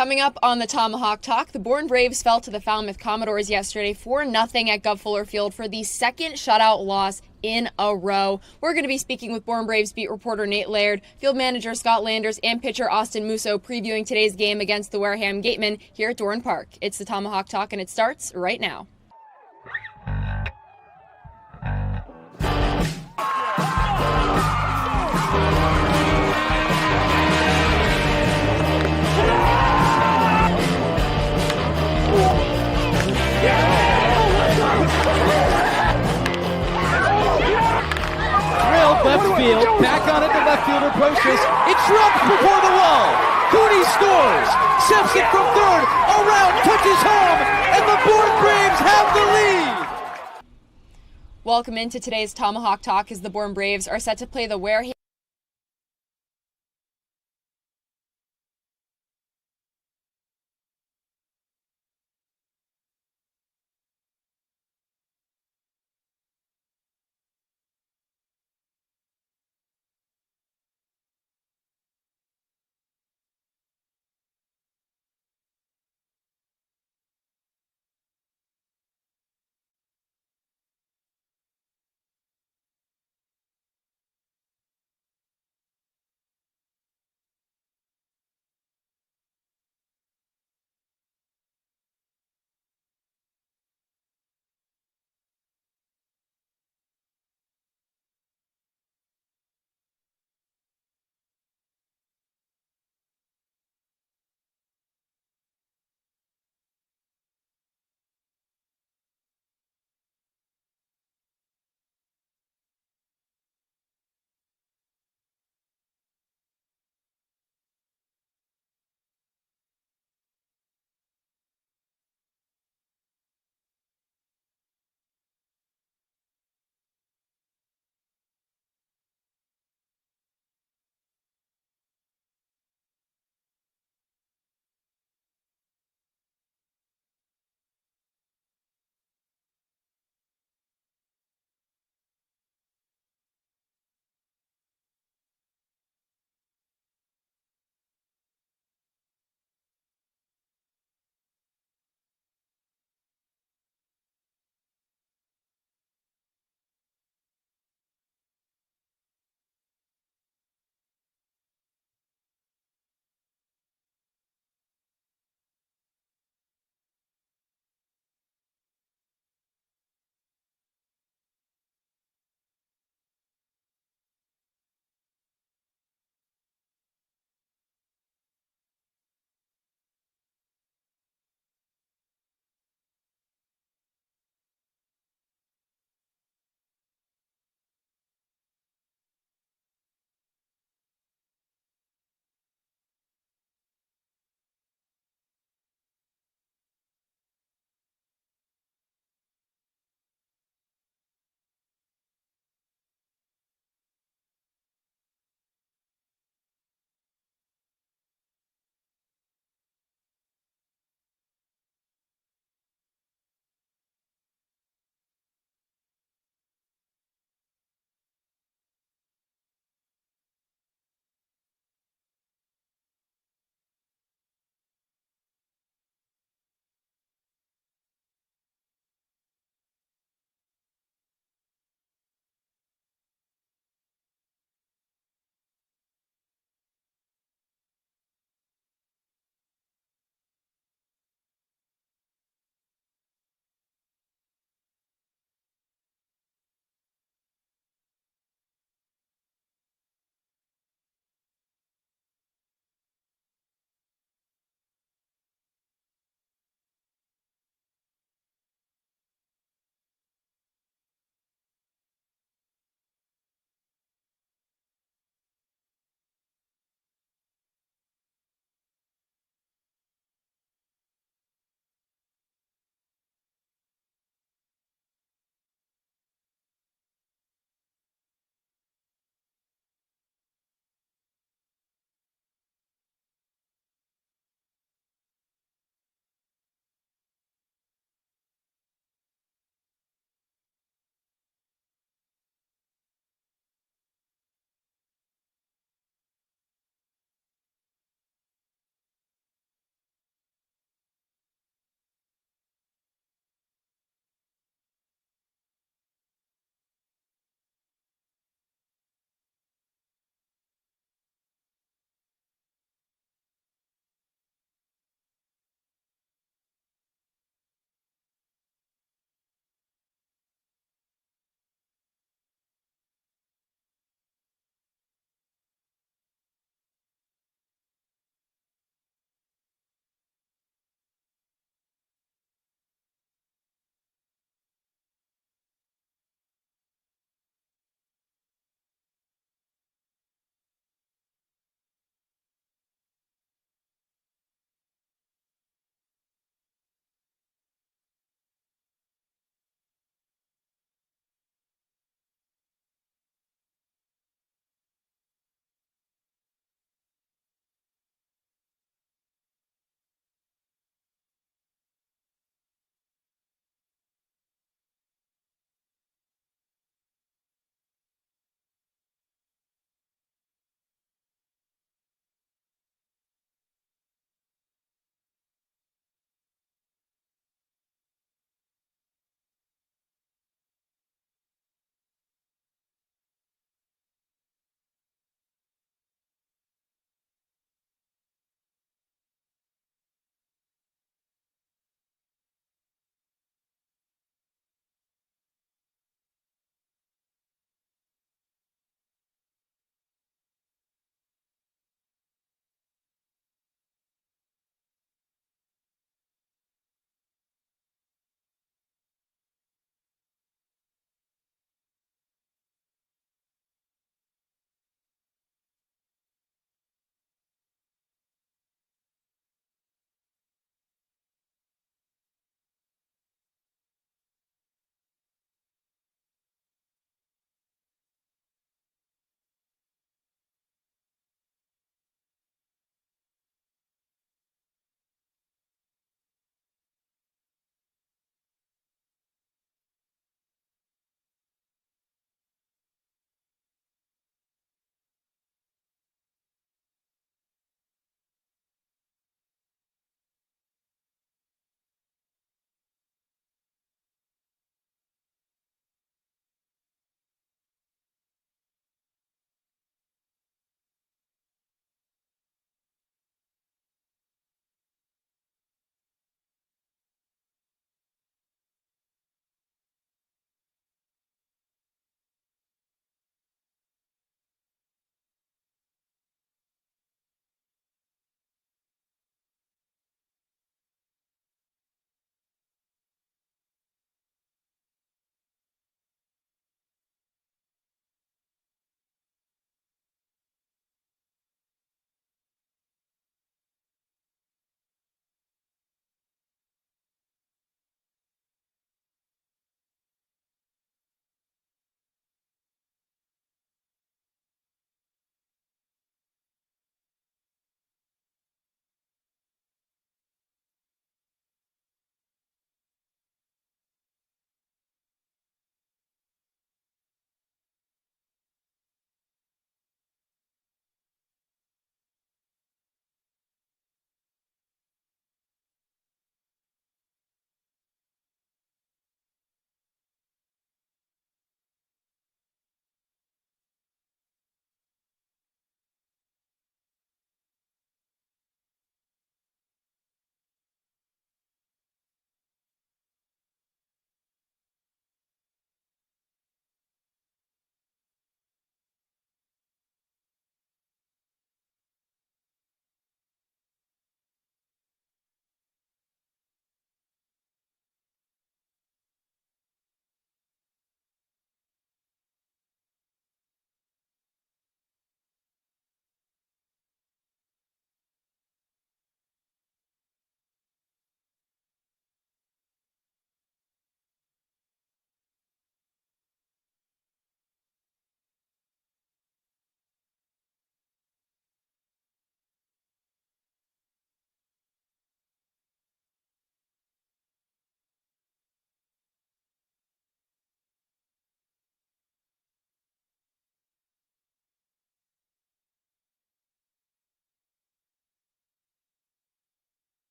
Coming up on the Tomahawk Talk, the Bourne Braves fell to the Falmouth Commodores yesterday 4-0 at Gov Fuller Field for the second shutout loss in a row. We're going to be speaking with Bourne Braves beat reporter Nate Laird, field manager Scott Landers, and pitcher Austin Musso previewing today's game against the Wareham Gatemen here at Dorn Park. It's the Tomahawk Talk, and it starts right now. Left field, back on it, the left fielder approaches. It drops before the wall. Cooney scores. Simpson from third, around, touches home, and the Bourne Braves have the lead. Welcome into today's Tomahawk Talk as the Bourne Braves are set to play the Wareham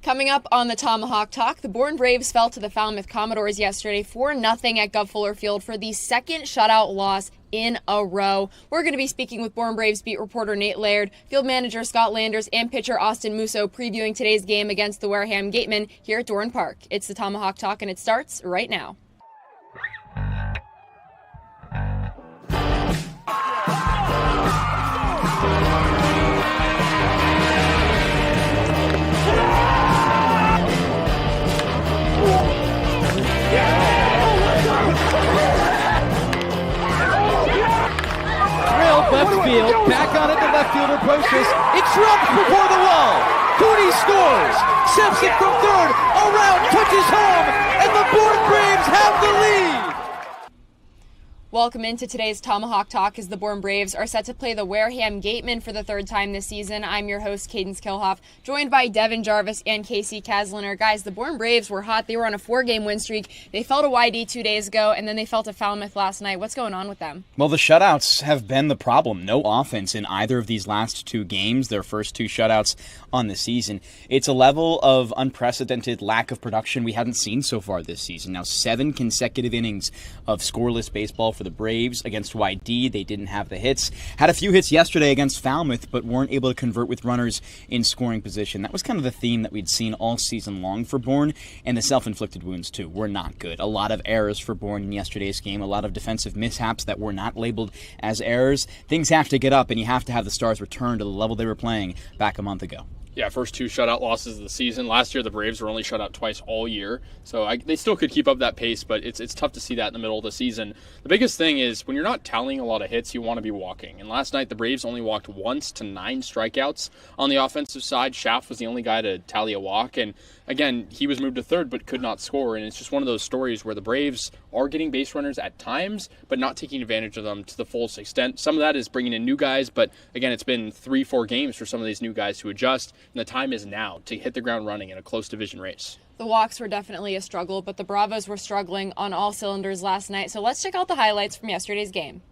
Coming up on the Tomahawk Talk, the Bourne Braves fell to the Falmouth Commodores yesterday 4-0 at Gov Fuller Field for the second shutout loss in a row. We're going to be speaking with Bourne Braves beat reporter Nate Laird, field manager Scott Landers, and pitcher Austin Musso previewing today's game against the Wareham Gatemen here at Dorn Park. It's the Tomahawk Talk, and it starts right now. Left field, back on it, the left fielder approaches. It drops before the wall. Cooney scores. Simpson from third, around, touches home, and the Bourne Braves have the lead. Welcome into today's Tomahawk Talk as the Bourne Braves are set to play the Wareham Gatemen for the third time this season. I'm your host, Kaydence Kilhof, joined by Devon, Jarvis, and Kasey, Kazliner. Guys, the Bourne Braves were hot. They were on a 4-game win streak. They fell to YD 2 days ago, and then they fell to Falmouth last night. What's going on with them? Well, the shutouts have been the problem. No offense in either of these last two games, their first two shutouts on the season. It's a level of unprecedented lack of production we hadn't seen so far this season. Now, 7 consecutive innings of scoreless baseball for the Braves against YD. They didn't have the hits. Had a few hits yesterday against Falmouth, but weren't able to convert with runners in scoring position. That was kind of the theme that we'd seen all season long for Bourne, and the self-inflicted wounds, too, were not good. A lot of errors for Bourne in yesterday's game, a lot of defensive mishaps that were not labeled as errors. Things have to get up, and you have to have the Stars return to the level they were playing back a month ago. Yeah, first 2 shutout losses of the season. Last year, the Braves were only shut out twice all year, so they still could keep up that pace, but it's tough to see that in the middle of the season. The biggest thing is when you're not tallying a lot of hits, you want to be walking. And last night, the Braves only walked once to 9 strikeouts on the offensive side. Schaff was the only guy to tally a walk, and again, he was moved to third but could not score, and it's just one of those stories where the Braves are getting base runners at times, but not taking advantage of them to the fullest extent. Some of that is bringing in new guys, but again, it's been 3-4 games for some of these new guys to adjust, and the time is now to hit the ground running in a close division race. The walks were definitely a struggle, but the Bravos were struggling on all cylinders last night, so let's check out the highlights from yesterday's game.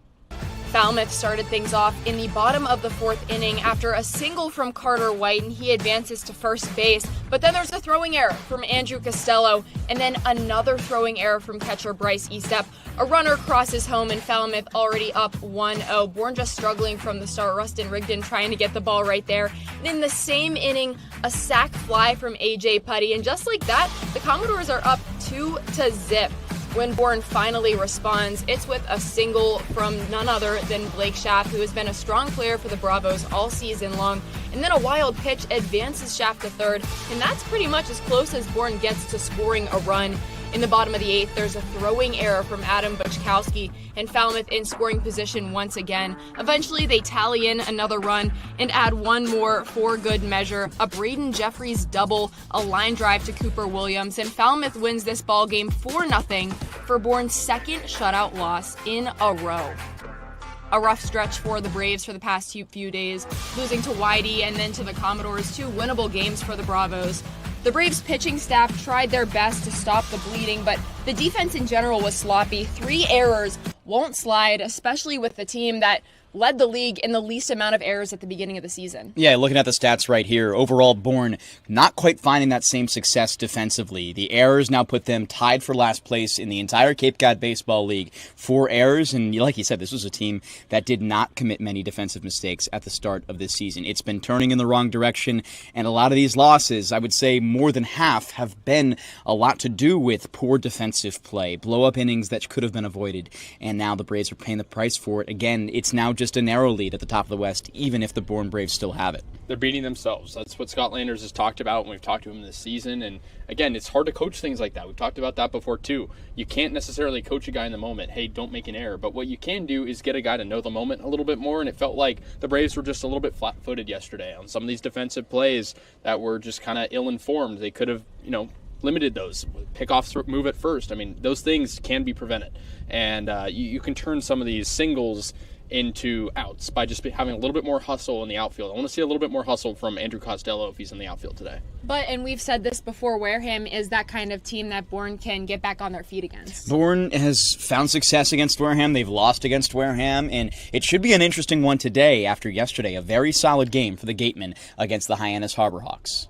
Falmouth started things off in the bottom of the 4th inning after a single from Carter White, and he advances to first base. But then there's a throwing error from Andrew Costello, and then another throwing error from catcher Bryce Estep. A runner crosses home, and Falmouth already up 1-0. Bourne just struggling from the start. Rustin Rigdon trying to get the ball right there. And in the same inning, a sac fly from A.J. Putty, and just like that, the Commodores are up 2-0. When Bourne finally responds, it's with a single from none other than Blake Schaff, who has been a strong player for the Bravos all season long. And then a wild pitch advances Schaff to third, and that's pretty much as close as Bourne gets to scoring a run. In the bottom of the 8th, there's a throwing error from Adam Buchkowski, and Falmouth in scoring position once again. Eventually, they tally in another run and add one more for good measure. A Braden Jeffries double, a line drive to Cooper Williams, and Falmouth wins this ball game 4-0 for Bourne's second shutout loss in a row. A rough stretch for the Braves for the past few days, losing to YD and then to the Commodores, 2 winnable games for the Bravos. The Braves pitching staff tried their best to stop the bleeding, but the defense in general was sloppy. 3 errors won't slide, especially with the team that led the league in the least amount of errors at the beginning of the season. Yeah, looking at the stats right here, overall Bourne not quite finding that same success defensively. The errors now put them tied for last place in the entire Cape Cod Baseball League. 4 errors, and like you said, this was a team that did not commit many defensive mistakes at the start of this season. It's been turning in the wrong direction, and a lot of these losses, I would say more than half, have been a lot to do with poor defensive play, blow-up innings that could have been avoided, and now the Braves are paying the price for it. Again, it's now just a narrow lead at the top of the West, even if the Bourne Braves still have it. They're beating themselves. That's what Scott Landers has talked about when we've talked to him this season. And again, it's hard to coach things like that. We've talked about that before too. You can't necessarily coach a guy in the moment. Hey, don't make an error. But what you can do is get a guy to know the moment a little bit more. And it felt like the Braves were just a little bit flat-footed yesterday on some of these defensive plays that were just kind of ill-informed. They could have, limited those. Pickoffs, move at first. I mean, those things can be prevented. And you can turn some of these singles into outs by just having a little bit more hustle in the outfield. I want to see a little bit more hustle from Andrew Costello if he's in the outfield today. And we've said this before, Wareham is that kind of team that Bourne can get back on their feet against. Bourne has found success against Wareham. They've lost against Wareham, and it should be an interesting one today after yesterday. A very solid game for the Gatemen against the Hyannis Harbor Hawks.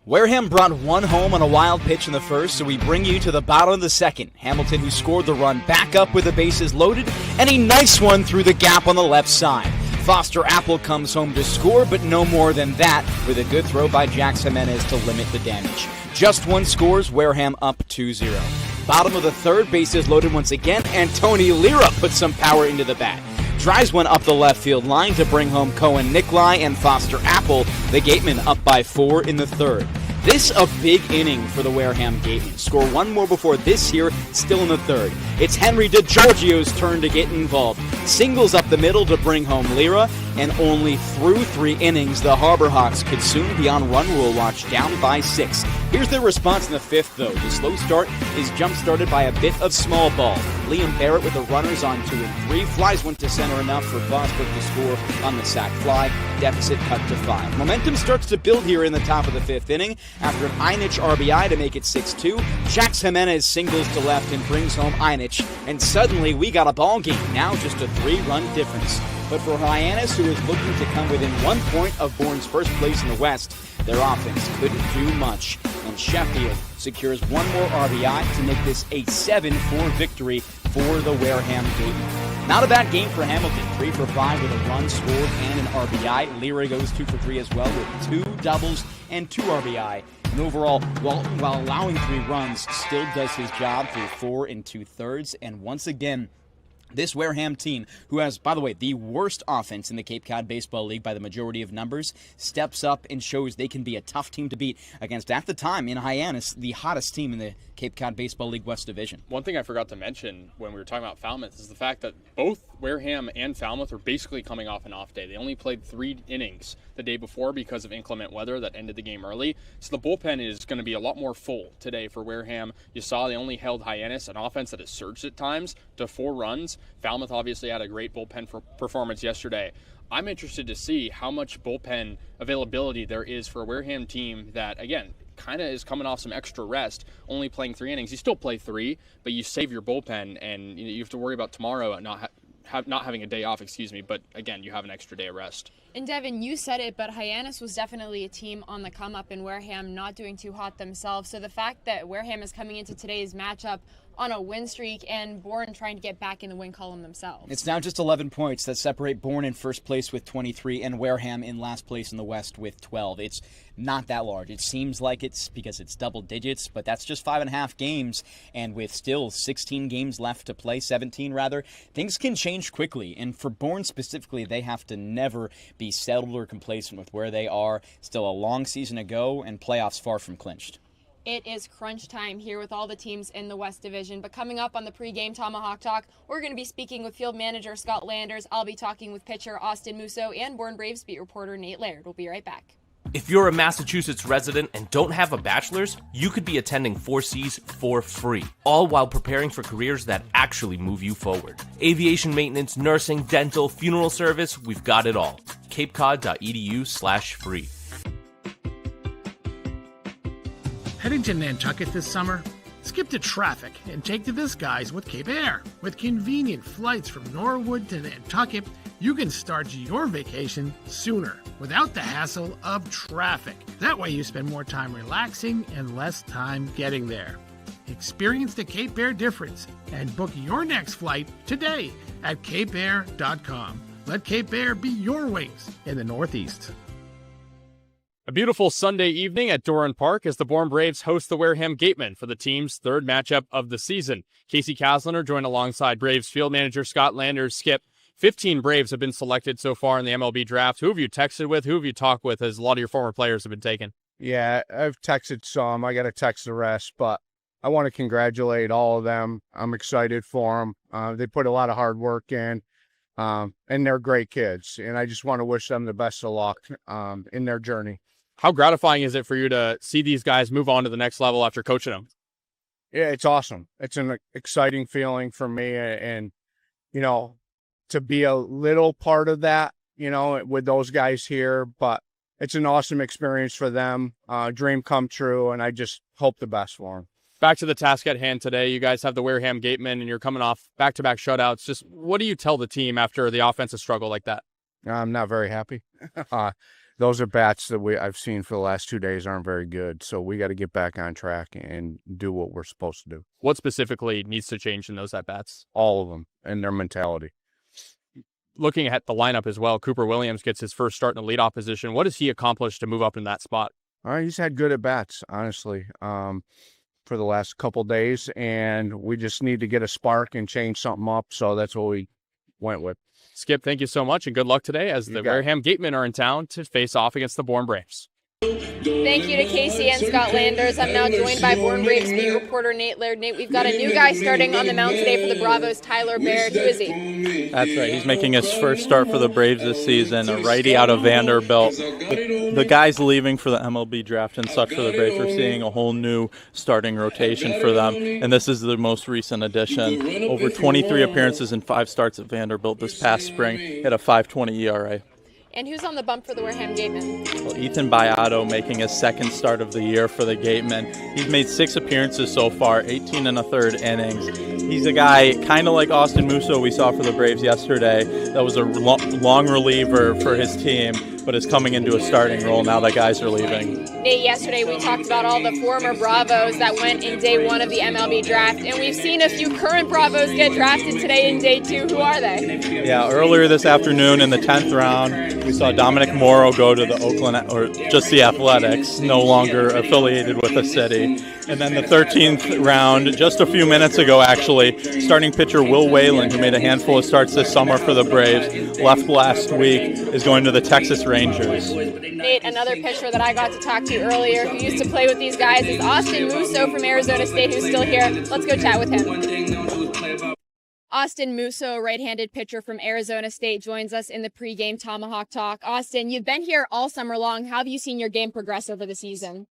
Wareham brought one home on a wild pitch in the first, so we bring you to the bottom of the second. Hamilton, who scored the run, back up with the bases loaded, and a nice one through the gap on the left side. Foster Apple comes home to score, but no more than that, with a good throw by Jax Jimenez to limit the damage. Just one scores, Wareham up 2-0. Bottom of the third, bases loaded once again, and Tony Lira puts some power into the bat. Drives one up the left field line to bring home Cohen Nikolai and Foster Apple, the Gatemen up by 4 in the third. This a big inning for the Wareham Gatemen. Score one more before this here, still in the third. It's Henry DiGiorgio's turn to get involved. Singles up the middle to bring home Lira, and only through 3 innings, the Harbor Hawks could soon be on run rule watch, down by 6. Here's their response in the fifth, though. The slow start is jump-started by a bit of small ball. Liam Barrett with the runners on 2 and 3, flies one to center enough for Fosberg to score on the sac fly. Deficit cut to 5. Momentum starts to build here in the top of the fifth inning. After an Einich RBI to make it 6-2, Jax Jimenez singles to left and brings home Einich, and suddenly we got a ball game, now just a 3-run difference. But for Hyannis, who is looking to come within 1 point of Bourne's first place in the West, their offense couldn't do much, and Sheffield secures one more RBI to make this a 7-4 victory for the Wareham Gatemen. Not a bad game for Hamilton, 3 for 5 with a run scored and an RBI. Lira goes 2 for 3 as well with 2 doubles and 2 RBI. And overall, while allowing 3 runs, still does his job through 4 2/3. And once again, this Wareham team, who has, by the way, the worst offense in the Cape Cod Baseball League by the majority of numbers, steps up and shows they can be a tough team to beat against, at the time, in Hyannis, the hottest team in the Cape Cod Baseball League West Division. One thing I forgot to mention when we were talking about Falmouth is the fact that both Wareham and Falmouth are basically coming off an off day. They only played 3 innings the day before because of inclement weather that ended the game early. So the bullpen is going to be a lot more full today for Wareham. You saw they only held Hyannis, an offense that has surged at times, to 4 runs. Falmouth obviously had a great bullpen performance yesterday. I'm interested to see how much bullpen availability there is for a Wareham team that, again, kind of is coming off some extra rest, only playing 3 innings. You still play 3, but you save your bullpen, and you have to worry about tomorrow not having a day off, but again, you have an extra day of rest. And Devon, you said it, but Hyannis was definitely a team on the come-up, and Wareham not doing too hot themselves. So the fact that Wareham is coming into today's matchup on a win streak and Bourne trying to get back in the win column themselves. It's now just 11 points that separate Bourne in first place with 23 and Wareham in last place in the West with 12. It's not that large. It seems like it's because it's double digits, but that's just 5.5 games, and with still 16 games left to play, 17 rather, things can change quickly. And for Bourne specifically, they have to never be settled or complacent with where they are. Still a long season to go, and playoffs far from clinched. It is crunch time here with all the teams in the West Division. But coming up on the pregame Tomahawk Talk, we're going to be speaking with field manager Scott Landers. I'll be talking with pitcher Austin Musso and Bourne Braves beat reporter Nate Laird. We'll be right back. If you're a Massachusetts resident and don't have a bachelor's, you could be attending 4Cs for free, all while preparing for careers that actually move you forward. Aviation maintenance, nursing, dental, funeral service, we've got it all. capecod.edu/free. Heading to Nantucket this summer? Skip the traffic and take to the skies with Cape Air. With convenient flights from Norwood to Nantucket, you can start your vacation sooner without the hassle of traffic. That way you spend more time relaxing and less time getting there. Experience the Cape Air difference and book your next flight today at capeair.com. Let Cape Air be your wings in the Northeast. A beautiful Sunday evening at Doran Park as the Bourne Braves host the Wareham Gatemen for the team's 3rd matchup of the season. Kasey Kazliner joined alongside Braves field manager Scott Landers. Skip, 15 Braves have been selected so far in the MLB draft. Who have you texted with? Who have you talked with as a lot of your former players have been taken? Yeah, I've texted some. I got to text the rest, but I want to congratulate all of them. I'm excited for them. They put a lot of hard work in, and they're great kids. And I just want to wish them the best of luck in their journey. How gratifying is it for you to see these guys move on to the next level after coaching them? Yeah, it's awesome. It's an exciting feeling for me, and to be a little part of that, with those guys here. But it's an awesome experience for them, dream come true, and I just hope the best for them. Back to the task at hand today. You guys have the Wareham Gatemen, and you're coming off back-to-back shutouts. Just what do you tell the team after the offensive struggle like that? I'm not very happy. those at bats that I've seen for the last 2 days aren't very good. So we got to get back on track and do what we're supposed to do. What specifically needs to change in those at bats? All of them and their mentality. Looking at the lineup as well, Cooper Williams gets his first start in the leadoff position. What has he accomplished to move up in that spot? He's had good at bats, honestly, for the last couple days, and we just need to get a spark and change something up. So that's what we went with. Skip, thank you so much, and good luck today as the Wareham Gatemen are in town to face off against the Bourne Braves. Thank you to Kasey and Scott Landers. I'm now joined by Bourne Braves beat reporter Nate Laird. Nate, we've got a new guy starting on the mound today for the Bravos, Tyler Baird. Who is he? That's right. He's making his first start for the Braves this season, a righty out of Vanderbilt. The guys leaving for the MLB draft and such for the Braves, we're seeing a whole new starting rotation for them, and this is the most recent addition. Over 23 appearances and 5 starts at Vanderbilt this past spring. He had a 5.20 ERA. And who's on the bump for the Wareham Gatemen? Well, Ethan Biato making his second start of the year for the Gatemen. He's made 6 appearances so far, 18 1/3 innings. He's a guy kind of like Austin Musso we saw for the Braves yesterday. That was a long reliever for his team, but is coming into a starting role now that guys are leaving. Nate, yesterday we talked about all the former Bravos that went in day 1 of the MLB draft, and we've seen a few current Bravos get drafted today in day 2. Who are they? Yeah, earlier this afternoon in the 10th round, we saw Dominic Morrow go to the Oakland, or just the Athletics, no longer affiliated with the city. And then the 13th round, just a few minutes ago actually, starting pitcher Will Whalen, who made a handful of starts this summer for the Braves, left last week, is going to the Texas Rangers. Nate, another pitcher that I got to talk to earlier who used to play with these guys is Austin Musso from Arizona State, who's still here. Let's go chat with him. Austin Musso, right-handed pitcher from Arizona State, joins us in the pregame Tomahawk Talk. Austin, you've been here all summer long. How have you seen your game progress over the season?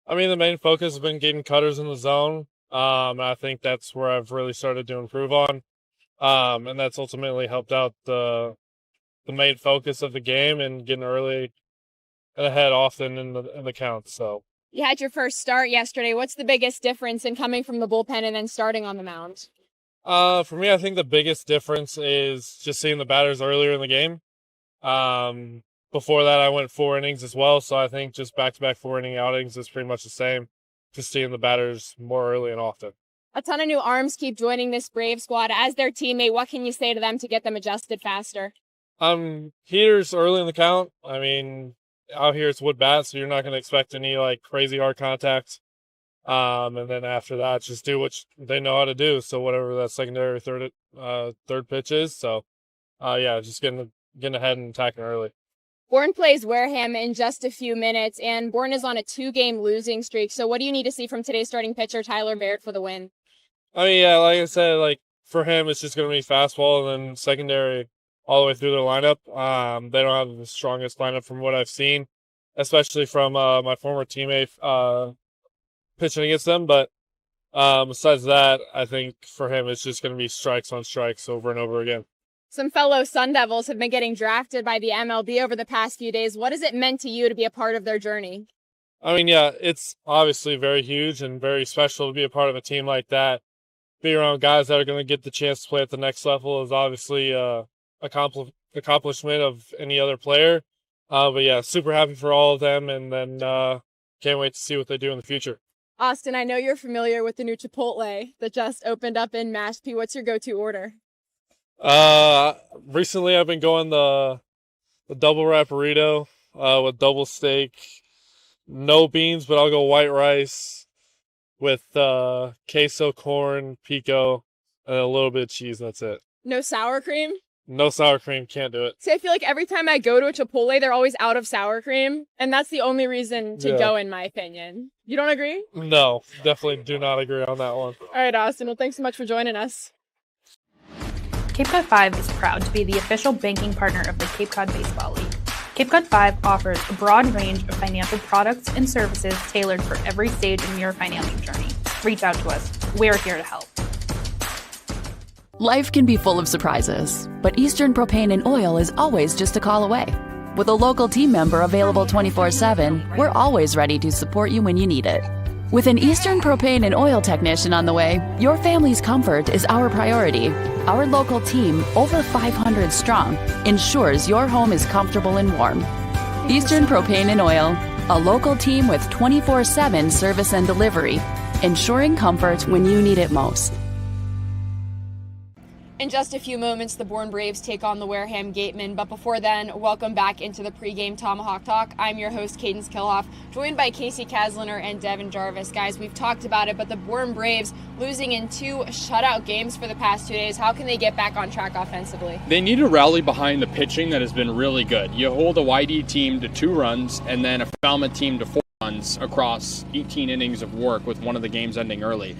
I mean, the main focus has been getting cutters in the zone. I think that's where I've really started to improve on. And that's ultimately helped out the main focus of the game and getting early and ahead often in the count. So you had your first start yesterday. What's the biggest difference in coming from the bullpen and then starting on the mound? For me, I think the biggest difference is just seeing the batters earlier in the game. Before that, I went 4 innings as well, so I think just back-to-back 4-inning outings is pretty much the same, just seeing the batters more early and often. A ton of new arms keep joining this Brave squad. As their teammate, what can you say to them to get them adjusted faster? Heaters early in the count. I mean, out here it's wood bats, so you're not going to expect any crazy hard contact. And then after that, just do what they know how to do. So whatever that secondary third pitch is. So, just getting ahead and attacking early. Bourne plays Wareham in just a few minutes, and Bourne is on a 2-game losing streak. So what do you need to see from today's starting pitcher, Tyler Baird, for the win? I mean, yeah, like I said, for him, it's just going to be fastball and then secondary all the way through their lineup. They don't have the strongest lineup from what I've seen, especially from my former teammate pitching against them. But besides that, I think for him, it's just going to be strikes on strikes over and over again. Some fellow Sun Devils have been getting drafted by the MLB over the past few days. What has it meant to you to be a part of their journey? I mean, yeah, it's obviously very huge and very special to be a part of a team like that. Be around guys that are going to get the chance to play at the next level is obviously accomplishment of any other player. But yeah, super happy for all of them, and then can't wait to see what they do in the future. Austin, I know you're familiar with the new Chipotle that just opened up in Mashpee. What's your go-to order? Recently I've been going the double wrap burrito with double steak, no beans, but I'll go white rice with queso, corn, pico, and a little bit of cheese. That's it. No sour cream? No sour cream, can't do it. See, I feel like every time I go to a Chipotle, they're always out of sour cream, and that's the only reason to go, in my opinion. You don't agree? No, definitely do not agree on that one. All right, Austin. Well, thanks so much for joining us. Cape Cod 5 is proud to be the official banking partner of the Cape Cod Baseball League. Cape Cod 5 offers a broad range of financial products and services tailored for every stage in your financial journey. Reach out to us. We're here to help. Life can be full of surprises, but Eastern Propane and Oil is always just a call away. With a local team member available 24/7, we're always ready to support you when you need it. With an Eastern Propane and Oil technician on the way, your family's comfort is our priority. Our local team, over 500 strong, ensures your home is comfortable and warm. Eastern Propane and Oil, a local team with 24/7 service and delivery, ensuring comfort when you need it most. In just a few moments, the Bourne Braves take on the Wareham Gatemen. But before then, welcome back into the pregame Tomahawk Talk. I'm your host, Kaydence Kilhof, joined by Kasey, Kazliner, and Devon, Jarvis. Guys, we've talked about it, but the Bourne Braves losing in 2 shutout games for the past 2 days. How can they get back on track offensively? They need to rally behind the pitching that has been really good. You hold a YD team to 2 runs and then a Falmouth team to 4 runs across 18 innings of work with one of the games ending early.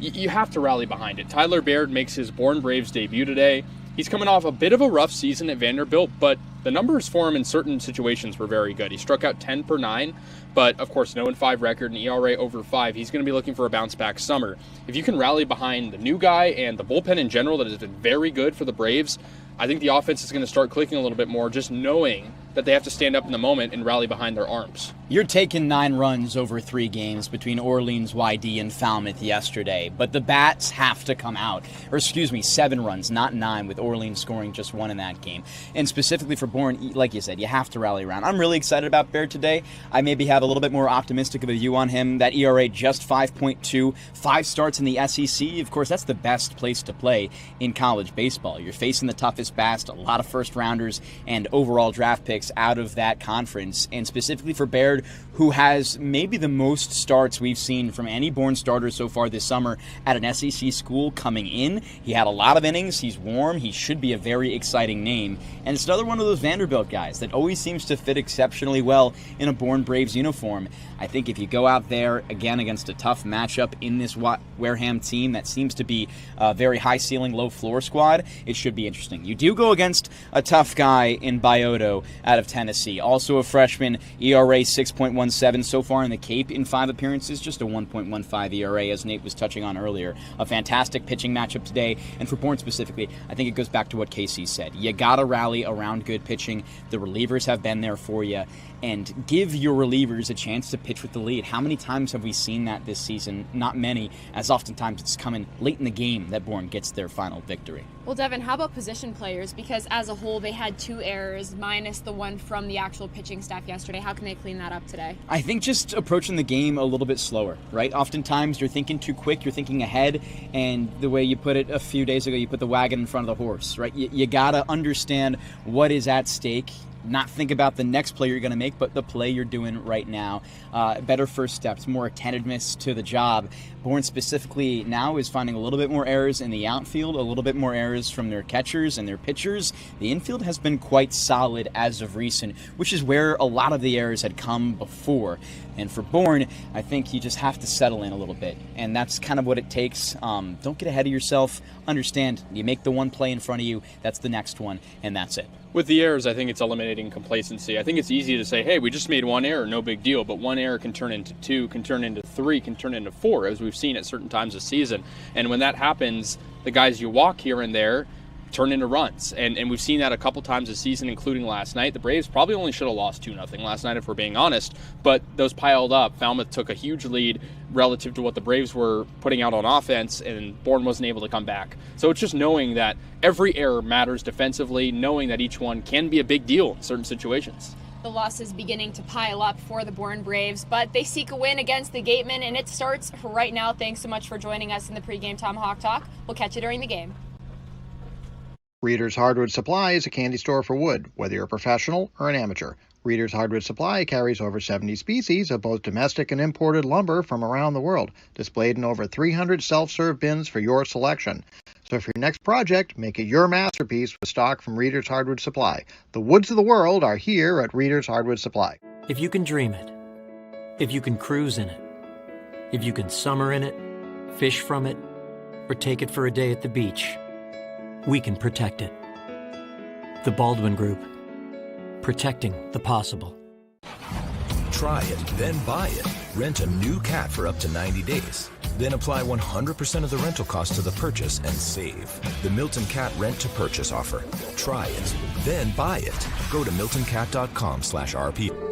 You have to rally behind it. Tyler Baird makes his Bourne Braves debut today. He's coming off a bit of a rough season at Vanderbilt, but the numbers for him in certain situations were very good. He struck out 10 per 9, but of course, an 0-5 record, an ERA over 5. He's going to be looking for a bounce-back summer. If you can rally behind the new guy and the bullpen in general that has been very good for the Braves, I think the offense is going to start clicking a little bit more, just knowing that they have to stand up in the moment and rally behind their arms. You're taking 9 runs over 3 games between Orleans, YD, and Falmouth yesterday, but the bats have to come out. 7 runs, not 9, with Orleans scoring just 1 in that game. And specifically for Bourne, like you said, you have to rally around. I'm really excited about Baird today. I maybe have a little bit more optimistic of a view on him. That ERA just 5.2, 5 starts in the SEC. Of course, that's the best place to play in college baseball. You're facing the toughest bats, a lot of first-rounders, and overall draft picks out of that conference. And specifically for Baird, who has maybe the most starts we've seen from any Bourne starter so far this summer at an SEC school coming in. He had a lot of innings. He's warm. He should be a very exciting name. And it's another one of those Vanderbilt guys that always seems to fit exceptionally well in a Bourne Braves uniform. I think if you go out there again against a tough matchup in this Wareham team that seems to be a very high ceiling, low floor squad, it should be interesting. You do go against a tough guy in Bioto out of Tennessee. Also a freshman, ERA 6.17 so far in the Cape in 5 appearances, just a 1.15 ERA as Nate was touching on earlier. A fantastic pitching matchup today, and for Bourne specifically, I think it goes back to what Kasey said. You gotta rally around good pitching. The relievers have been there for you, and give your relievers a chance to pitch with the lead. How many times have we seen that this season? Not many, as oftentimes it's coming late in the game that Bourne gets their final victory. Well, Devon, how about position players? Because as a whole, they had 2 errors, minus the one from the actual pitching staff yesterday. How can they clean that up today? I think just approaching the game a little bit slower, right? Oftentimes you're thinking too quick, you're thinking ahead, and the way you put it a few days ago, you put the wagon in front of the horse, right? You gotta understand what is at stake. Not think about the next play you're going to make, but the play you're doing right now. Better first steps, more attentiveness to the job. Bourne specifically now is finding a little bit more errors in the outfield, a little bit more errors from their catchers and their pitchers. The infield has been quite solid as of recent, which is where a lot of the errors had come before. And for Bourne, I think you just have to settle in a little bit, and that's kind of what it takes. Don't get ahead of yourself. Understand, you make the one play in front of you, that's the next one, and that's it. With the errors, I think it's eliminating complacency. I think it's easy to say, hey, we just made 1 error, no big deal. But 1 error can turn into 2, can turn into 3, can turn into 4, as we've seen at certain times this season. And when that happens, the guys you walk here and there turn into runs. And we've seen that a couple times this season, including last night. The Braves probably only should have lost 2-0 last night, if we're being honest. But those piled up. Falmouth took a huge lead relative to what the Braves were putting out on offense, and Bourne wasn't able to come back. So it's just knowing that every error matters defensively, knowing that each one can be a big deal in certain situations. The loss is beginning to pile up for the Bourne Braves, but they seek a win against the Gatemen, and it starts right now. Thanks so much for joining us in the pregame Tomahawk Talk. We'll catch you during the game. Reader's Hardwood Supply is a candy store for wood, whether you're a professional or an amateur. Reader's Hardwood Supply carries over 70 species of both domestic and imported lumber from around the world, displayed in over 300 self-serve bins for your selection. So for your next project, make it your masterpiece with stock from Reader's Hardwood Supply. The woods of the world are here at Reader's Hardwood Supply. If you can dream it, if you can cruise in it, if you can summer in it, fish from it, or take it for a day at the beach, we can protect it. The Baldwin Group. Protecting the possible. Try it, then buy it. Rent a new cat for up to 90 days. Then apply 100% of the rental cost to the purchase and save. The Milton Cat Rent to Purchase offer. Try it, then buy it. Go to miltoncat.com/RP.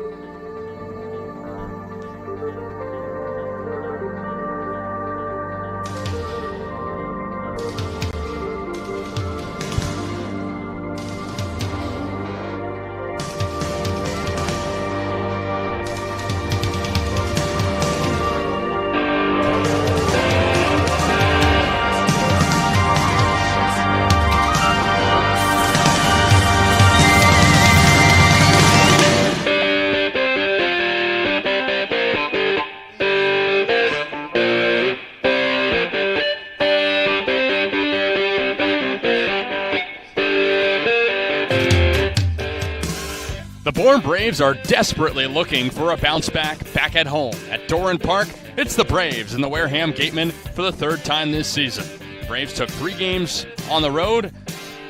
Bourne Braves are desperately looking for a bounce back at home. At Doran Park, it's the Braves and the Wareham Gatemen for the third time this season. Braves took 3 games on the road,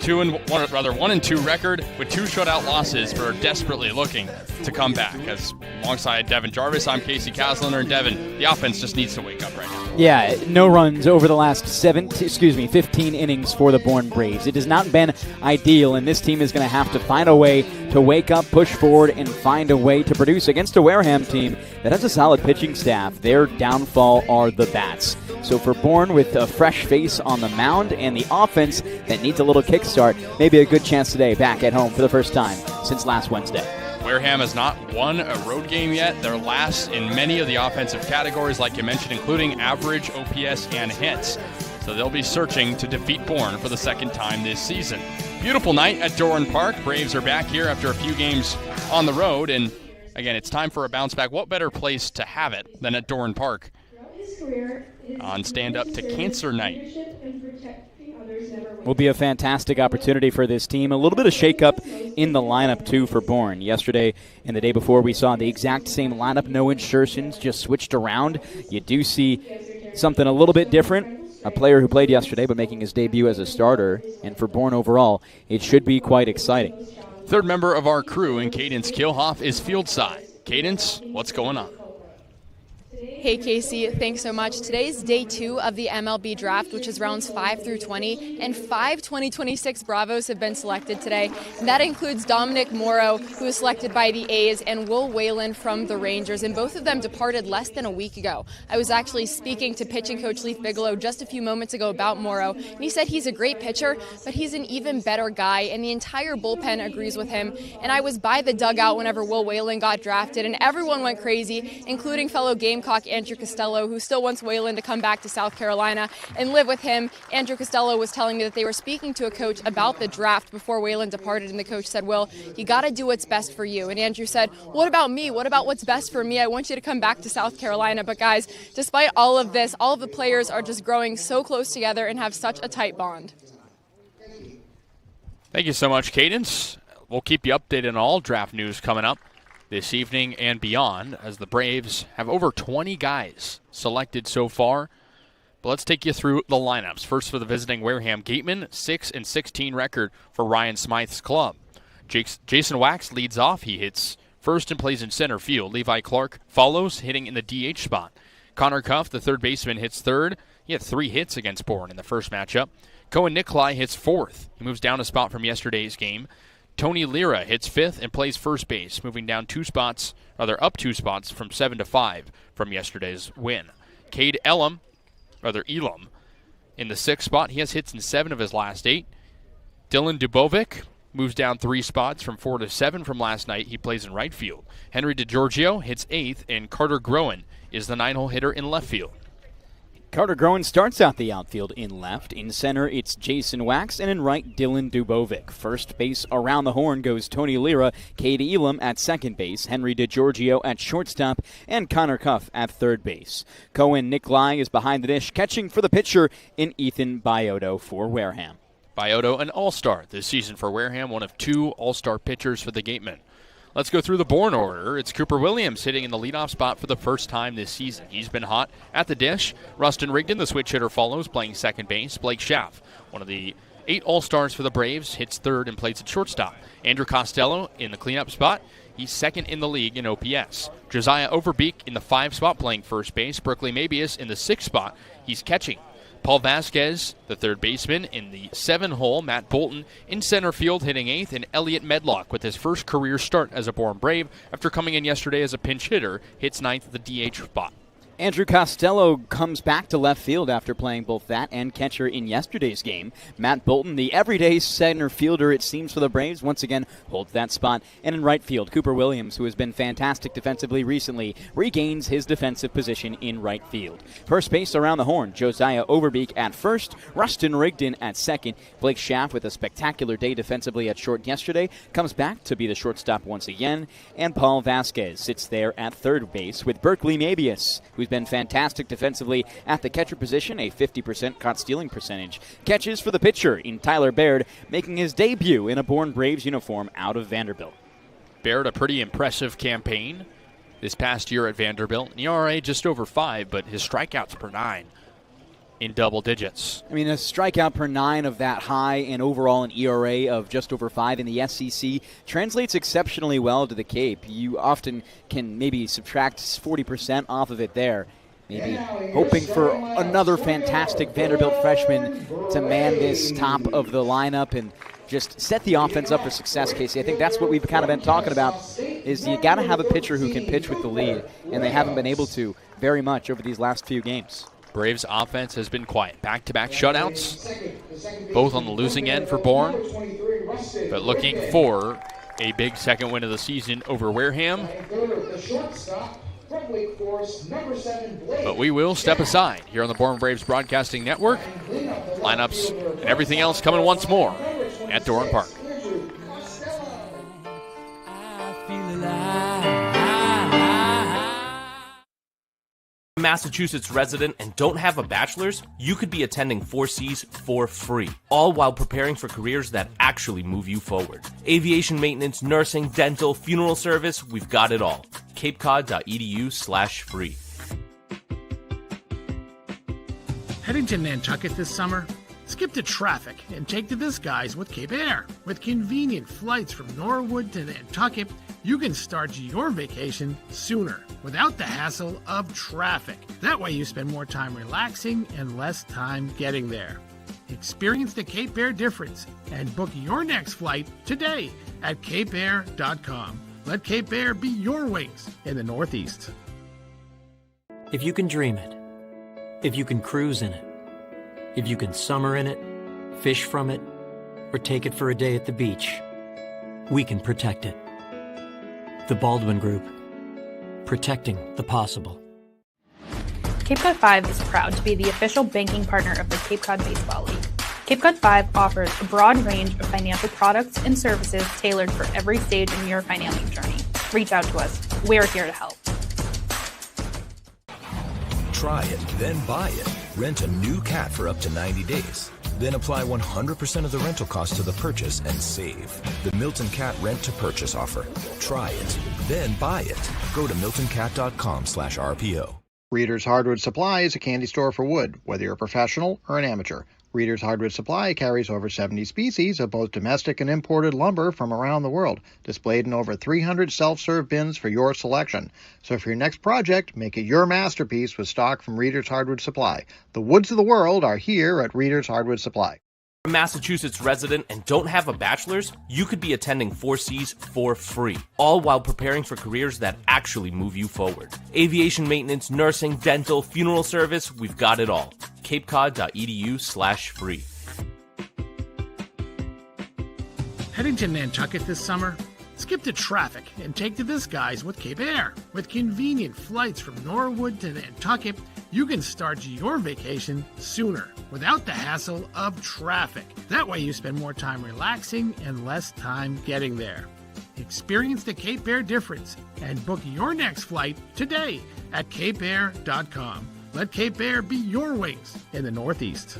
1-2 record with 2 shutout losses, but are desperately looking to come back. As alongside Devon Jarvis, I'm Kasey Kazliner, and Devon, the offense just needs to wake up right now. Yeah, no runs over the last 15 innings for the Bourne Braves. It has not been ideal, and this team is going to have to find a way to wake up, push forward, and find a way to produce against a Wareham team that has a solid pitching staff. Their downfall are the bats. So for Bourne, with a fresh face on the mound and the offense that needs a little kickstart, maybe a good chance today back at home for the first time since last Wednesday. Wareham has not won a road game yet. They're last in many of the offensive categories, like you mentioned, including average, OPS, and hits. So they'll be searching to defeat Bourne for the second time this season. Beautiful night at Doran Park. Braves are back here after a few games on the road. And again, it's time for a bounce back. What better place to have it than at Doran Park on Stand Up to Cancer Night? Will be a fantastic opportunity for this team. A little bit of shakeup in the lineup, too, for Bourne. Yesterday and the day before, we saw the exact same lineup, no insertions, just switched around. You do see something a little bit different. A player who played yesterday but making his debut as a starter. And for Bourne overall, it should be quite exciting. Third member of our crew in Kaydence Kilhof is fieldside. Kaydence, what's going on? Hey Kasey, thanks so much. Today's day 2 of the MLB draft, which is rounds 5 through 20, and 5 2026 Bravos have been selected today. And that includes Dominic Morrow, who was selected by the A's, and Will Whalen from the Rangers, and both of them departed less than a week ago. I was actually speaking to pitching coach Leaf Bigelow just a few moments ago about Morrow, and he said he's a great pitcher, but he's an even better guy, and the entire bullpen agrees with him. And I was by the dugout whenever Will Whalen got drafted, and everyone went crazy, including fellow Gamecock Andrew Costello, who still wants Whalen to come back to South Carolina and live with him. Andrew Costello was telling me that they were speaking to a coach about the draft before Whalen departed, and the coach said, Will, you got to do what's best for you. And Andrew said, what about me? What about what's best for me? I want you to come back to South Carolina. But guys, despite all of this, all of the players are just growing so close together and have such a tight bond. Thank you so much, Kaydence. We'll keep you updated on all draft news coming up this evening and beyond, as the Braves have over 20 guys selected so far. But let's take you through the lineups. First for the visiting Wareham Gatemen, 6-16 record for Ryan Smythe's club. Jason Wax leads off. He hits first and plays in center field. Levi Clark follows, hitting in the DH spot. Connor Cuff, the third baseman, hits third. He had 3 hits against Bourne in the first matchup. Cohen Nikolai hits fourth. He moves down a spot from yesterday's game. Tony Lira hits fifth and plays first base, moving down up 2 spots from 7 to 5 from yesterday's win. Cade Elam, in the 6th spot. He has hits in 7 of his last 8. Dylan Dubovic moves down 3 spots from 4 to 7 from last night. He plays in right field. Henry DeGiorgio hits 8th, and Carter Groen is the 9-hole hitter in left field. Carter Groen starts out the outfield in left. In center, it's Jason Wax, and in right, Dylan Dubovic. First base around the horn goes Tony Lira, Cade Elam at second base, Henry DeGiorgio at shortstop, and Connor Cuff at third base. Cohen Nikolai is behind the dish, catching for the pitcher in Ethan Bioto for Wareham. Bioto, an all-star this season for Wareham, one of 2 all-star pitchers for the Gatemen. Let's go through the Bourne order. It's Cooper Williams hitting in the leadoff spot for the first time this season. He's been hot at the dish. Rustin Rigdon, the switch hitter, follows, playing second base. Blake Schaff, one of the 8 all-stars for the Braves, hits third and plays at shortstop. Andrew Costello in the cleanup spot. He's second in the league in OPS. Josiah Overbeek in the 5 spot, playing first base. Berkeley Mabius in the 6 spot. He's catching. Paul Vasquez, the third baseman, in the 7-hole. Matt Bolton in center field, hitting 8th. And Elliot Medlock, with his first career start as a Bourne Brave after coming in yesterday as a pinch hitter, hits 9th at the DH spot. Andrew Costello comes back to left field after playing both that and catcher in yesterday's game. Matt Bolton, the everyday center fielder, it seems, for the Braves, once again holds that spot. And in right field, Cooper Williams, who has been fantastic defensively recently, regains his defensive position in right field. First base around the horn, Josiah Overbeek at first, Rustin Rigdon at second. Blake Schaff, with a spectacular day defensively at short yesterday, comes back to be the shortstop once again. And Paul Vasquez sits there at third base with Berkeley Mabius, who's been fantastic defensively at the catcher position, a 50% caught stealing percentage. Catches for the pitcher in Tyler Baird, making his debut in a Bourne Braves uniform out of Vanderbilt. Baird, a pretty impressive campaign this past year at Vanderbilt. An ERA just over 5, but his strikeouts per 9 in double digits. I mean, a strikeout per 9 of that high and overall an ERA of just over 5 in the SEC translates exceptionally well to the Cape. You often can maybe subtract 40% off of it there. Maybe hoping for another fantastic Vanderbilt freshman to man this top of the lineup and just set the offense up for success, Kasey. I think that's what we've kind of been talking about, is you got to have a pitcher who can pitch with the lead, and they haven't been able to very much over these last few games. Braves offense has been quiet. Back-to-back shutouts, both on the losing end for Bourne, but looking for a big second win of the season over Wareham. But we will step aside here on the Bourne Braves Broadcasting Network. Lineups and everything else coming once more at Doran Park. Massachusetts resident and don't have a bachelor's, you could be attending 4Cs for free, all while preparing for careers that actually move you forward. Aviation maintenance, nursing, dental, funeral service, we've got it all. capecod.edu/free. Heading to Nantucket this summer? Skip the traffic and take to the skies with Cape Air. With convenient flights from Norwood to Nantucket, you can start your vacation sooner without the hassle of traffic. That way you spend more time relaxing and less time getting there. Experience the Cape Air difference and book your next flight today at capeair.com. Let Cape Air be your wings in the Northeast. If you can dream it, if you can cruise in it, if you can summer in it, fish from it, or take it for a day at the beach, we can protect it. The Baldwin Group, protecting the possible. Cape Cod 5 is proud to be the official banking partner of the Cape Cod Baseball League. Cape Cod 5 offers a broad range of financial products and services tailored for every stage in your financing journey. Reach out to us. We're here to help. Try it, then buy it. Rent a new cat for up to 90 days. Then apply 100% of the rental cost to the purchase and save. The Milton Cat Rent to Purchase offer. Try it, then buy it. Go to miltoncat.com/RPO. Reader's Hardwood Supply is a candy store for wood, whether you're a professional or an amateur. Reader's Hardwood Supply carries over 70 species of both domestic and imported lumber from around the world, displayed in over 300 self-serve bins for your selection. So for your next project, make it your masterpiece with stock from Reader's Hardwood Supply. The woods of the world are here at Reader's Hardwood Supply. A Massachusetts resident and don't have a bachelor's, you could be attending 4Cs for free, all while preparing for careers that actually move you forward. Aviation maintenance, nursing, dental, funeral service, we've got it all. capecod.edu/free. Heading to Nantucket this summer? Skip the traffic and take to the skies with Cape Air. With convenient flights from Norwood to Nantucket, you can start your vacation sooner without the hassle of traffic. That way you spend more time relaxing and less time getting there. Experience the Cape Air difference and book your next flight today at capeair.com. Let Cape Air be your wings in the Northeast.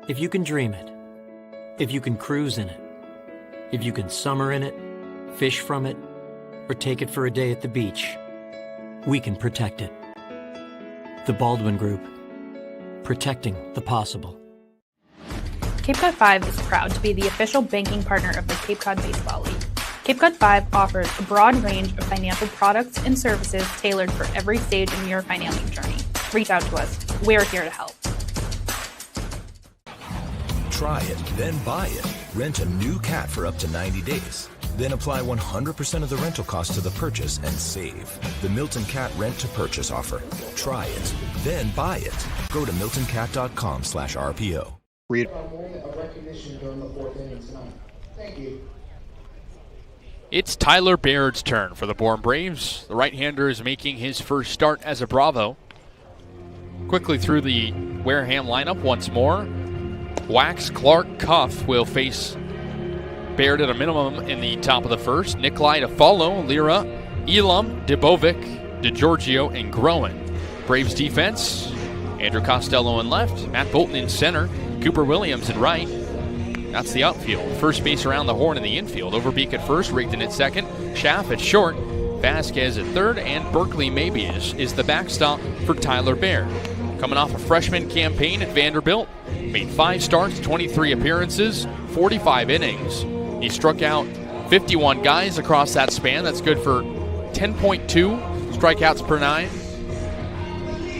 If you can dream it, if you can cruise in it, if you can summer in it, fish from it, or take it for a day at the beach, we can protect it. The Baldwin Group, protecting the possible. Cape Cod 5 is proud to be the official banking partner of the Cape Cod Baseball League. Cape Cod 5 offers a broad range of financial products and services tailored for every stage in your financing journey. Reach out to us. We're here to help. Try it, then buy it. Rent a new cat for up to 90 days. Then apply 100% of the rental cost to the purchase and save. The Milton Cat Rent to Purchase offer. Try it, then buy it. Go to miltoncat.com/RPO. It's Tyler Baird's turn for the Bourne Braves. The right-hander is making his first start as a Bravo. Quickly through the Wareham lineup once more. Wax, Clark, Cuff will face Baird at a minimum in the top of the first. Nikolai to follow, Lira, Elam, Debovic, DeGiorgio, and Groen. Braves defense, Andrew Costello in left, Matt Bolton in center, Cooper Williams in right. That's the outfield. First base around the horn in the infield. Overbeek at first, Rigdon at second, Schaff at short, Vasquez at third, and Berkeley Mabius is the backstop for Tyler Baird. Coming off a freshman campaign at Vanderbilt, made 5 starts, 23 appearances, 45 innings. He struck out 51 guys across that span. That's good for 10.2 strikeouts per 9.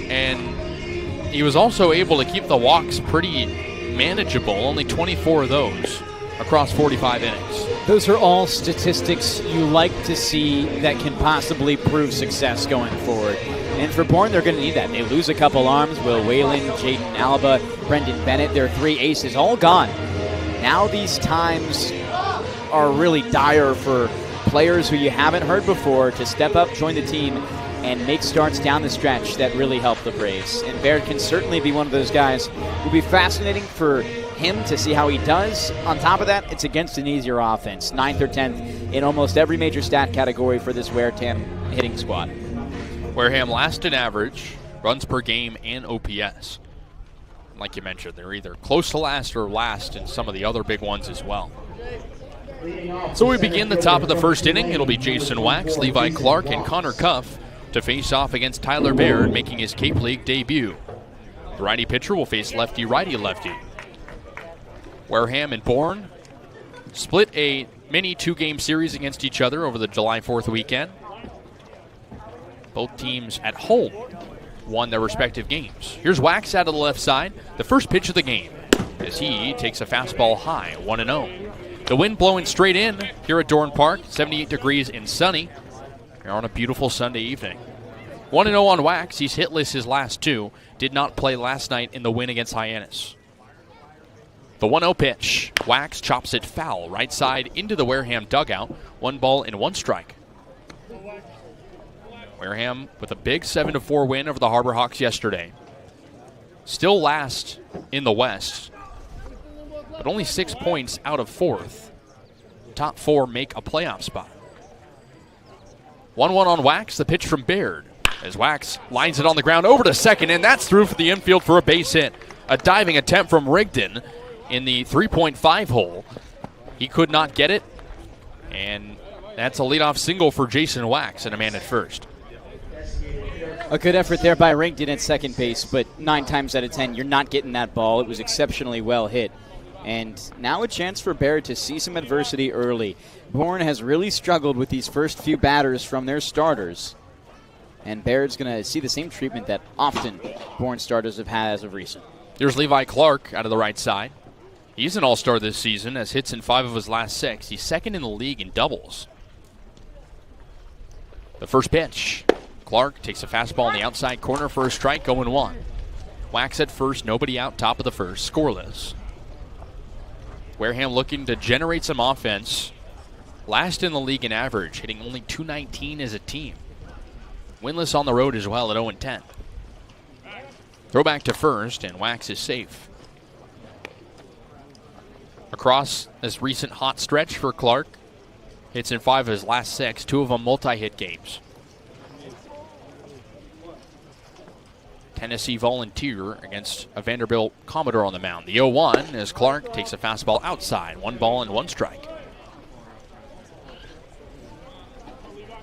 And he was also able to keep the walks pretty manageable, only 24 of those across 45 innings. Those are all statistics you like to see that can possibly prove success going forward. And for Bourne, they're going to need that. They lose a couple arms. Will Whalen, Jaden Alba, Brendan Bennett, their 3 aces, all gone. Now these times are really dire for players who you haven't heard before to step up, join the team, and make starts down the stretch that really help the Braves. And Baird can certainly be one of those guys. It will be fascinating for him to see how he does. On top of that, it's against an easier offense. 9th or 10th in almost every major stat category for this Wareham hitting squad. Wareham last in average, runs per game, and OPS. Like you mentioned, they're either close to last or last in some of the other big ones as well. So we begin the top of the first inning. It'll be Jason Wax, Levi Clark, and Connor Cuff to face off against Tyler Baird, making his Cape League debut. The righty pitcher will face lefty, righty, lefty. Wareham and Bourne split a mini 2-game series against each other over the July 4th weekend. Both teams at home won their respective games. Here's Wax out of the left side, the first pitch of the game, as he takes a fastball high, 1-0. The wind blowing straight in here at Dorn Park, 78 degrees and sunny. Here on a beautiful Sunday evening. 1-0 on Wax. He's hitless his last 2. Did not play last night in the win against Hyannis. The 1-0 pitch. Wax chops it foul, right side into the Wareham dugout. 1 ball and 1 strike. Wareham with a big 7-4 win over the Harbor Hawks yesterday. Still last in the West, but only 6 points out of 4th. Top 4 make a playoff spot. 1-1 on Wax, the pitch from Baird. As Wax lines it on the ground over to second, and that's through for the infield for a base hit. A diving attempt from Rigdon in the 3.5 hole. He could not get it, and that's a leadoff single for Jason Wax and a man at first. A good effort there by Rigdon at second base, but 9 times out of 10, you're not getting that ball. It was exceptionally well hit. And now a chance for Baird to see some adversity early. Bourne has really struggled with these first few batters from their starters. And Baird's going to see the same treatment that often Bourne starters have had as of recent. Here's Levi Clark out of the right side. He's an all-star this season, has hits in 5 of his last 6. He's second in the league in doubles. The first pitch. Clark takes a fastball in the outside corner for a strike, 0-1. Wax at first, nobody out, top of the first, scoreless. Wareham looking to generate some offense. Last in the league in average, hitting only .219 as a team. Winless on the road as well at 0-10. Throw back to first, and Wax is safe. Across this recent hot stretch for Clark, hits in 5 of his last 6, 2 of them multi-hit games. Tennessee Volunteer against a Vanderbilt Commodore on the mound. The 0-1 as Clark takes a fastball outside. 1 ball and 1 strike.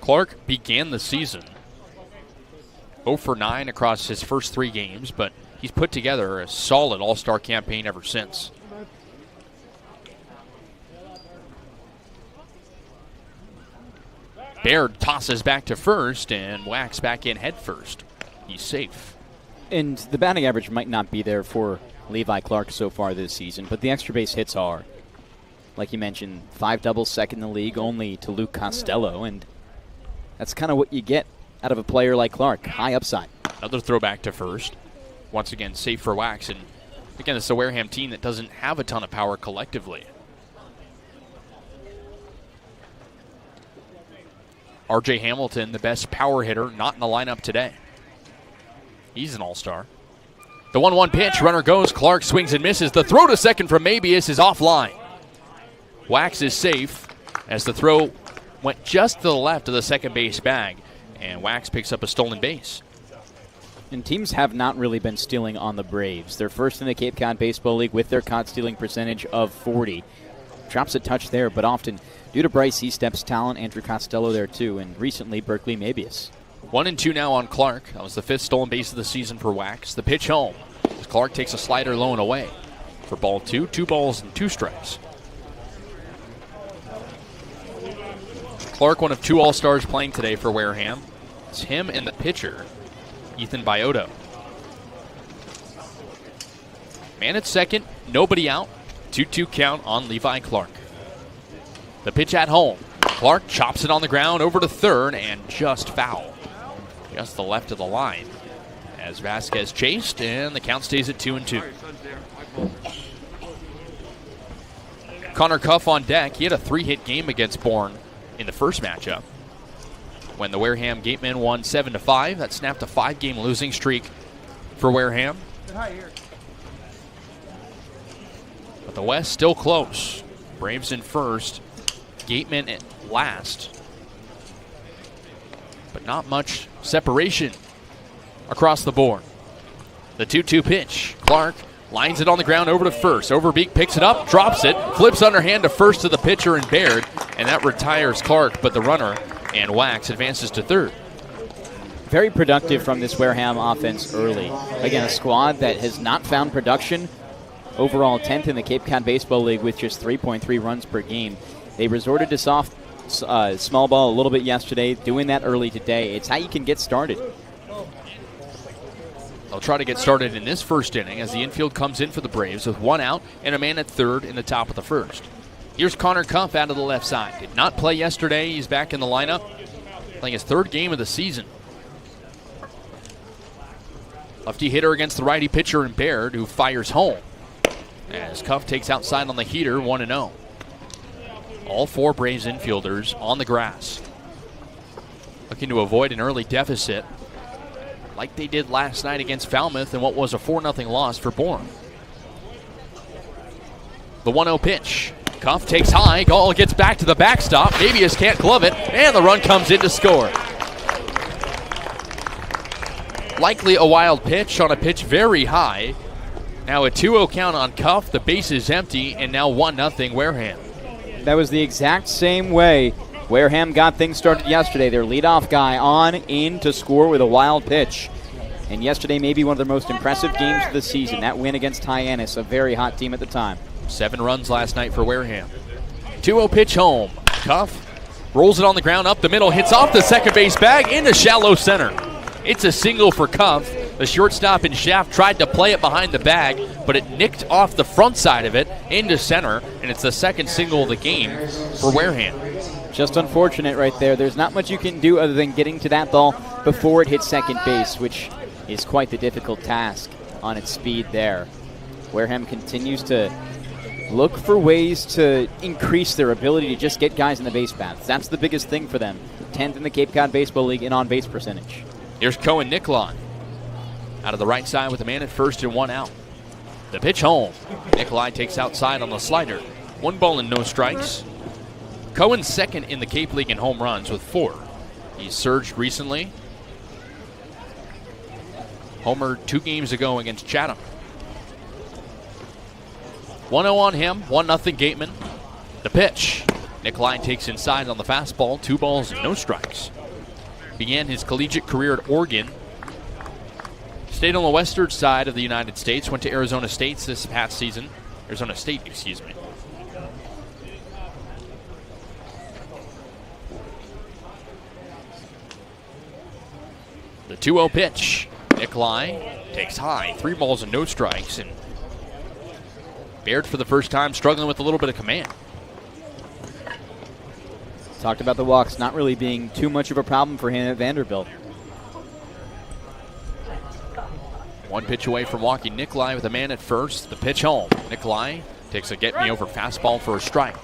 Clark began the season 0 for 9 across his first 3 games, but he's put together a solid all-star campaign ever since. Baird tosses back to first, and Wax back in head first. He's safe. And the batting average might not be there for Levi Clark so far this season, but the extra base hits are. Like you mentioned, 5 doubles, second in the league, only to Luke Costello, and that's kind of what you get out of a player like Clark. High upside. Another throwback to first. Once again, safe for Wax, and again, it's a Wareham team that doesn't have a ton of power collectively. R.J. Hamilton, the best power hitter, not in the lineup today. He's an all-star. The 1-1 pitch, runner goes, Clark swings and misses. The throw to second from Mabius is offline. Wax is safe as the throw went just to the left of the second base bag, and Wax picks up a stolen base. And teams have not really been stealing on the Braves. They're first in the Cape Cod Baseball League with their caught stealing percentage of 40. Drops a touch there, but often due to Bryce Eastep's talent, Andrew Costello there too, and recently Berkeley Mabius. 1-2 now on Clark. That was the 5th stolen base of the season for Wax. The pitch home. Clark takes a slider low and away for ball 2. 2 balls and 2 strikes. Clark, one of 2 All-Stars playing today for Wareham. It's him and the pitcher, Ethan Bioto. Man at second, nobody out. 2-2 count on Levi Clark. The pitch at home. Clark chops it on the ground over to third and just foul. Just the left of the line. As Vasquez chased, and the count stays at 2-2. Connor Cuff on deck. He had a 3-hit game against Bourne in the first matchup, when the Wareham Gatemen won 7-5. That snapped a 5-game losing streak for Wareham. But the West still close. Braves in first, Gatemen at last. But not much separation across the board. The 2-2 pitch. Clark lines it on the ground over to first. Overbeek picks it up, drops it, flips underhand to first to the pitcher and Baird, and that retires Clark, but the runner and Wax advances to third. Very productive from this Wareham offense early. Again, a squad that has not found production. Overall 10th in the Cape Cod Baseball League with just 3.3 runs per game. They resorted to small ball a little bit yesterday, doing that early today. It's how you can get started. They'll try to get started in this first inning as the infield comes in for the Braves with 1 out and a man at third in the top of the first. Here's Connor Cuff out of the left side. Did not play yesterday. He's back in the lineup, playing his 3rd game of the season. Lefty hitter against the righty pitcher in Baird, who fires home as Cuff takes outside on the heater, 1-0. All 4 Braves infielders on the grass, looking to avoid an early deficit like they did last night against Falmouth in what was a 4-0 loss for Bourne. The 1-0 pitch. Cuff takes high. Gall gets back to the backstop. Mabius can't glove it, and the run comes in to score. Likely a wild pitch on a pitch very high. Now a 2-0 count on Cuff. The base is empty, and now 1-0 Wareham. That was the exact same way Wareham got things started yesterday. Their leadoff guy on in to score with a wild pitch. And yesterday maybe one of their most impressive games of the season. That win against Hyannis, a very hot team at the time. 7 runs last night for Wareham. 2-0 pitch home. Cuff rolls it on the ground up the middle, hits off the second base bag into shallow center. It's a single for Cuff. The shortstop in Schaff tried to play it behind the bag, but it nicked off the front side of it into center, and it's the second single of the game for Wareham. Just unfortunate right there. There's not much you can do other than getting to that ball before it hits second base, which is quite the difficult task on its speed there. Wareham continues to look for ways to increase their ability to just get guys in the base paths. That's the biggest thing for them. 10th in the Cape Cod Baseball League in on-base percentage. Here's Cohen Nikolai out of the right side with a man at first and 1 out. The pitch home. Nikolai takes outside on the slider. 1 ball and no strikes. Cohen's second in the Cape League in home runs with 4. He's surged recently. Homer 2 games ago against Chatham. 1-0 on him, 1-0 Gatemen. The pitch. Nikolai takes inside on the fastball, 2 balls and no strikes. Began his collegiate career at Oregon. Stayed on the western side of the United States, went to Arizona State this past season. Arizona State, excuse me. The 2-0 pitch. Nikolai takes high, 3 balls and no strikes, and Baird for the first time struggling with a little bit of command. Talked about the walks not really being too much of a problem for him at Vanderbilt. 1 pitch away from walking Nikolai with a man at first. The pitch home. Nikolai takes a get-me-over fastball for a strike.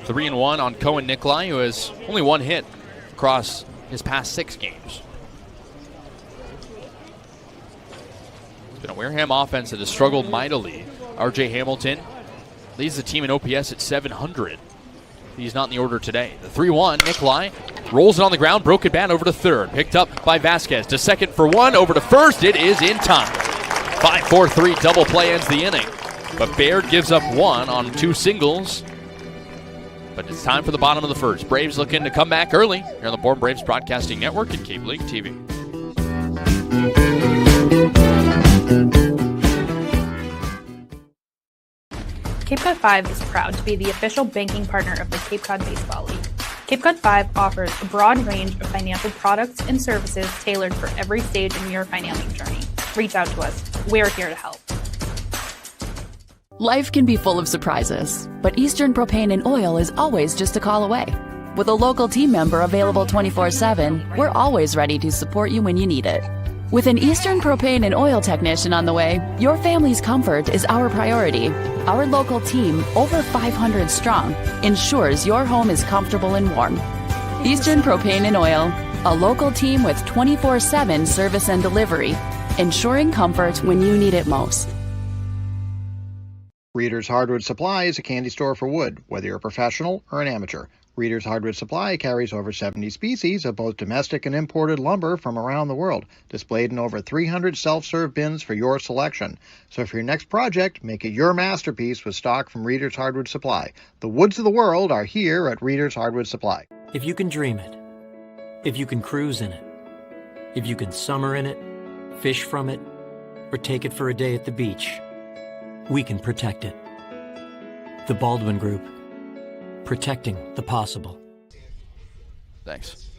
3-1 on Cohen Nikolai, who has only 1 hit across his past 6 games. It's been a Wareham offense that has struggled mightily. R.J. Hamilton leads the team in OPS at 700. He's not in the order today. The 3-1, Nikolai rolls it on the ground, broken bat over to third. Picked up by Vasquez to second for one, over to first. It is in time. 5-4-3 double play ends the inning. But Baird gives up one on 2 singles. But it's time for the bottom of the first. Braves looking to come back early here on the Bourne Braves Broadcasting Network and Cable League TV. Cape Cod 5 is proud to be the official banking partner of the Cape Cod Baseball League. Cape Cod 5 offers a broad range of financial products and services tailored for every stage in your financing journey. Reach out to us. We're here to help. Life can be full of surprises, but Eastern Propane and Oil is always just a call away. With a local team member available 24/7, we're always ready to support you when you need it. With an Eastern Propane and Oil technician on the way, your family's comfort is our priority. Our local team, over 500 strong, ensures your home is comfortable and warm. Eastern Propane and Oil, a local team with 24/7 service and delivery, ensuring comfort when you need it most. Reader's Hardwood Supply is a candy store for wood, whether you're a professional or an amateur. Reader's Hardwood Supply carries over 70 species of both domestic and imported lumber from around the world, displayed in over 300 self-serve bins for your selection. So for your next project, make it your masterpiece with stock from Reader's Hardwood Supply. The woods of the world are here at Reader's Hardwood Supply. If you can dream it, if you can cruise in it, if you can summer in it, fish from it, or take it for a day at the beach, we can protect it. The Baldwin Group. Protecting the possible. Thanks.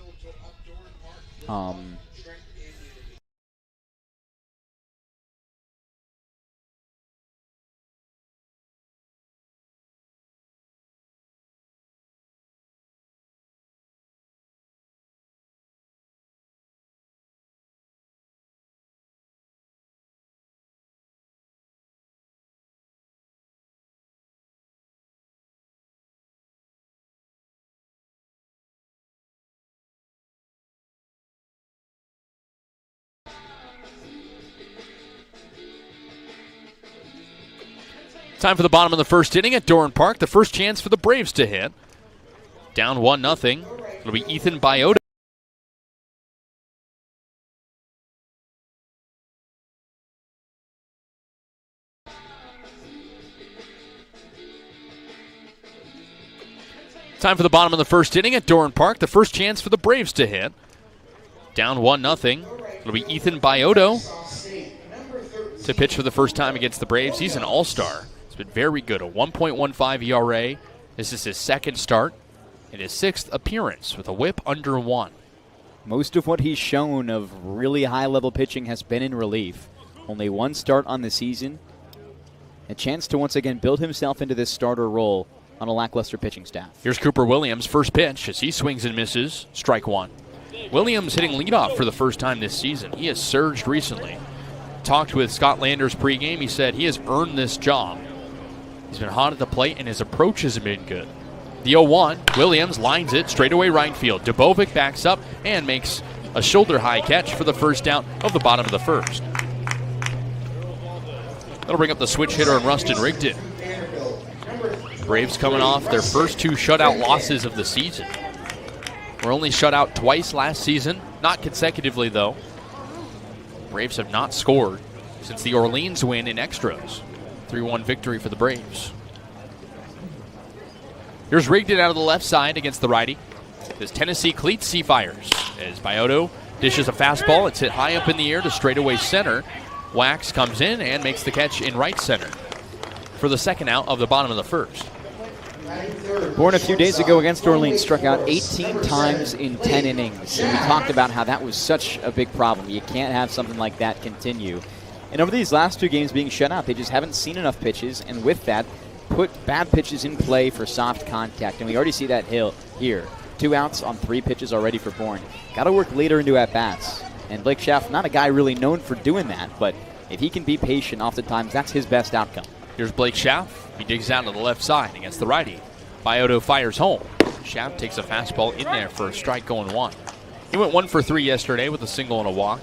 Time for the bottom of the first inning at Doran Park. The first chance for the Braves to hit. Down 1-0. It'll be Ethan Biota. Time for the bottom of the first inning at Doran Park. The first chance for the Braves to hit. Down 1-0. It'll be Ethan Biota to pitch for the first time against the Braves. He's an all-star. He's been very good, a 1.15 ERA. This is his second start and his 6th appearance with a whip under 1. Most of what he's shown of really high-level pitching has been in relief. Only one start on the season. A chance to once again build himself into this starter role on a lackluster pitching staff. Here's Cooper Williams' first pitch as he swings and misses. Strike one. Williams hitting leadoff for the first time this season. He has surged recently. Talked with Scott Landers pregame. He said he has earned this job. He's been hot at the plate, and his approach has been good. The 0-1, Williams lines it straightaway right field. Dubovic backs up and makes a shoulder-high catch for the first out of the bottom of the first. That'll bring up the switch hitter and Rustin Rigdon. Braves coming off their first 2 shutout losses of the season. Were only shut out twice last season, not consecutively though. Braves have not scored since the Orleans win in extras. 3-1 victory for the Braves. Here's Rigdon out of the left side against the righty. His Tennessee cleats see fires as Biota dishes a fastball. It's hit high up in the air to straightaway center. Wax comes in and makes the catch in right center for the second out of the bottom of the first. Bourne a few days ago against Orleans struck out 18 times in 10 innings. And we talked about how that was such a big problem. You can't have something like that continue. And over these last 2 games being shut out, they just haven't seen enough pitches. And with that, put bad pitches in play for soft contact. And we already see that here. 2 outs on 3 pitches already for Bourne. Got to work later into at-bats. And Blake Schaff, not a guy really known for doing that, but if he can be patient oftentimes, that's his best outcome. Here's Blake Schaff. He digs out to the left side against the righty. Biota fires home. Schaff takes a fastball in there for a strike going 1. He went 1 for 3 yesterday with a single and a walk.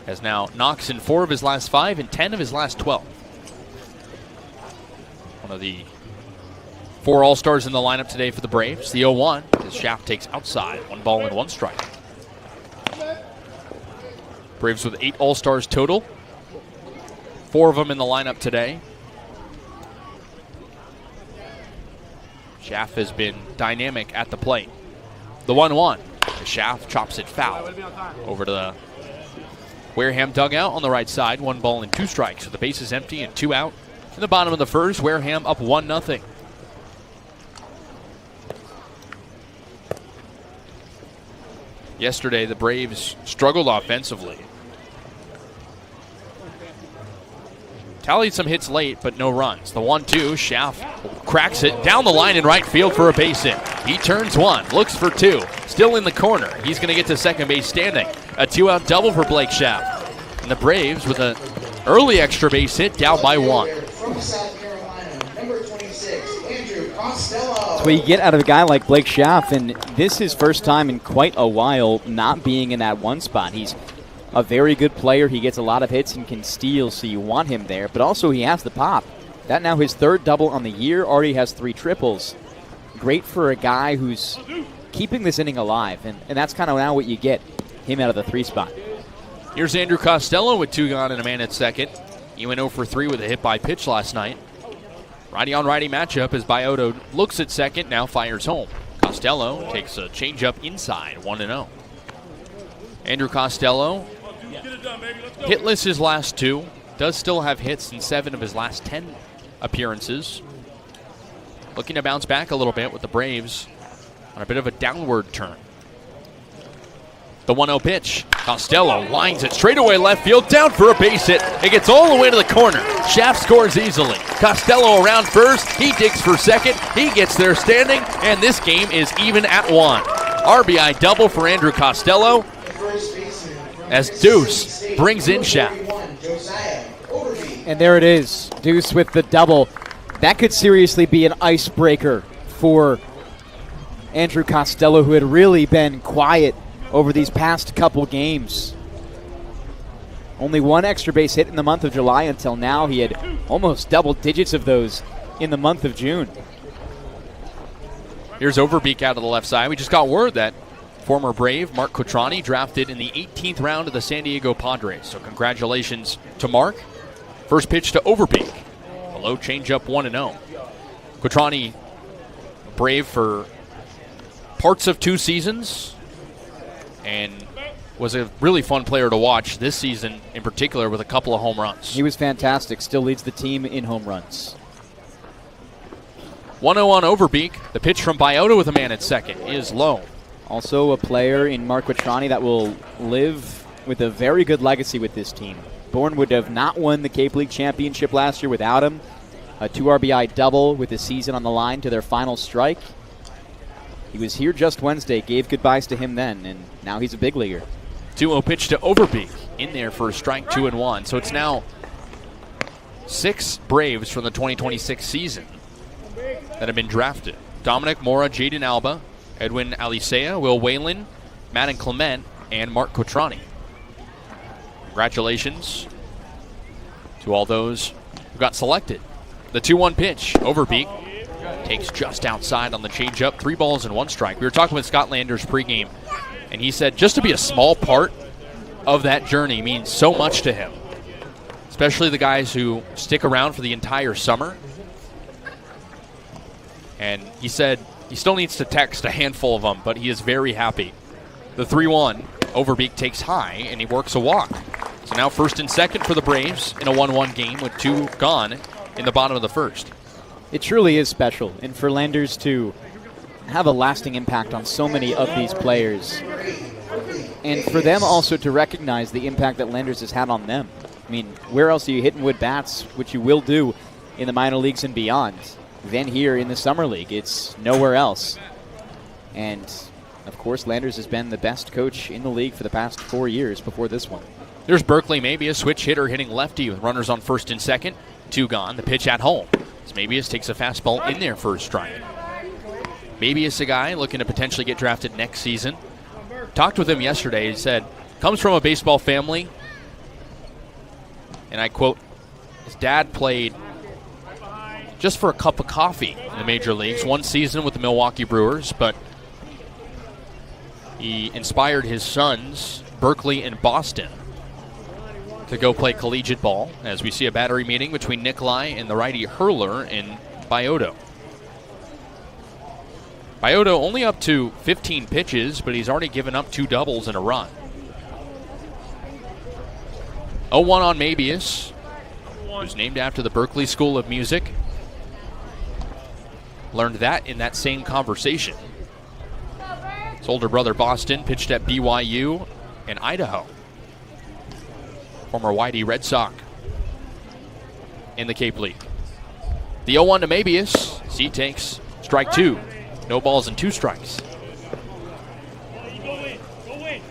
Has now knocks in 4 of his last 5 and 10 of his last 12. One of the 4 All-Stars in the lineup today for the Braves. The 0-1 as Schaff takes outside. 1 ball and 1 strike. Braves with 8 All-Stars total. 4 of them in the lineup today. Schaff has been dynamic at the plate. The 1-1. Schaff chops it foul. Over to the Wareham dugout on the right side. 1 ball and 2 strikes. So the base is empty and 2 out. In the bottom of the first, Wareham up 1-0. Yesterday, the Braves struggled offensively. Tallied some hits late, but no runs. The 1-2, Schaff cracks it down the line in right field for a base hit. He turns 1, looks for 2, still in the corner. He's going to get to second base standing. A 2-out double for Blake Schaff. And the Braves with an early extra base hit down by 1. From South Carolina, number 26, Andrew Costello. That's what you get out of a guy like Blake Schaff, and this is his first time in quite a while not being in that 1 spot. He's a very good player. He gets a lot of hits and can steal, so you want him there. But also he has the pop. That now his 3rd double on the year, already has 3 triples. Great for a guy who's keeping this inning alive, and that's kind of now what you get, him out of the 3 spot. Here's Andrew Costello with 2 gone and a man at second. He went 0 for 3 with a hit by pitch last night. Righty-on-righty matchup as Biotto looks at second, now fires home. Costello takes a changeup inside, 1-0. Andrew Costello, hitless his last 2. Does still have hits in 7 of his last 10 appearances. Looking to bounce back a little bit with the Braves on a bit of a downward turn. The 1-0 pitch. Costello lines it straight away left field, down for a base hit. It gets all the way to the corner. Schaff scores easily. Costello around first. He digs for second. He gets there standing, and this game is even at 1. RBI double for Andrew Costello as Deuce brings in Schaff. And there it is. Deuce with the double. That could seriously be an icebreaker for Andrew Costello, who had really been quiet over these past couple games. Only 1 extra base hit in the month of July until now. He had almost double digits of those in the month of June. Here's Overbeek out of the left side. We just got word that former Brave Mark Quattrani drafted in the 18th round of the San Diego Padres. So congratulations to Mark. First pitch to Overbeek. A low changeup, 1-0. Quattrani, Brave for parts of 2 seasons, and was a really fun player to watch this season in particular with a couple of home runs. He was fantastic. Still leads the team in home runs. 1-0 on Overbeek. The pitch from Biotto with a man at second is low. Also a player in Mark Quattrani that will live with a very good legacy with this team. Bourne would have not won the Cape League Championship last year without him. A 2 RBI double with the season on the line to their final strike. He was here just Wednesday, gave goodbyes to him then, and now he's a big leaguer. 2-0 pitch to Overbeek, in there for a strike, 2-1. So it's now 6 Braves from the 2026 season that have been drafted. Dominic Mora, Jaden Alba, Edwin Alicea, Will Whalen, Madden Clement, and Mark Quattrani. Congratulations to all those who got selected. The 2-1 pitch, Overbeek takes just outside on the changeup. 3 balls and 1 strike. We were talking with Scott Landers pregame, and he said just to be a small part of that journey means so much to him, especially the guys who stick around for the entire summer. And he said he still needs to text a handful of them, but he is very happy. The 3-1, Overbeek takes high, and he works a walk. So now first and second for the Braves in a 1-1 game with 2 gone in the bottom of the first. It truly is special, and for Landers to have a lasting impact on so many of these players, and for them also to recognize the impact that Landers has had on them. I mean, where else are you hitting wood bats, which you will do in the minor leagues and beyond, than here in the summer league? It's nowhere else. And, of course, Landers has been the best coach in the league for the past 4 years before this one. There's Berkeley, maybe a switch hitter hitting lefty with runners on first and second. 2 gone. The pitch at home. Mabius takes a fastball in there for a strike. Mabius, a guy looking to potentially get drafted next season. Talked with him yesterday. He said, comes from a baseball family. And I quote, his dad played just for a cup of coffee in the major leagues. One season with the Milwaukee Brewers, but he inspired his sons, Berkeley and Boston, to go play collegiate ball, as we see a battery meeting between Nikolai and the righty hurler in Biodo. Biodo only up to 15 pitches, but he's already given up 2 doubles and a run. 0-1 on Mabius, who's named after the Berkeley School of Music. Learned that in that same conversation. His older brother Boston pitched at BYU and Idaho. Former Whitey Red Sox in the Cape League. The 0-1 to Mabius. C takes strike 2. No balls and 2 strikes.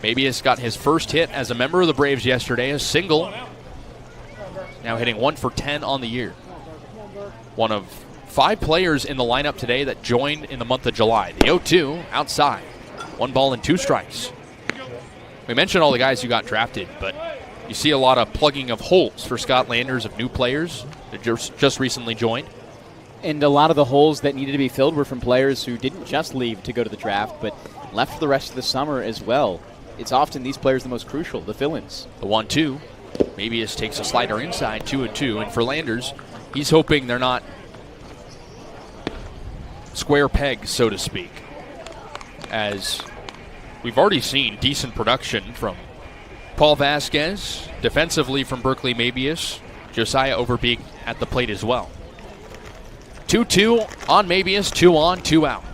Mabius got his first hit as a member of the Braves yesterday, a single. Now hitting 1 for 10 on the year. One of 5 players in the lineup today that joined in the month of July. The 0-2 outside. 1 ball and 2 strikes. We mentioned all the guys who got drafted, but you see a lot of plugging of holes for Scott Landers of new players that just recently joined. And a lot of the holes that needed to be filled were from players who didn't just leave to go to the draft, but left for the rest of the summer as well. It's often these players the most crucial, the fill-ins. The 1-2. Mabius takes a slider inside, 2-2. And for Landers, he's hoping they're not square pegs, so to speak, as we've already seen decent production from Paul Vasquez, defensively from Berkeley Mabius, Josiah Overbeek at the plate as well. 2-2 on Mabius, 2 on, 2 out.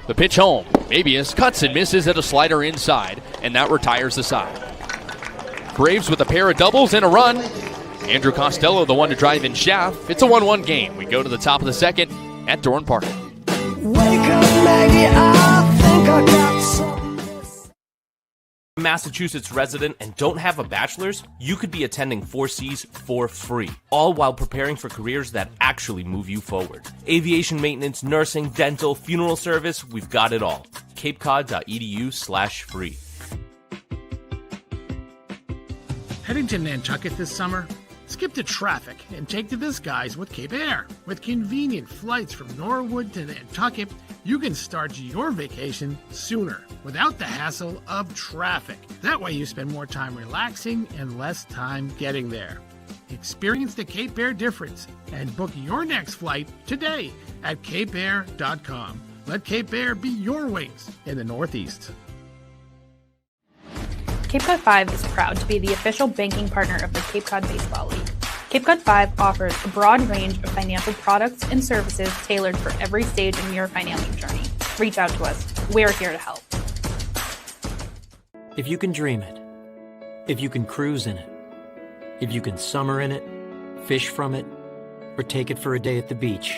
The pitch home. Mabius cuts and misses at a slider inside, and that retires the side. Braves with a pair of doubles and a run. Andrew Costello, the one to drive in Schaff. It's a 1-1 game. We go to the top of the second at Dorn Park. Wake up, Maggie, I think I got something. Massachusetts resident and don't have a bachelor's, you could be attending 4Cs for free, all while preparing for careers that actually move you forward. Aviation maintenance, nursing, dental, funeral service, we've got it all. capecod.edu/free. Heading to Nantucket this summer? Skip the traffic and take to the skies with Cape Air. With convenient flights from Norwood to Nantucket, you can start your vacation sooner without the hassle of traffic. That way you spend more time relaxing and less time getting there. Experience the Cape Air difference and book your next flight today at capeair.com. Let Cape Air be your wings in the Northeast. Cape Cod 5 is proud to be the official banking partner of the Cape Cod Baseball League. Cape Cod 5 offers a broad range of financial products and services tailored for every stage in your financial journey. Reach out to us. We're here to help. If you can dream it, if you can cruise in it, if you can summer in it, fish from it, or take it for a day at the beach,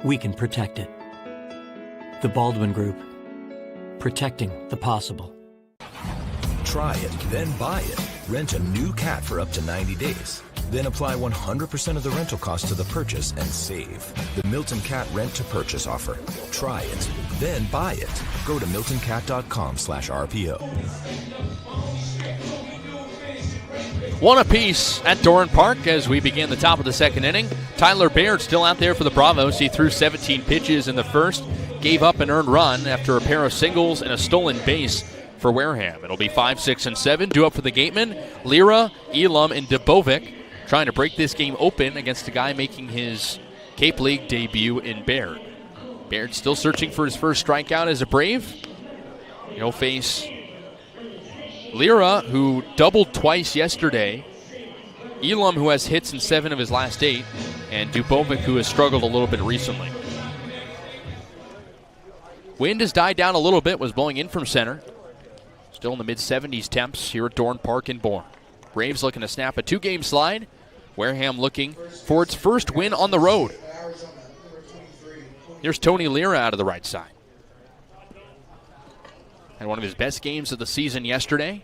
we can protect it. The Baldwin Group. Protecting the possible. Try it, then buy it. Rent a new cat for up to 90 days. Then apply 100% of the rental cost to the purchase and save. The Milton Cat Rent to Purchase offer. Try it, then buy it. Go to miltoncat.com/RPO. 1 apiece at Dorn Park as we begin the top of the second inning. Tyler Baird still out there for the Bravos. He threw 17 pitches in the first, gave up an earned run after a pair of singles and a stolen base for Wareham. It'll be 5, 6, and 7. Due up for the Gatemen, Lira, Elam, and Debovic trying to break this game open against a guy making his Cape League debut in Baird. Baird still searching for his first strikeout as a Brave. He'll face Lira, who doubled twice yesterday, Elam, who has hits in 7 of his last 8, and Debovic, who has struggled a little bit recently. Wind has died down a little bit, was blowing in from center. Still in the mid-70s temps here at Dorn Park in Bourne. Braves looking to snap a 2-game slide. Wareham looking for its first win on the road. Here's Tony Lira out of the right side. Had one of his best games of the season yesterday.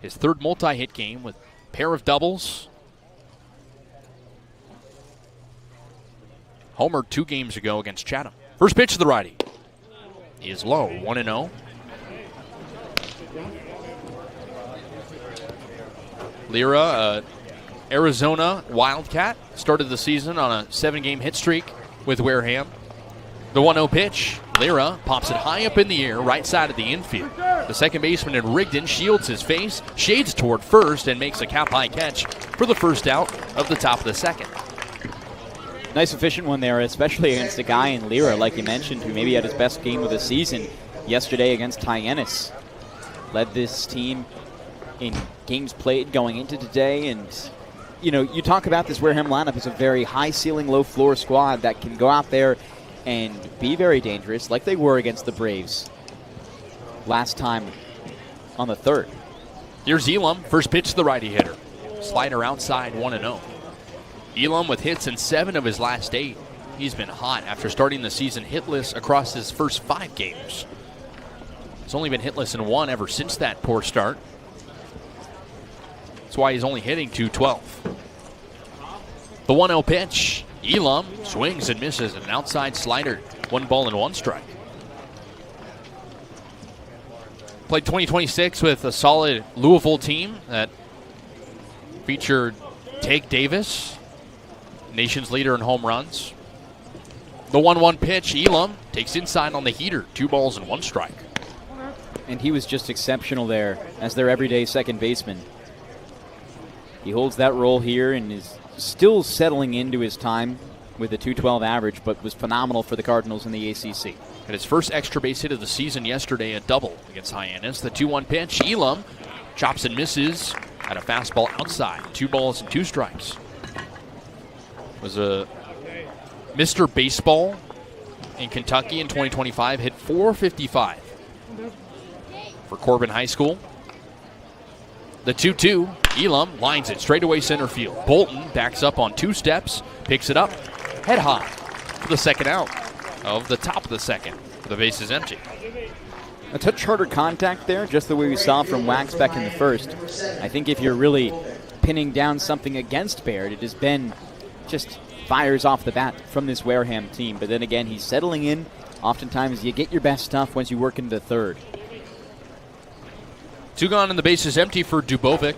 His third multi-hit game with a pair of doubles. Homer 2 games ago against Chatham. First pitch to the righty. He is low, 1-0. Lira, Arizona Wildcat, started the season on a 7-game hit streak with Wareham. The 1-0 pitch. Lira pops it high up in the air, right side of the infield. The second baseman in Rigdon shields his face, shades toward first, and makes a cap-high catch for the first out of the top of the second. Nice efficient one there, especially against a guy in Lira, like you mentioned, who maybe had his best game of the season yesterday against Kaydence. Led this team in games played going into today, and you talk about this Wareham lineup as a very high ceiling, low floor squad that can go out there and be very dangerous, like they were against the Braves last time on the 3rd. Here's Elam, first pitch to the righty hitter. Slider outside, 1-0. Elam with hits in 7 of his last 8. He's been hot after starting the season hitless across his first 5 games. He's only been hitless in 1 ever since that poor start. That's why he's only hitting .212. The 1-0 pitch. Elam swings and misses an outside slider. 1 ball and 1 strike. Played 2026 with a solid Louisville team that featured Take Davis, nation's leader in home runs. The 1-1 pitch. Elam takes inside on the heater. 2 balls and 1 strike. And he was just exceptional there as their everyday second baseman. He holds that role here and is still settling into his time with a .212 average, but was phenomenal for the Cardinals in the ACC. And his first extra base hit of the season yesterday, a double against Hyannis. The 2-1 pitch. Elam chops and misses at a fastball outside. 2 balls and 2 strikes. Was a Mr. Baseball in Kentucky in 2025. Hit .455 for Corbin High School. The 2-2. Elam lines it straightaway center field. Bolton backs up on 2 steps, picks it up, head high for the second out of the top of the second. The base is empty. A touch harder contact there, just the way we saw from Wax back in the first. I think if you're really pinning down something against Baird, it has been just fires off the bat from this Wareham team. But then again, he's settling in. Oftentimes you get your best stuff once you work into the 3rd. 2 gone and the base is empty for Dubovic.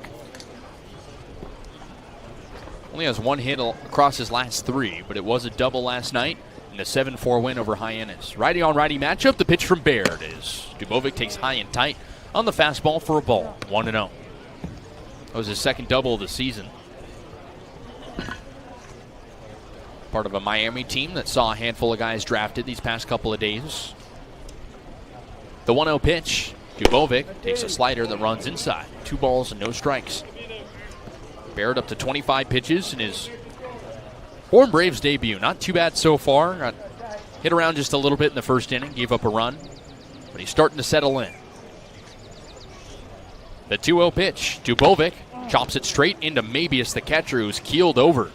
Only has 1 hit across his last 3, but it was a double last night in a 7-4 win over Hyannis. Righty on righty matchup. The pitch from Baird is Dubovic takes high and tight on the fastball for a ball. 1-0. That was his second double of the season. Part of a Miami team that saw a handful of guys drafted these past couple of days. The 1-0 pitch. Dubovic takes a slider that runs inside. 2 balls and no strikes. Baird up to 25 pitches in his Bourne Braves debut. Not too bad so far. Got hit around just a little bit in the first inning. Gave up a run. But he's starting to settle in. The 2-0 pitch. Dubovic chops it straight into Mabius, the catcher, who's keeled over.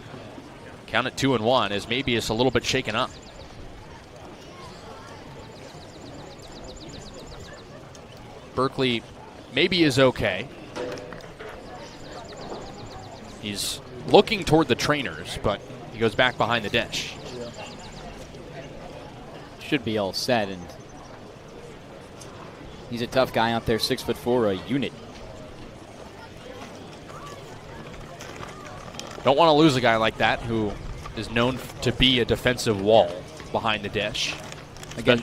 Count it 2-1 as Mabius a little bit shaken up. Berkeley maybe is okay. He's looking toward the trainers, but he goes back behind the dish. Should be all set, and he's a tough guy out there, 6'4", a unit. Don't want to lose a guy like that who is known to be a defensive wall behind the dish. Again,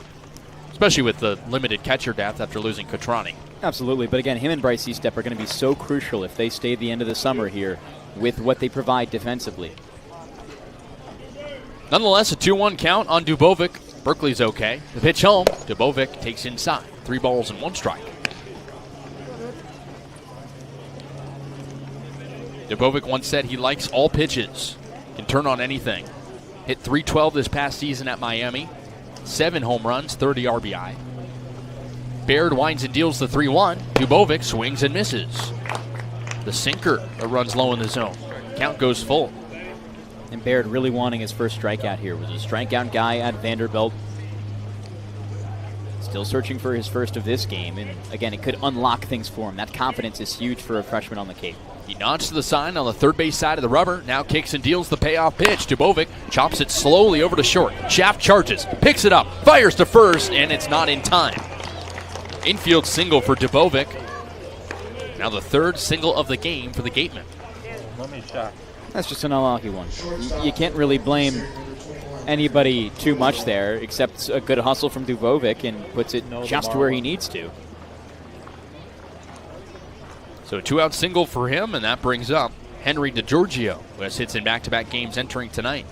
especially with the limited catcher depth after losing Cotrani. Absolutely, but again, him and Bryce Eastep are going to be so crucial if they stay at the end of the summer here with what they provide defensively. Nonetheless, a 2-1 count on Dubovic. Berkeley's okay. The pitch home. Dubovic takes inside. 3 balls and 1 strike. Dubovic once said he likes all pitches. Can turn on anything. Hit .312 this past season at Miami. 7 home runs, 30 RBI. Baird winds and deals the 3-1. Dubovic swings and misses. The sinker that runs low in the zone. Count goes full. And Baird really wanting his first strikeout here. Was a strikeout guy at Vanderbilt. Still searching for his first of this game. And again, it could unlock things for him. That confidence is huge for a freshman on the Cape. He nods to the sign on the third base side of the rubber. Now kicks and deals the payoff pitch. Dubovic chops it slowly over to short. Shaft charges, picks it up, fires to first, and it's not in time. Infield single for Dubovic. Now the third single of the game for the Gatemen. Let me check. That's just an unlucky one. You can't really blame anybody too much there, except a good hustle from Dubovic, and puts it just where he needs to. So a 2-out single for him, and that brings up Henry DeGiorgio, who has hits in back-to-back games entering tonight.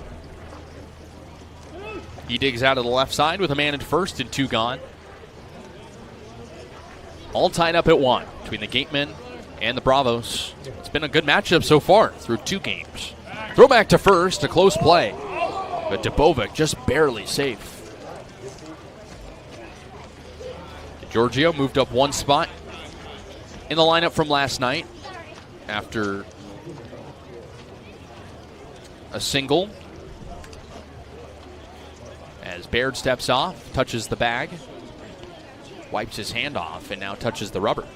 He digs out of the left side with a man at first and 2 gone. All tied up at 1 between the Gatemen and the Bravos. It's been a good matchup so far through 2 games. Throw back to first, a close play. But Dubovic just barely safe. DeGiorgio moved up 1 spot in the lineup from last night after a single. As Laird steps off, touches the bag, wipes his hand off, and now touches the rubber.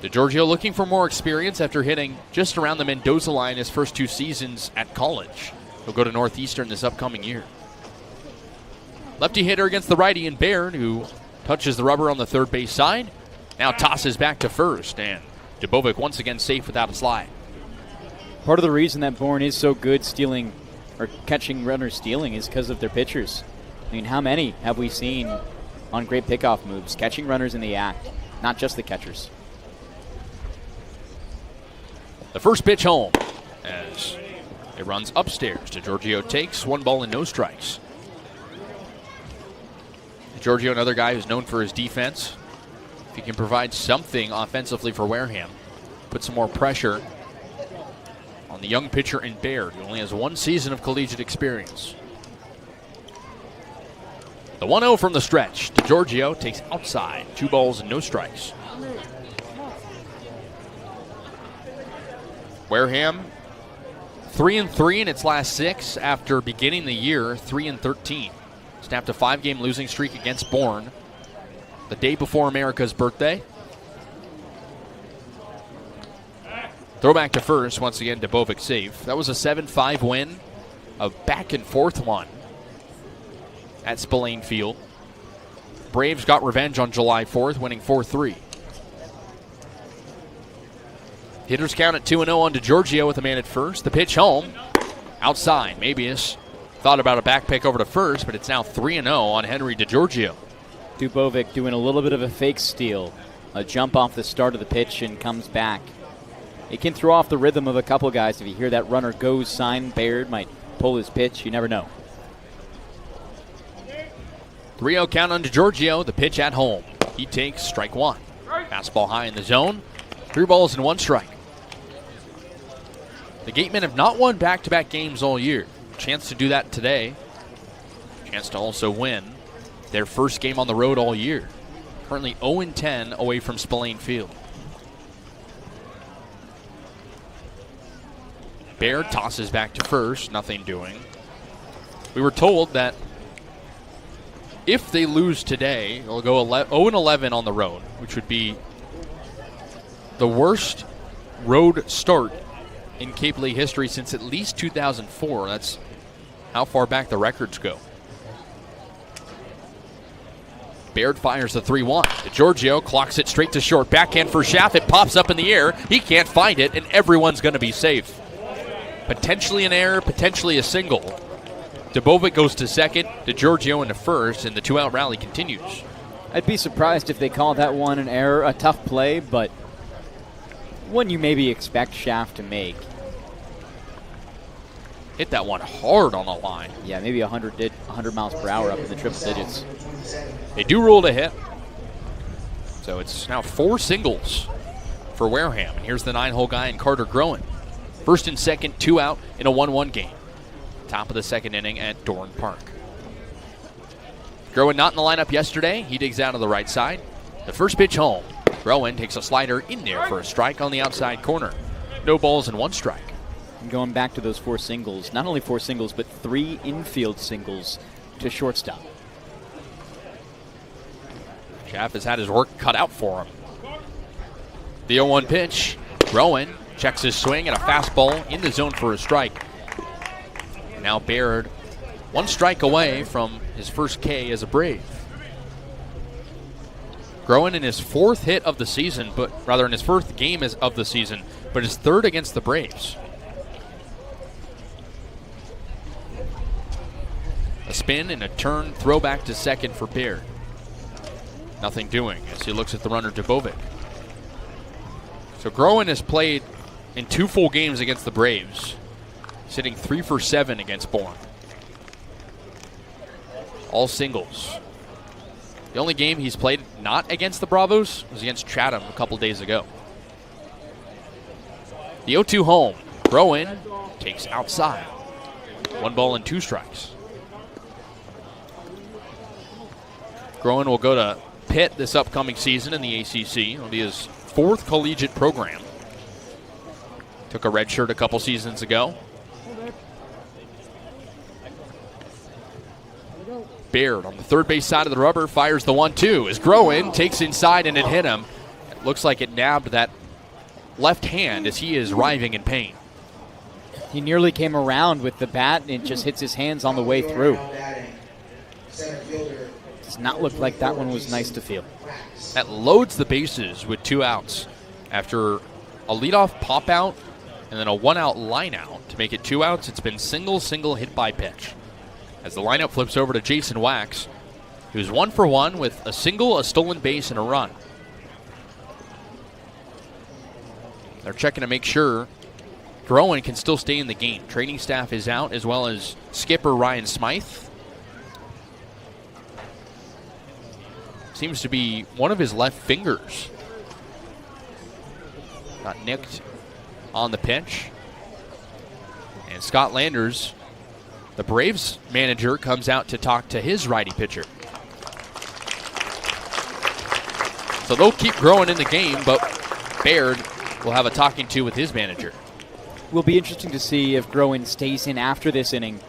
DeGiorgio looking for more experience after hitting just around the Mendoza line his first 2 seasons at college. He'll go to Northeastern this upcoming year. Lefty hitter against the righty in Laird, who touches the rubber on the third base side. Now tosses back to first, and Dubovic once again safe without a slide. Part of the reason that Bourne is so good stealing or catching runners stealing is because of their pitchers. I mean, how many have we seen on great pickoff moves, catching runners in the act, not just the catchers? The first pitch home as it runs upstairs. DeGiorgio takes 1 ball and no strikes. DeGiorgio, another guy who's known for his defense. If he can provide something offensively for Wareham, put some more pressure on the young pitcher in Laird, who only has 1 season of collegiate experience. The 1-0 from the stretch. DeGiorgio takes outside. 2 balls and no strikes. Wareham 3-3 in its last 6 after beginning the year 3-13. Snapped a 5-game losing streak against Bourne the day before America's birthday. Throwback to first, once again, Dubovic safe. That was a 7-5 win, a back-and-forth one at Spillane Field. Braves got revenge on July 4th, winning 4-3. Hitters count at 2-0 on DeGiorgio with a man at first. The pitch home, outside. Mabius thought about a back pick over to first, but it's now 3-0 on Henry DeGiorgio. Dubovic doing a little bit of a fake steal. A jump off the start of the pitch and comes back. It can throw off the rhythm of a couple guys. If you hear that runner goes sign, Laird might pull his pitch. You never know. 3-0 count on DeGiorgio. The pitch at home. He takes strike 1. Fastball high in the zone. 3 balls and 1 strike. The Gatemen have not won back-to-back games all year. Chance to do that today. Chance to also win their first game on the road all year. Currently 0-10 away from Spillane Field. Laird tosses back to first, nothing doing. We were told that if they lose today, they'll go 0-11 on the road, which would be the worst road start in Cape League history since at least 2004. That's how far back the records go. Laird fires the 3-1. DeGiorgio clocks it straight to short. Backhand for Schaff. It pops up in the air. He can't find it, and everyone's going to be safe. Potentially an error, potentially a single. Dubovic goes to second, DeGiorgio into first, and the 2-out rally continues. I'd be surprised if they call that one an error, a tough play, but one you maybe expect Schaff to make. Hit that one hard on the line. Yeah, maybe 100 miles per hour up in the triple digits. They do rule a hit. So it's now 4 singles for Wareham. And here's the 9-hole guy in Carter Groen. First and second, 2 out in a 1-1 game. Top of the second inning at Dorn Park. Groen not in the lineup yesterday. He digs out of the right side. The first pitch home. Groen takes a slider in there for a strike on the outside corner. No balls and 1 strike. And going back to those 4 singles, not only 4 singles, but 3 infield singles to shortstop. Schaff has had his work cut out for him. The 0-1 pitch. Groen checks his swing and a fastball in the zone for a strike. Now Laird 1 strike away from his first K as a Brave. Groen in his 4th hit of the season, but rather in his 4th game of the season, but his 3rd against the Braves. A spin and a turn, throw back to second for Baird. Nothing doing as he looks at the runner Dubovic. So Groen has played in 2 full games against the Braves, sitting 3 for 7 against Bourne. All singles. The only game he's played not against the Bravos was against Chatham a couple days ago. The 0-2 home. Groen takes outside. 1 ball and 2 strikes. Groen will go to Pitt this upcoming season in the ACC. It'll be his 4th collegiate program. Took a red shirt a couple seasons ago. Baird on the third base side of the rubber fires the 1-2 as Groen takes inside and it hit him. It looks like it nabbed that left hand as he is writhing in pain. He nearly came around with the bat and it just hits his hands on the way through. Does not look like that one was nice to feel. That loads the bases with 2 outs after a leadoff pop out and then a 1-out line out. To make it 2 outs, it's been single hit by pitch. As the lineup flips over to Jason Wax, who's 1 for 1 with a single, a stolen base, and a run. They're checking to make sure Groen can still stay in the game. Training staff is out, as well as skipper Ryan Smythe. Seems to be one of his left fingers. Got nicked on the pitch. And Scott Landers, the Braves manager, comes out to talk to his righty pitcher. So they'll keep Groen in the game, but Baird will have a talking to with his manager. Will be interesting to see if Groen stays in after this inning.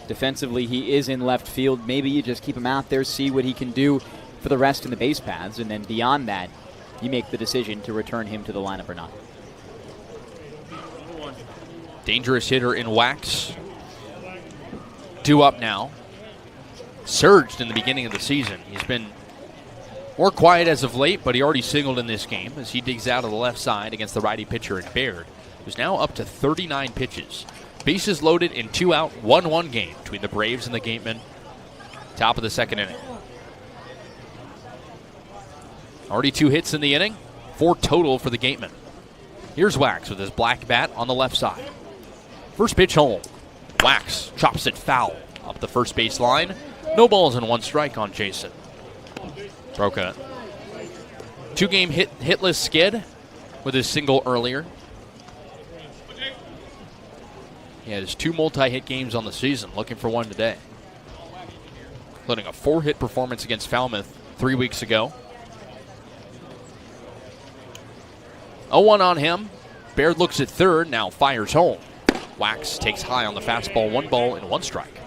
Defensively, he is in left field. Maybe you just keep him out there, see what he can do for the rest in the base paths, and then beyond that, you make the decision to return him to the lineup or not. Dangerous hitter in Wax. 2 up now. Surged in the beginning of the season. He's been more quiet as of late, but he already singled in this game as he digs out of the left side against the righty pitcher in Baird, who's now up to 39 pitches. Bases loaded in 2-out, 1-1 game between the Braves and the Gatemen. Top of the 2nd inning. Already 2 hits in the inning, 4 total for the Gatemen. Here's Wax with his black bat on the left side. First pitch home. Wax chops it foul up the first base line. No balls and 1 strike on Jason. Broke a 2-game hitless skid with his single earlier. He has 2 multi-hit games on the season, looking for 1 today, including a 4-hit performance against Falmouth 3 weeks ago. 0-1 on him. Baird looks at third, now fires home. Wax takes high on the fastball, 1 ball and 1 strike.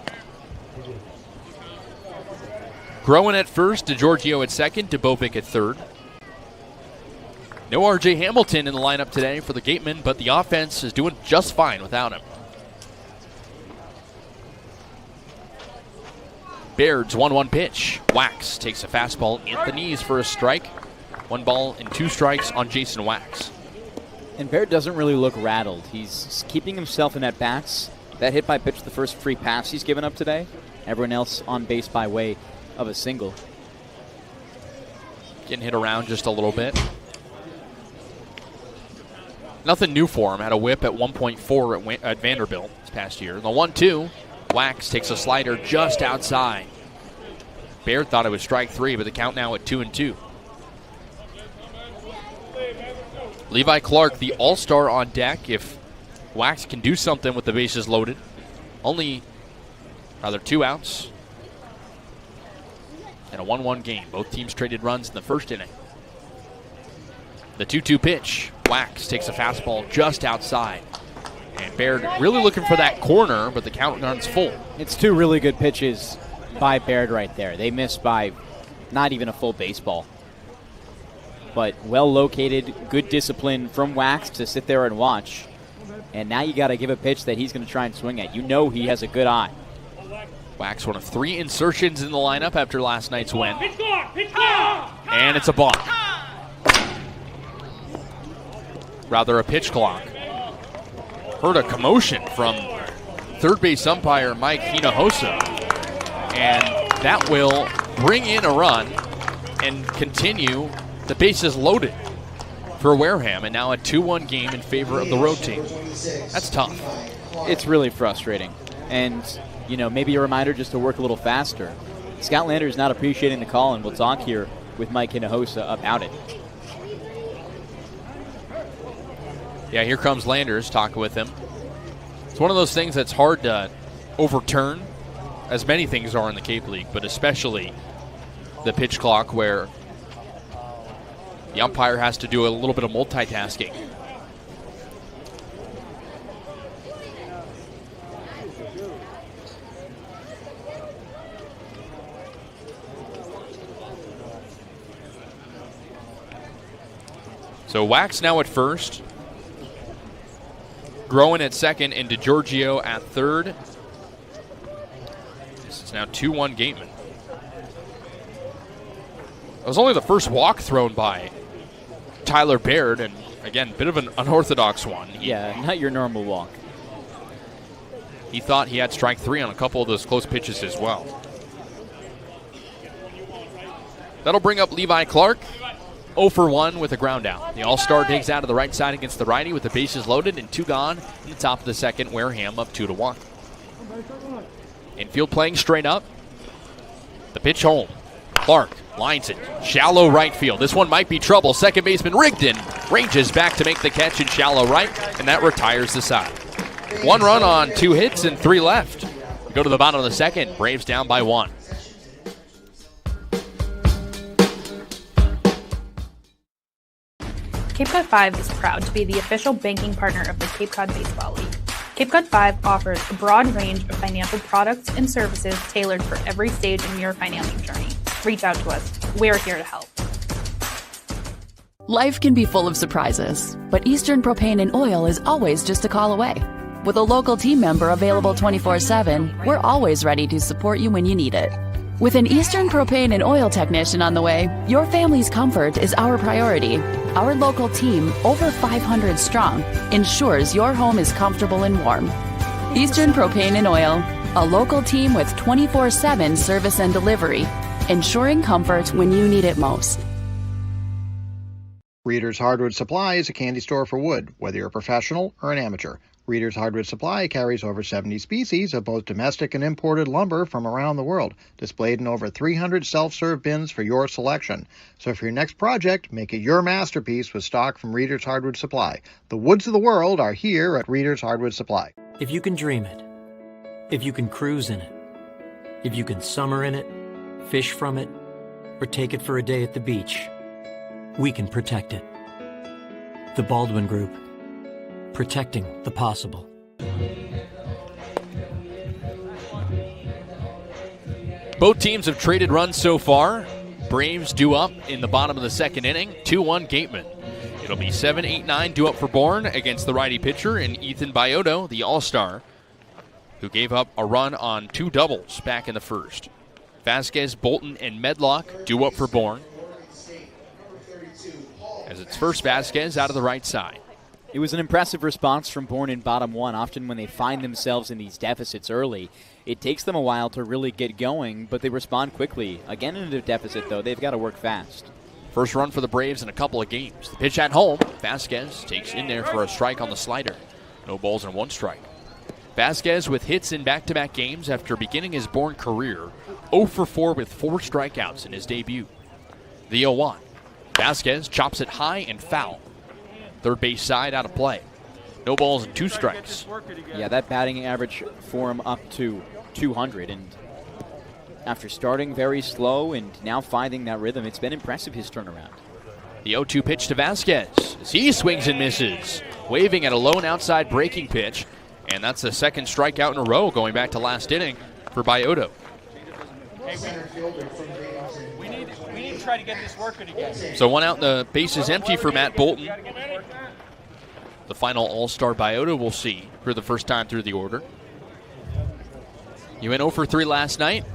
Groen at first, DeGiorgio at second, Dubovic at third. No R.J. Hamilton in the lineup today for the Gatemen, but the offense is doing just fine without him. Baird's 1-1 pitch. Wax takes a fastball at the knees for a strike. 1 ball and 2 strikes on Jason Wax. And Baird doesn't really look rattled. He's keeping himself in at-bats. That hit by pitch, the first free pass he's given up today. Everyone else on base by way of a single. Getting hit around just a little bit. Nothing new for him. Had a whip at 1.4 at Vanderbilt this past year. The 1-2. Wax takes a slider just outside. Baird thought it was strike 3, but the count now at 2-2. Levi Clark, the all-star on deck. If Wax can do something with the bases loaded. Only, 2 outs. And a 1-1 game. Both teams traded runs in the first inning. The 2-2 pitch. Wax takes a fastball just outside. And Baird really looking for that corner, but the count runs full. It's 2 really good pitches by Baird right there. They missed by not even a full baseball. But well located, good discipline from Wax to sit there and watch. And now you got to give a pitch that he's going to try and swing at. You know he has a good eye. Wax, one of 3 insertions in the lineup after last night's win. And it's a balk. Rather, a pitch clock. Heard a commotion from third base umpire Mike Hinojosa. And that will bring in a run and continue the bases loaded for Wareham. And now a 2-1 game in favor of the road team. That's tough. It's really frustrating. And, you know, maybe a reminder just to work a little faster. Scott Lander is not appreciating the call, and we'll talk here with Mike Hinojosa about it. Yeah, here comes Landers talking with him. It's one of those things that's hard to overturn, as many things are in the Cape League, but especially the pitch clock where the umpire has to do a little bit of multitasking. So Wax now at first, Groen at second, and DiGiorgio at third. This is now 2-1 Gatemen. That was only the first walk thrown by Tyler Baird, and again, bit of an unorthodox one. Yeah, not your normal walk. He thought he had strike 3 on a couple of those close pitches as well. That'll bring up Levi Clark. 0 for 1 with a ground out. The All-Star digs out of the right side against the righty with the bases loaded and 2 gone in the top of the second. Wareham up 2-1. Infield playing straight up. The pitch home. Clark lines it. Shallow right field. This one might be trouble. Second baseman Rigdon ranges back to make the catch in shallow right, and that retires the side. 1 run on 2 hits and 3 left. We go to the bottom of the second. Braves down by 1. Cape Cod 5 is proud to be the official banking partner of the Cape Cod Baseball League. Cape Cod 5 offers a broad range of financial products and services tailored for every stage in your financial journey. Reach out to us. We're here to help. Life can be full of surprises, but Eastern Propane and Oil is always just a call away. With a local team member available 24/7, we're always ready to support you when you need it. With an Eastern Propane and Oil technician on the way, your family's comfort is our priority. Our local team, over 500 strong, ensures your home is comfortable and warm. Eastern Propane and Oil, a local team with 24/7 service and delivery, ensuring comfort when you need it most. Reader's Hardwood Supply is a candy store for wood, whether you're a professional or an amateur. Reader's Hardwood Supply carries over 70 species of both domestic and imported lumber from around the world, displayed in over 300 self-serve bins for your selection. So for your next project, make it your masterpiece with stock from Reader's Hardwood Supply. The woods of the world are here at Reader's Hardwood Supply. If you can dream it, if you can cruise in it, if you can summer in it, fish from it, or take it for a day at the beach, we can protect it. The Baldwin Group. Protecting the possible. Both teams have traded runs so far. Braves due up in the bottom of the second inning. 2-1 Gatemen. It'll be 7-8-9 due up for Bourne against the righty pitcher and Ethan Bioto, the All-Star, who gave up a run on 2 doubles back in the first. Vasquez, Bolton, and Medlock due up for Bourne. As it's first Vasquez out of the right side. It was an impressive response from Bourne in bottom 1. Often when they find themselves in these deficits early, it takes them a while to really get going, but they respond quickly. Again, in a deficit, though, they've got to work fast. First run for the Braves in a couple of games. The pitch at home. Vasquez takes in there for a strike on the slider. No balls and 1 strike. Vasquez with hits in back-to-back games after beginning his Bourne career. 0 for 4 with 4 strikeouts in his debut. The 0-1. Vasquez chops it high and foul. Third base side out of play. No balls and 2 strikes. Yeah, that batting average for him up to 200. And after starting very slow and now finding that rhythm, it's been impressive, his turnaround. The 0-2 pitch to Vasquez as he swings and misses. Waving at a lone outside breaking pitch. And that's the second strikeout in a row going back to last inning for Bioto. We need to try to get this working again. So 1 out, the base is empty for Matt Bolton. The final All-Star Bioto we'll see for the first time through the order. He went 0 for 3 last night.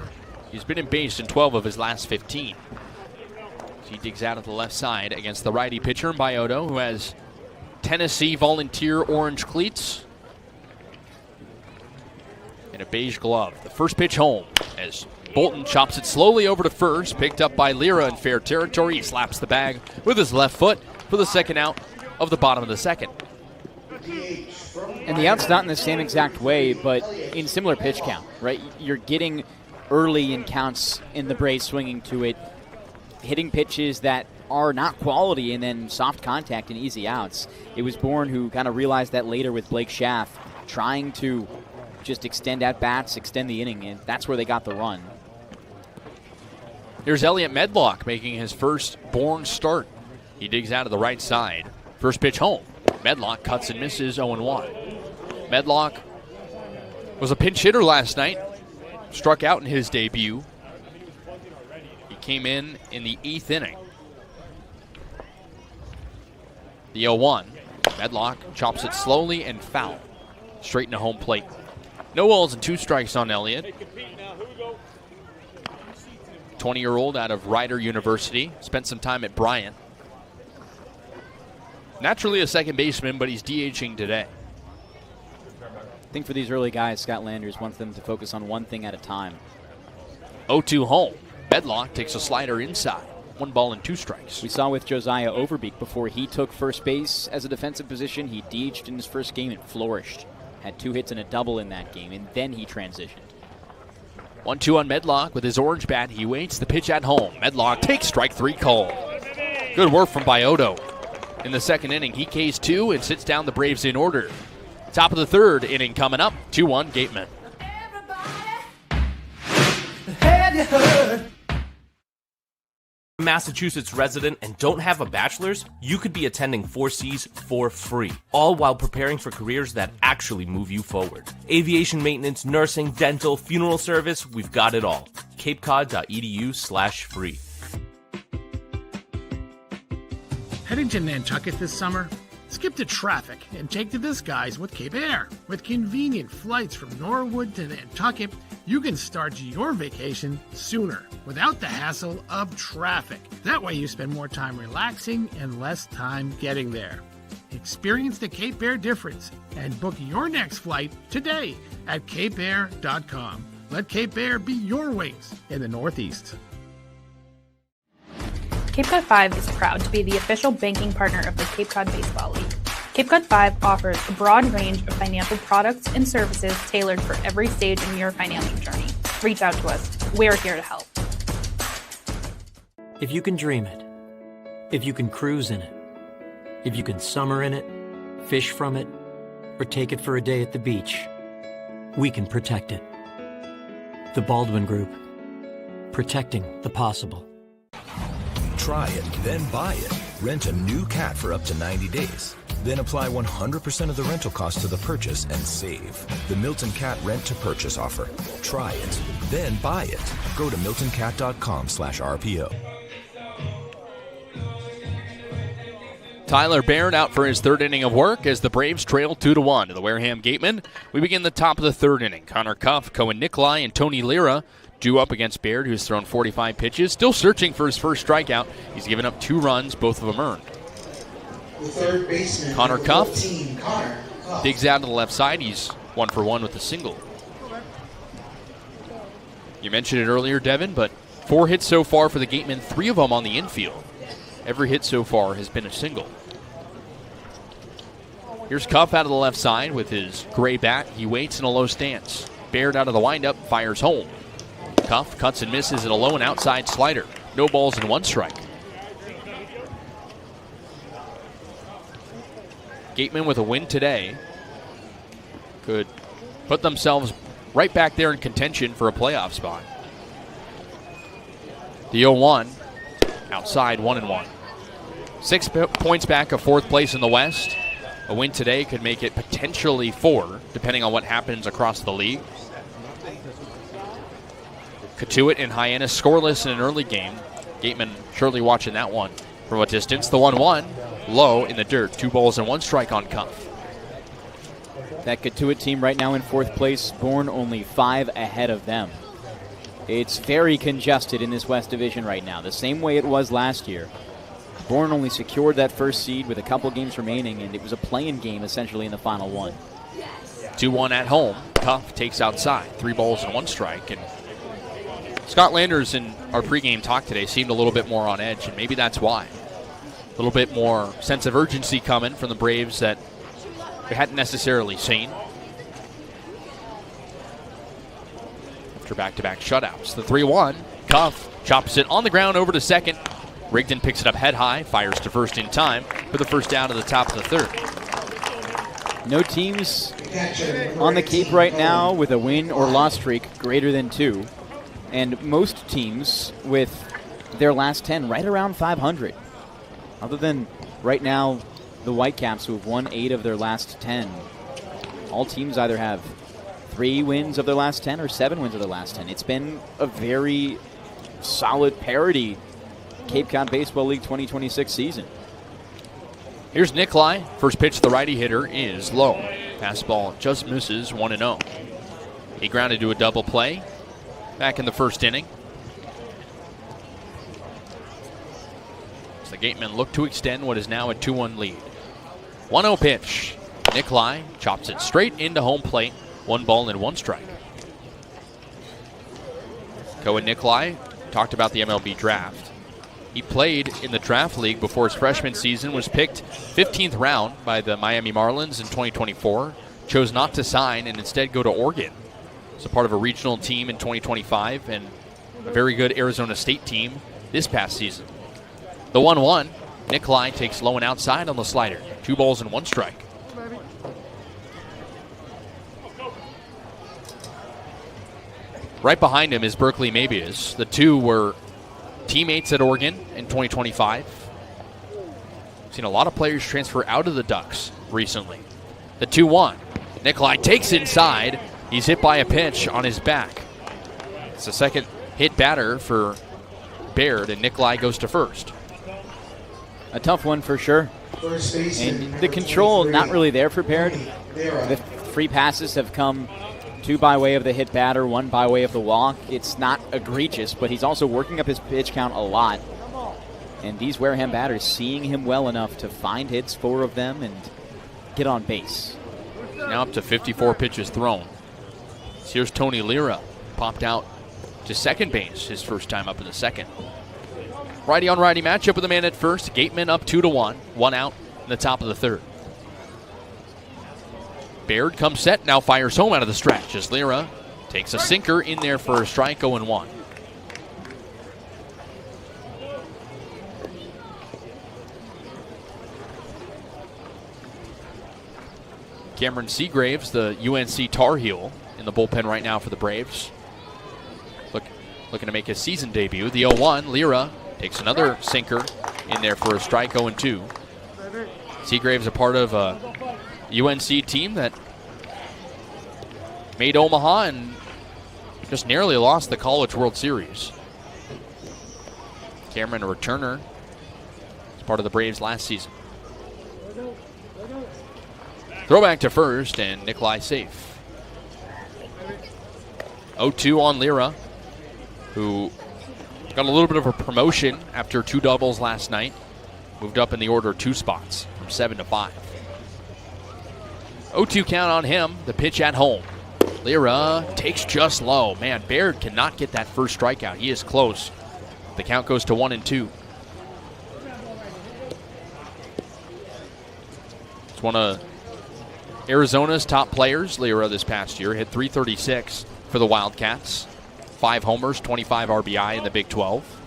He's been in base in 12 of his last 15. He digs out at the left side against the righty pitcher, Biotto, who has Tennessee Volunteer orange cleats and a beige glove. The first pitch home as Bolton chops it slowly over to first, picked up by Lira in fair territory. He slaps the bag with his left foot for the second out of the bottom of the second. And the out's not in the same exact way, but in similar pitch count, right? You're getting early in counts in the Braves swinging to it, hitting pitches that are not quality, and then soft contact and easy outs. It was Bourne who kind of realized that later with Blake Schaff, trying to just extend at-bats, extend the inning, and that's where they got the run. Here's Elliot Medlock making his first Bourne start. He digs out of the right side. First pitch home. Medlock cuts and misses 0-1. Medlock was a pinch hitter last night. Struck out in his debut. He came in the 8th inning. The 0-1. Medlock chops it slowly and foul. Straight into home plate. No balls and 2 strikes on Elliott. 20-year-old out of Rider University. Spent some time at Bryant. Naturally a second baseman, but he's DHing today. I think for these early guys, Scott Landers wants them to focus on one thing at a time. 0-2 home. Medlock takes a slider inside. 1 ball and 2 strikes. We saw with Josiah Overbeek before he took first base as a defensive position, he DH'd in his first game and flourished. Had 2 hits and a double in that game, and then he transitioned. 1-2 on Medlock with his orange bat. He waits the pitch at home. Medlock takes strike 3 call. Good work from Biotto. In the second inning, he Ks 2 and sits down the Braves in order. Top of the third inning coming up, 2-1 Gatemen. Have you heard? Massachusetts resident and don't have a bachelor's, you could be attending 4Cs for free, all while preparing for careers that actually move you forward. Aviation maintenance, nursing, dental, funeral service, we've got it all. capecod.edu/free. Heading to Nantucket this summer? Skip the traffic and take to the skies with Cape Air. With convenient flights from Norwood to Nantucket, you can start your vacation sooner without the hassle of traffic. That way you spend more time relaxing and less time getting there. Experience the Cape Air difference and book your next flight today at capeair.com. Let Cape Air be your wings in the Northeast. Cape Cod 5 is proud to be the official banking partner of the Cape Cod Baseball League. Cape Cod 5 offers a broad range of financial products and services tailored for every stage in your financial journey. Reach out to us. We're here to help. If you can dream it, if you can cruise in it, if you can summer in it, fish from it, or take it for a day at the beach, we can protect it. The Baldwin Group. Protecting the possible. Try it, then buy it. Rent a new cat for up to 90 days. Then apply 100% of the rental cost to the purchase and save. The Milton Cat Rent to Purchase offer. Try it, then buy it. Go to miltoncat.com/RPO. Tyler Baird out for his third inning of work as the Braves trail 2-1 to the Wareham Gatemen. We begin the top of the third inning. Connor Cuff, Cohen Nikolai, and Tony Lira due up against Baird, who's thrown 45 pitches. Still searching for his first strikeout. He's given up 2 runs, both of them earned. The third baseman, Connor Cuff 14, Connor Cuff. digs out to the left side. He's 1 for 1 with a single. You mentioned it earlier, Devon, but 4 hits so far for the Gatemen, 3 of them on the infield. Every hit so far has been a single. Here's Cuff out of the left side with his gray bat. He waits in a low stance. Baird out of the windup, fires home. Cuff cuts and misses at a low and outside slider. No balls and 1 strike. Gatemen with a win today could put themselves right back there in contention for a playoff spot. The 0-1 outside 1-1. 6 points back of 4th place in the West. A win today could make it potentially 4, depending on what happens across the league. Katuitt and Hyannis scoreless in an early game. Gatemen surely watching that one from a distance. The 1-1 low in the dirt. 2 balls and 1 strike on Cuff. That Katuitt team right now in 4th place, Bourne only 5 ahead of them. It's very congested in this West Division right now, the same way it was last year. Bourne only secured that first seed with a couple games remaining, and it was a play-in game essentially in the final one. 2-1 at home. Cuff takes outside. 3 balls and 1 strike. And Scott Landers in our pregame talk today seemed a little bit more on edge, and maybe that's why. A little bit more sense of urgency coming from the Braves that we hadn't necessarily seen. After back-to-back shutouts. The 3-1. Cuff chops it on the ground over to second. Rigdon picks it up head high, fires to first in time for the first down at the top of the 3rd. No teams on the Cape right now with a win or loss streak greater than 2. And most teams with their last 10 right around 500. Other than right now the Whitecaps, who have won 8 of their last 10. All teams either have 3 wins of their last 10 or 7 wins of their last 10. It's been a very solid parity Cape Cod Baseball League 2026 season. Here's Nikolai. First pitch to the righty hitter is low. Fastball just misses 1-0. He grounded to a double play back in the first inning. As the Gatemen look to extend what is now a 2-1 lead. 1-0 pitch. Nikolai chops it straight into home plate. 1 ball and 1 strike. Cohen Nikolai talked about the MLB draft. He played in the draft league before his freshman season, was picked 15th round by the Miami Marlins in 2024, chose not to sign and instead go to Oregon. So part of a regional team in 2025 and a very good Arizona State team this past season. The 1-1, Nikolai takes low and outside on the slider. 2 balls and 1 strike. Right behind him is Berkeley Mabius. The two were teammates at Oregon in 2025. Seen a lot of players transfer out of the Ducks recently. The 2-1. Nikolai takes inside. He's hit by a pitch on his back. It's the second hit batter for Baird, and Nikolai goes to first. A tough one for sure. And the control not really there for Baird. The 3 passes have come 2 by way of the hit batter, 1 by way of the walk. It's not egregious, but he's also working up his pitch count a lot. And these Wareham batters seeing him well enough to find hits, 4 of them, and get on base. Now up to 54 pitches thrown. So here's Tony Lira, popped out to second base his first time up in the second. Righty on righty matchup with a man at first. Gatemen up 2-1, 1 out in the top of the 3rd. Baird comes set, now fires home out of the stretch as Lira takes a sinker in there for a strike, 0-1. Cameron Seagraves, the UNC Tar Heel, in the bullpen right now for the Braves. Looking to make his season debut. The 0-1, Lira takes another sinker in there for a strike, 0-2. Seagraves a part of a UNC team that made Omaha and just narrowly lost the College World Series. Cameron, a returner, as part of the Braves last season. Throwback to first, and Nikolai safe. 0-2 on Lira, who got a little bit of a promotion after 2 doubles last night. Moved up in the order 2 spots from 7 to 5. 0-2 count on him. The pitch at home. Lira takes just low. Man, Baird cannot get that first strikeout. He is close. The count goes to 1-2. It's one of Arizona's top players, Lira, this past year. Hit .336 for the Wildcats. 5 homers, 25 RBI in the Big 12.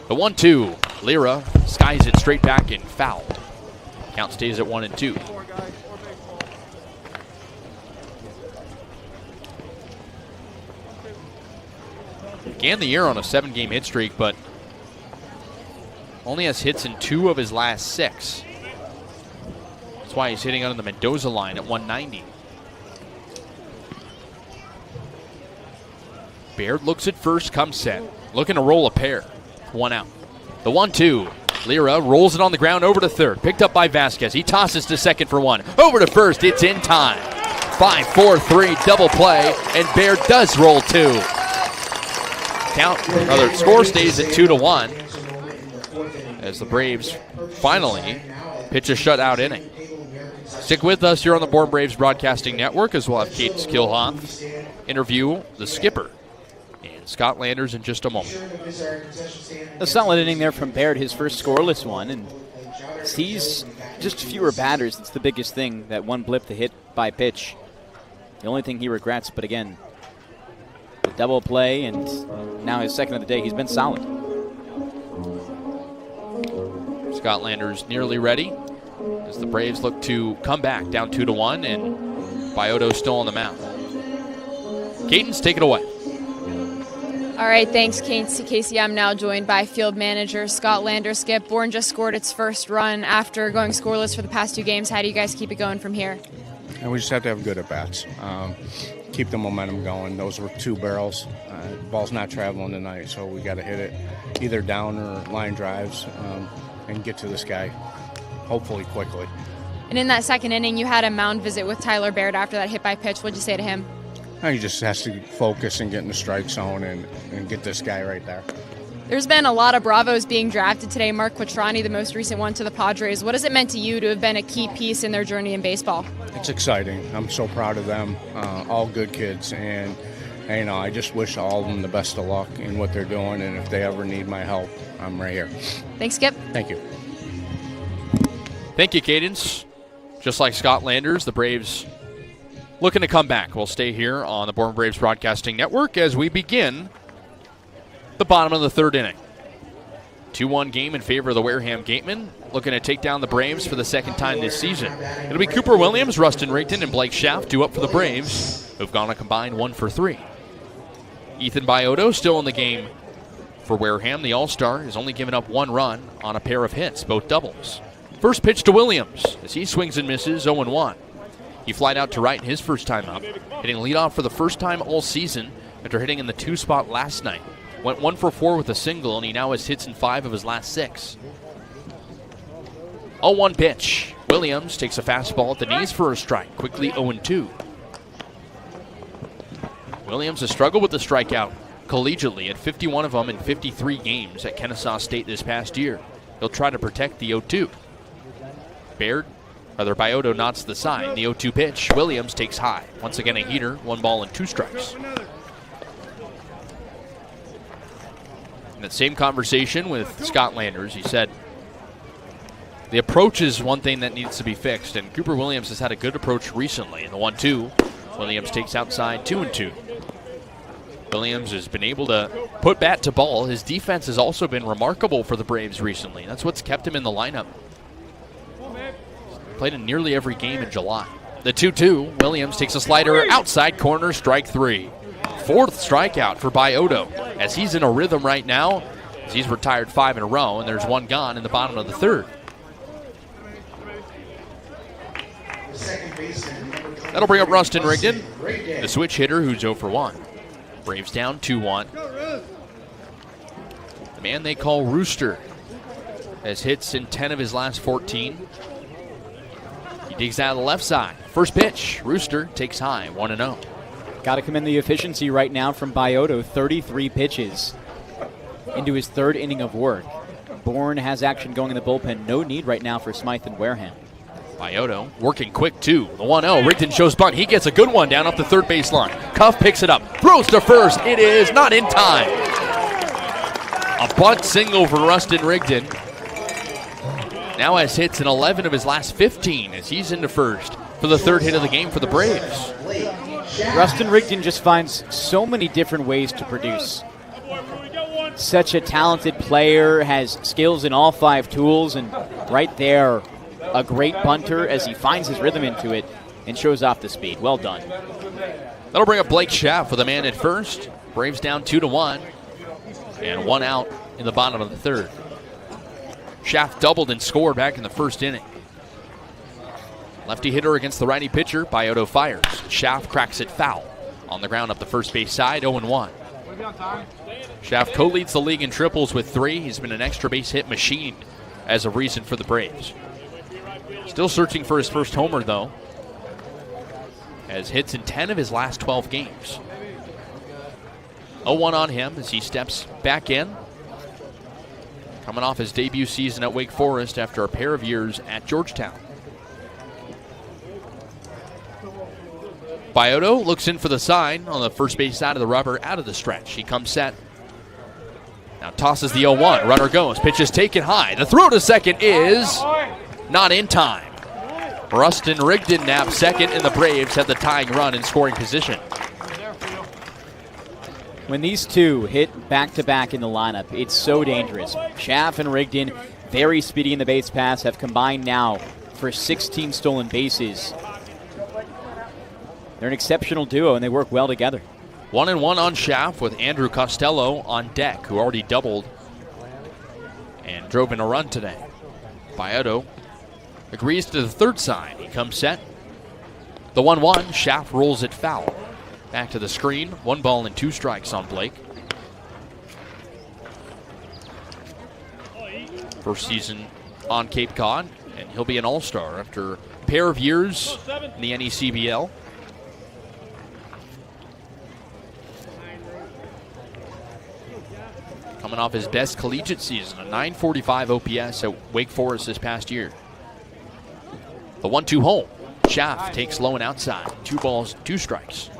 The 1-2. Lira skies it straight back and foul. Count stays at 1-2. Began the year on a 7-game hit streak, but only has hits in 2 of his last 6. That's why he's hitting under the Mendoza line at 190. Baird looks at first, comes set. Looking to roll a pair. 1 out. The 1-2. Lira rolls it on the ground over to third. Picked up by Vasquez. He tosses to second for one. Over to first. It's in time. 5-4-3 double play, and Baird does roll two. Score stays at 2-1 as the Braves finally pitch a shutout inning. Stick with us here on the Bourne Braves Broadcasting Network as we'll have Kaydence Kilhof interview the skipper and Scott Landers in just a moment. A solid inning there from Baird, his first scoreless one, and sees just fewer batters. That's the biggest thing, that one blip, the hit by pitch. The only thing he regrets, but again, the double play and now his second of the day, he's been solid. Scott Landers nearly ready as the Braves look to come back down 2-1, and Bioto still on the mound. Kaydence, take it away. All right, thanks, Kasey. I'm now joined by field manager Scott Landers. Skip, Bourne just scored its first run after going scoreless for the past 2 games. How do you guys keep it going from here? And we just have to have good at-bats. Keep the momentum going. Those were 2 barrels. The ball's not traveling tonight, so we got to hit it either down or line drives and get to this guy, hopefully quickly. And in that second inning, you had a mound visit with Tyler Baird after that hit by pitch. What'd you say to him? He just has to focus and get in the strike zone and get this guy right there. There's been a lot of Bravos being drafted today. Mark Quattrani, the most recent one, to the Padres. What has it meant to you to have been a key piece in their journey in baseball? It's exciting. I'm so proud of them. All good kids, and I just wish all of them the best of luck in what they're doing. And if they ever need my help, I'm right here. Thanks, Skip. Thank you. Thank you, Kaydence. Just like Scott Landers, the Braves looking to come back. We'll stay here on the Bourne Braves Broadcasting Network as we begin the bottom of the third inning. 2-1 game in favor of the Wareham Gatemen, looking to take down the Braves for the second time this season. It'll be Cooper Williams, Rustin Rigdon, and Blake Schaff due up for the Braves, who've gone a combined 1 for 3. Ethan Bioto still in the game for Wareham. The All-Star has only given up 1 run on a pair of hits, both doubles. First pitch to Williams as he swings and misses, 0-1. He flied out to right in his first time up, hitting leadoff for the first time all season after hitting in the 2 spot last night. Went 1 for 4 with a single, and he now has hits in 5 of his last 6. 0-1 pitch. Williams takes a fastball at the knees for a strike. Quickly 0-2. Williams has struggled with the strikeout collegiately at 51 of them in 53 games at Kennesaw State this past year. He'll try to protect the 0-2. Bioto nods to the side. The 0-2 pitch. Williams takes high. Once again a heater. 1 ball and 2 strikes. In that same conversation with Scott Landers, he said the approach is one thing that needs to be fixed, and Cooper Williams has had a good approach recently. In the 1-2, Williams takes outside 2-2. Williams has been able to put bat to ball. His defense has also been remarkable for the Braves recently. That's what's kept him in the lineup. Played in nearly every game in July. The 2-2, Williams takes a slider outside corner, strike 3. 4th strikeout for Bioto as he's in a rhythm right now. As he's retired 5 in a row, and there's 1 gone in the bottom of the third. That'll bring up Rustin Rigdon, the switch hitter who's 0 for 1. Braves down 2-1. The man they call Rooster has hits in 10 of his last 14. He digs out of the left side. First pitch, Rooster takes high, 1-0. Got to commend the efficiency right now from Bioto. 33 pitches into his 3rd inning of work. Bourne has action going in the bullpen. No need right now for Smythe and Wareham. Bioto working quick too. The 1-0. Rigdon shows bunt. He gets a good one down up the third baseline. Cuff picks it up. Throws to first. It is not in time. A bunt single for Rustin Rigdon. Now has hits in 11 of his last 15 as he's into first for the 3rd hit of the game for the Braves. Rustin Rigdon just finds so many different ways to produce. Such a talented player, has skills in all 5 tools, and right there, a great bunter as he finds his rhythm into it and shows off the speed. Well done. That'll bring up Blake Schaff with a man at first. Braves down 2-1, and 1 out in the bottom of the 3rd. Schaff doubled and scored back in the 1st inning. Lefty hitter against the righty pitcher. Bioto fires. Schaff cracks it foul. On the ground up the first base side, 0-1. Schaff co-leads the league in triples with 3. He's been an extra base hit machine as a reason for the Braves. Still searching for his first homer, though, as hits in 10 of his last 12 games. 0-1 on him as he steps back in, coming off his debut season at Wake Forest after a pair of years at Georgetown. Biotto looks in for the sign on the first base side of the rubber, out of the stretch. He comes set. Now tosses the 0-1. Runner goes. Pitch is taken high. The throw to second is not in time. Rustin Rigdon naps second, and the Braves have the tying run in scoring position. When these two hit back-to-back in the lineup, it's so dangerous. Schaff and Rigdon, very speedy in the base pass, have combined now for 16 stolen bases. They're an exceptional duo, and they work well together. 1-1 on Schaff with Andrew Costello on deck, who already doubled and drove in a run today. Biotto agrees to the third sign. He comes set. The 1-1, Schaff rolls it foul. Back to the screen, 1 ball and 2 strikes on Blake. First season on Cape Cod, and he'll be an all-star after a pair of years in the NECBL. Coming off his best collegiate season, a .945 OPS at Wake Forest this past year. The 1-2 home. Schaff takes low and outside. 2 balls, 2 strikes.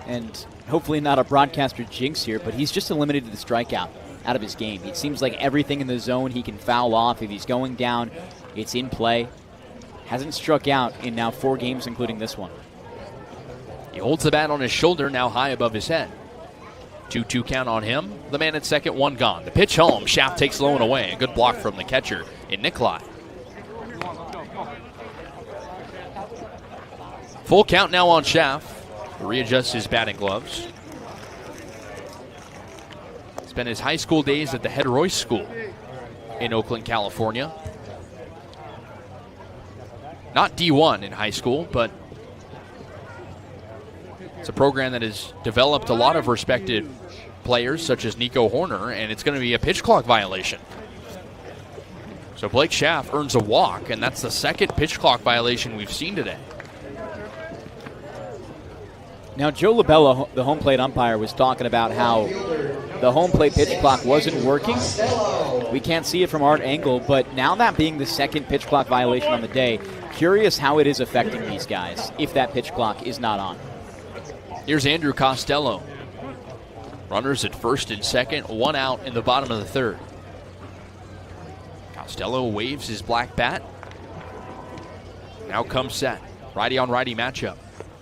And hopefully not a broadcaster jinx here, but he's just eliminated the strikeout out of his game. It seems like everything in the zone he can foul off. If he's going down, it's in play. Hasn't struck out in now 4 games, including this one. He holds the bat on his shoulder, now high above his head. 2-2 count on him. The man at second, 1 gone. The pitch home. Schaff takes low and away. A good block from the catcher in Nikolai. Full count now on Schaff. Readjusts his batting gloves. Spent his high school days at the Head Royce School in Oakland, California. Not D1 in high school, but it's a program that has developed a lot of respected players, such as Nico Horner, and it's going to be a pitch clock violation. So Blake Schaff earns a walk, and that's the second pitch clock violation we've seen today. Now, Joe Labella, the home plate umpire, was talking about how the home plate pitch clock wasn't working. We can't see it from our angle, but now that being the second pitch clock violation on the day, curious how it is affecting these guys if that pitch clock is not on. Here's Andrew Costello. Runners at first and second, 1 out in the bottom of the third. Costello waves his black bat. Now comes set. Righty on righty matchup.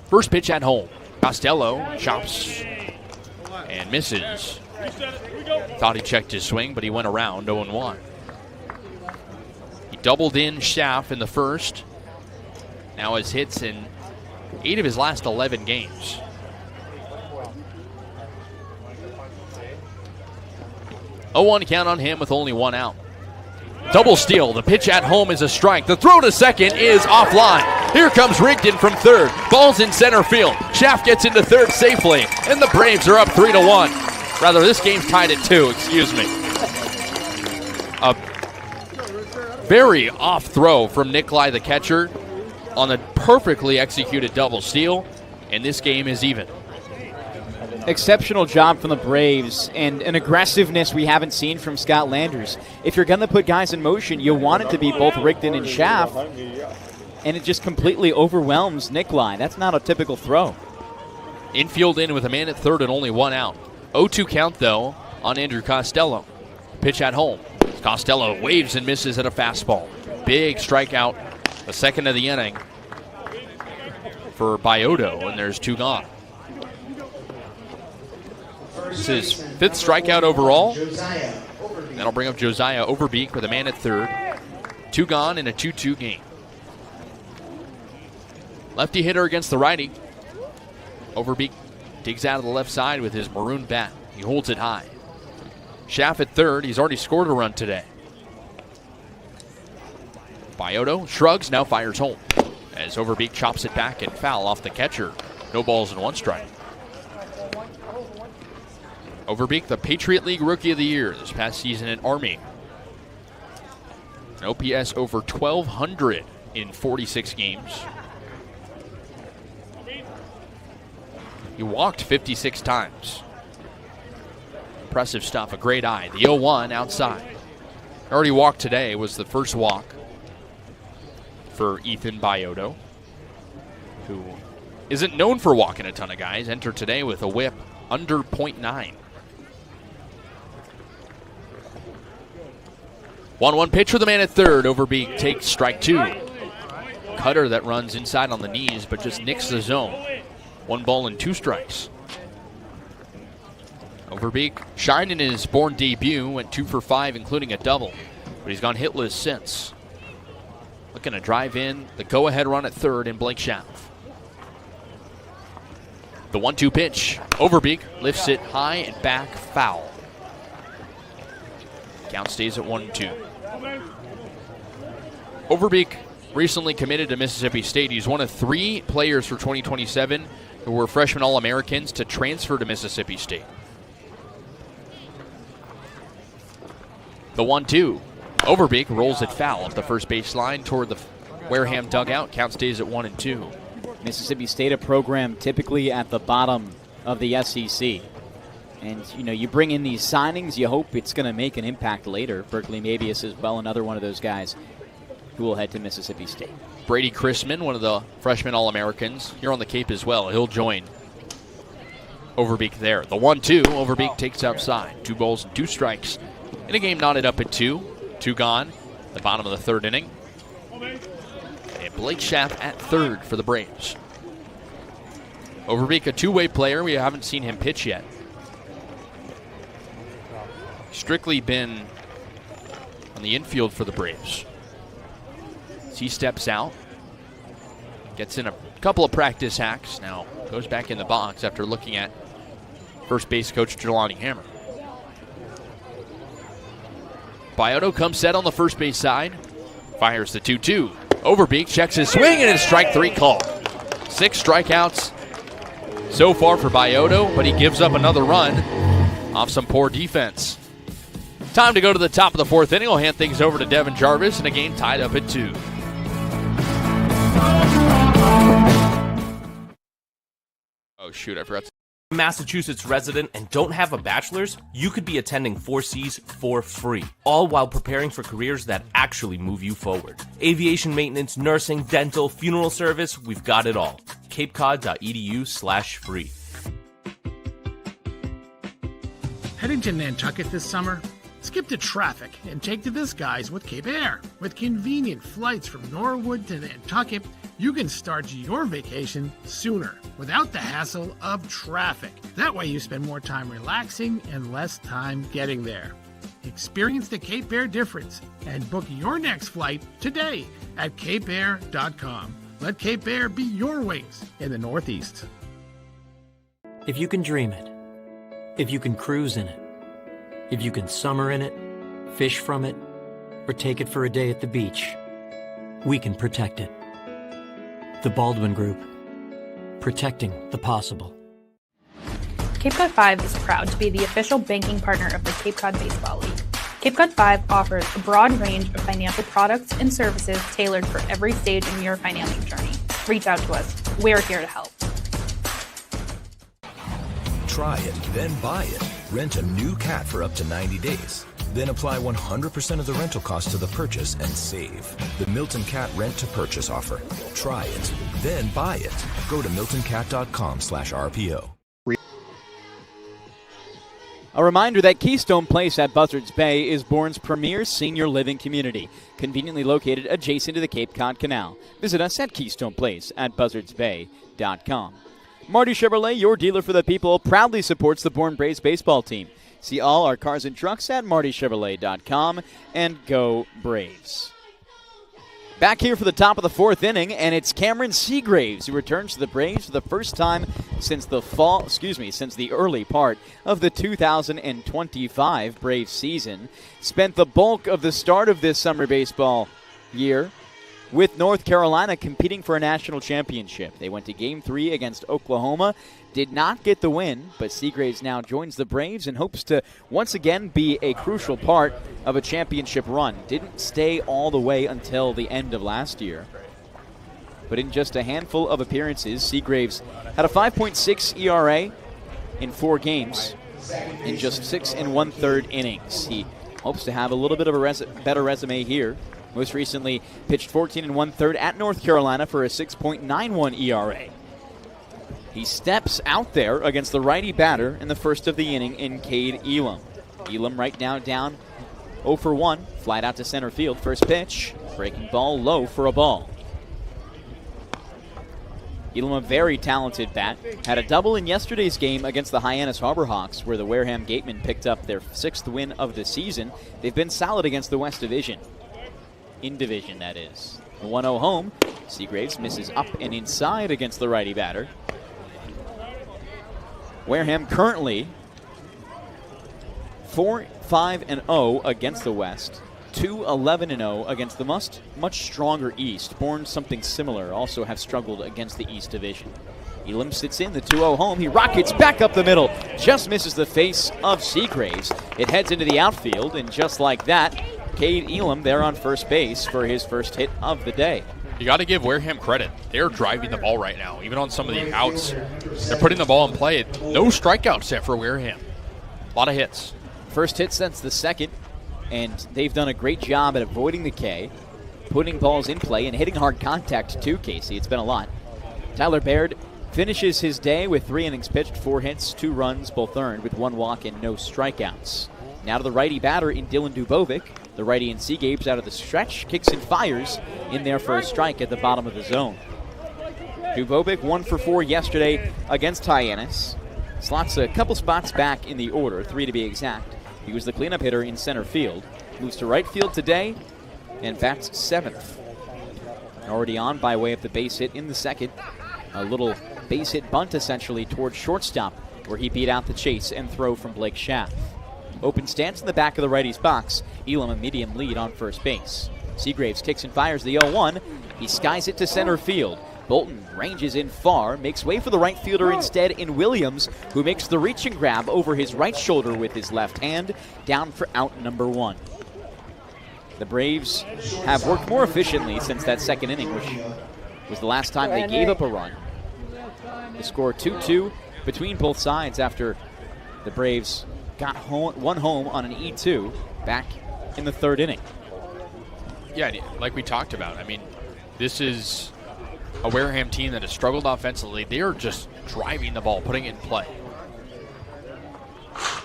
First pitch at home. Costello chops and misses. Thought he checked his swing, but he went around 0-1. He doubled in Schaff in the first. Now has hits in 8 of his last 11 games. A 1 count on him with only 1 out. Double steal. The pitch at home is a strike. The throw to second is offline. Here comes Rigdon from third. Ball's in center field. Schaff gets into third safely, and the Braves are up 3-1. Rather, this game's tied at 2, excuse me. A very off throw from Nikolai, the catcher, on a perfectly executed double steal, and this game is even. Exceptional job from the Braves and an aggressiveness we haven't seen from Scott Landers. If you're going to put guys in motion, you want it to be both Rigdon and Schaff, and it just completely overwhelms Nikolai. That's not a typical throw. Infield in with a man at third and only 1 out. 0-2 count, though, on Andrew Costello. Pitch at home. Costello waves and misses at a fastball. Big strikeout, the second of the inning for Biotto, and there's 2 gone. This is 5th strikeout overall. That'll bring up Josiah Overbeek with a man at third. 2 gone in a 2-2 game. Lefty hitter against the righty. Overbeek digs out of the left side with his maroon bat. He holds it high. Schaff at third. He's already scored a run today. Biotto shrugs, now fires home as Overbeek chops it back and foul off the catcher. No balls and 1 strike. Overbeek, the Patriot League Rookie of the Year this past season at Army. An OPS over 1,200 in 46 games. He walked 56 times. Impressive stuff, a great eye. The 0-1 outside. Already walked today, was the first walk for Ethan Biotto, who isn't known for walking a ton of guys. Entered today with a whip under .9. 1-1 pitch for the man at third. Overbeek takes strike two. Cutter that runs inside on the knees, but just nicks the zone. 1 ball and 2 strikes. Overbeek shined in his Bourne debut, went 2 for 5, including a double, but he's gone hitless since. Looking to drive in the go-ahead run at third in Blake Schaff. The 1-2 pitch. Overbeek lifts it high and back, foul. Count stays at 1-2. Overbeek recently committed to Mississippi State. He's one of 3 players for 2027 who were freshman All-Americans to transfer to Mississippi State. The 1-2. Overbeek rolls it foul at the first baseline toward the Wareham dugout. Count stays at 1-2. Mississippi State, a program typically at the bottom of the SEC. And, you bring in these signings, you hope it's going to make an impact later. Berkeley Mabius as well, another one of those guys who will head to Mississippi State. Brady Chrisman, one of the freshman All-Americans, here on the Cape as well. He'll join Overbeek there. The 1-2, Overbeek takes outside. 2 balls and 2 strikes. In a game knotted up at 2. 2 gone. The bottom of the third inning. And Blake Schaff at third for the Braves. Overbeek, a two-way player. We haven't seen him pitch yet. Strictly been on the infield for the Braves. As he steps out, gets in a couple of practice hacks, now goes back in the box after looking at first base coach Jelani Hammer. Biotto comes set on the first base side, fires the 2-2. Overbeek checks his swing and it's strike 3 call. 6 strikeouts so far for Biotto, but he gives up another run off some poor defense. Time to go to the top of the 4th inning. We'll hand things over to Devon Jarvis in a game tied up at 2. Oh, shoot, I forgot to... Massachusetts resident and don't have a bachelor's, you could be attending 4Cs for free, all while preparing for careers that actually move you forward. Aviation maintenance, nursing, dental, funeral service, we've got it all. capecod.edu/free. Heading to Nantucket this summer? Skip the traffic and take to the skies with Cape Air. With convenient flights from Norwood to Nantucket, you can start your vacation sooner without the hassle of traffic. That way you spend more time relaxing and less time getting there. Experience the Cape Air difference and book your next flight today at capeair.com. Let Cape Air be your wings in the Northeast. If you can dream it, if you can cruise in it, if you can summer in it, fish from it, or take it for a day at the beach, we can protect it. The Baldwin Group. Protecting the possible. Cape Cod 5 is proud to be the official banking partner of the Cape Cod Baseball League. Cape Cod 5 offers a broad range of financial products and services tailored for every stage in your financial journey. Reach out to us. We're here to help. Try it, then buy it. Rent a new cat for up to 90 days. Then apply 100% of the rental cost to the purchase and save. The Milton Cat Rent to Purchase offer. Try it, then buy it. Go to miltoncat.com/RPO. A reminder that Keystone Place at Buzzards Bay is Bourne's premier senior living community, conveniently located adjacent to the Cape Cod Canal. Visit us at Keystone Place at buzzardsbay.com. Marty Chevrolet, your dealer for the people, proudly supports the Bourne Braves baseball team. See all our cars and trucks at martychevrolet.com and go Braves. Back here for the top of the 4th inning, and it's Cameron Seagraves who returns to the Braves for the first time since the early part of the 2025 Braves season. Spent the bulk of the start of this summer baseball year with North Carolina competing for a national championship. They went to Game 3 against Oklahoma, did not get the win, but Seagraves now joins the Braves and hopes to once again be a crucial part of a championship run. Didn't stay all the way until the end of last year. But in just a handful of appearances, Seagraves had a 5.6 ERA in 4 games in just 6 1/3 innings. He hopes to have a little bit of a better resume here. Most recently pitched 14 1/3 at North Carolina for a 6.91 ERA. He steps out there against the righty batter in the first of the inning in Cade Elam. Elam right now down 0 for 1, flied out to center field. First pitch, breaking ball low for a ball. Elam, a very talented bat, had a double in yesterday's game against the Hyannis Harborhawks, where the Wareham Gatemen picked up their 6th win of the season. They've been solid against the West Division. In division, that is. The 1-0 home. Seagraves misses up and inside against the righty batter. Wareham currently 4-5-0 against the West. 2-11-0 against the much stronger East. Bourne, something similar, also have struggled against the East Division. Elam sits in the 2-0 home. He rockets back up the middle. Just misses the face of Seagraves. It heads into the outfield, and just like that, Cade Elam there on first base for his first hit of the day. You got to give Wareham credit. They're driving the ball right now. Even on some of the outs, they're putting the ball in play. No strikeouts yet for Wareham. A lot of hits. First hit since the second, and they've done a great job at avoiding the K, putting balls in play, and hitting hard contact too, Kasey. It's been a lot. Tyler Baird finishes his day with 3 innings pitched, 4 hits, 2 runs, both earned, with 1 walk and no strikeouts. Now to the righty batter in Dylan Dubovic. The righty in Seagraves out of the stretch, kicks and fires in there for a strike at the bottom of the zone. Dubovic 1 for 4 yesterday against Hyannis. Slots a couple spots back in the order, 3 to be exact. He was the cleanup hitter in center field. Moves to right field today and bats 7th. Already on by way of the base hit in the second. A little base hit bunt essentially towards shortstop, where he beat out the chase and throw from Blake Schaff. Open stance in the back of the righty's box. Elam a medium lead on first base. Seagraves kicks and fires the 0-1. He skies it to center field. Bolton ranges in far, makes way for the right fielder instead in Williams, who makes the reach and grab over his right shoulder with his left hand, down for out number 1. The Braves have worked more efficiently since that second inning, which was the last time they gave up a run. The score 2-2 between both sides after the Braves got one home on an E2 back in the 3rd inning. Yeah, like we talked about, I mean, this is a Wareham team that has struggled offensively. They are just driving the ball, putting it in play.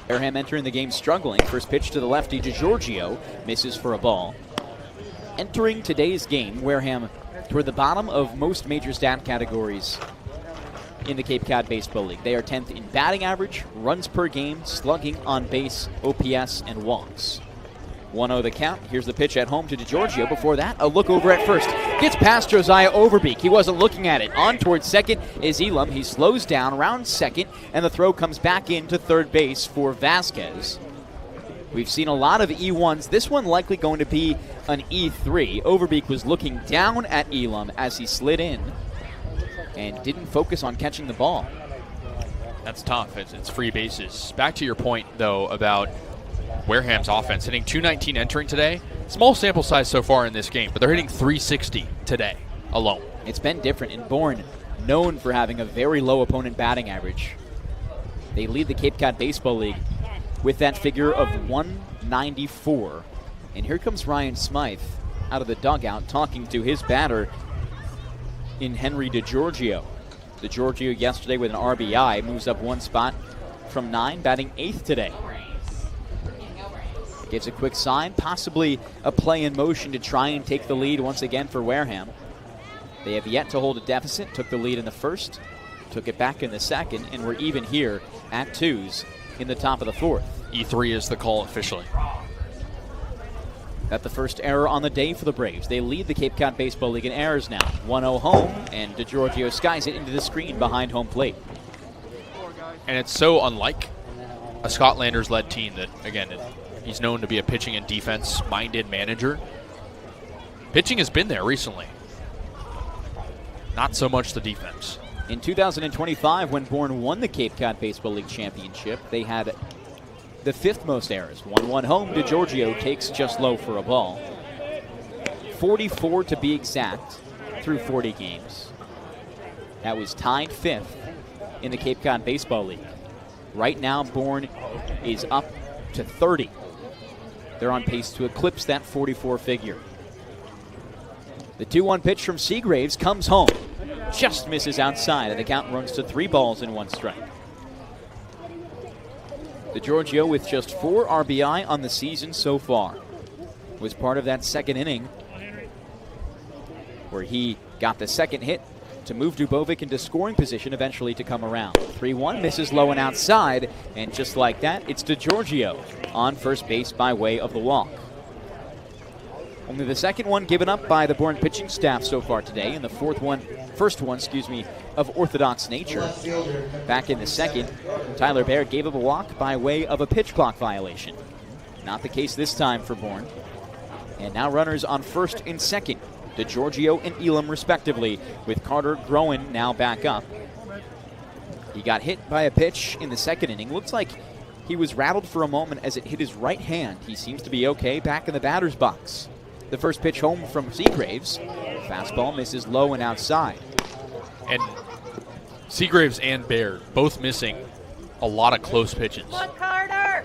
Wareham entering the game struggling. First pitch to the lefty, DiGiorgio misses for a ball. Entering today's game, Wareham toward the bottom of most major stat categories in the Cape Cod Baseball League. They are 10th in batting average, runs per game, slugging, on base, OPS, and walks. 1-0 the count. Here's the pitch at home to DiGiorgio. Before that, a look over at first. Gets past Josiah Overbeek. He wasn't looking at it. On towards second is Elam. He slows down around second, and the throw comes back into third base for Vasquez. We've seen a lot of E1s. This one likely going to be an E3. Overbeek was looking down at Elam as he slid in and didn't focus on catching the ball. That's tough. It's free bases. Back to your point, though, about Wareham's offense hitting 219 entering today. Small sample size so far in this game, but they're hitting 360 today alone. It's been different. In Bourne, known for having a very low opponent batting average. They lead the Cape Cod Baseball League with that figure of 194. And here comes Ryan Smythe out of the dugout talking to his batter in Henry DiGiorgio. DiGiorgio yesterday with an RBI moves up 1 spot from 9, batting 8th today. Gives a quick sign, possibly a play in motion to try and take the lead once again for Wareham. They have yet to hold a deficit, took the lead in the first, took it back in the second, and we're even here at 2s in the top of the 4th. E3 is the call officially. Got the first error on the day for the Braves. They lead the Cape Cod Baseball League in errors now. 1-0 home, and DiGiorgio skies it into the screen behind home plate. And it's so unlike a Scott Landers-led team that, again, he's known to be a pitching and defense-minded manager. Pitching has been there recently. Not so much the defense. In 2025, when Bourne won the Cape Cod Baseball League championship, they had the 5th most errors. 1-1 home. DiGiorgio takes just low for a ball. 44 to be exact through 40 games. That was tied 5th in the Cape Cod Baseball League. Right now, Bourne is up to 30. They're on pace to eclipse that 44 figure. The 2-1 pitch from Seagraves comes home. Just misses outside, and the count runs to 3 balls and 1 strike. DiGiorgio with just 4 RBI on the season so far. Was part of that second inning where he got the second hit to move Dubovic into scoring position, eventually to come around. 3-1, misses low and outside, and just like that, it's DiGiorgio on first base by way of the walk. Only the second one given up by the Bourne pitching staff so far today, and the first one of orthodox nature. Back in the second, Tyler Baird gave up a walk by way of a pitch clock violation. Not the case this time for Bourne. And now runners on first and second, DiGiorgio and Elam respectively, with Carter Groen now back up. He got hit by a pitch in the second inning. Looks like he was rattled for a moment as it hit his right hand. He seems to be okay back in the batter's box. The first pitch home from Seagraves. Fastball misses low and outside. And Seagraves and Baird both missing a lot of close pitches.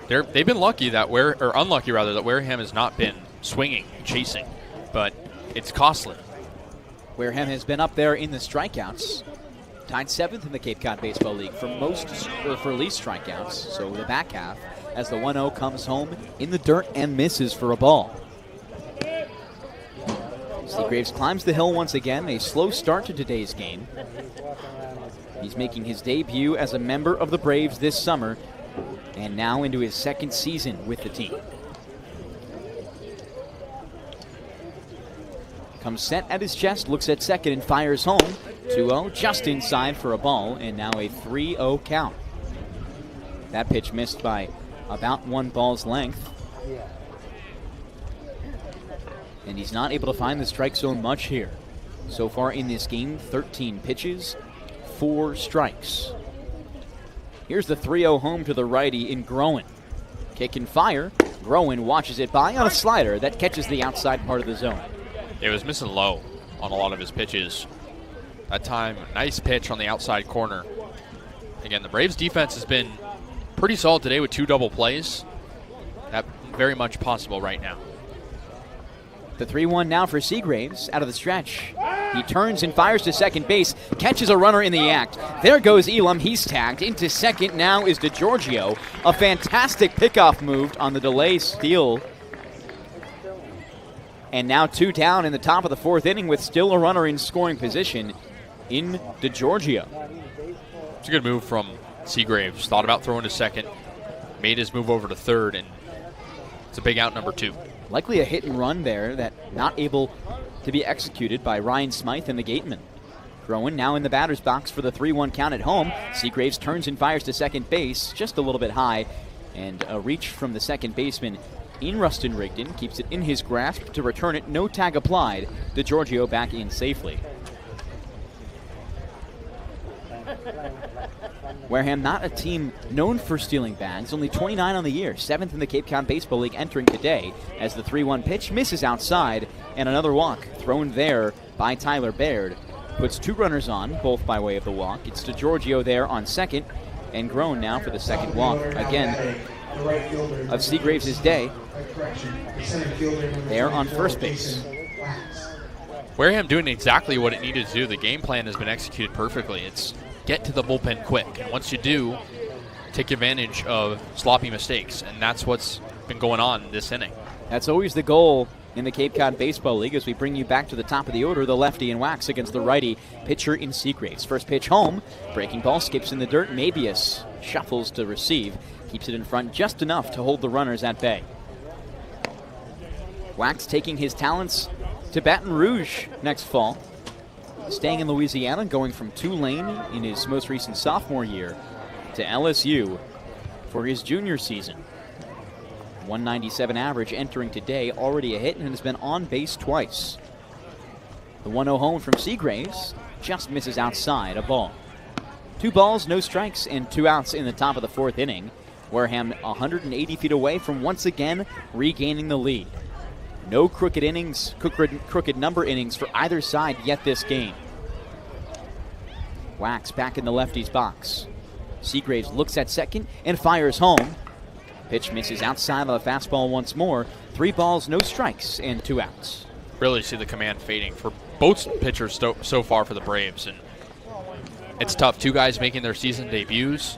They've been lucky that unlucky that Wareham has not been swinging, chasing, but it's costly. Wareham has been up there in the strikeouts, tied 7th in the Cape Cod Baseball League for least strikeouts. So the back half, as the 1-0 comes home in the dirt and misses for a ball. Seagraves climbs the hill once again. A slow start to today's game. He's making his debut as a member of the Braves this summer, and now into his second season with the team. Comes set at his chest, looks at second and fires home. 2-0, just inside for a ball, and now a 3-0 count. That pitch missed by about 1 ball's length. And he's not able to find the strike zone much here. So far in this game, 13 pitches, 4 strikes. Here's the 3-0 home to the righty in Groen. Kick and fire. Groen watches it by on a slider that catches the outside part of the zone. It was missing low on a lot of his pitches. That time, nice pitch on the outside corner. Again, the Braves defense has been pretty solid today with 2 double plays. That very much possible right now. The 3-1 now for Seagraves out of the stretch. He turns and fires to second base, catches a runner in the act. There goes Elam, he's tagged. Into second now is DiGiorgio. A fantastic pickoff move on the delay steal. And now 2 down in the top of the 4th inning with still a runner in scoring position in DiGiorgio. It's a good move from Seagraves. Thought about throwing to second, made his move over to third, and it's a big out, number 2. Likely a hit and run there that not able to be executed by Ryan Smythe and the Gatemen. Groen now in the batter's box for the 3-1 count at home. Seagraves turns and fires to second base, just a little bit high, and a reach from the second baseman in Rustin Rigdon keeps it in his grasp to return it. No tag applied. DiGiorgio back in safely. Wareham, not a team known for stealing bags, only 29 on the year, 7th in the Cape Cod Baseball League entering today, as the 3-1 pitch misses outside, and another walk thrown there by Tyler Baird. Puts 2 runners on, both by way of the walk. It's DiGiorgio there on second, and Groen now for the second walk. Again, of Seagraves' day, there on first base. Wareham doing exactly what it needed to do. The game plan has been executed perfectly. It's get to the bullpen quick, and once you do, take advantage of sloppy mistakes, and that's what's been going on this inning. That's always the goal in the Cape Cod Baseball League as we bring you back to the top of the order. The lefty in wax against the righty pitcher in Seagraves. First pitch home, breaking ball skips in the dirt. Mabius shuffles to receive, keeps it in front just enough to hold the runners at bay. Wax taking his talents to Baton Rouge next fall. Staying in Louisiana, going from Tulane in his most recent sophomore year to LSU for his junior season. 197 average entering today, already a hit, and has been on base twice. The 1-0 home from Seagraves just misses outside, a ball. 2 balls, no strikes, and 2 outs in the top of the 4th inning. Wareham 180 feet away from once again regaining the lead. No crooked number innings for either side yet this game. Wax back in the lefty's box. Seagraves looks at second and fires home. Pitch misses outside of the fastball once more. 3 balls, no strikes, and 2 outs. Really see the command fading for both pitchers so far for the Braves. And it's tough. 2 guys making their season debuts,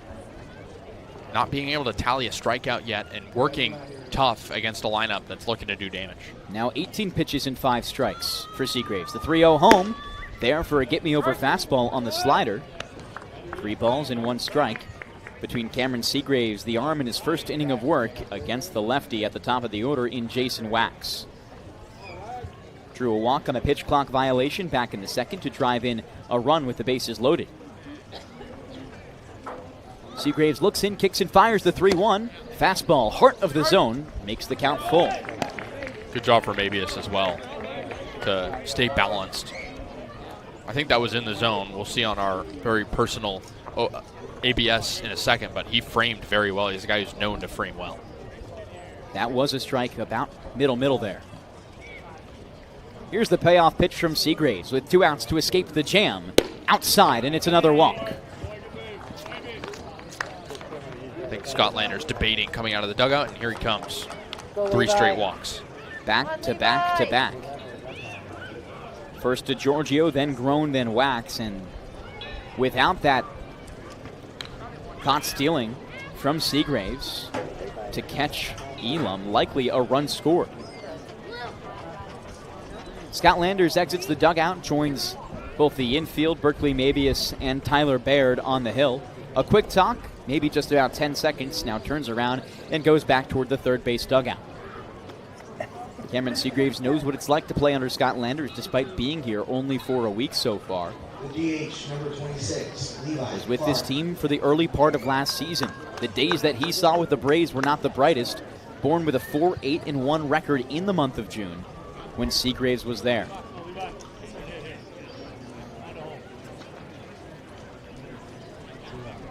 not being able to tally a strikeout yet, and working tough against a lineup that's looking to do damage. Now 18 pitches and 5 strikes for Seagraves. The 3-0 home. There for a get-me-over fastball on the slider. 3 balls and 1 strike between Cameron Seagraves, the arm in his first inning of work, against the lefty at the top of the order in Jason Wax. Drew a walk on a pitch clock violation back in the second to drive in a run with the bases loaded. Seagraves looks in, kicks and fires the 3-1. Fastball, heart of the zone, makes the count full. Good job for Mabius as well to stay balanced. I think that was in the zone. We'll see on our very personal ABS in a second, but he framed very well. He's a guy who's known to frame well. That was a strike about middle there. Here's the payoff pitch from Seagraves with 2 outs to escape the jam. Outside, and it's another walk. I think Scott Lander's debating coming out of the dugout, and here he comes. 3 straight walks. Back to back to back. First to Giorgio, then Grown, then Wax, and without that caught stealing from Seagraves to catch Elam, likely a run scored. Scott Landers exits the dugout, joins both the infield, Berkeley Mabius and Tyler Baird on the hill. A quick talk, maybe just about 10 seconds, now turns around and goes back toward the third base dugout. Cameron Seagraves knows what it's like to play under Scott Landers despite being here only for a week so far. DH number 26, Levi. Was with this team for the early part of last season. The days that he saw with the Braves were not the brightest. Bourne with a 4-8-1 record in the month of June when Seagraves was there.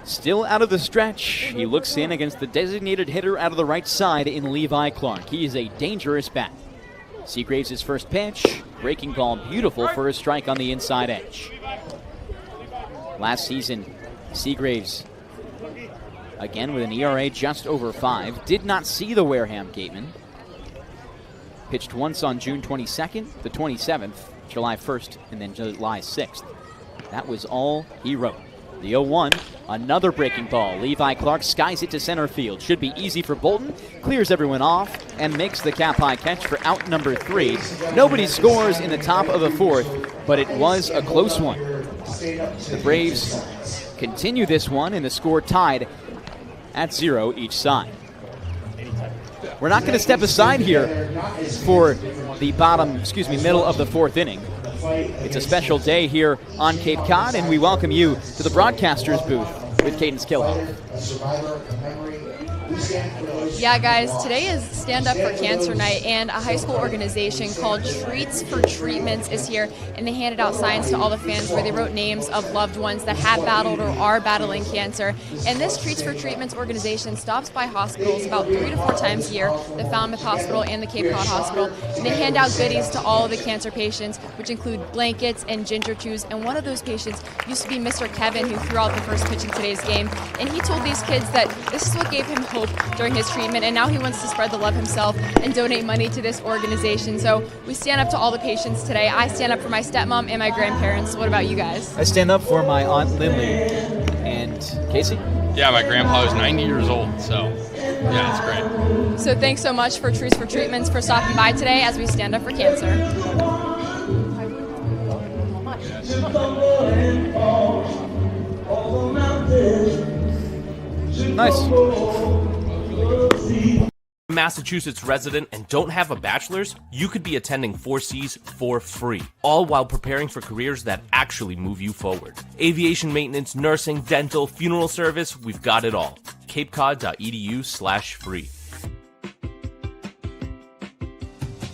Still out of the stretch, he looks in against the designated hitter out of the right side in Levi Clark. He is a dangerous bat. Seagraves' first pitch, breaking ball beautiful for a strike on the inside edge. Last season, Seagraves, again with an ERA just over 5, did not see the Wareham Gatemen. Pitched once on June 22nd, the 27th, July 1st, and then July 6th. That was all he wrote. The 0-1, another breaking ball. Levi Clark skies it to center field. Should be easy for Bolton. Clears everyone off and makes the cap-high catch for out number 3. Nobody scores in the top of the 4th, but it was a close one. The Braves continue this one, and the score tied at 0 each side. We're not going to step aside here for the middle of the 4th inning. It's a special day here on Cape Cod, and we welcome you to the broadcaster's booth with Kaydence Kilhof. Yeah, guys, today is Stand Up for Cancer Night, and a high school organization called Treats for Treatments is here, and they handed out signs to all the fans where they wrote names of loved ones that have battled or are battling cancer. And this Treats for Treatments organization stops by hospitals about 3 to 4 times a year, the Falmouth Hospital and the Cape Cod Hospital, and they hand out goodies to all of the cancer patients, which include blankets and ginger chews. And one of those patients used to be Mr. Kevin, who threw out the first pitch in today's game, and he told these kids that this is what gave him hope during his treatment, and now he wants to spread the love himself and donate money to this organization. So we stand up to all the patients today. I stand up for my stepmom and my grandparents. What about you guys? I stand up for my Aunt Lindley. And Kasey? Yeah, my grandpa was 90 years old, so yeah, it's great. So thanks so much for Treats for Treatments for stopping by today as we stand up for cancer. Nice. Massachusetts resident and don't have a bachelor's, you could be attending 4Cs for free, all while preparing for careers that actually move you forward. Aviation maintenance, nursing, dental, funeral service, we've got it all. capecod.edu/free.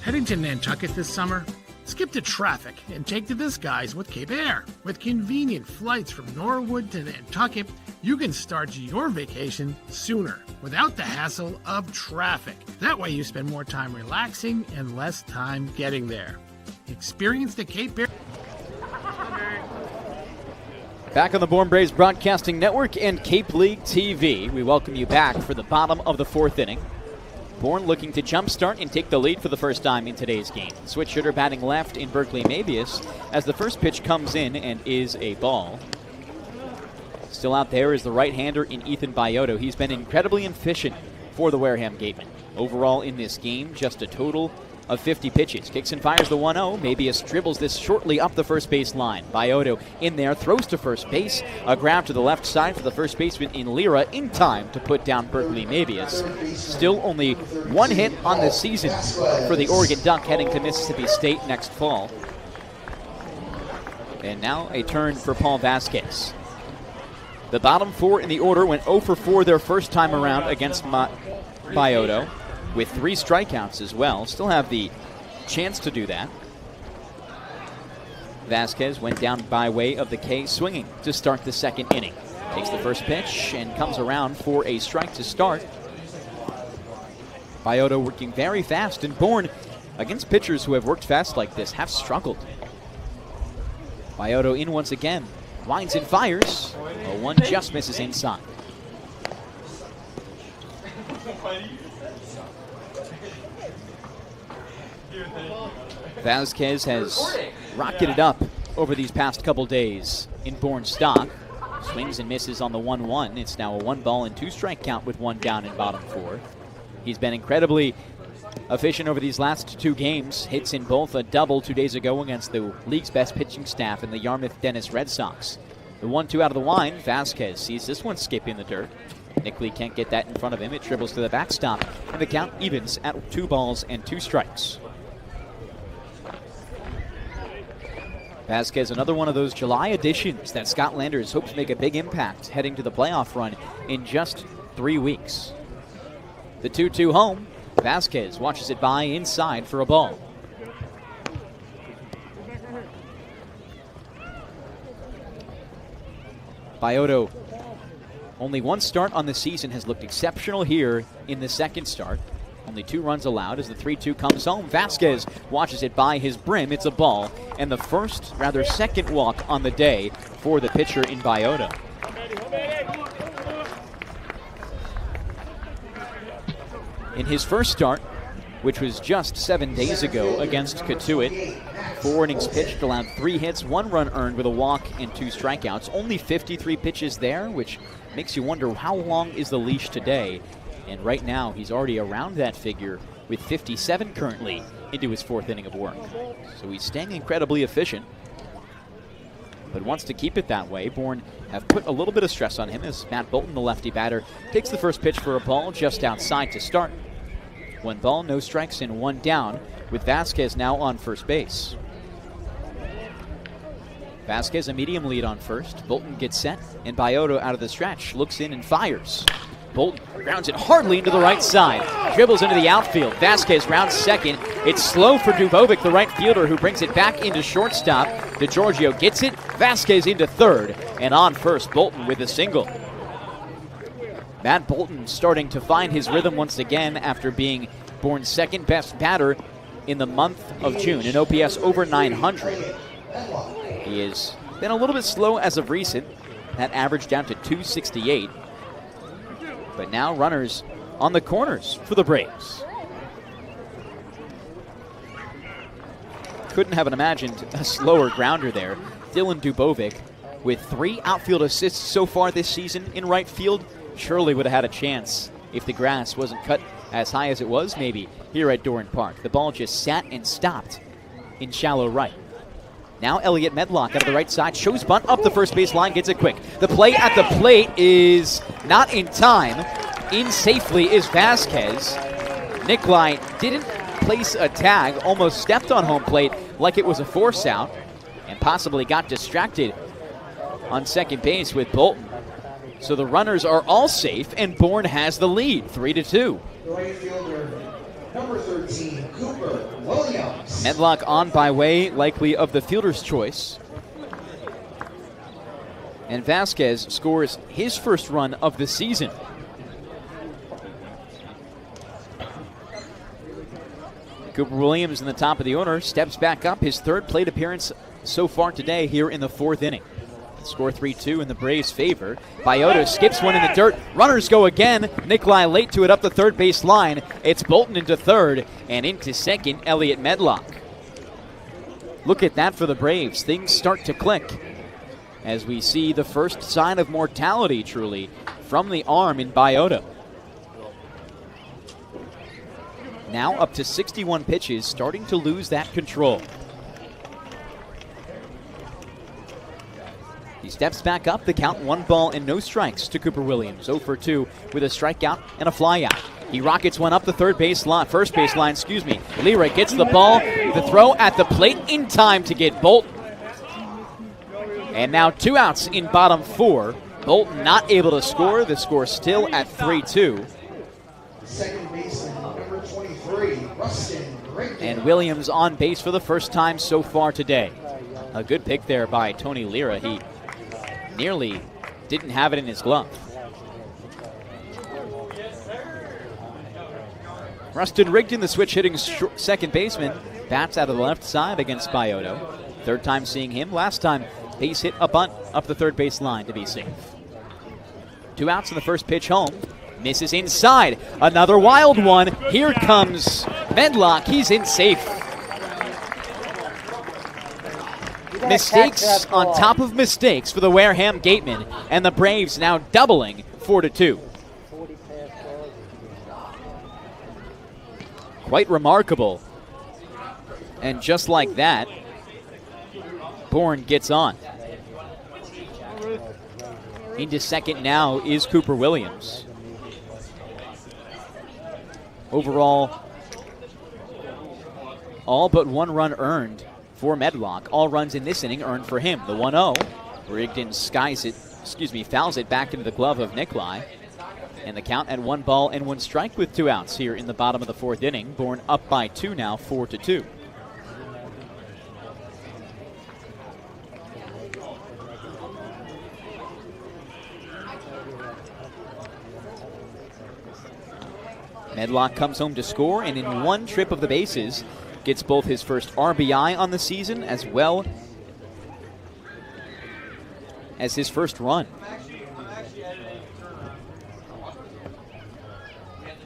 Heading to Nantucket this summer? Skip the traffic and take to the skies with Cape Air. With convenient flights from Norwood to Nantucket, you can start your vacation sooner without the hassle of traffic. That way you spend more time relaxing and less time getting there. Experience the Cape Air. Back on the Bourne Braves Broadcasting Network and Cape League TV, we welcome you back for the bottom of the fourth inning. Bourne looking to jumpstart and take the lead for the first time in today's game. Switch hitter batting left in Berkeley Mabius as the first pitch comes in and is a ball. Still out there is the right-hander in Ethan Biotto. He's been incredibly efficient for the Wareham Gatemen. Overall in this game, just a total of 50 pitches. Kicks and fires the 1-0. Mabius dribbles this shortly up the first base line. Biotto in there, throws to first base. A grab to the left side for the first baseman in Lira in time to put down Berkeley Mabius. Still only one hit on the season for the Oregon Duck heading to Mississippi State next fall. And now a turn for Paul Vasquez. The bottom four in the order went 0 for 4 their first time around against Biotto, with 3 strikeouts as well. Still have the chance to do that. Vasquez went down by way of the K, swinging to start the second inning. Takes the first pitch and comes around for a strike to start. Biotto working very fast, and Bourne, against pitchers who have worked fast like this, have struggled. Biotto in once again. Winds and fires. A 1 just misses inside. Vasquez has rocketed up over these past couple days in Bourne stock. Swings and misses on the 1-1. It's now a 1 and 2 strike count with 1 down in bottom 4. He's been incredibly efficient over these last 2 games. Hits in both a double 2 days ago against the league's best pitching staff in the Yarmouth Dennis Red Sox. The 1-2 out of the wind. Vasquez sees this one skip in the dirt. Nickley can't get that in front of him. It dribbles to the backstop, and the count evens at 2 balls and 2 strikes. Vasquez, another one of those July additions that Scott Landers hopes to make a big impact heading to the playoff run in just 3 weeks. The 2-2 home. Vasquez watches it by inside for a ball. Biotto, only 1 start on the season, has looked exceptional here in the second start. Only 2 runs allowed as the 3-2 comes home. Vasquez watches it by his brim. It's a ball, and the second walk on the day for the pitcher in Biotto. In his first start, which was just 7 days ago against Cotuit, 4 innings pitched, allowed 3 hits, 1 run earned with a walk and 2 strikeouts. Only 53 pitches there, which makes you wonder how long is the leash today. And right now, he's already around that figure with 57 currently into his 4th inning of work. So he's staying incredibly efficient, but wants to keep it that way. Bourne have put a little bit of stress on him as Matt Bolton, the lefty batter, takes the first pitch for a ball just outside to start. 1 ball, no strikes, and 1 down, with Vasquez now on first base. Vasquez a medium lead on first. Bolton gets set, and Biotto out of the stretch looks in and fires. Bolton grounds it hardly into the right side. Dribbles into the outfield. Vasquez rounds second. It's slow for Dubovic, the right fielder, who brings it back into shortstop. DeGiorgio gets it. Vasquez into third. And on first, Bolton with a single. Matt Bolton starting to find his rhythm once again after being Bourne's second best batter in the month of June. An OPS over 900. He has been a little bit slow as of recent. That average down to 268. But now runners on the corners for the Braves. Couldn't have imagined a slower grounder there. Dylan Dubovic with 3 outfield assists so far this season in right field. Surely would have had a chance if the grass wasn't cut as high as it was maybe here at Doran Park. The ball just sat and stopped in shallow right. Now Elliott Medlock out of the right side, shows bunt up the first base line, gets it quick. The play at the plate is not in time. In safely is Vasquez. Nickley didn't place a tag, almost stepped on home plate like it was a force out, and possibly got distracted on second base with Bolton. So the runners are all safe, and Bourne has the lead, 3-2. The right fielder, number 13, Cooper Williams. Medlock on by way, likely, of the fielder's choice. And Vasquez scores his first run of the season. Cooper Williams in the top of the order steps back up, his third plate appearance so far today here in the fourth inning. Score 3-2 in the Braves' favor. Biota skips one in the dirt. Runners go again. Nikolai late to it up the third base line. It's Bolton into third, and into second, Elliot Medlock. Look at that for the Braves. Things start to click as we see the first sign of mortality, truly, from the arm in Biota. Now up to 61 pitches, starting to lose that control. He steps back up, the count 1 ball and no strikes to Cooper Williams. 0 for 2 with a strikeout and a flyout. He rockets one up the first base line, Leary gets the ball, the throw at the plate in time to get Bolton. And now 2 outs in bottom 4. Bolton not able to score, the score still at 3-2. Second baseman, number 23, Rustin Rigdon. And Williams on base for the first time so far today. A good pick there by Tony Lira. He nearly didn't have it in his glove. Rustin Rigdon, the switch-hitting second baseman, bats out of the left side against Biota. Third time seeing him. Last time, base hit a bunt up the third base line to be safe. 2 outs in the first pitch home. Misses inside. Another wild one. Here comes Medlock. He's in safe. Mistakes on top of mistakes for the Wareham Gatemen, and the Braves now doubling 4-2. Quite remarkable. And just like that, Bourne gets on. Into second now is Cooper Williams. Overall, all but 1 run earned for Medlock. All runs in this inning earned for him. The 1-0. Rigdon fouls it back into the glove of Nikolai. And the count at 1 ball and 1 strike with 2 outs here in the bottom of the fourth inning. Bourne up by 2 now, 4-2. Medlock comes home to score, and in 1 trip of the bases, gets both his first RBI on the season as well as his first run.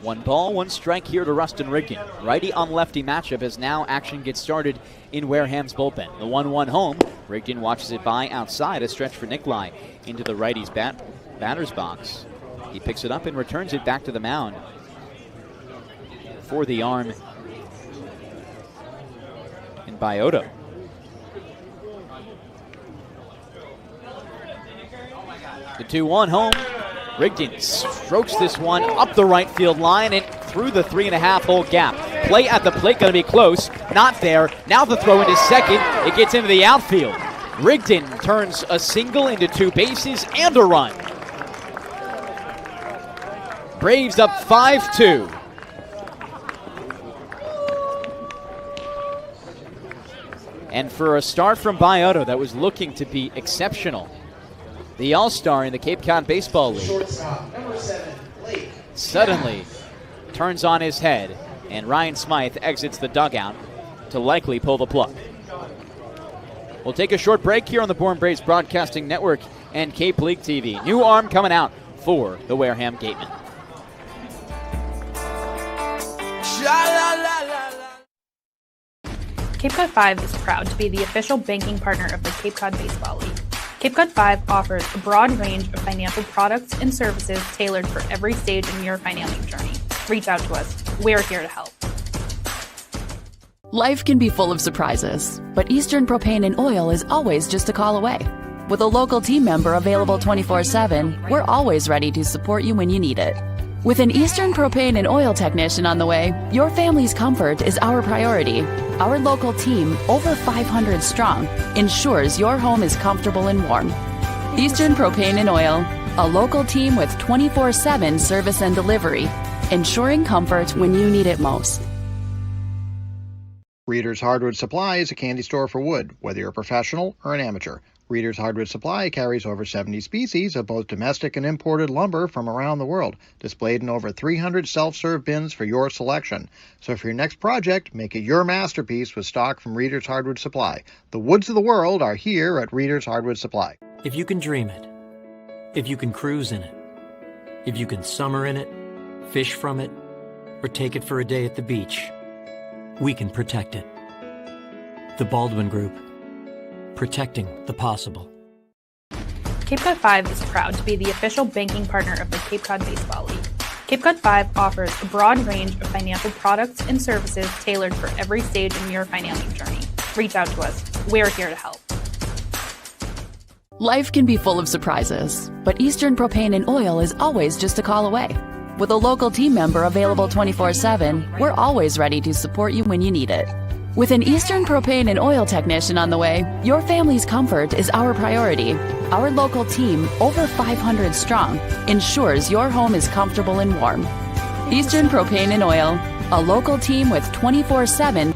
1 ball, 1 strike here to Rustin Rigdon. Righty on lefty matchup as now action gets started in Wareham's bullpen. The 1-1 home. Rigdon watches it by outside, a stretch for Nikolai into the righty's batter's box. He picks it up and returns it back to the mound for the arm in Biota. The 2-1 home. Rigdon strokes this one up the right field line and through the 3.5 hole gap. Play at the plate going to be close. Not there. Now the throw into second. It gets into the outfield. Rigdon turns a single into 2 bases and a run. Braves up 5-2. And for a start from Biota that was looking to be exceptional, the all-star in the Cape Cod Baseball League Shortstop, number 7, Blake. suddenly turns on his head, and Ryan Smythe exits the dugout to likely pull the plug. We'll take a short break here on the Bourne Braves Broadcasting Network and Cape League TV. New arm coming out for the Wareham Gatemen. Cape Cod 5 is proud to be the official banking partner of the Cape Cod Baseball League. Cape Cod 5 offers a broad range of financial products and services tailored for every stage in your financial journey. Reach out to us. We're here to help. Life can be full of surprises, but Eastern Propane and Oil is always just a call away. With a local team member available 24/7, we're always ready to support you when you need it. With an Eastern Propane and Oil technician on the way, your family's comfort is our priority. Our local team, over 500 strong, ensures your home is comfortable and warm. Eastern Propane and Oil, a local team with 24/7 service and delivery, ensuring comfort when you need it most. Reader's Hardwood Supply is a candy store for wood, whether you're a professional or an amateur. Reader's Hardwood Supply carries over 70 species of both domestic and imported lumber from around the world, displayed in over 300 self-serve bins for your selection. So for your next project, make it your masterpiece with stock from Reader's Hardwood Supply. The woods of the world are here at Reader's Hardwood Supply. If you can dream it, if you can cruise in it, if you can summer in it, fish from it, or take it for a day at the beach, we can protect it. The Baldwin Group. Protecting the possible. Cape Cod 5 is proud to be the official banking partner of the Cape Cod Baseball League. Cape Cod 5 offers a broad range of financial products and services tailored for every stage in your financial journey. Reach out to us. We're here to help. Life can be full of surprises, but Eastern Propane and Oil is always just a call away. With a local team member available 24/7, we're always ready to support you when you need it. With an Eastern Propane and Oil technician on the way, your family's comfort is our priority. Our local team, over 500 strong, ensures your home is comfortable and warm. Eastern Propane and Oil, a local team with 24/7.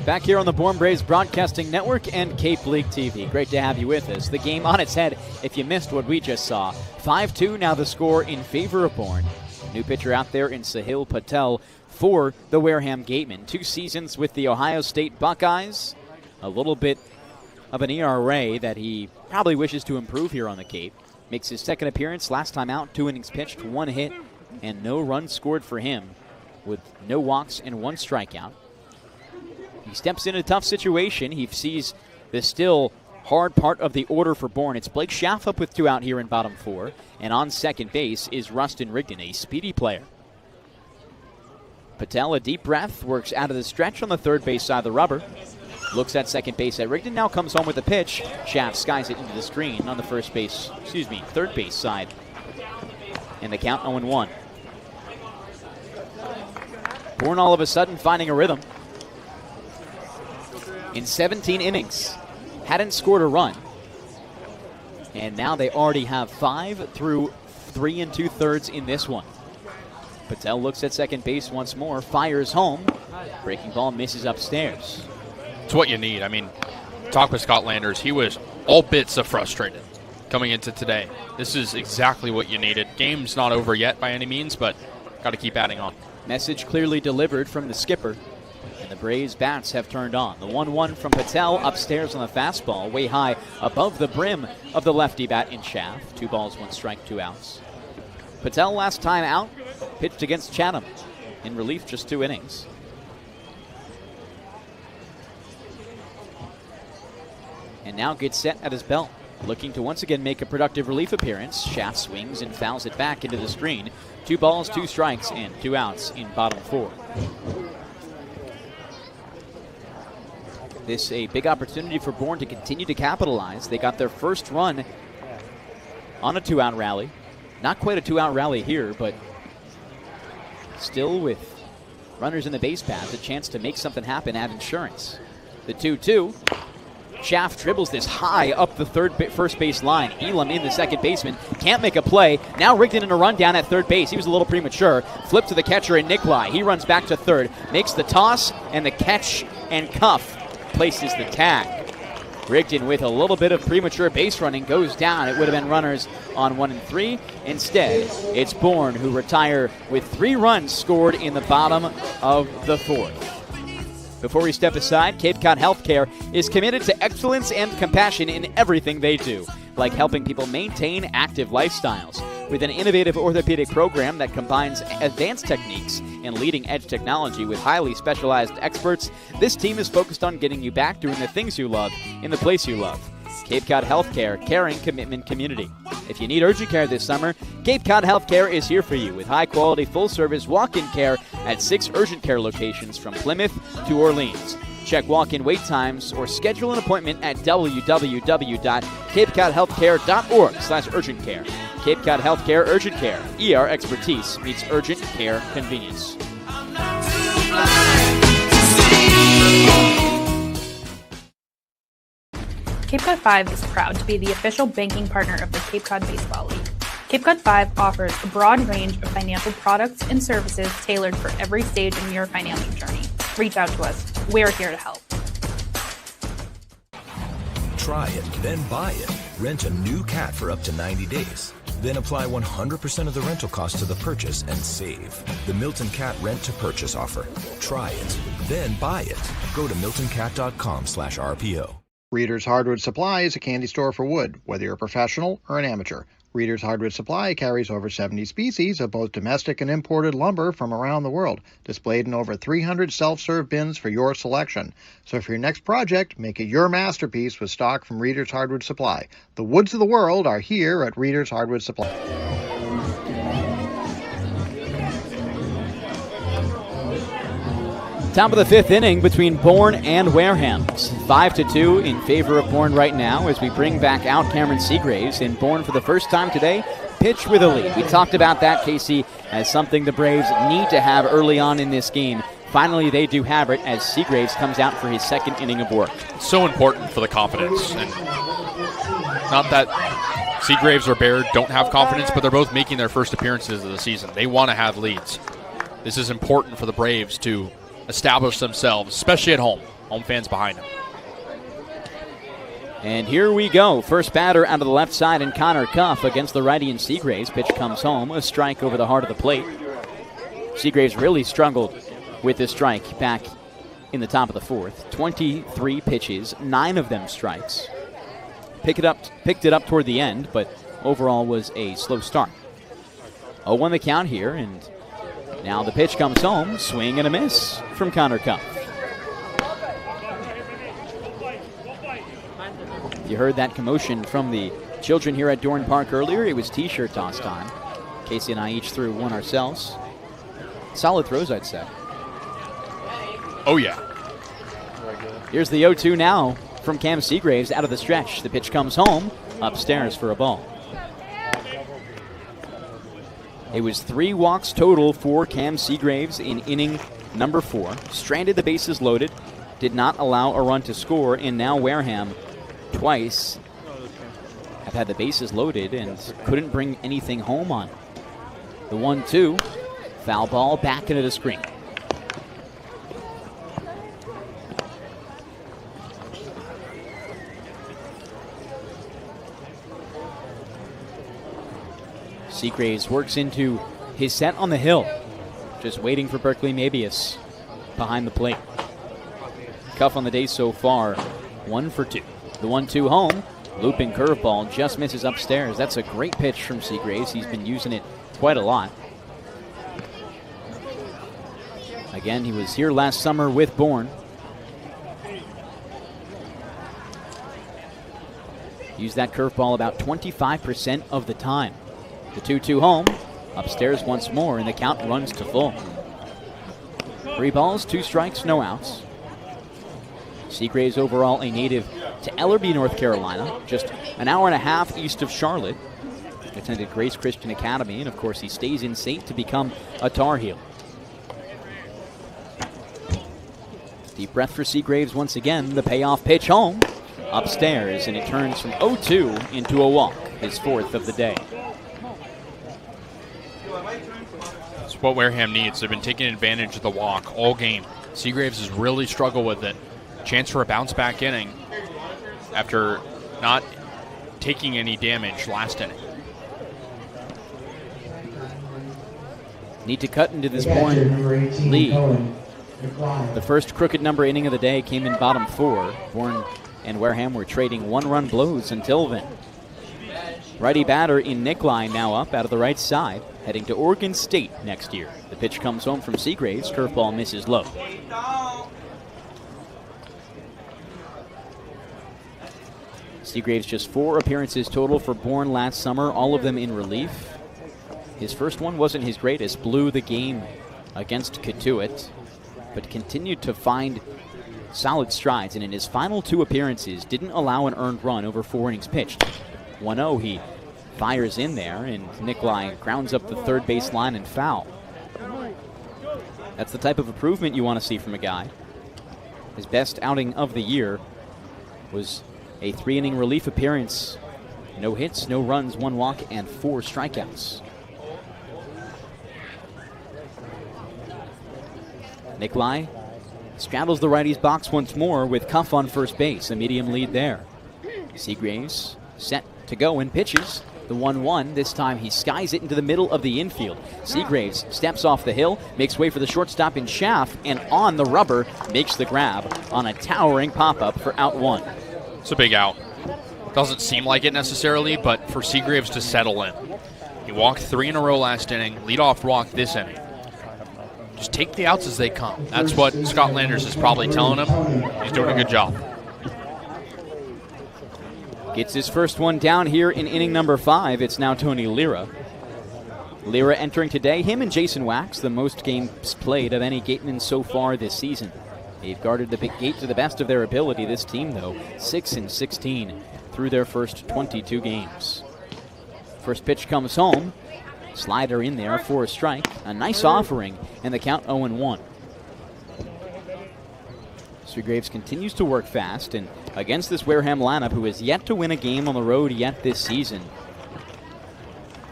Back here on the Bourne Braves Broadcasting Network and Cape League TV. Great to have you with us. The game on its head if you missed what we just saw. 5-2 now the score in favor of Bourne. New pitcher out there in Sahil Patel for the Wareham Gatemen. 2 seasons with the Ohio State Buckeyes. A little bit of an ERA that he probably wishes to improve here on the Cape. Makes his second appearance. Last time out, 2 innings pitched, 1 hit, and no runs scored for him with no walks and 1 strikeout. He steps in a tough situation. He sees the still hard part of the order for Bourne. It's Blake Schaff up with 2 out here in bottom 4. And on second base is Rustin Rigdon, a speedy player. Patel, a deep breath, works out of the stretch on the third base side of the rubber. Looks at second base at Rigdon, now comes home with a pitch. Schaff skies it into the screen on the third base side. And the count 0-1. Bourne all of a sudden finding a rhythm. In 17 innings, hadn't scored a run. And now they already have 5 through 3 2/3 in this one. Patel looks at second base once more, fires home. Breaking ball misses upstairs. It's what you need. I mean, talk with Scott Landers. He was all bits of frustrated coming into today. This is exactly what you needed. Game's not over yet by any means, but got to keep adding on. Message clearly delivered from the skipper. And the Braves bats have turned on. The 1-1 from Patel upstairs on the fastball, way high above the brim of the lefty bat in Schaff. 2 balls, 1 strike, 2 outs. Patel last time out pitched against Chatham. In relief, just 2 innings. And now gets set at his belt. Looking to once again make a productive relief appearance. Schaff swings and fouls it back into the screen. 2 balls, 2 strikes, and 2 outs in bottom 4. This a big opportunity for Bourne to continue to capitalize. They got their first run on a 2-out rally. Not quite a 2-out rally here, but still with runners in the base paths, a chance to make something happen at Insurance. The 2-2. Schaff dribbles this high up the first base line. Elam in the second baseman. Can't make a play. Now Rigdon in a run down at third base. He was a little premature. Flip to the catcher in Nikolai. He runs back to third. Makes the toss and the catch and cuff. Places the tag. Rigdon with a little bit of premature base running goes down. It would have been runners on 1 and 3. Instead, it's Bourne who retire with 3 runs scored in the bottom of the 4th. Before we step aside, Cape Cod Healthcare is committed to excellence and compassion in everything they do, like helping people maintain active lifestyles. With an innovative orthopedic program that combines advanced techniques and leading-edge technology with highly specialized experts, this team is focused on getting you back doing the things you love in the place you love. Cape Cod Healthcare, caring commitment community. If you need urgent care this summer, Cape Cod Healthcare is here for you with high-quality, full-service walk-in care at 6 urgent care locations from Plymouth to Orleans. Check walk-in wait times or schedule an appointment at www.capecodhealthcare.org/urgent care. Cape Cod Healthcare Urgent Care. ER expertise meets urgent care convenience. Cape Cod 5 is proud to be the official banking partner of the Cape Cod Baseball League. Cape Cod 5 offers a broad range of financial products and services tailored for every stage in your financial journey. Reach out to us. We're here to help. Try it, then buy it. Rent a new cat for up to 90 days. Then apply 100% of the rental cost to the purchase and save. The Milton Cat Rent to Purchase offer. Try it, then buy it. Go to miltoncat.com/RPO. Reader's Hardwood Supply is a candy store for wood, whether you're a professional or an amateur. Reader's Hardwood Supply carries over 70 species of both domestic and imported lumber from around the world, displayed in over 300 self-serve bins for your selection. So for your next project, make it your masterpiece with stock from Reader's Hardwood Supply. The woods of the world are here at Reader's Hardwood Supply. Top of the fifth inning between Bourne and Wareham. 5-2 in favor of Bourne right now as we bring back out Cameron Seagraves. And Bourne for the first time today, pitch with a lead. We talked about that, Kasey, as something the Braves need to have early on in this game. Finally, they do have it as Seagraves comes out for his second inning of work. So important for the confidence. And not that Seagraves or Baird don't have confidence, but they're both making their first appearances of the season. They want to have leads. This is important for the Braves to establish themselves, especially at home. Home fans behind them. And here we go. First batter out of the left side, and Connor Cuff against the righty and Seagraves. Pitch comes home. A strike over the heart of the plate. Seagraves really struggled with this strike back in the top of the fourth. 23 pitches, 9 of them strikes. Picked it up toward the end, but overall was a slow start. 0-1 the count here, and now the pitch comes home. Swing and a miss from Connor Cuff. If you heard that commotion from the children here at Dorn Park earlier, it was T-shirt toss time. Kasey and I each threw one ourselves. Solid throws, I'd say. Oh, yeah. Here's the 0-2 now from Cam Seagraves out of the stretch. The pitch comes home, upstairs for a ball. It was 3 walks total for Cam Seagraves in inning number 4. Stranded the bases loaded, did not allow a run to score, and now Wareham twice have had the bases loaded and couldn't bring anything home on. The 1-2, foul ball back into the screen. Seagraves works into his set on the hill, just waiting for Berkeley Mabius behind the plate. Cuff on the day so far, 1 for 2. The 1-2 home, looping curveball, just misses upstairs. That's a great pitch from Seagraves. He's been using it quite a lot. Again, he was here last summer with Bourne. Used that curveball about 25% of the time. The 2-2 home, upstairs once more, and the count runs to full. 3 balls, 2 strikes, no outs. Seagraves overall a native to Ellerbe, North Carolina, just an hour and a half east of Charlotte. Attended Grace Christian Academy, and of course he stays in state to become a Tar Heel. Deep breath for Seagraves once again. The payoff pitch home, upstairs, and it turns from 0-2 into a walk, his 4th of the day. It's what Wareham needs. They've been taking advantage of the walk all game. Seagraves has really struggled with it. Chance for a bounce-back inning after not taking any damage last inning. Need to cut into this Bourne lead. The first crooked number inning of the day came in bottom 4. Bourne and Wareham were trading 1-run blows until then. Righty batter in Nickline now up out of the right side, heading to Oregon State next year. The pitch comes home from Seagraves. Curveball misses low. Seagraves just 4 appearances total for Bourne last summer, all of them in relief. His first one wasn't his greatest, blew the game against Cotuit, but continued to find solid strides, and in his final 2 appearances didn't allow an earned run over 4 innings pitched. 1-0, he fires in there, and Nickline grounds up the third base line and foul. That's the type of improvement you want to see from a guy. His best outing of the year was a 3-inning relief appearance No hits, no runs, 1 walk, and 4 strikeouts. Nikolai straddles the righty's box once more with Cuff on first base, a medium lead there. Seagraves set to go and pitches. The 1-1, this time he skies it into the middle of the infield. Seagraves steps off the hill, makes way for the shortstop in Schaff, and on the rubber makes the grab on a towering pop-up for out 1. It's a big out. Doesn't seem like it necessarily, but for Seagraves to settle in. He walked 3 in a row last inning, leadoff walk this inning. Just take the outs as they come. That's what Scott Landers is probably telling him. He's doing a good job. Gets his first one down here in inning number 5. It's now Tony Lira. Lira entering today, him and Jason Wax, the most games played of any Gatemen so far this season. They've guarded the big gate to the best of their ability. This team, though, 6-16 through their first 22 games. First pitch comes home. Slider in there for a strike. A nice offering, and the count 0-1. Seagraves continues to work fast, and against this Wareham lineup, who has yet to win a game on the road yet this season,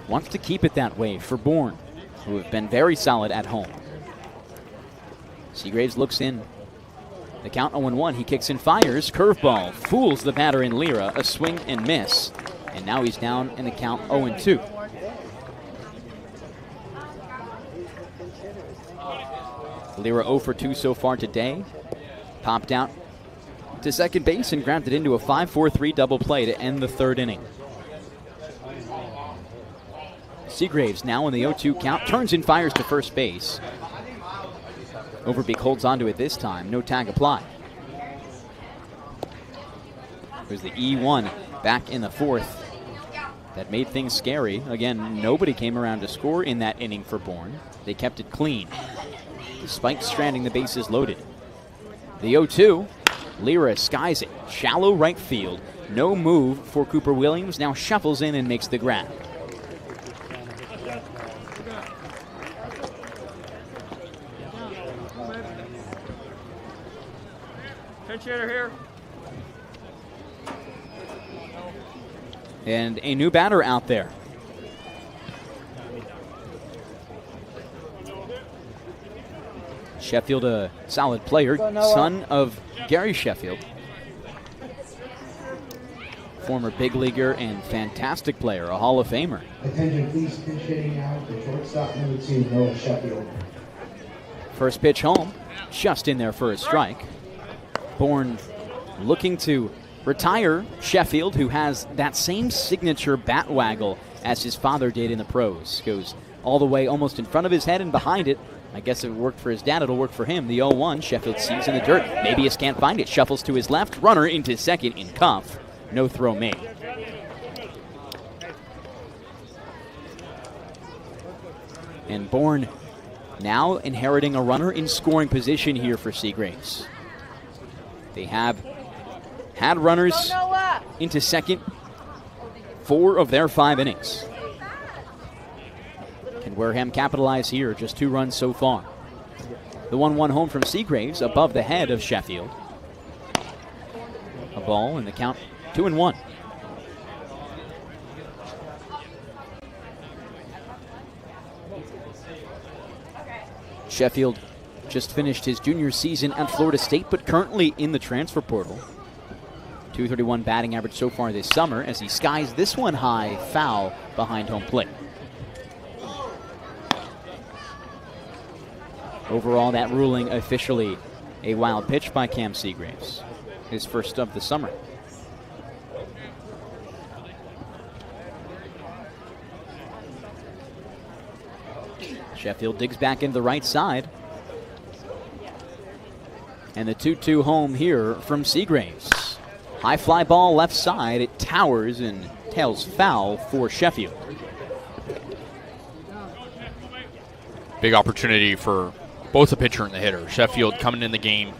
wants to keep it that way for Bourne, who have been very solid at home. Seagraves looks in. The count 0-1. He kicks and fires. Curveball fools the batter in Lira. A swing and miss. And now he's down in the count 0-2. Lira 0 for 2 so far today. Popped out to second base and grounded into a 5-4-3 double play to end the 3rd inning. Seagraves now in the 0-2 count. Turns and fires to first base. Overbeek holds onto it this time. No tag applied. There's the E1 back in the 4th. That made things scary. Again, nobody came around to score in that inning for Bourne. They kept it clean, despite stranding the bases loaded. The 0-2, Lira skies it. Shallow right field. No move for Cooper Williams. Now shuffles in and makes the grab. Pinch hitter here. And a new batter out there. Sheffield, a solid player, son of Gary Sheffield. Former big leaguer and fantastic player, a Hall of Famer. Attention, please, pinch hitting now for shortstop number 2, Noah Sheffield. First pitch home, just in there for a strike. Bourne looking to retire Sheffield, who has that same signature bat waggle as his father did in the pros. Goes all the way almost in front of his head and behind it. I guess if it worked for his dad, it'll work for him. The 0-1, Sheffield sees in the dirt. Maybe he can't find it. Shuffles to his left. Runner into second in Cuff. No throw made. And Bourne now inheriting a runner in scoring position here for Seagraves. They have had runners into second 4 of their 5 innings. Can Wareham capitalize here? Just 2 runs so far. The 1-1 home from Seagraves above the head of Sheffield. A ball and the count 2-1. Sheffield just finished his junior season at Florida State, but currently in the transfer portal. .231 batting average so far this summer as he skies this one high, foul behind home plate. Overall, that ruling officially a wild pitch by Cam Seagraves, his first of the summer. Sheffield digs back into the right side. And the 2-2 home here from Seagraves. High fly ball left side. It towers and tails foul for Sheffield. Big opportunity for both the pitcher and the hitter. Sheffield coming in the game.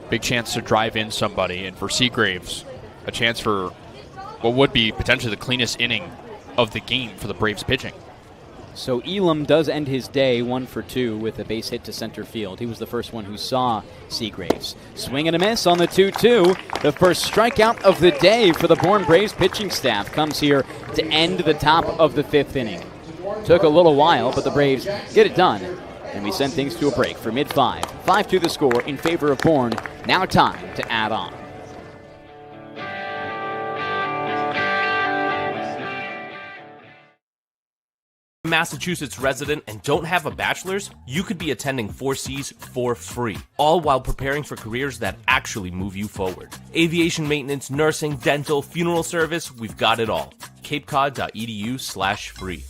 Big chance to drive in somebody. And for Seagraves, a chance for what would be potentially the cleanest inning of the game for the Braves pitching. So Elam does end his day 1 for 2 with a base hit to center field. He was the first one who saw Seagraves. Swing and a miss on the 2-2. The first strikeout of the day for the Bourne Braves pitching staff comes here to end the top of the 5th inning. Took a little while, but the Braves get it done. And we send things to a break for mid-5. 5-2 the score in favor of Bourne. Now time to add on. Massachusetts resident and don't have a bachelor's, you could be attending 4Cs for free, all while preparing for careers that actually move you forward. Aviation maintenance, nursing, dental, funeral service, we've got it all. capecod.edu/free.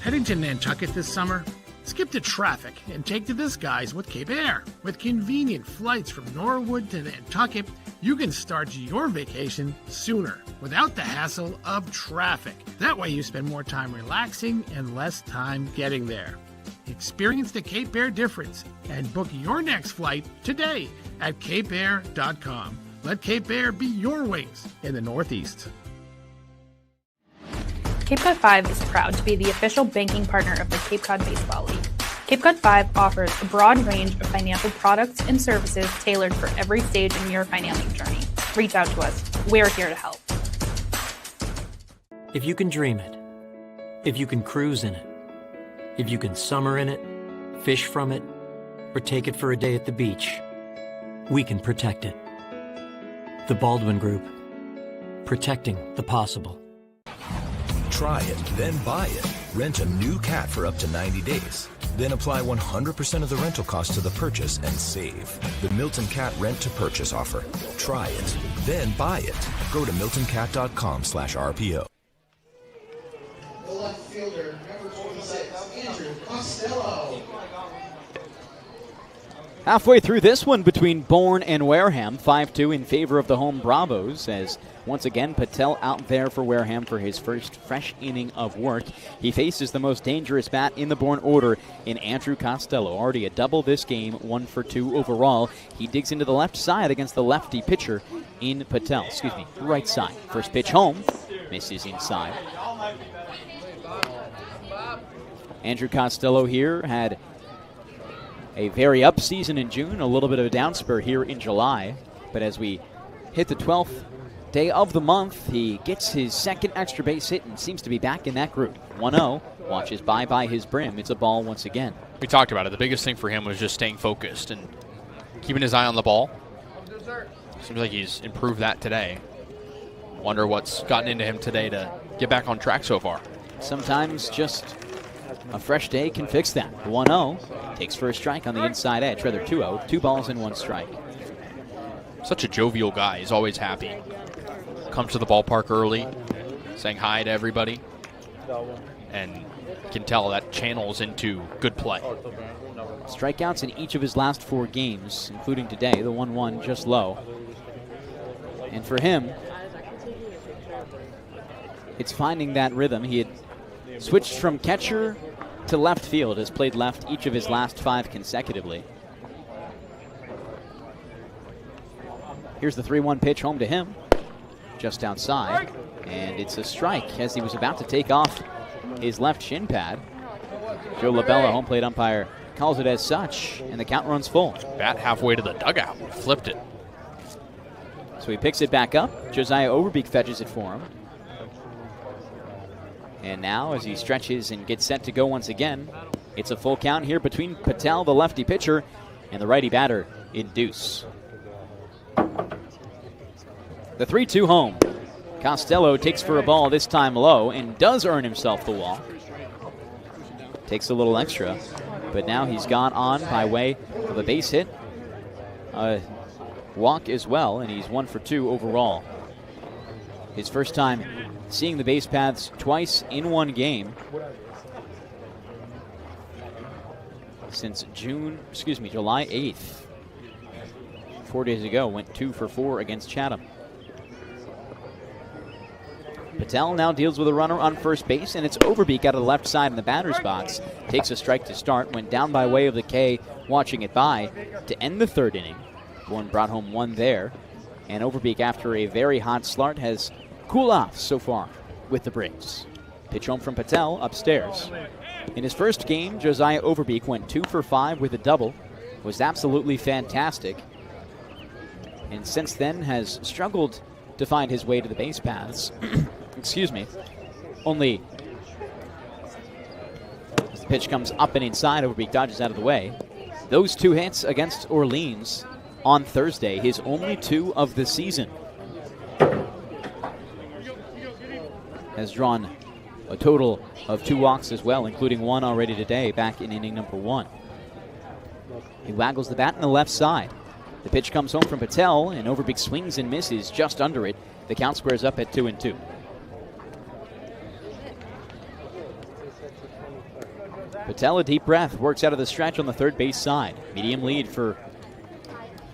Heading to Nantucket this summer? Skip the traffic and take to the skies with Cape Air. With convenient flights from Norwood to Nantucket, you can start your vacation sooner without the hassle of traffic. That way you spend more time relaxing and less time getting there. Experience the Cape Air difference and book your next flight today at capeair.com. Let Cape Air be your wings in the Northeast. Cape Cod 5 is proud to be the official banking partner of the Cape Cod Baseball League. Cape Cod 5 offers a broad range of financial products and services tailored for every stage in your financing journey. Reach out to us. We're here to help. If you can dream it, if you can cruise in it, if you can summer in it, fish from it, or take it for a day at the beach, we can protect it. The Baldwin Group. Protecting the possible. Try it, then buy it. Rent a new cat for up to 90 days. Then apply 100% of the rental cost to the purchase and save. The Milton Cat Rent to Purchase offer. Try it, then buy it. Go to miltoncat.com/RPO. The left fielder, number 26, Andrew Costello. Halfway through this one between Bourne and Wareham, 5-2 in favor of the home Bravos, as once again Patel out there for Wareham for his first fresh inning of work. He faces the most dangerous bat in the Bourne order in Andrew Costello. Already a double this game, 1 for 2 overall. He digs into the left side against the lefty pitcher in Patel. Right side. First pitch home, misses inside. Andrew Costello here had a very up season in June, a little bit of a down spur here in July. But as we hit the 12th day of the month, he gets his second extra base hit and seems to be back in that group. 1-0, watches by his brim. It's a ball once again. We talked about it. The biggest thing for him was just staying focused and keeping his eye on the ball. Seems like he's improved that today. Wonder what's gotten into him today to get back on track so far. Sometimes just a fresh day can fix that. 1-0, takes for a strike on the inside edge, rather 2-0, 2 balls and 1 strike. Such a jovial guy. He's always happy. Comes to the ballpark early, saying hi to everybody, and can tell that channels into good play. Strikeouts in each of his last 4 games, including today, the 1-1 just low. And for him, it's finding that rhythm. He had switched from catcher to left field, has played left each of his last 5 consecutively. Here's the 3-1 pitch home to him, just outside, and it's a strike as he was about to take off his left shin pad. Joe Labella, home plate umpire, calls it as such, and the count runs full. Bat halfway to the dugout, flipped it. So he picks it back up. Josiah Overbeek fetches it for him. And now, as he stretches and gets set to go once again, it's a full count here between Patel, the lefty pitcher, and the righty batter in Deuce. The 3-2 home. Costello takes for a ball, this time low, and does earn himself the walk. Takes a little extra, but now he's gone on by way of a base hit, a walk as well, and he's 1 for 2 overall. His first time seeing the base paths twice in one game since July 8th. 4 days ago, went 2 for 4 against Chatham. Patel now deals with a runner on first base, and it's Overbeek out of the left side in the batter's box. Takes a strike to start, went down by way of the K, watching it by to end the 3rd inning. Bourne brought home 1 there, and Overbeek, after a very hot start, has cooled off so far with the Braves. Pitch home from Patel upstairs. In his first game, Josiah Overbeek went 2 for 5 with a double. Was absolutely fantastic. And since then has struggled to find his way to the base paths. Excuse me. Only as the pitch comes up and inside, Overbeek dodges out of the way. Those 2 hits against Orleans on Thursday, his only 2 of the season. Has drawn a total of 2 walks as well, including 1 already today back in inning number 1. He waggles the bat on the left side. The pitch comes home from Patel, and Overbeek swings and misses just under it. The count squares up at 2-2. Patel, a deep breath, works out of the stretch on the third base side. Medium lead for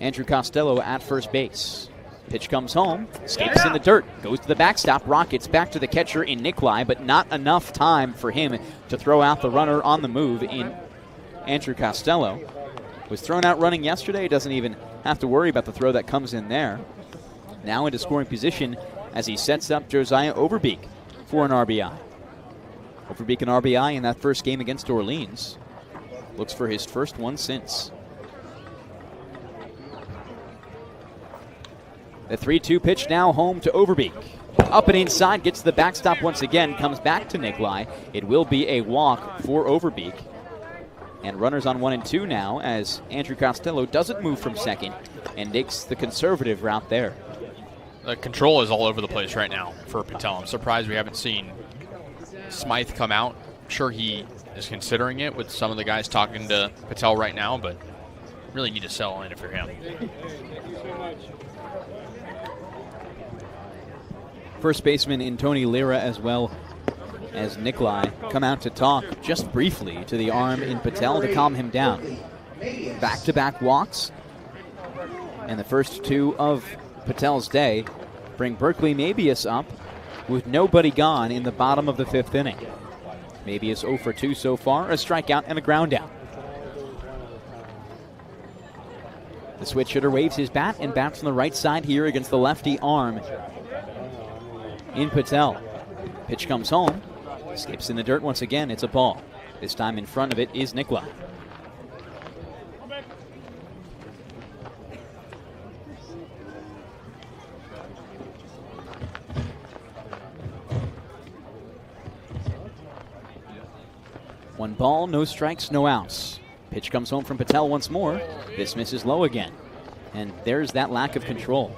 Andrew Costello at first base. Pitch comes home, escapes in the dirt, goes to the backstop, rockets back to the catcher in Nikolai, but not enough time for him to throw out the runner on the move in Andrew Costello. Was thrown out running yesterday, doesn't even have to worry about the throw that comes in there. Now into scoring position as he sets up Josiah Overbeek for an RBI. Overbeek an RBI in that first game against Orleans. Looks for his first one since. The 3-2 pitch now home to Overbeek. Up and inside, gets to the backstop once again, comes back to Nikolai. It will be a walk for Overbeek. And runners on 1 and 2 now as Andrew Costello doesn't move from second and takes the conservative route there. The control is all over the place right now for Patel. I'm surprised we haven't seen Smythe come out. I'm sure he is considering it with some of the guys talking to Patel right now, but really need to settle in it for him. First baseman in Tony Lira as well as Nikolai come out to talk just briefly to the arm in Patel to calm him down. Back-to-back walks, and the first 2 of Patel's day bring Berkeley Mabius up with nobody gone in the bottom of the 5th inning. Mabius 0 for 2 so far, a strikeout and a ground out. The switch hitter waves his bat and bats on the right side here against the lefty arm in Patel. Pitch comes home, skips in the dirt once again. It's a ball. This time in front of it is Nikolai. One ball, no strikes, no outs. Pitch comes home from Patel once more. This misses low again. And there's that lack of control.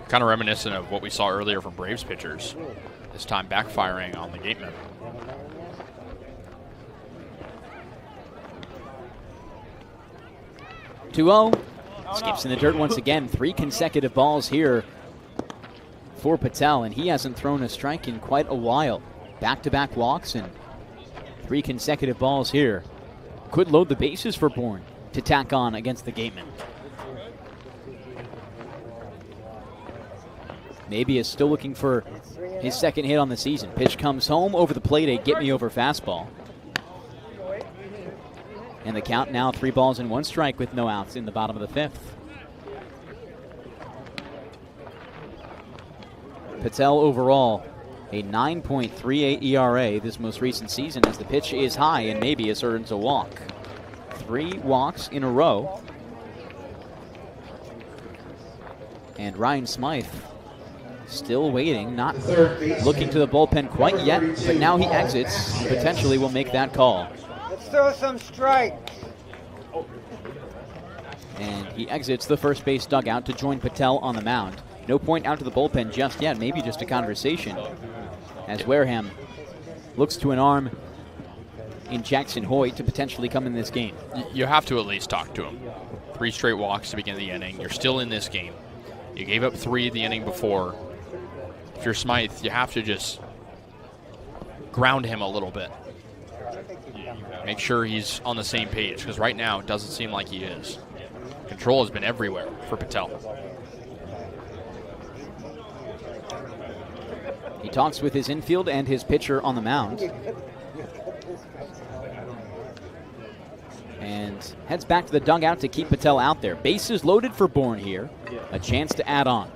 Kind of reminiscent of what we saw earlier from Braves pitchers. This time backfiring on the Gatemen. Skips in the dirt once again. 3 consecutive balls here for Patel, and he hasn't thrown a strike in quite a while. Back-to-back walks and 3 consecutive balls here. Could load the bases for Bourne to tack on against the Gatemen. Maybe is still looking for his second hit on the season. Pitch comes home over the plate, a get-me-over fastball. And the count now 3 balls and 1 strike with no outs in the bottom of the 5th. Patel overall a 9.38 ERA this most recent season as the pitch is high and Mabius earns a walk. 3 walks in a row. And Ryan Smythe still waiting, not looking to the bullpen quite yet, but now he exits and potentially will make that call. Let's throw some strikes. And he exits the first base dugout to join Patel on the mound. No point out to the bullpen just yet, maybe just a conversation, as Wareham looks to an arm in Jackson Hoyt to potentially come in this game. You have to at least talk to him. 3 straight walks to begin the inning. You're still in this game. You gave up 3 the inning before. If you're Smythe, you have to just ground him a little bit. Make sure he's on the same page, because right now it doesn't seem like he is. Control has been everywhere for Patel. He talks with his infield and his pitcher on the mound. And heads back to the dugout to keep Patel out there. Bases loaded for Bourne here. A chance to add on.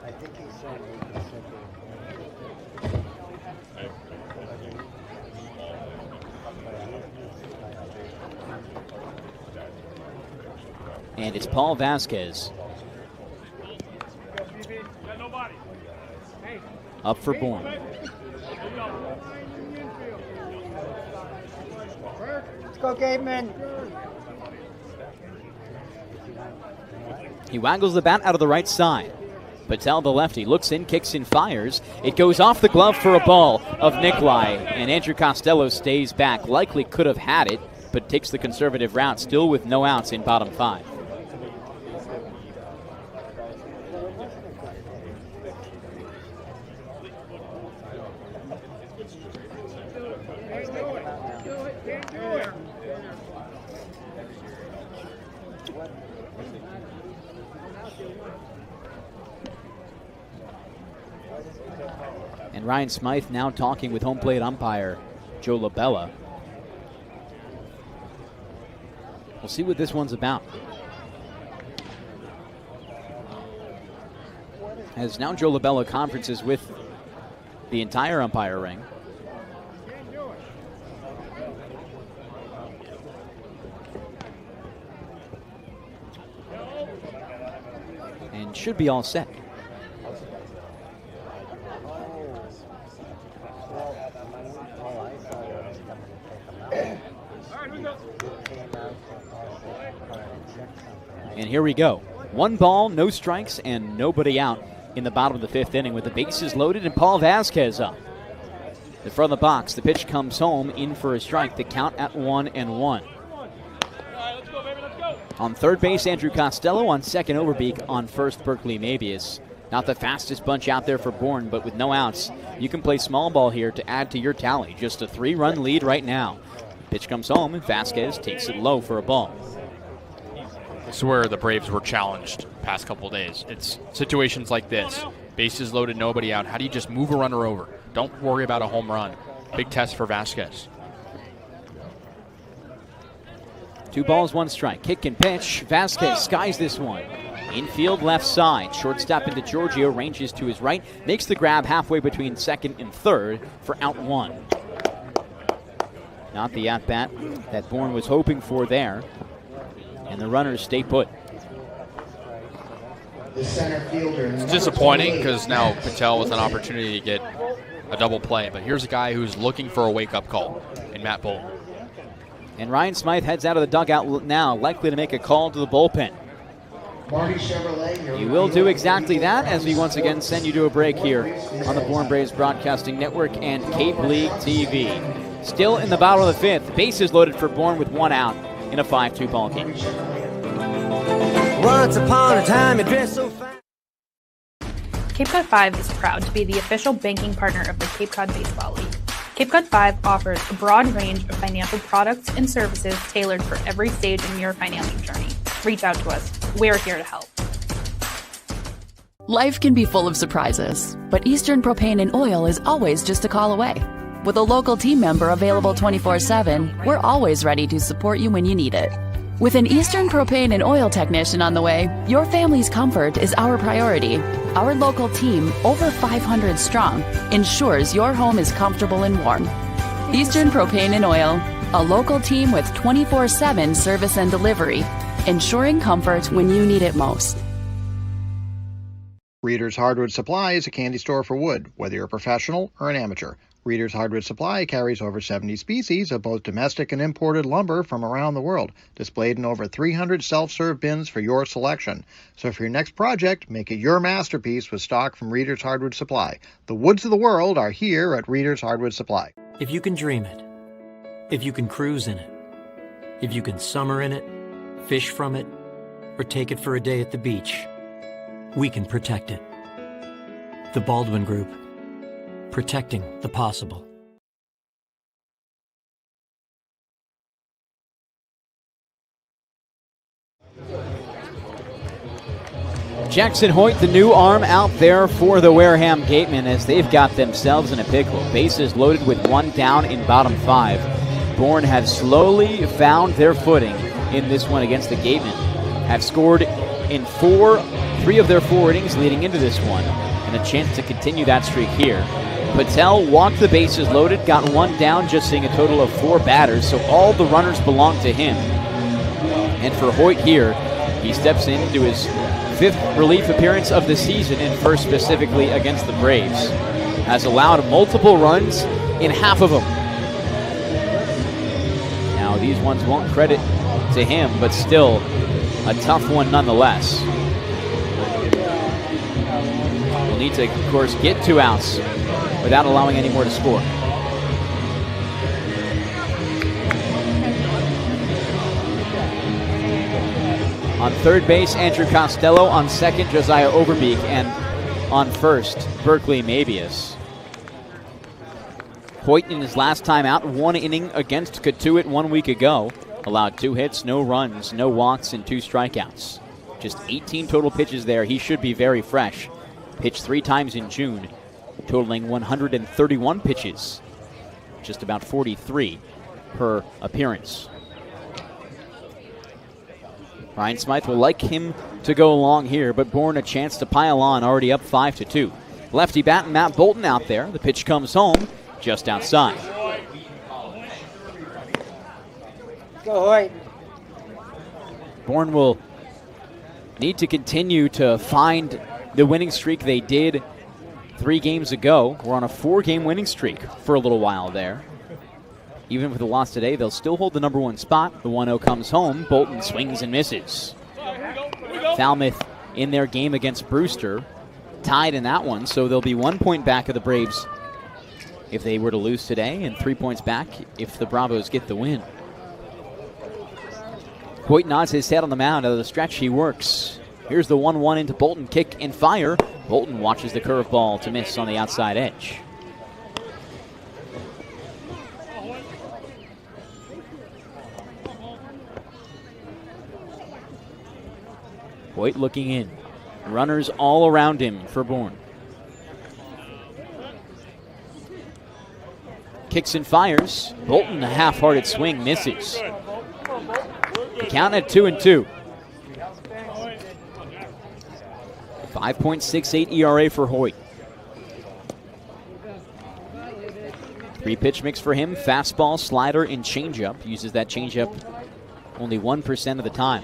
And it's Paul Vasquez up for Bourne. Let's go, Gatemen. He waggles the bat out of the right side. Patel, the lefty, looks in, kicks in, fires. It goes off the glove for a ball of Nikolai, and Andrew Costello stays back. Likely could have had it, but takes the conservative route, still with no outs in bottom 5. And Ryan Smythe now talking with home plate umpire Joe LaBella. We'll see what this one's about. As now Joe LaBella conferences with the entire umpire ring. And should be all set. And here we go. 1 ball, no strikes, and nobody out in the bottom of the 5th inning with the bases loaded and Paul Vasquez up. In front of the box, the pitch comes home, in for a strike. The count at 1-1. On third base, Andrew Costello. On second, Overbeek. On first, Berkeley Mabius. Not the fastest bunch out there for Bourne, but with no outs, you can play small ball here to add to your tally. Just a 3-run lead right now. Pitch comes home, and Vasquez takes it low for a ball. This is where the Braves were challenged past couple days. It's situations like this. Bases loaded, nobody out. How do you just move a runner over? Don't worry about a home run. Big test for Vasquez. 2 balls, 1 strike. Kick and pitch. Vasquez skies this one. Infield left side. Shortstop into Giorgio. Ranges to his right. Makes the grab halfway between second and third for out 1. Not the at-bat that Bourne was hoping for there. And the runners stay put. The center fielder. It's disappointing because now Patel with an opportunity to get a double play. But here's a guy who's looking for a wake-up call in Matt Bourne. And Ryan Smythe heads out of the dugout now, likely to make a call to the bullpen. He will do exactly that as we once again send you to a break here on the Bourne Braves Broadcasting Network and Cape League TV. Still in the bottom of the 5th. Bases loaded for Bourne with 1 out in a 5-2 ball game. Once upon a time, it dressed so fine. Cape Cod 5 is proud to be the official banking partner of the Cape Cod Baseball League. Cape Cod 5 offers a broad range of financial products and services tailored for every stage in your financial journey. Reach out to us. We're here to help. Life can be full of surprises, but Eastern Propane and Oil is always just a call away. With a local team member available 24/7, we're always ready to support you when you need it. With an Eastern Propane and Oil technician on the way, your family's comfort is our priority. Our local team, over 500 strong, ensures your home is comfortable and warm. Eastern Propane and Oil, a local team with 24/7 service and delivery, ensuring comfort when you need it most. Reader's Hardwood Supply is a candy store for wood, whether you're a professional or an amateur. Reader's Hardwood Supply carries over 70 species of both domestic and imported lumber from around the world, displayed in over 300 self-serve bins for your selection. So for your next project, make it your masterpiece with stock from Reader's Hardwood Supply. The woods of the world are here at Reader's Hardwood Supply. If you can dream it, if you can cruise in it, if you can summer in it, fish from it, or take it for a day at the beach, we can protect it. The Baldwin Group. Protecting the possible. Jackson Hoyt, the new arm out there for the Wareham Gatemen as they've got themselves in a pickle. Bases loaded with 1 down in bottom 5. Bourne have slowly found their footing in this one against the Gatemen. Have scored in 3 of their 4 innings leading into this one, and a chance to continue that streak here. Patel walked the bases loaded, got 1 down, just seeing a total of 4 batters, so all the runners belong to him. And for Hoyt here, He steps into his 5th relief appearance of the season, and first specifically against the Braves. Has allowed multiple runs in half of them. Now these ones won't credit to him, but still a tough one nonetheless. We'll need to, of course, get 2 outs without allowing any more to score. On third base, Andrew Costello. On second, Josiah Overbeek. And on first, Berkeley Mabius. Hoyt in his last time out, 1 inning against Cotuit 1 week ago. Allowed 2 hits, no runs, no walks, and 2 strikeouts. Just 18 total pitches there. He should be very fresh. Pitched 3 times in June, totaling 131 pitches. Just about 43 per appearance. Ryan Smythe will like him to go along here, but Bourne a chance to pile on, already up 5-2. Lefty bat Matt Bolton out there. The pitch comes home, just outside. Go Hoyt. Bourne will need to continue to find the winning streak they did 3 games ago. We're on a 4-game winning streak for a little while there. Even with the loss today, they'll still hold the number 1 spot. The 1-0 comes home. Bolton swings and misses. Falmouth in their game against Brewster tied in that one, so they'll be 1 point back of the Braves if they were to lose today, and 3 points back if the Bravos get the win. Hoyt nods his head on the mound. Out of the stretch, he works. Here's the 1-1 into Bolton. Kick and fire. Bolton watches the curveball to miss on the outside edge. Hoyt looking in. Runners all around him for Bourne. Kicks and fires. Bolton, a half-hearted swing, misses. The count at 2-2. 5.68 ERA for Hoyt. 3-pitch mix for him. Fastball, slider, and changeup. Uses that changeup only 1% of the time.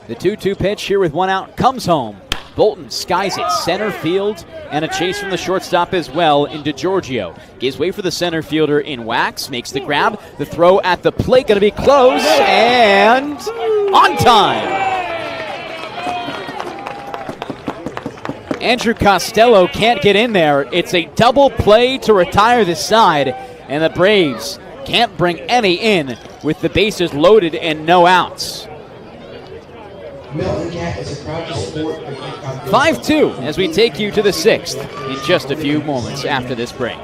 The 2-2 pitch here with 1 out comes home. Bolton skies it center field, and a chase from the shortstop as well into Giorgio. Gives way for the center fielder in Wax, makes the grab. The throw at the plate going to be close and on time. Andrew Costello can't get in there. It's a double play to retire the side, and the Braves can't bring any in with the bases loaded and no outs. 5-2 as we take you to the 6th in just a few moments after this break.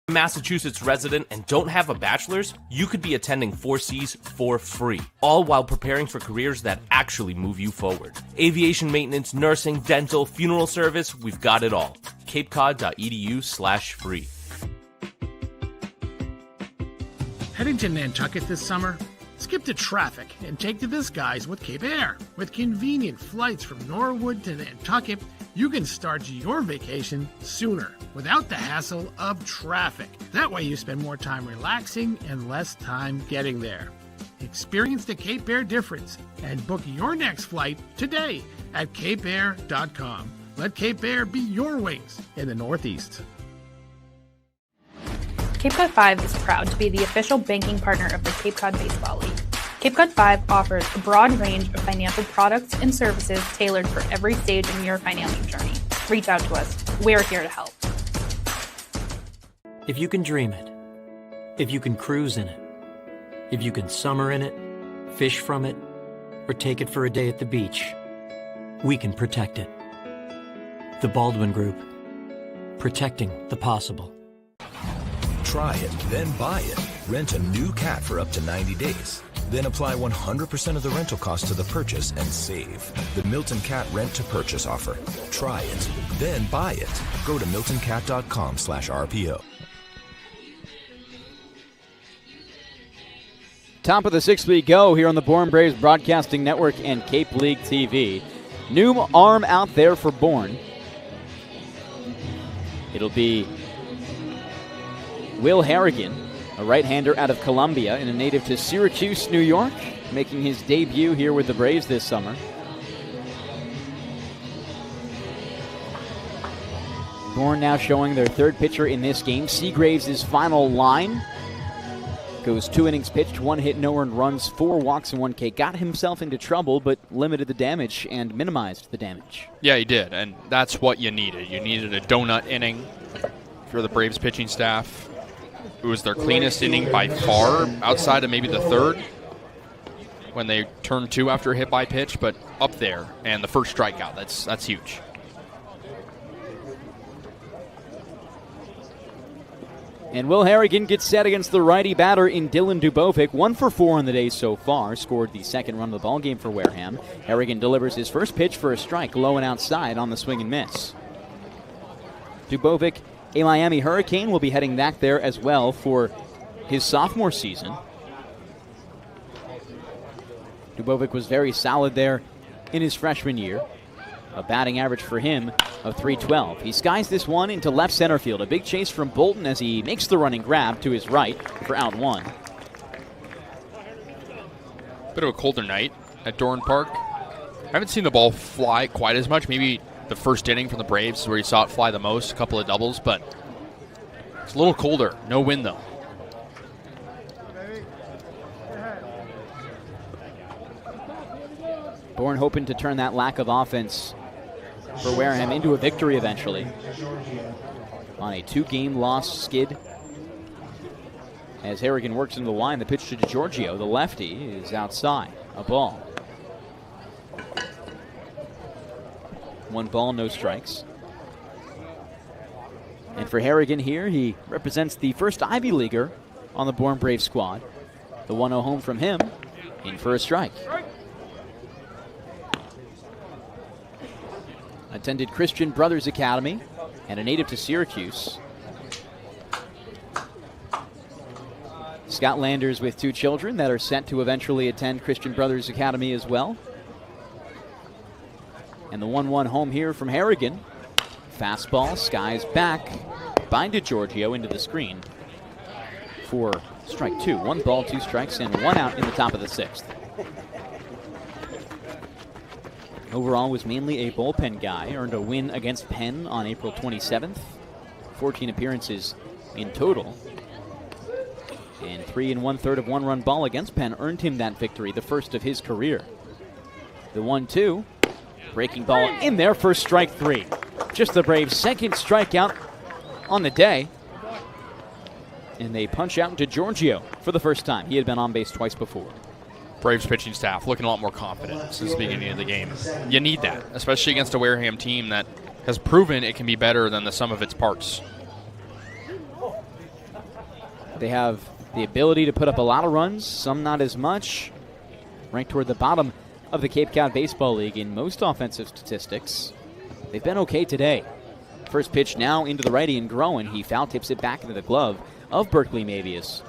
Massachusetts resident and don't have a bachelor's, you could be attending 4Cs for free, all while preparing for careers that actually move you forward. Aviation maintenance, nursing, dental, funeral service, we've got it all. capecod.edu/free. Heading to Nantucket this summer? Skip the traffic and take to the skies with Cape Air. With convenient flights from Norwood to Nantucket, you can start your vacation sooner without the hassle of traffic. That way you spend more time relaxing and less time getting there. Experience the Cape Air difference and book your next flight today at capeair.com. Let Cape Air be your wings in the Northeast. Cape Cod 5 is proud to be the official banking partner of the Cape Cod Baseball League. Cape Cod 5 offers a broad range of financial products and services tailored for every stage in your financial journey. Reach out to us. We're here to help. If you can dream it, if you can cruise in it, if you can summer in it, fish from it, or take it for a day at the beach, we can protect it. The Baldwin Group. Protecting the possible. Try it, then buy it. Rent a new cat for up to 90 days. Then apply 100% of the rental cost to the purchase and save. The Milton Cat Rent to Purchase offer. Try it, then buy it. Go to miltoncat.com/RPO. Top of the 6th we go here on the Bourne Braves Broadcasting Network and Cape League TV. New arm out there for Bourne. It'll be Will Harrigan a right-hander out of Columbia and a native to Syracuse, New York, making his debut here with the Braves this summer. Bourne now showing their third pitcher in this game. Seagraves' final line goes 2 innings pitched, 1 hit, no earned runs, 4 walks, and 1 K. Got himself into trouble, but limited the damage and minimized the damage. Yeah, he did, and that's what you needed. You needed a donut inning for the Braves pitching staff. It was their cleanest inning by far, outside of maybe the third, when they turned 2 after a hit by pitch, but up there, and the first strikeout, that's huge. And Will Harrigan gets set against the righty batter in Dylan Dubovic. 1 for 4 on the day so far. Scored the second run of the ballgame for Wareham. Harrigan delivers his first pitch for a strike, low and outside on the swing and miss. Dubovic, a Miami Hurricane, will be heading back there as well for his sophomore season. Dubovic was very solid there in his freshman year. A batting average for him of .312. He skies this one into left center field. A big chase from Bolton as he makes the running grab to his right for out 1. Bit of a colder night at Dorn Park. I haven't seen the ball fly quite as much. Maybe the first inning from the Braves is where you saw it fly the most, a couple of doubles, but it's a little colder. No wind, though. Bourne hoping to turn that lack of offense for Wareham into a victory eventually. On a 2-game loss skid. As Harrigan works into the line, the pitch to DiGiorgio, the lefty, is outside. A ball. 1 ball, no strikes. And for Harrigan here, he represents the first Ivy Leaguer on the Bourne Brave squad. The 1-0 home from him, in for a strike. Attended Christian Brothers Academy and a native to Syracuse. Scott Landers with 2 children that are set to eventually attend Christian Brothers Academy as well. And the 1-1 home here from Harrigan. Fastball skies back by DiGiorgio into the screen for strike 2. 1 ball, 2 strikes, and 1 out in the top of the 6th. Overall was mainly a bullpen guy. Earned a win against Penn on April 27th. 14 appearances in total. And 3 1/3 of 1-run ball against Penn earned him that victory, the first of his career. The 1-2. Breaking ball in there for strike 3. Just the Braves' second strikeout on the day. And they punch out DiGiorgio for the first time. He had been on base twice before. Braves pitching staff looking a lot more confident since the beginning of the game. You need that, especially against a Wareham team that has proven it can be better than the sum of its parts. They have the ability to put up a lot of runs, some not as much. Ranked toward the bottom of the Cape Cod Baseball League in most offensive statistics. They've been okay today. First pitch now into the righty and Groen. He foul tips it back into the glove of Berkeley Mavius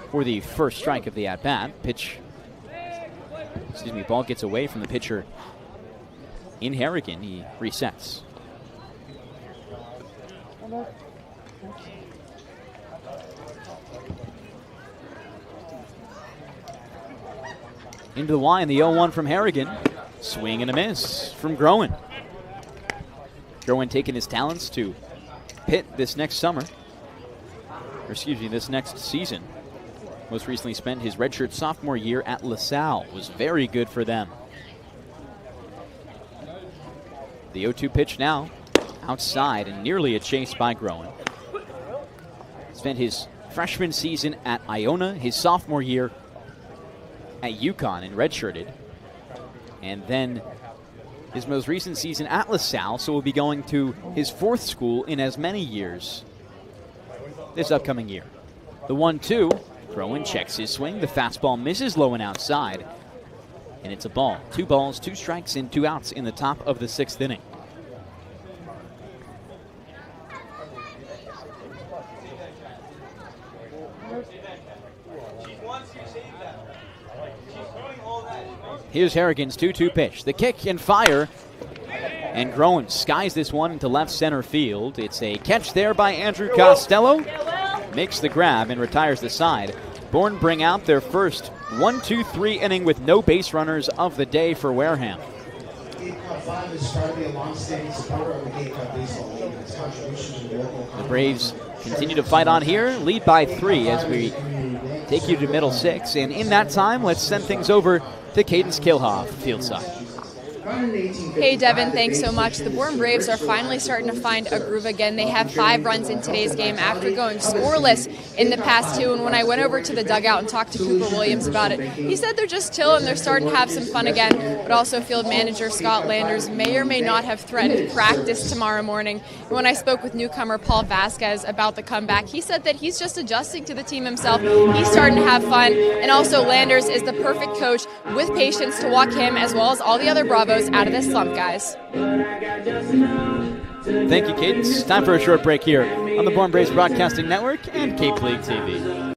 for the first strike of the at-bat. Ball gets away from the pitcher in Harrigan. He resets. Into the Y and the 0-1 from Harrigan. Swing and a miss from Groen. Groen taking his talents to Pitt this next season. Most recently spent his redshirt sophomore year at LaSalle. Was very good for them. The 0-2 pitch now outside and nearly a chase by Groen. Spent his freshman season at Iona, his sophomore year at UConn and redshirted. And then his most recent season at LaSalle, so will be going to his 4th school in as many years this upcoming year. The 1-2. Groen checks his swing. The fastball misses low and outside. And it's a ball. 2 balls, 2 strikes, and 2 outs in the top of the 6th inning. Here's Harrigan's 2-2 pitch. The kick and fire. And Groen skies this one into left center field. It's a catch there by Andrew Costello. makes the grab and retires the side. Bourne bring out their first 1-2-3 inning with no base runners of the day for Wareham. The Braves continue to fight on here, lead by 3 as we take you to middle 6. And in that time, let's send things over to Kaydence Kilhof, field side. Hey Devon, thanks so much. The Bourne Braves are finally starting to find a groove again. They have 5 runs in today's game after going scoreless in the past 2. And when I went over to the dugout and talked to Cooper Williams about it, he said they're just chill and they're starting to have some fun again. But also field manager Scott Landers may or may not have threatened practice tomorrow morning. And when I spoke with newcomer Paul Vasquez about the comeback, he said that he's just adjusting to the team himself. He's starting to have fun. And also Landers is the perfect coach with patience to walk him as well as all the other Bravos out of this slump, guys. Thank you, Kaydence. Time for a short break here on the Bourne Braves Broadcasting Network and Cape League TV.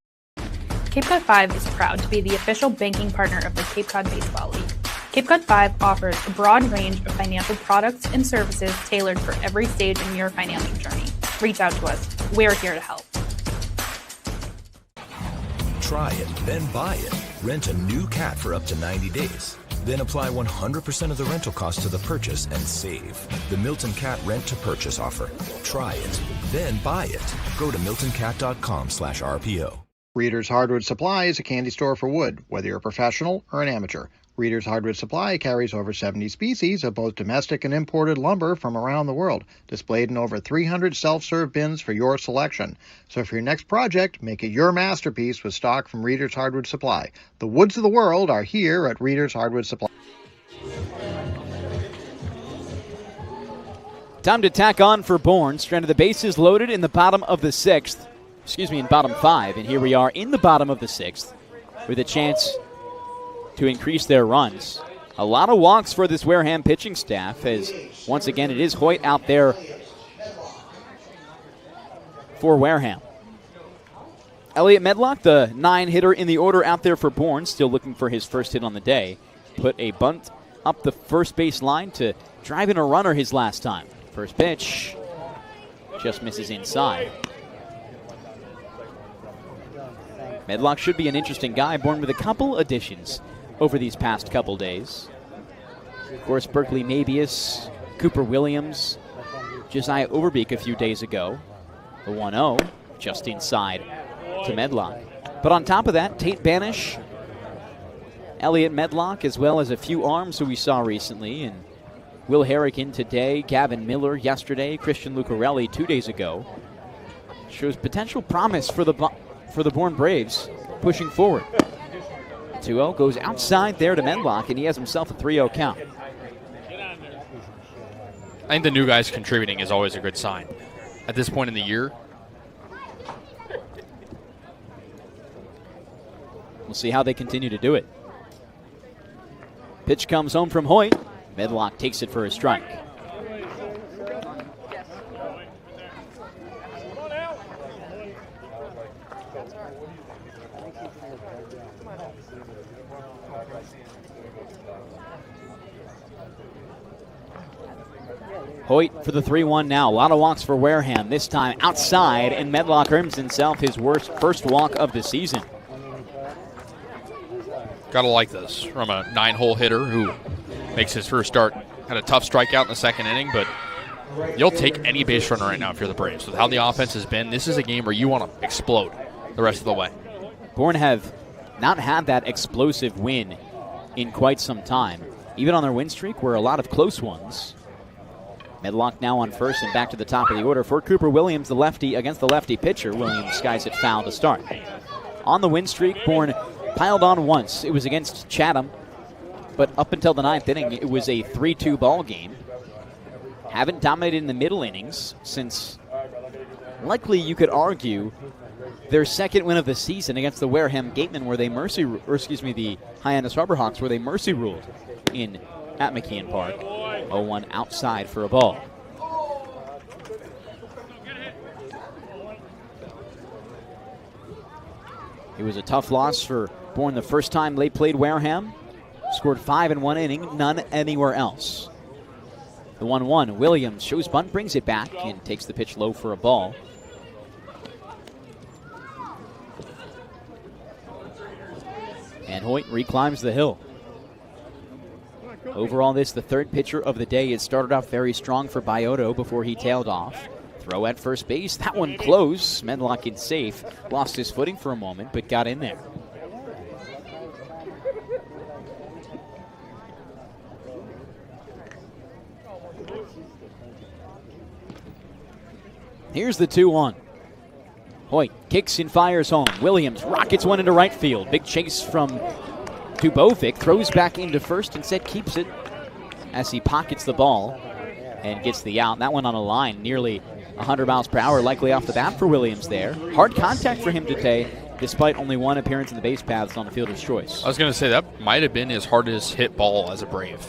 Cape Cod 5 is proud to be the official banking partner of the Cape Cod Baseball League. Cape Cod 5 offers a broad range of financial products and services tailored for every stage in your financing journey. Reach out to us. We're here to help. Try it, then buy it. Rent a new cat for up to 90 days. Then apply 100% of the rental cost to the purchase and save. The Milton Cat Rent to Purchase offer. Try it, then buy it. Go to miltoncat.com/RPO. Reader's Hardwood Supply is a candy store for wood, whether you're a professional or an amateur. Reader's Hardwood Supply carries over 70 species of both domestic and imported lumber from around the world, displayed in over 300 self-serve bins for your selection. So for your next project, make it your masterpiece with stock from Reader's Hardwood Supply. The woods of the world are here at Reader's Hardwood Supply. Time to tack on for Bourne. Stranded the bases loaded in the bottom of the 6th. In bottom 5. And here we are in the bottom of the 6th with a chance to increase their runs. A lot of walks for this Wareham pitching staff as, once again, it is Hoyt out there for Wareham. Elliot Medlock, the 9-hitter in the order out there for Bourne, still looking for his first hit on the day. Put a bunt up the first base line to drive in a runner his last time. First pitch just misses inside. Medlock should be an interesting guy, Bourne with a couple additions over these past couple days. Of course, Berkeley Mabius, Cooper Williams, Josiah Overbeek a few days ago. The 1-0 just inside to Medlock. But on top of that, Tate Banish, Elliot Medlock, as well as a few arms who we saw recently, and Will Herrick in today, Gavin Miller yesterday, Christian Lucarelli 2 days ago. Shows potential promise for the Bourne Braves pushing forward. 2-0 goes outside there to Medlock, and he has himself a 3-0 count. I think the new guys contributing is always a good sign. At this point in the year, we'll see how they continue to do it. Pitch comes home from Hoyt. Medlock takes it for a strike. Hoyt for the 3-1 now. A lot of walks for Wareham. This time outside, and Medlock earns himself his first walk of the season. Gotta like this from a 9-hole hitter who makes his first start. Had a tough strikeout in the second inning, but you'll take any base runner right now if you're the Braves. With how the offense has been, this is a game where you want to explode the rest of the way. Bourne have not had that explosive win in quite some time. Even on their win streak were a lot of close ones. Medlock now on first and back to the top of the order for Cooper Williams, the lefty against the lefty pitcher. Williams skies it foul to start. On the win streak, Bourne piled on once. It was against Chatham, but up until the 9th inning, it was a 3-2 ball game. Haven't dominated in the middle innings since, likely you could argue, their second win of the season against the Wareham Gatemen, where they the Hyannis Harborhawks, where they mercy ruled at McKeon Park. 0-1 outside for a ball. It was a tough loss for Bourne the first time they played Wareham. Scored 5 in one inning, none anywhere else. The 1-1, Williams shows bunt, brings it back, and takes the pitch low for a ball. And Hoyt reclimbs the hill. Overall, this the third pitcher of the day. It started off very strong for Bioto before he tailed off. Throw at first base. That one close. Medlock in safe. Lost his footing for a moment, but got in there. Here's the 2-1. Hoyt kicks and fires home. Williams rockets one into right field. Big chase from Dubovic. Throws back into first. Instead keeps it as he pockets the ball and gets the out. That one on a line nearly 100 miles per hour, likely off the bat for Williams there. Hard contact for him today, despite only one appearance in the base paths on the fielder's choice. I was going to say that might have been his hardest hit ball as a Brave.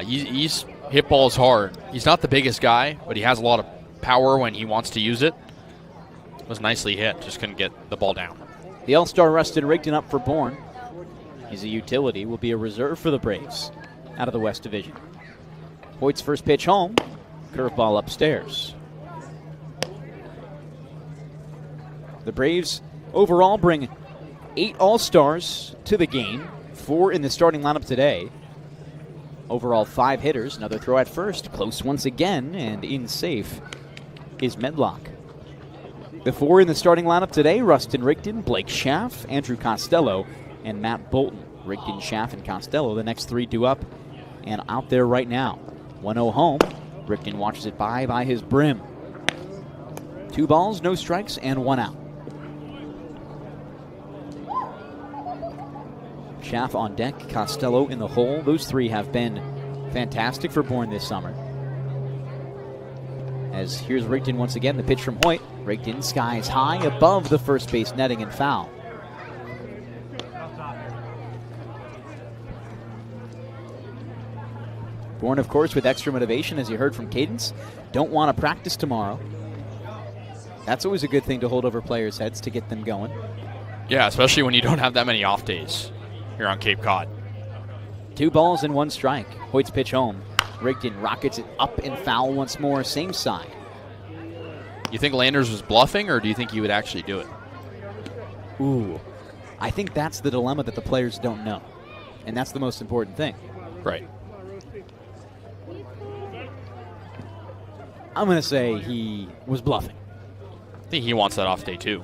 He's hit balls hard. He's not the biggest guy, but he has a lot of power when he wants to use it. It was nicely hit, just couldn't get the ball down. The All-Star Rustin Rigdon up for Bourne. He's a utility, will be a reserve for the Braves out of the West Division. Hoyt's first pitch home, curveball upstairs. The Braves overall bring 8 All-Stars to the game, 4 in the starting lineup today. Overall 5 hitters, another throw at first, close once again, and in safe is Medlock. The 4 in the starting lineup today, Rustin Rigdon, Blake Schaff, Andrew Costello, and Matt Bolton. Rigdon, Schaff, and Costello, the next 3 due up and out there right now. 1-0 home. Rigdon watches it by his brim. 2 balls, no strikes, and 1 out. Schaff on deck, Costello in the hole. Those 3 have been fantastic for Bourne this summer. As here's Rigdon once again, the pitch from Hoyt. Rigdon skies high above the first base netting and foul. Bourne, of course, with extra motivation, as you heard from Kaydence. Don't want to practice tomorrow. That's always a good thing to hold over players' heads to get them going. Yeah, especially when you don't have that many off days here on Cape Cod. 2 balls and 1 strike. Hoyt's pitch home. Rigdon rockets it up and foul once more, same side. You think Landers was bluffing, or do you think he would actually do it? Ooh, I think that's the dilemma that the players don't know. And that's the most important thing. Right. I'm going to say he was bluffing. I think he wants that off day too.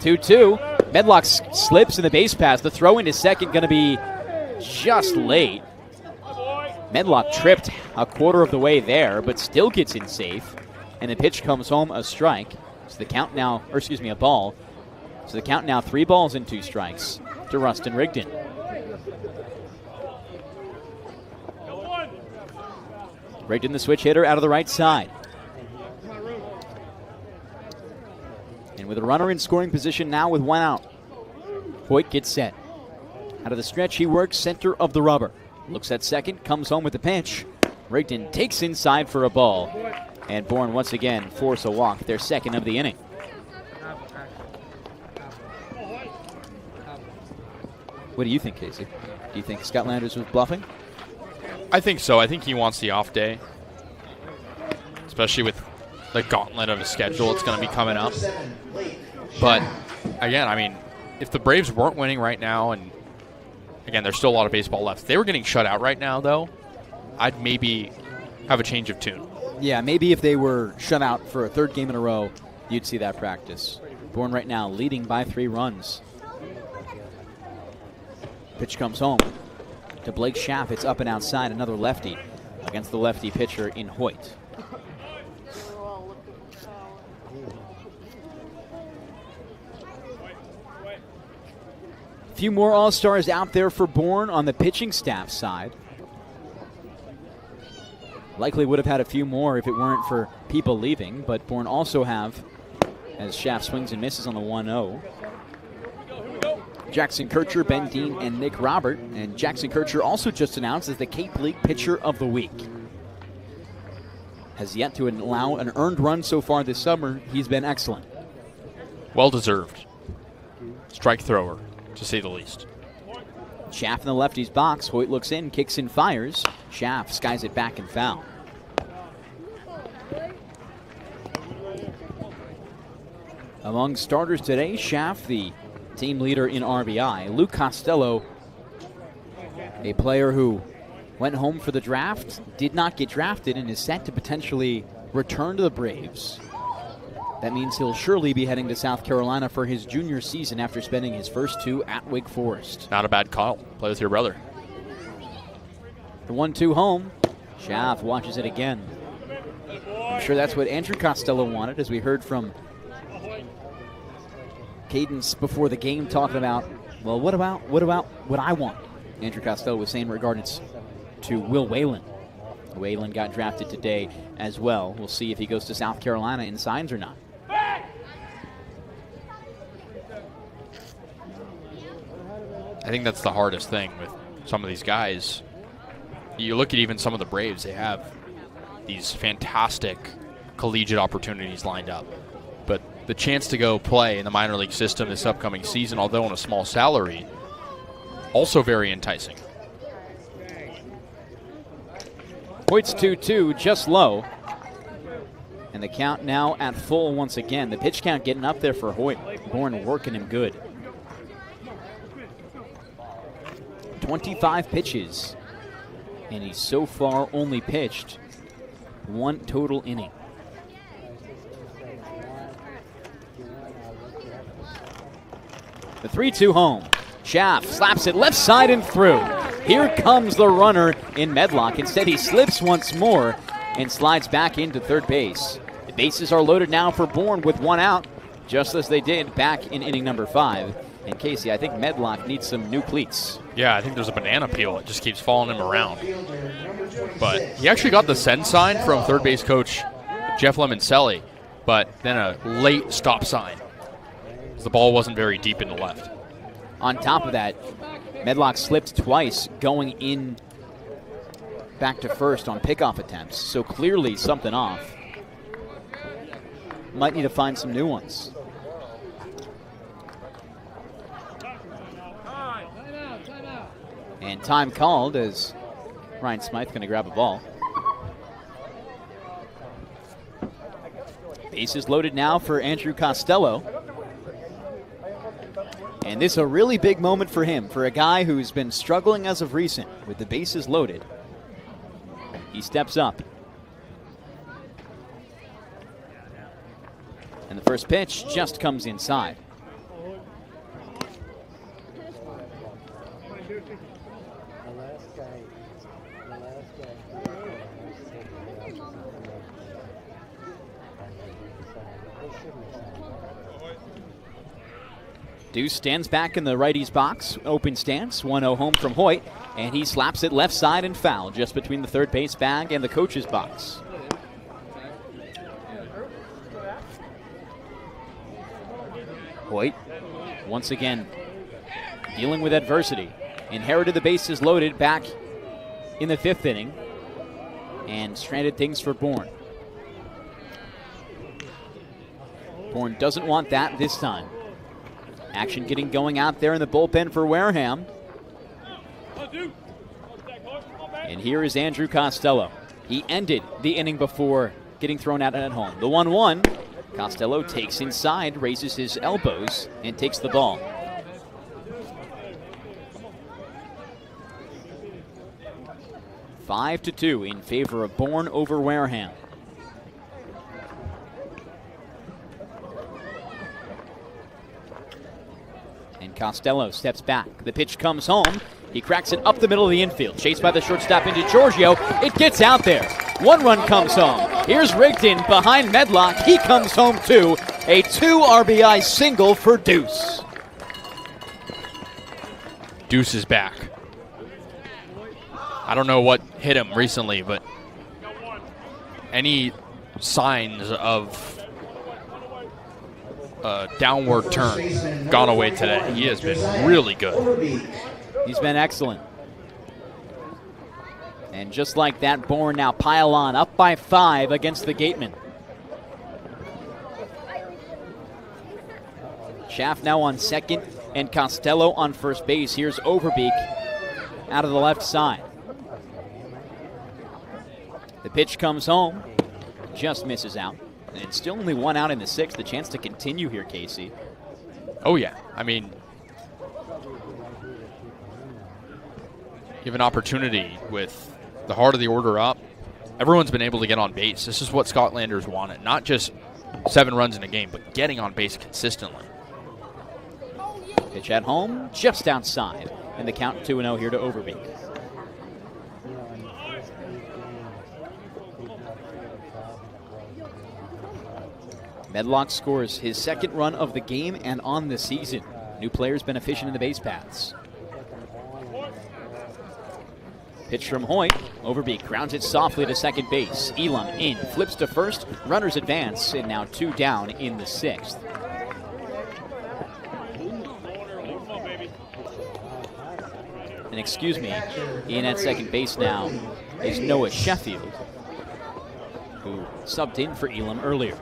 2-2. Medlock slips in the base pass. The throw into second going to be just late. Medlock tripped a quarter of the way there, but still gets in safe. And the pitch comes home a strike. So the count now, or excuse me, a ball. So the count now 3 balls and 2 strikes to Rustin Rigdon. Rigdon, the switch hitter, out of the right side. And with a runner in scoring position now with 1 out. Hoyt gets set. Out of the stretch, he works center of the rubber. Looks at second, comes home with the pinch. Rigdon takes inside for a ball. And Bourne once again force a walk, their second of the inning. What do you think, Kasey? Do you think Scott Landers was bluffing? I think so. I think he wants the off day, especially with the gauntlet of a schedule it's going to be coming up. But again, I mean, if the Braves weren't winning right now, and again, there's still a lot of baseball left. If they were getting shut out right now, though, I'd maybe have a change of tune. Yeah, maybe if they were shut out for a 3rd game in a row, you'd see that practice. Bourne right now leading by 3 runs. Pitch comes home to Blake Schaff. It's up and outside, another lefty against the lefty pitcher in Hoyt. A few more All-Stars out there for Bourne on the pitching staff side. Likely would have had a few more if it weren't for people leaving, but Bourne also have, as Schaff swings and misses on the 1-0, Jackson Kircher, Ben Dean, and Nick Robert. And Jackson Kircher also just announced as the Cape League Pitcher of the Week. Has yet to allow an earned run so far this summer. He's been excellent. Well deserved. Strike thrower, to say the least. Schaff in the lefty's box. Hoyt looks in, kicks and fires. Schaff skies it back and foul. Among starters today, Schaff, the team leader in RBI. Luke Costello, a player who went home for the draft, did not get drafted, and is set to potentially return to the Braves. That means he'll surely be heading to South Carolina for his junior season after spending his first 2 at Wake Forest. Not a bad call. Play with your brother. The 1-2 home. Schaff watches it again. I'm sure that's what Andrew Costello wanted, as we heard from Kaydence before the game talking about, well, what about what I want? Andrew Costello was saying in regards to Will Whalen. Whalen got drafted today as well. We'll see if he goes to South Carolina and signs or not. I think that's the hardest thing with some of these guys. You look at even some of the Braves, they have these fantastic collegiate opportunities lined up. But the chance to go play in the minor league system this upcoming season, although on a small salary, also very enticing. Hoyt's 2-2, just low. And the count now at full once again. The pitch count getting up there for Hoyt. Bourne working him good. 25 pitches. And he's so far only pitched 1 total inning. The 3-2 home. Schaff slaps it left side and through. Here comes the runner in Medlock. Instead, he slips once more and slides back into third base. The bases are loaded now for Bourne with 1 out, just as they did back in inning number 5. And Kasey, I think Medlock needs some new cleats. Yeah, I think there's a banana peel. It just keeps following him around. But he actually got the send sign from third base coach Jeff Lemoncelli, but then a late stop sign. The ball wasn't very deep in the left. On top of that, Medlock slipped twice going in back to first on pickoff attempts, so clearly something off. Might need to find some new ones. And time called as Ryan Smythe going to grab a ball. Bases loaded now for Andrew Costello. And this is a really big moment for him, for a guy who's been struggling as of recent with the bases loaded. He steps up. And the first pitch just comes inside. Deuce stands back in the righty's box, open stance, 1-0 home from Hoyt, and he slaps it left side and foul, just between the third base bag and the coach's box. Hoyt, once again, dealing with adversity. Inherited the bases loaded back in the 5th inning, and stranded things for Bourne. Bourne doesn't want that this time. Action getting going out there in the bullpen for Wareham. And here is Andrew Costello. He ended the inning before getting thrown out at home. The 1-1. Costello takes inside, raises his elbows, and takes the ball. Five to 2 in favor of Bourne over Wareham. And Costello steps back. The pitch comes home. He cracks it up the middle of the infield. Chased by the shortstop into Giorgio. It gets out there. 1 run comes home. Here's Rigdon behind Medlock. He comes home too. A 2 RBI single for Deuce. Deuce is back. I don't know what hit him recently, but any signs of downward turn gone away today. He has been really good. He's been excellent. And just like that, Bourne now pile on, up by 5 against the Gatemen. Schaff now on second, and Costello on first base. Here's Overbeek out of the left side. The pitch comes home, just misses out. And it's still only 1 out in the 6th. The chance to continue here, Kasey. Oh, yeah. I mean, You have an opportunity with the heart of the order up. Everyone's been able to get on base. This is what Scotlanders wanted. Not just 7 runs in a game, but getting on base consistently. Pitch at home, just outside. And the count 2-0 here to Overbeek. Medlock scores his 2nd run of the game and on the season. New players been efficient in the base paths. Pitch from Hoyt. Overbeek grounds it softly to second base. Elam in, flips to first. Runners advance, and now 2 down in the 6th. And excuse me, in at second base now is Noah Sheffield, who subbed in for Elam earlier.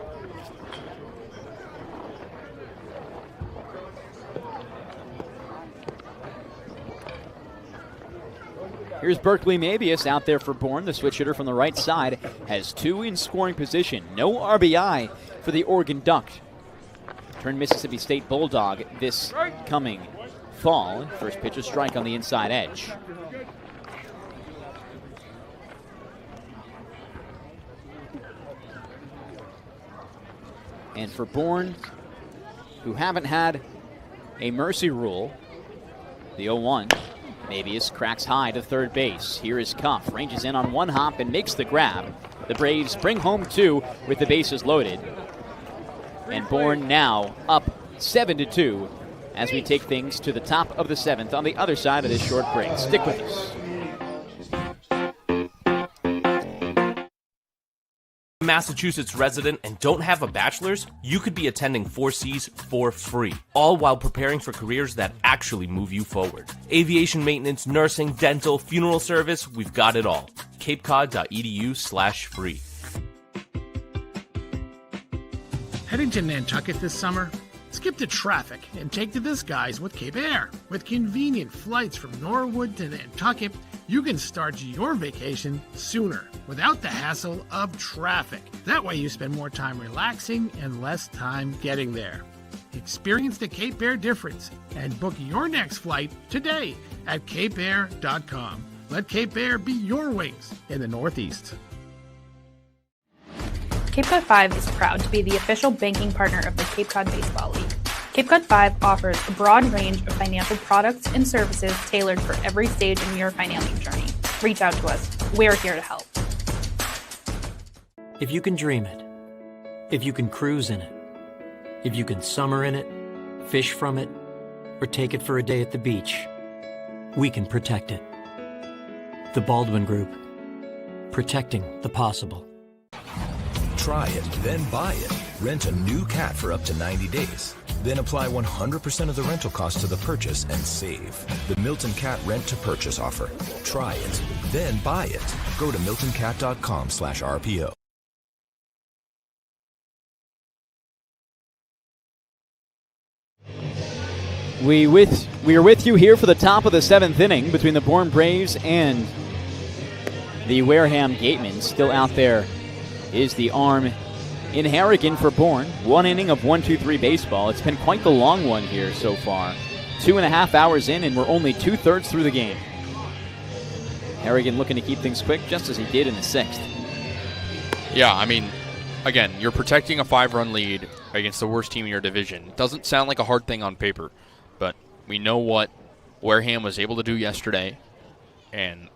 Here's Berkeley Mabius out there for Bourne. The switch hitter from the right side has 2 in scoring position. No RBI for the Oregon Duck. Turned Mississippi State Bulldog this coming fall. First pitch, a strike on the inside edge. And for Bourne, who haven't had a mercy rule, the 0-1. Mabius cracks high to third base. Here is Cuff, ranges in on 1 hop and makes the grab. The Braves bring home 2 with the bases loaded. And Bourne now up 7-2 as we take things to the top of the 7th on the other side of this short break. Stick with us. Massachusetts resident and don't have a bachelor's, you could be attending 4Cs for free, all while preparing for careers that actually move you forward. Aviation maintenance, nursing, dental, funeral service, we've got it all. capecod.edu/free. Heading to Nantucket this summer? Skip the traffic and take to the skies with Cape Air. With convenient flights from Norwood to Nantucket, you can start your vacation sooner without the hassle of traffic. That way you spend more time relaxing and less time getting there. Experience the Cape Air difference and book your next flight today at capeair.com. Let Cape Air be your wings in the Northeast. Cape Cod 5 is proud to be the official banking partner of the Cape Cod Baseball League. Cape Cod 5 offers a broad range of financial products and services tailored for every stage in your financial journey. Reach out to us. We're here to help. If you can dream it, if you can cruise in it, if you can summer in it, fish from it, or take it for a day at the beach, we can protect it. The Baldwin Group. Protecting the possible. Try it, then buy it. Rent a new cat for up to 90 days. Then apply 100% of the rental cost to the purchase and save. The Milton Cat Rent to Purchase offer. Try it, then buy it. Go to miltoncat.com/RPO. We are with you here for the top of the 7th inning between the Bourne Braves and the Wareham Gatemen. Still out there is the arm in Harrigan for Bourne. 1 inning of 1-2-3 baseball. It's been quite the long one here so far. 2.5 hours in, and we're only 2/3 through the game. Harrigan looking to keep things quick, just as he did in the 6th. Yeah, I mean, again, you're protecting a 5-run lead against the worst team in your division. It doesn't sound like a hard thing on paper, but we know what Wareham was able to do yesterday, and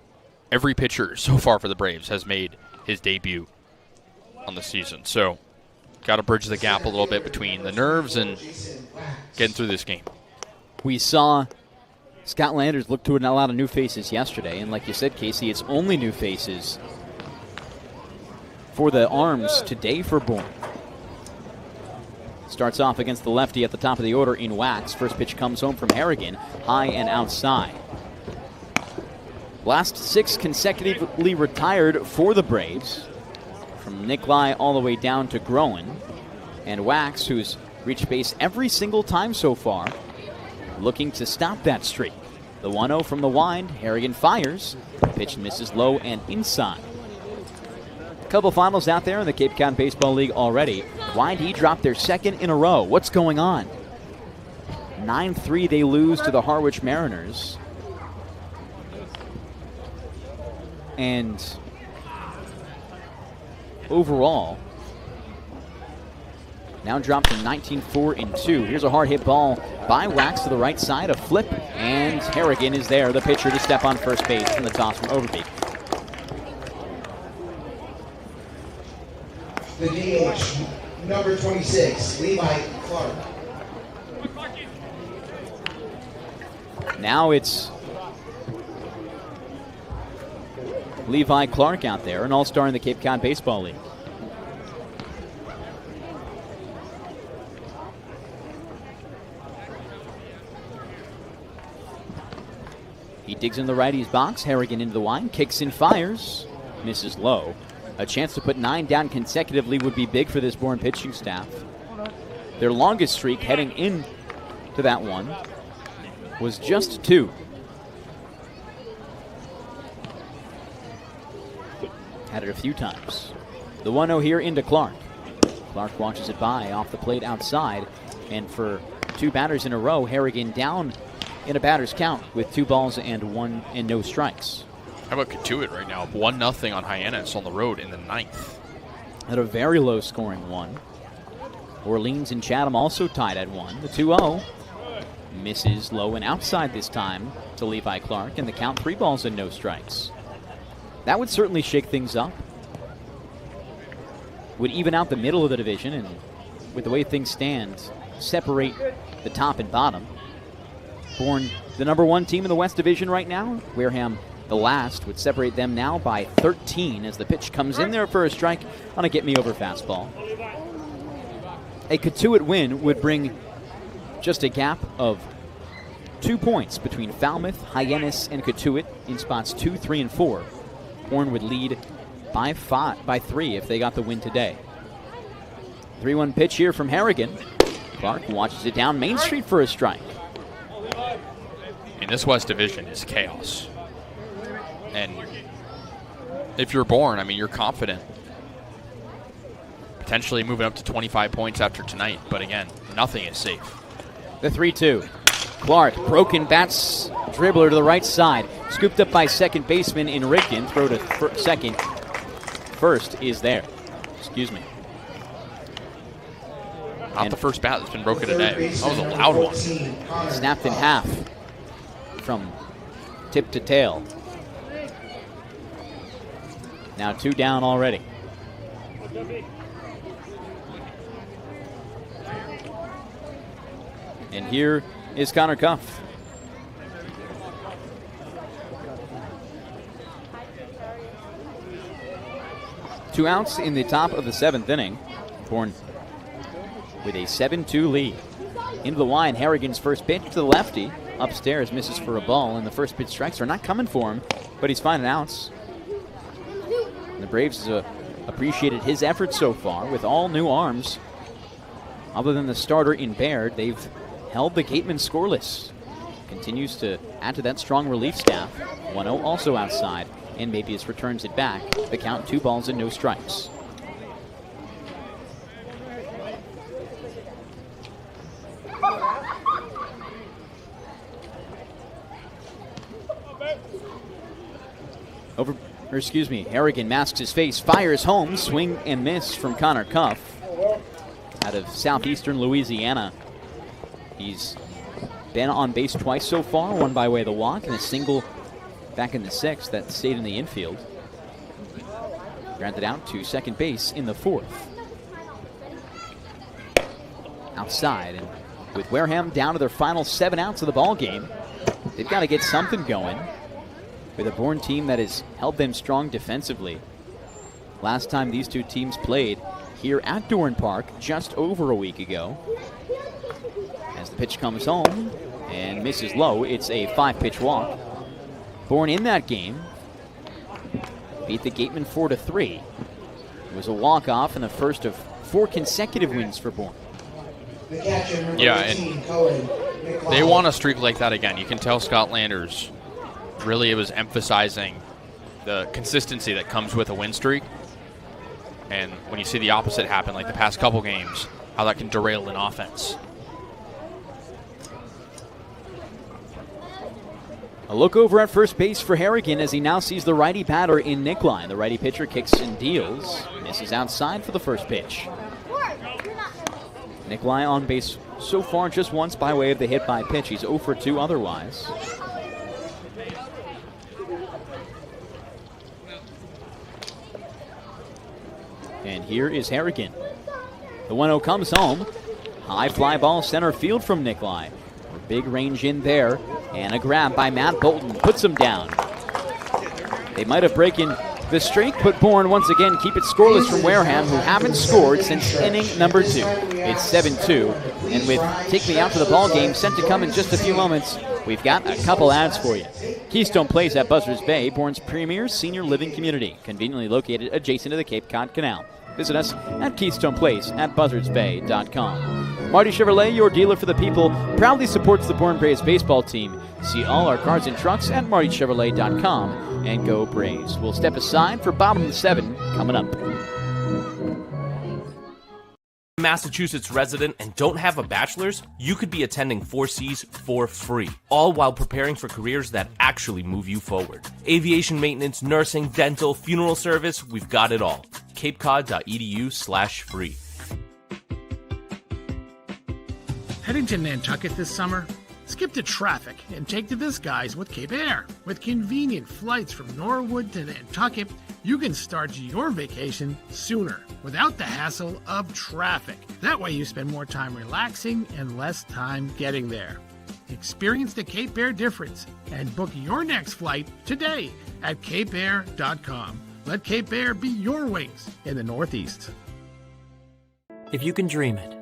every pitcher so far for the Braves has made his debut on the season. So, got to bridge the gap a little bit between the nerves and getting through this game. We saw Scotlanders look to a lot of new faces yesterday, and like you said, Kasey, it's only new faces for the arms today for Bourne. Starts off against the lefty at the top of the order in Wax. First pitch comes home from Harrigan, high and outside. Last 6 consecutively retired for the Braves, from Nikolai all the way down to Groen. And Wax, who's reached base every single time so far, looking to stop that streak. The 1-0 from the wind. Harrigan fires. Pitch misses low and inside. A couple finals out there in the Cape Cod Baseball League already. Why'd he drop their 2nd in a row? What's going on? 9-3 they lose to the Harwich Mariners. And overall, now dropped to 19-4-2. Here's a hard hit ball by Wax to the right side, a flip, and Harrigan is there, the pitcher, to step on first base from the toss from Overbeek. The DH, number 26, Levi Clark. Now it's Levi Clark out there, an all-star in the Cape Cod Baseball League. He digs in the righty's box. Harrigan into the line, kicks and fires, misses low. A chance to put 9 down consecutively would be big for this Bourne pitching staff. Their longest streak heading in to that one was just 2. Had it a few times. The 1-0 here into Clark. Clark watches it by off the plate outside, and for 2 batters in a row, Harrigan down in a batter's count with 2 balls and 1 and no strikes. How about Katuit right now? 1-0 on Hyannis on the road in the 9th. At a very low scoring 1. Orleans and Chatham also tied at 1. The 2-0 misses low and outside this time to Levi Clark, and the count 3 balls and no strikes. That would certainly shake things up. Would even out the middle of the division, and with the way things stand, separate the top and bottom. Bourne, the number 1 team in the West Division right now. Wareham, the last, would separate them now by 13 as the pitch comes in there for a strike on a get-me-over fastball. A Katuit win would bring just a gap of 2 points between Falmouth, Hyannis, and Katuit in spots 2, 3, and 4. Bourne would lead by 3 if they got the win today. 3-1 pitch here from Harrigan. Clark watches it down Main Street for a strike. And this West Division is chaos. And if you're Bourne, I mean, you're confident. Potentially moving up to 25 points after tonight. But again, nothing is safe. The 3-2. Clark, broken bats, dribbler to the right side. Scooped up by second baseman in Rigdon. Throw to second. First is there. Excuse me. Not the first bat that's been broken today. That was a loud one. Snapped in half from tip to tail. Now 2 down already. And here is Connor Cuff. Two outs in the top of the 7th inning. Bourne with a 7-2 lead. Into the line, Harrigan's first pitch to the lefty. Upstairs, misses for a ball, and the first pitch strikes are not coming for him, but he's finding outs. And the Braves appreciated his efforts so far with all new arms. Other than the starter in Baird, they've held the Gatemen scoreless. Continues to add to that strong relief staff. 1-0 also outside, and Mabius returns it back. The count 2 balls and no strikes. Harrigan masks his face, fires home, swing and miss from Connor Cuff out of southeastern Louisiana. He's been on base twice so far, one by way of the walk and a single back in the 6th that stayed in the infield. Grounded out to second base in the 4th. Outside, and with Wareham down to their final 7 outs of the ball game, they've got to get something going with a Bourne team that has held them strong defensively. Last time these two teams played here at Dorn Park just over a week ago. As the pitch comes home and misses low, it's a 5-pitch walk. Bourne in that game beat the Gatemen 4-3. It was a walk-off and the first of 4 consecutive wins for Bourne. Yeah, and they want a streak like that again. You can tell Scott Landers really was emphasizing the consistency that comes with a win streak. And when you see the opposite happen, like the past couple games, how that can derail an offense. A look over at first base for Harrigan as he now sees the righty batter in Nikolai. The righty pitcher kicks and deals. Misses outside for the first pitch. Nikolai on base so far just once by way of the hit by pitch. He's 0 for 2 otherwise. And here is Harrigan. The 1-0 comes home. High fly ball center field from Nikolai. Big range in there. And a grab by Matt Bolton puts him down. They might have broken the streak, but Bourne once again keep it scoreless from Wareham, who haven't scored since inning number 2. It's 7-2. And with Take Me Out to the ball game set to come in just a few moments, we've got a couple ads for you. Keystone Place at Buzzards Bay, Bourne's premier senior living community, conveniently located adjacent to the Cape Cod Canal. Visit us at Keystone Place at buzzardsbay.com. Marty Chevrolet, your dealer for the people, proudly supports the Bourne Braves baseball team. See all our cars and trucks at martychevrolet.com and go Braves. We'll step aside for bottom of the 7 coming up. Massachusetts resident and don't have a bachelor's, you could be attending 4Cs for free, all while preparing for careers that actually move you forward. Aviation maintenance, nursing, dental, funeral service, we've got it all. capecod.edu/free. Heading to Nantucket this summer? Skip the traffic and take to the skies with Cape Air. With convenient flights from Norwood to Nantucket, you can start your vacation sooner without the hassle of traffic. That way you spend more time relaxing and less time getting there. Experience the Cape Air difference and book your next flight today at capeair.com. Let Cape Air be your wings in the Northeast. If you can dream it,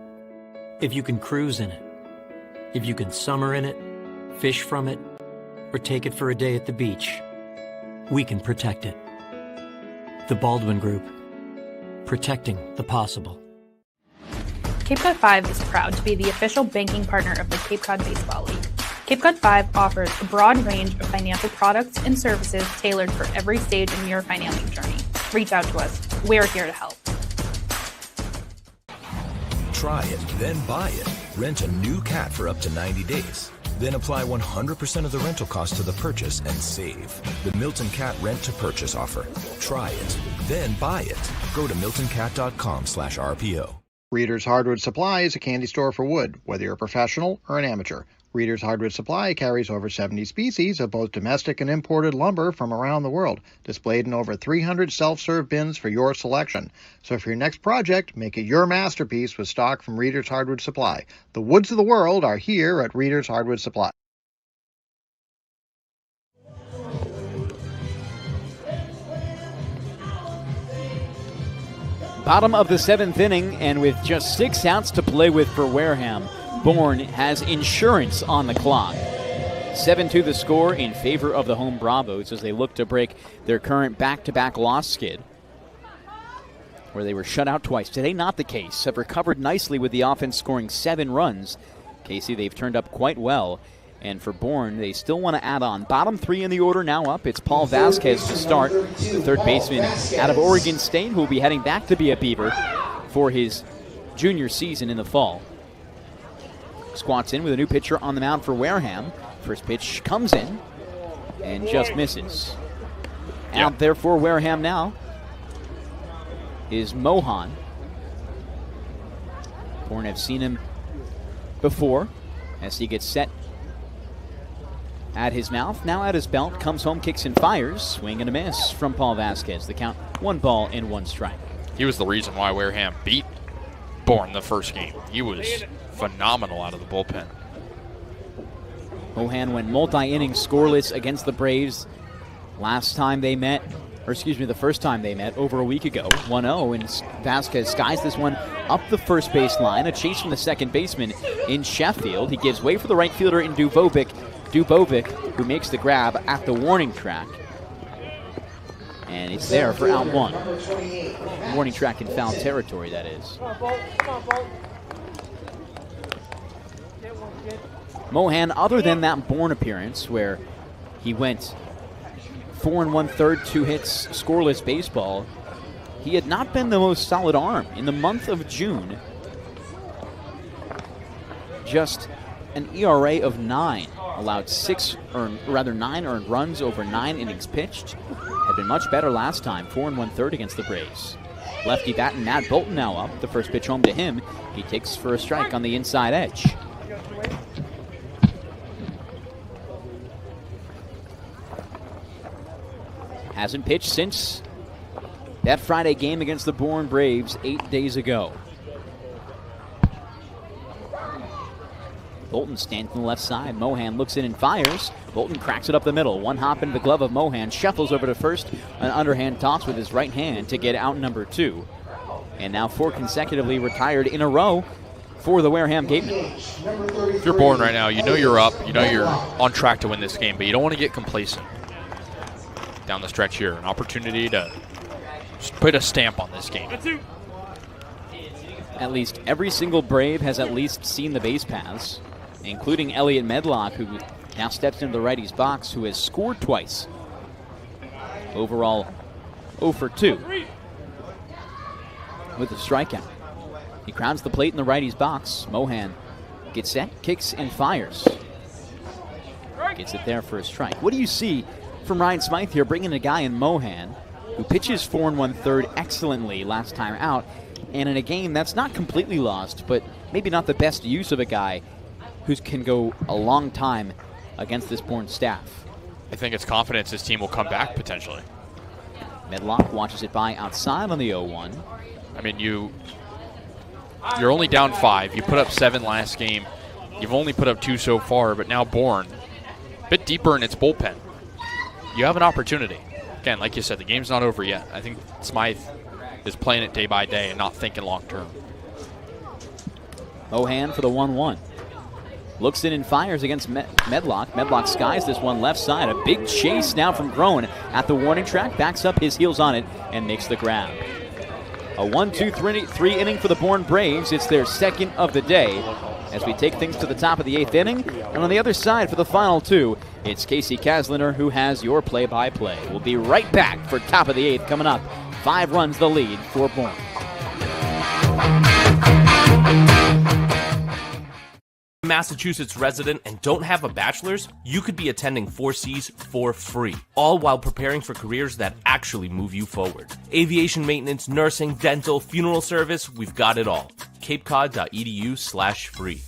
if you can cruise in it, if you can summer in it, fish from it, or take it for a day at the beach, we can protect it. The Baldwin Group. Protecting the possible. Cape Cod 5 is proud to be the official banking partner of the Cape Cod Baseball League. Cape Cod 5 offers a broad range of financial products and services tailored for every stage in your financing journey. Reach out to us. We're here to help. Try it, then buy it. Rent a new cat for up to 90 days. Then apply 100% of the rental cost to the purchase and save. The Milton Cat Rent to Purchase offer. Try it, then buy it. Go to miltoncat.com/RPO. Reader's Hardwood Supply is a candy store for wood, whether you're a professional or an amateur. Reader's Hardwood Supply carries over 70 species of both domestic and imported lumber from around the world, displayed in over 300 self-serve bins for your selection. So for your next project, make it your masterpiece with stock from Reader's Hardwood Supply. The woods of the world are here at Reader's Hardwood Supply. Bottom of the 7th inning, and with just 6 outs to play with for Wareham, Bourne has insurance on the clock. 7-2 the score in favor of the home Bravos as they look to break their current back-to-back loss skid, where they were shut out twice. Today, not the case. Have recovered nicely with the offense scoring 7 runs. Kasey, they've turned up quite well. And for Bourne, they still want to add on. Bottom 3 in the order now up. It's Paul Vasquez to start, the third baseman out of Oregon State, who will be heading back to be a Beaver for his junior season in the fall. Squats in with a new pitcher on the mound for Wareham. First pitch comes in and just misses. Out there for Wareham now is Mohan. Bourne have seen him before as he gets set at his mouth, now at his belt, comes home, kicks and fires. Swing and a miss from Paul Vasquez. The count, 1 ball and 1 strike. He was the reason why Wareham beat Bourne the first game. He was phenomenal out of the bullpen. Mohan went multi-inning scoreless against the Braves the first time they met over a week ago, 1-0, and Vasquez skies this one up the first base line. A chase from the second baseman in Sheffield. He gives way for the right fielder in Dubovic, who makes the grab at the warning track. And it's there for out 1. Warning track in foul territory, that is. Mohan, other than that Bourne appearance where he went 4 1/3, 2 hits, scoreless baseball, he had not been the most solid arm. In the month of June, just an ERA of 9. allowed 9 earned runs over 9 innings pitched. Had been much better last time, 4 1/3 against the Braves. Lefty batting Matt Bolton now up. The first pitch home to him. He takes for a strike on the inside edge. Hasn't pitched since that Friday game against the Bourne Braves 8 days ago. Bolton stands on the left side. Mohan looks in and fires. Bolton cracks it up the middle. One hop into the glove of Mohan. Shuffles over to first. An underhand toss with his right hand to get out number 2. And now 4 consecutively retired in a row for the Wareham Gatemen. If you're Bourne right now, you know you're up. You know you're on track to win this game, but you don't want to get complacent down the stretch here. An opportunity to just put a stamp on this game. At least every single Brave has at least seen the base paths, including Elliot Medlock, who now steps into the righty's box, who has scored twice. Overall, 0 for 2 with a strikeout. He crowds the plate in the righty's box. Mohan gets set, kicks, and fires. Gets it there for a strike. What do you see from Ryan Smythe here, bringing a guy in Mohan who pitches 4 1/3 excellently last time out, and in a game that's not completely lost, but maybe not the best use of a guy who can go a long time against this Bourne staff? I think it's confidence his team will come back potentially. Medlock watches it by outside on the 0-1. I mean, you're only down 5. You put up 7 last game. You've only put up 2 so far, but now Bourne, a bit deeper in its bullpen. You have an opportunity. Again, like you said, the game's not over yet. I think Smythe is playing it day by day and not thinking long term. Mohan for the 1-1. Looks in and fires against Medlock. Medlock skies this one left side. A big chase now from Groen at the warning track. Backs up his heels on it and makes the grab. A 1-2-3 inning for the Bourne Braves. It's their second of the day as we take things to the top of the 8th inning. And on the other side for the final 2, it's Kasey Kazliner who has your play-by-play. We'll be right back for top of the 8th coming up. 5 runs the lead for Bourne. Massachusetts resident and don't have a bachelor's, you could be attending 4Cs for free, all while preparing for careers that actually move you forward. Aviation maintenance, nursing, dental, funeral service, we've got it all. capecod.edu/free.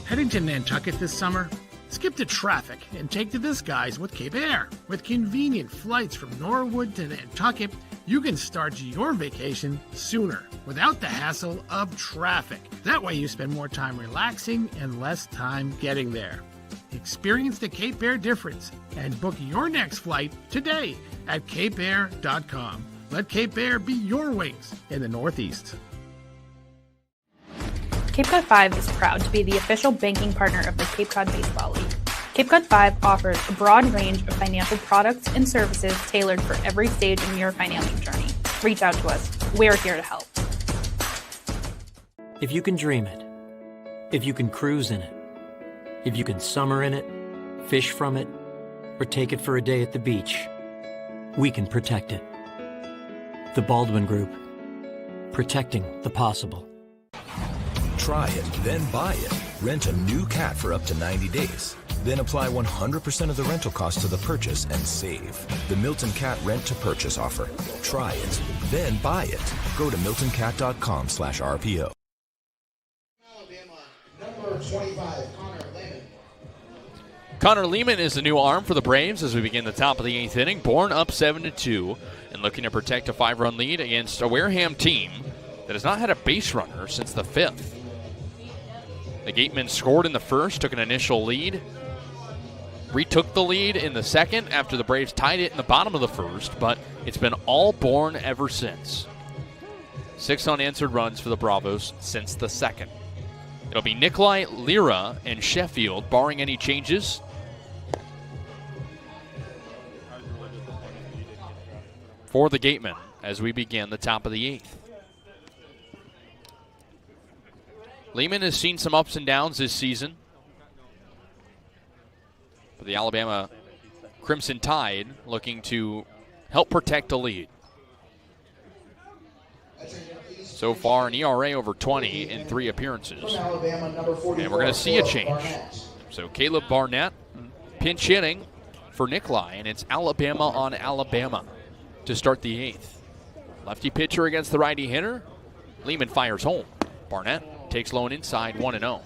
Heading to Nantucket this summer? Skip the traffic and take to the skies with Cape Air. With convenient flights from Norwood to Nantucket, you can start your vacation sooner without the hassle of traffic. That way you spend more time relaxing and less time getting there. Experience the Cape Air difference and book your next flight today at capeair.com. Let Cape Air be your wings in the Northeast. Cape Cod 5 is proud to be the official banking partner of the Cape Cod Baseball League. Cape Cod 5 offers a broad range of financial products and services tailored for every stage in your financial journey. Reach out to us. We're here to help. If you can dream it, if you can cruise in it, if you can summer in it, fish from it, or take it for a day at the beach, we can protect it. The Baldwin Group. Protecting the possible. Try it, then buy it. Rent a new cat for up to 90 days. Then apply 100% of the rental cost to the purchase and save. The Milton Cat Rent to Purchase offer. Try it, then buy it. Go to miltoncat.com/RPO. Number 25, Connor Lehman is the new arm for the Braves as we begin the top of the 8th inning. Bourne up 7-2 and looking to protect a 5-run lead against a Wareham team that has not had a base runner since the 5th. The Gatemen scored in the first, took an initial lead, retook the lead in the second after the Braves tied it in the bottom of the first, but it's been all Bourne ever since. 6 unanswered runs for the Bravos since the second. It'll be Nikolai, Lira, and Sheffield, barring any changes. For the Gatemen as we begin the top of the 8th. Lehman has seen some ups and downs this season. For the Alabama Crimson Tide, looking to help protect a lead. So far, an ERA over 20 in 3 appearances. And we're going to see a change. So Caleb Barnett pinch hitting for Nikolai, and it's Alabama on Alabama to start the 8th. Lefty pitcher against the righty hitter. Lehman fires home. Barnett takes low and inside, 1-0.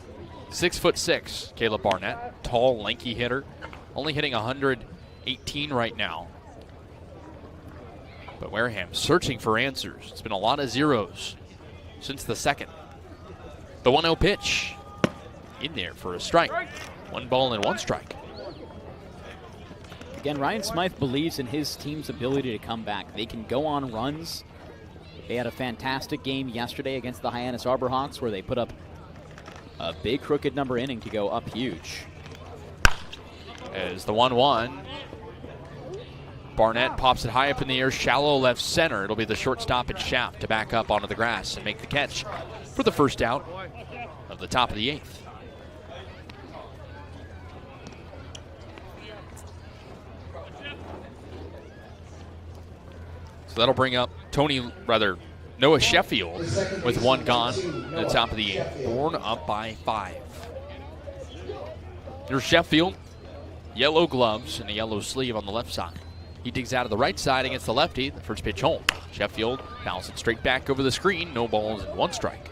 6'6", Caleb Barnett, tall, lanky hitter, only hitting 118 right now. But Wareham searching for answers. It's been a lot of zeros since the 2nd. The 1-0 pitch in there for a strike. 1 ball and 1 strike. Again, Ryan Smythe believes in his team's ability to come back. They can go on runs. They had a fantastic game yesterday against the Hyannis Arborhawks where they put up a big crooked number inning to go up huge. As the 1-1. Barnett pops it high up in the air, shallow left center. It'll be the shortstop and Schaff to back up onto the grass and make the catch for the first out of the top of the 8th. So that'll bring up Noah Sheffield with 1 gone at the top of the 8th. Bourne up by 5. There's Sheffield, yellow gloves and a yellow sleeve on the left side. He digs out of the right side against the lefty. The first pitch home. Sheffield fouls it straight back over the screen. No balls and 1 strike.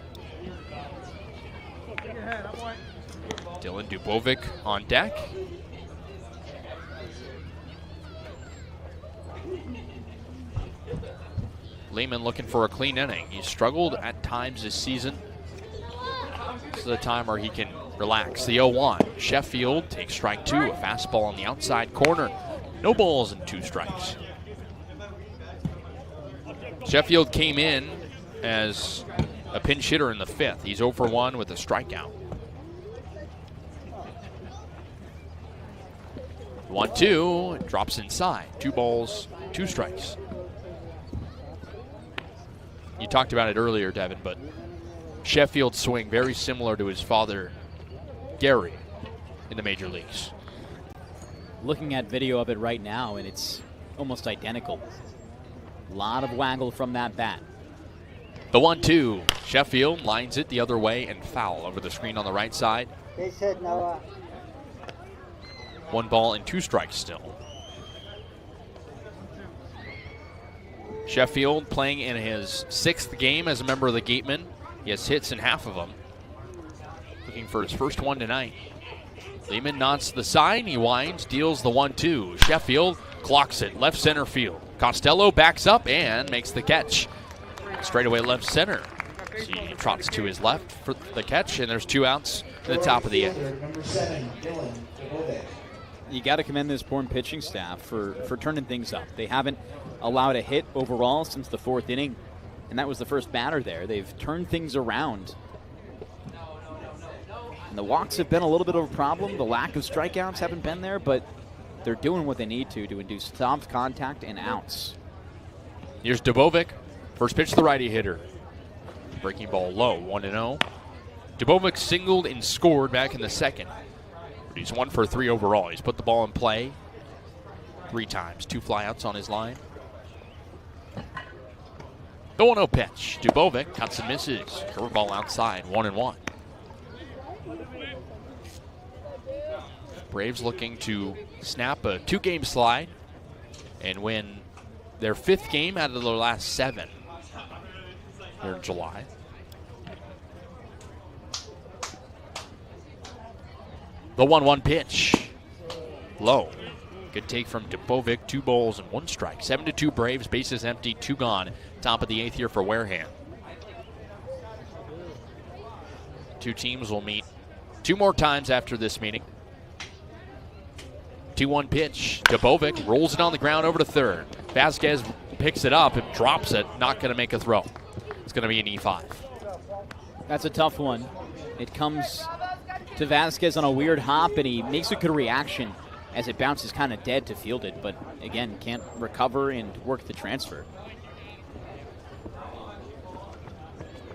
Dylan Dubovic on deck. Lehman looking for a clean inning. He's struggled at times this season. This is a time where he can relax. The 0-1. Sheffield takes strike 2. A fastball on the outside corner. No balls and 2 strikes. Sheffield came in as a pinch hitter in the 5th. He's 0 for 1 with a strikeout. 1-2, drops inside. 2 balls, 2 strikes. You talked about it earlier, Devon, but Sheffield's swing very similar to his father, Gary, in the major leagues. Looking at video of it right now, and it's almost identical. A lot of waggle from that bat. The 1-2. Sheffield lines it the other way and foul over the screen on the right side. They said no. 1 ball and 2 strikes still. Sheffield playing in his 6th game as a member of the Gatemen. He has hits in half of them. Looking for his first one tonight. Lehman nods to the side. He winds, deals the 1-2. Sheffield clocks it left center field. Costello backs up and makes the catch. Straight away left center. So he trots to his left for the catch, and there's 2 outs to the top of the 8th. You got to commend this Bourne pitching staff for turning things up. They haven't allowed a hit overall since the 4th inning, and that was the first batter there. They've turned things around. And the walks have been a little bit of a problem. The lack of strikeouts haven't been there, but they're doing what they need to induce soft contact and outs. Here's Dubovic. First pitch to the righty hitter. Breaking ball low, 1-0. Dubovic singled and scored back in the 2nd. But he's 1 for 3 overall. He's put the ball in play 3 times. 2 flyouts on his line. The 1-0 pitch. Dubovic cuts and misses. Curveball outside, 1-1. Braves looking to snap a 2-game slide and win their 5th game out of their last 7 here in July. The 1-1 pitch. Low. Good take from Dubovic. 2 balls and 1 strike. 7-2 Braves. Bases empty. 2 gone. Top of the 8th here for Wareham. 2 teams will meet 2 more times after this meeting. 2-1 pitch. Dubovic rolls it on the ground over to 3rd. Vasquez picks it up and drops it. Not going to make a throw. It's going to be an E5. That's a tough one. It comes to Vasquez on a weird hop, and he makes a good reaction as it bounces kind of dead to field it, but again, can't recover and work the transfer.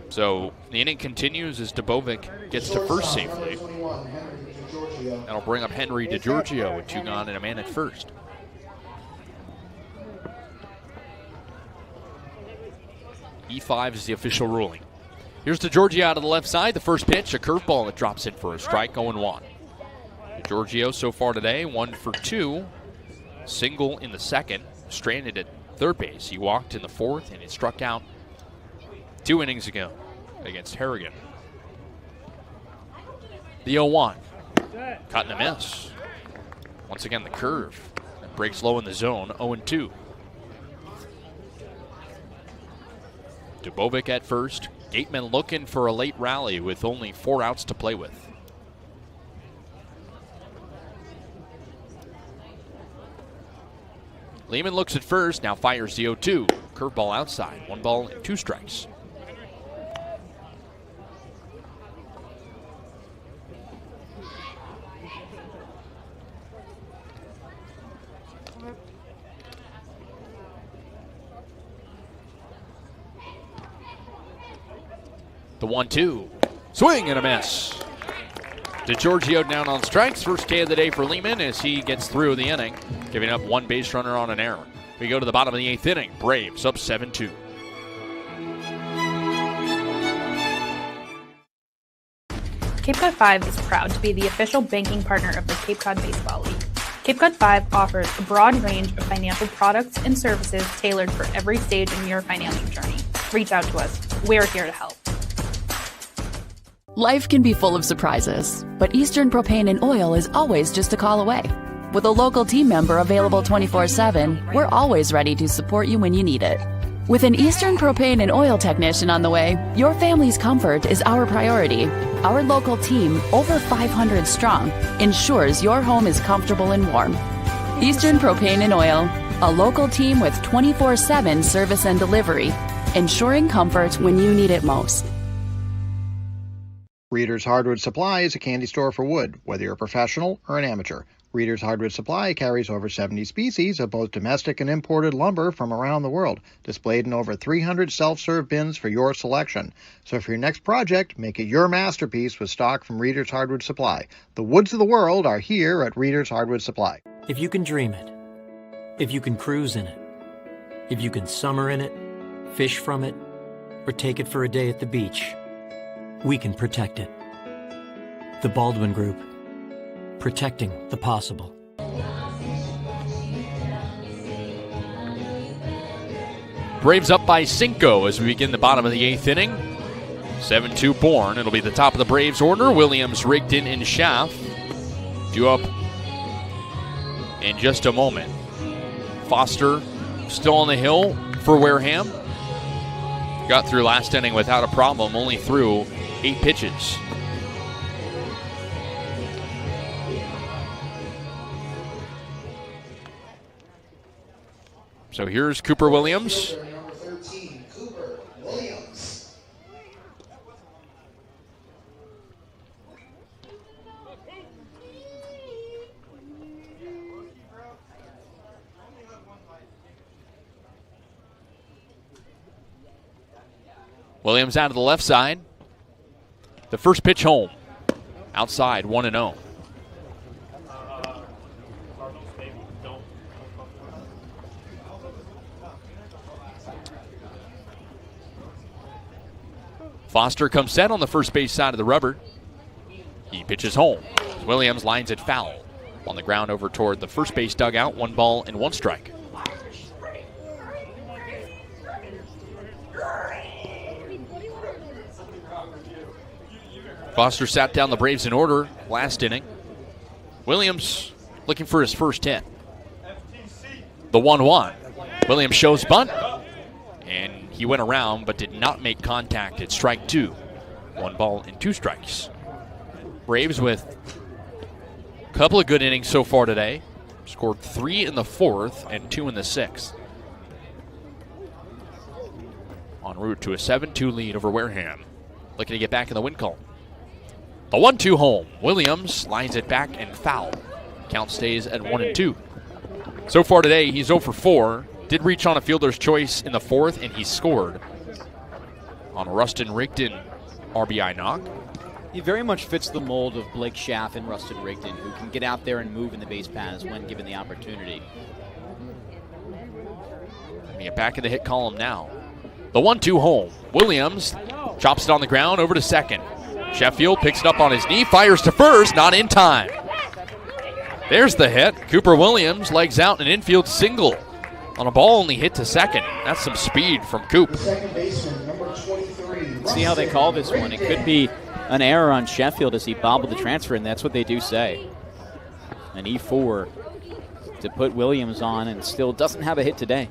So the inning continues as Dubovic gets to first safely. That'll bring up Henry DiGiorgio with 2 gone and a man at first. E5 is the official ruling. Here's DeGiorgio out of the left side. The first pitch, a curveball that drops in for a strike, 0-1. DeGiorgio so far today, 1 for 2. Single in the second, stranded at third base. He walked in the fourth, and it struck out 2 innings ago against Harrigan. The 0-1. Cut and a miss. Once again, the curve. It breaks low in the zone, 0-2. Dubovic at first. Gatemen looking for a late rally with only 4 outs to play with. Lehman looks at first, now fires the 0-2. Curveball outside, 1 ball and 2 strikes. The 1-2. Swing and a miss. DeGiorgio down on strikes. First K of the day for Lehman as he gets through the inning, giving up 1 base runner on an error. We go to the bottom of the 8th inning. Braves up 7-2. Cape Cod 5 is proud to be the official banking partner of the Cape Cod Baseball League. Cape Cod 5 offers a broad range of financial products and services tailored for every stage in your financial journey. Reach out to us. We're here to help. Life can be full of surprises, but Eastern Propane and Oil is always just a call away. With a local team member available 24/7, we're always ready to support you when you need it. With an Eastern Propane and Oil technician on the way, your family's comfort is our priority. Our local team, over 500 strong, ensures your home is comfortable and warm. Eastern Propane and Oil, a local team with 24/7 service and delivery, ensuring comfort when you need it most. Reader's Hardwood Supply is a candy store for wood, whether you're a professional or an amateur. Reader's Hardwood Supply carries over 70 species of both domestic and imported lumber from around the world, displayed in over 300 self-serve bins for your selection. So for your next project, make it your masterpiece with stock from Reader's Hardwood Supply. The woods of the world are here at Reader's Hardwood Supply. If you can dream it, if you can cruise in it, if you can summer in it, fish from it, or take it for a day at the beach, we can protect it. The Baldwin Group. Protecting the possible. Braves up by 5 as we begin the bottom of the 8th inning. 7-2 Bourne. It'll be the top of the Braves order. Williams, Rigdon, and Schaff due up in just a moment. Foster still on the hill for Wareham. Got through last inning without a problem, only threw 8 pitches. So here's Cooper Williams. Number 13, Cooper Williams. Williams out of the left side. The first pitch home. Outside, 1-0. Foster comes set on the first base side of the rubber. He pitches home. Williams lines it foul. On the ground over toward the first base dugout. 1 ball and 1 strike. Foster sat down the Braves in order last inning. Williams looking for his first hit. The 1-1. Williams shows bunt. And he went around but did not make contact at strike 2. 1 ball and 2 strikes. Braves with a couple of good innings so far today. Scored 3 in the 4th and 2 in the 6th. En route to a 7-2 lead over Wareham. Looking to get back in the win column. The 1-2 home. Williams lines it back and foul. Count stays at 1-2. So far today, he's 0 for 4. Did reach on a fielder's choice in the 4th, and he scored on a Rustin Rigdon RBI knock. He very much fits the mold of Blake Schaff and Rustin Rigdon, who can get out there and move in the base paths when given the opportunity. We get back in the hit column now. The 1-2 home. Williams chops it on the ground over to second. Sheffield picks it up on his knee, fires to first, not in time. There's the hit. Cooper Williams legs out an infield single on a ball only hit to second. That's some speed from Coop. See how they call this one. It could be an error on Sheffield as he bobbled the transfer, and that's what they do say. An E4 to put Williams on, and still doesn't have a hit today.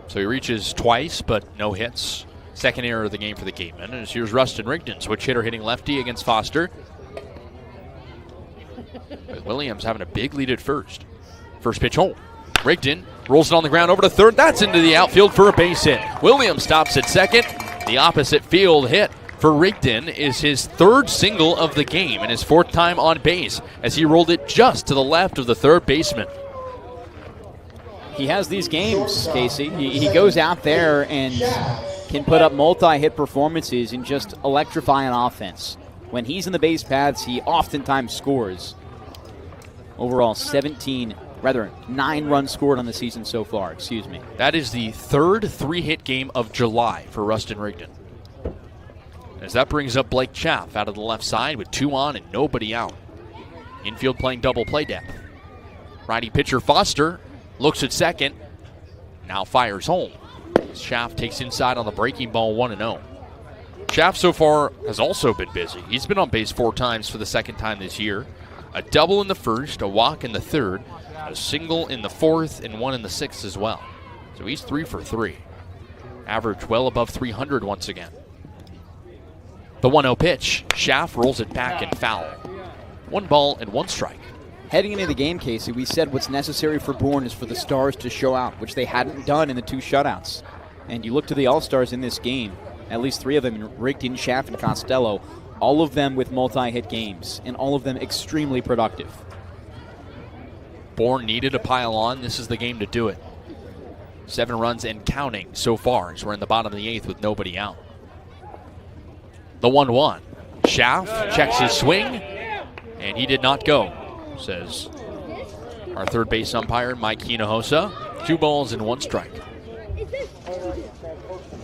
So he reaches twice, but no hits. Second error of the game for the Gatemen. And here's Rustin Rigdon, switch hitter hitting lefty against Foster. With Williams having a big lead at first. First pitch home. Rigdon rolls it on the ground over to third. That's into the outfield for a base hit. Williams stops at second. The opposite field hit for Rigdon is his third single of the game and his fourth time on base as he rolled it just to the left of the third baseman. He has these games, Kasey. He goes out there and can put up multi-hit performances and just electrify an offense. When he's in the base paths, he oftentimes scores. Overall, 9 runs scored on the season so far, That is the third 3-hit game of July for Rustin Rigdon. As that brings up Blake Chaff out of the left side with 2 on and nobody out. Infield playing double play depth. Righty pitcher Foster looks at second, now fires home. Chaff takes inside on the breaking ball, 1-0. Chaff so far has also been busy. He's been on base 4 times for the second time this year. A double in the first, a walk in the third, a single in the fourth, and 1 in the sixth as well. So he's 3 for 3. Average well above 300 once again. The 1-0 pitch. Chaff rolls it back and foul. 1 ball and 1 strike. Heading into the game, Kasey, we said what's necessary for Bourne is for the Stars to show out, which they hadn't done in the 2 shutouts. And you look to the All-Stars in this game, at least 3 of them, Rigdon, Chaff, and Costello, all of them with multi-hit games, and all of them extremely productive. Bourne needed to pile on. This is the game to do it. 7 runs and counting so far as we're in the bottom of the 8th with nobody out. The 1-1. Chaff checks his swing, and he did not go, says our third base umpire, Mike Hinojosa. 2 balls and 1 strike.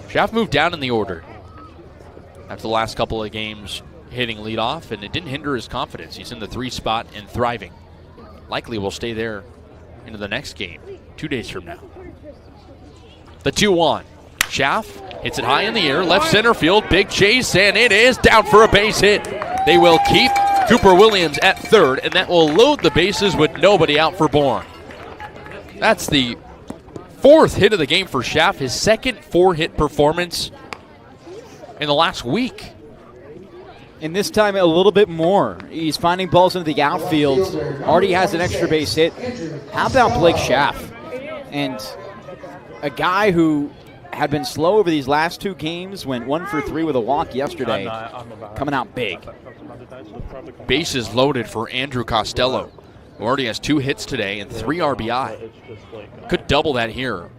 Chaff moved down in the order after the last couple of games hitting leadoff, and it didn't hinder his confidence. He's in the 3 spot and thriving. Likely will stay there into the next game 2 days from now. The 2-1. Chaff hits it high in the air, left center field, big chase, and it is down for a base hit. They will keep Cooper Williams at third, and that will load the bases with nobody out for Bourne. That's the 4th hit of the game for Chaff, his second 4-hit performance in the last week. And this time a little bit more. He's finding balls into the outfield. Already has an extra base hit. How about Blake Chaff? And a guy who had been slow over these last 2 games, went 1 for 3 with a walk yesterday, coming out big. Bases loaded for Andrew Costello, who already has 2 hits today and 3 RBI. Could double that here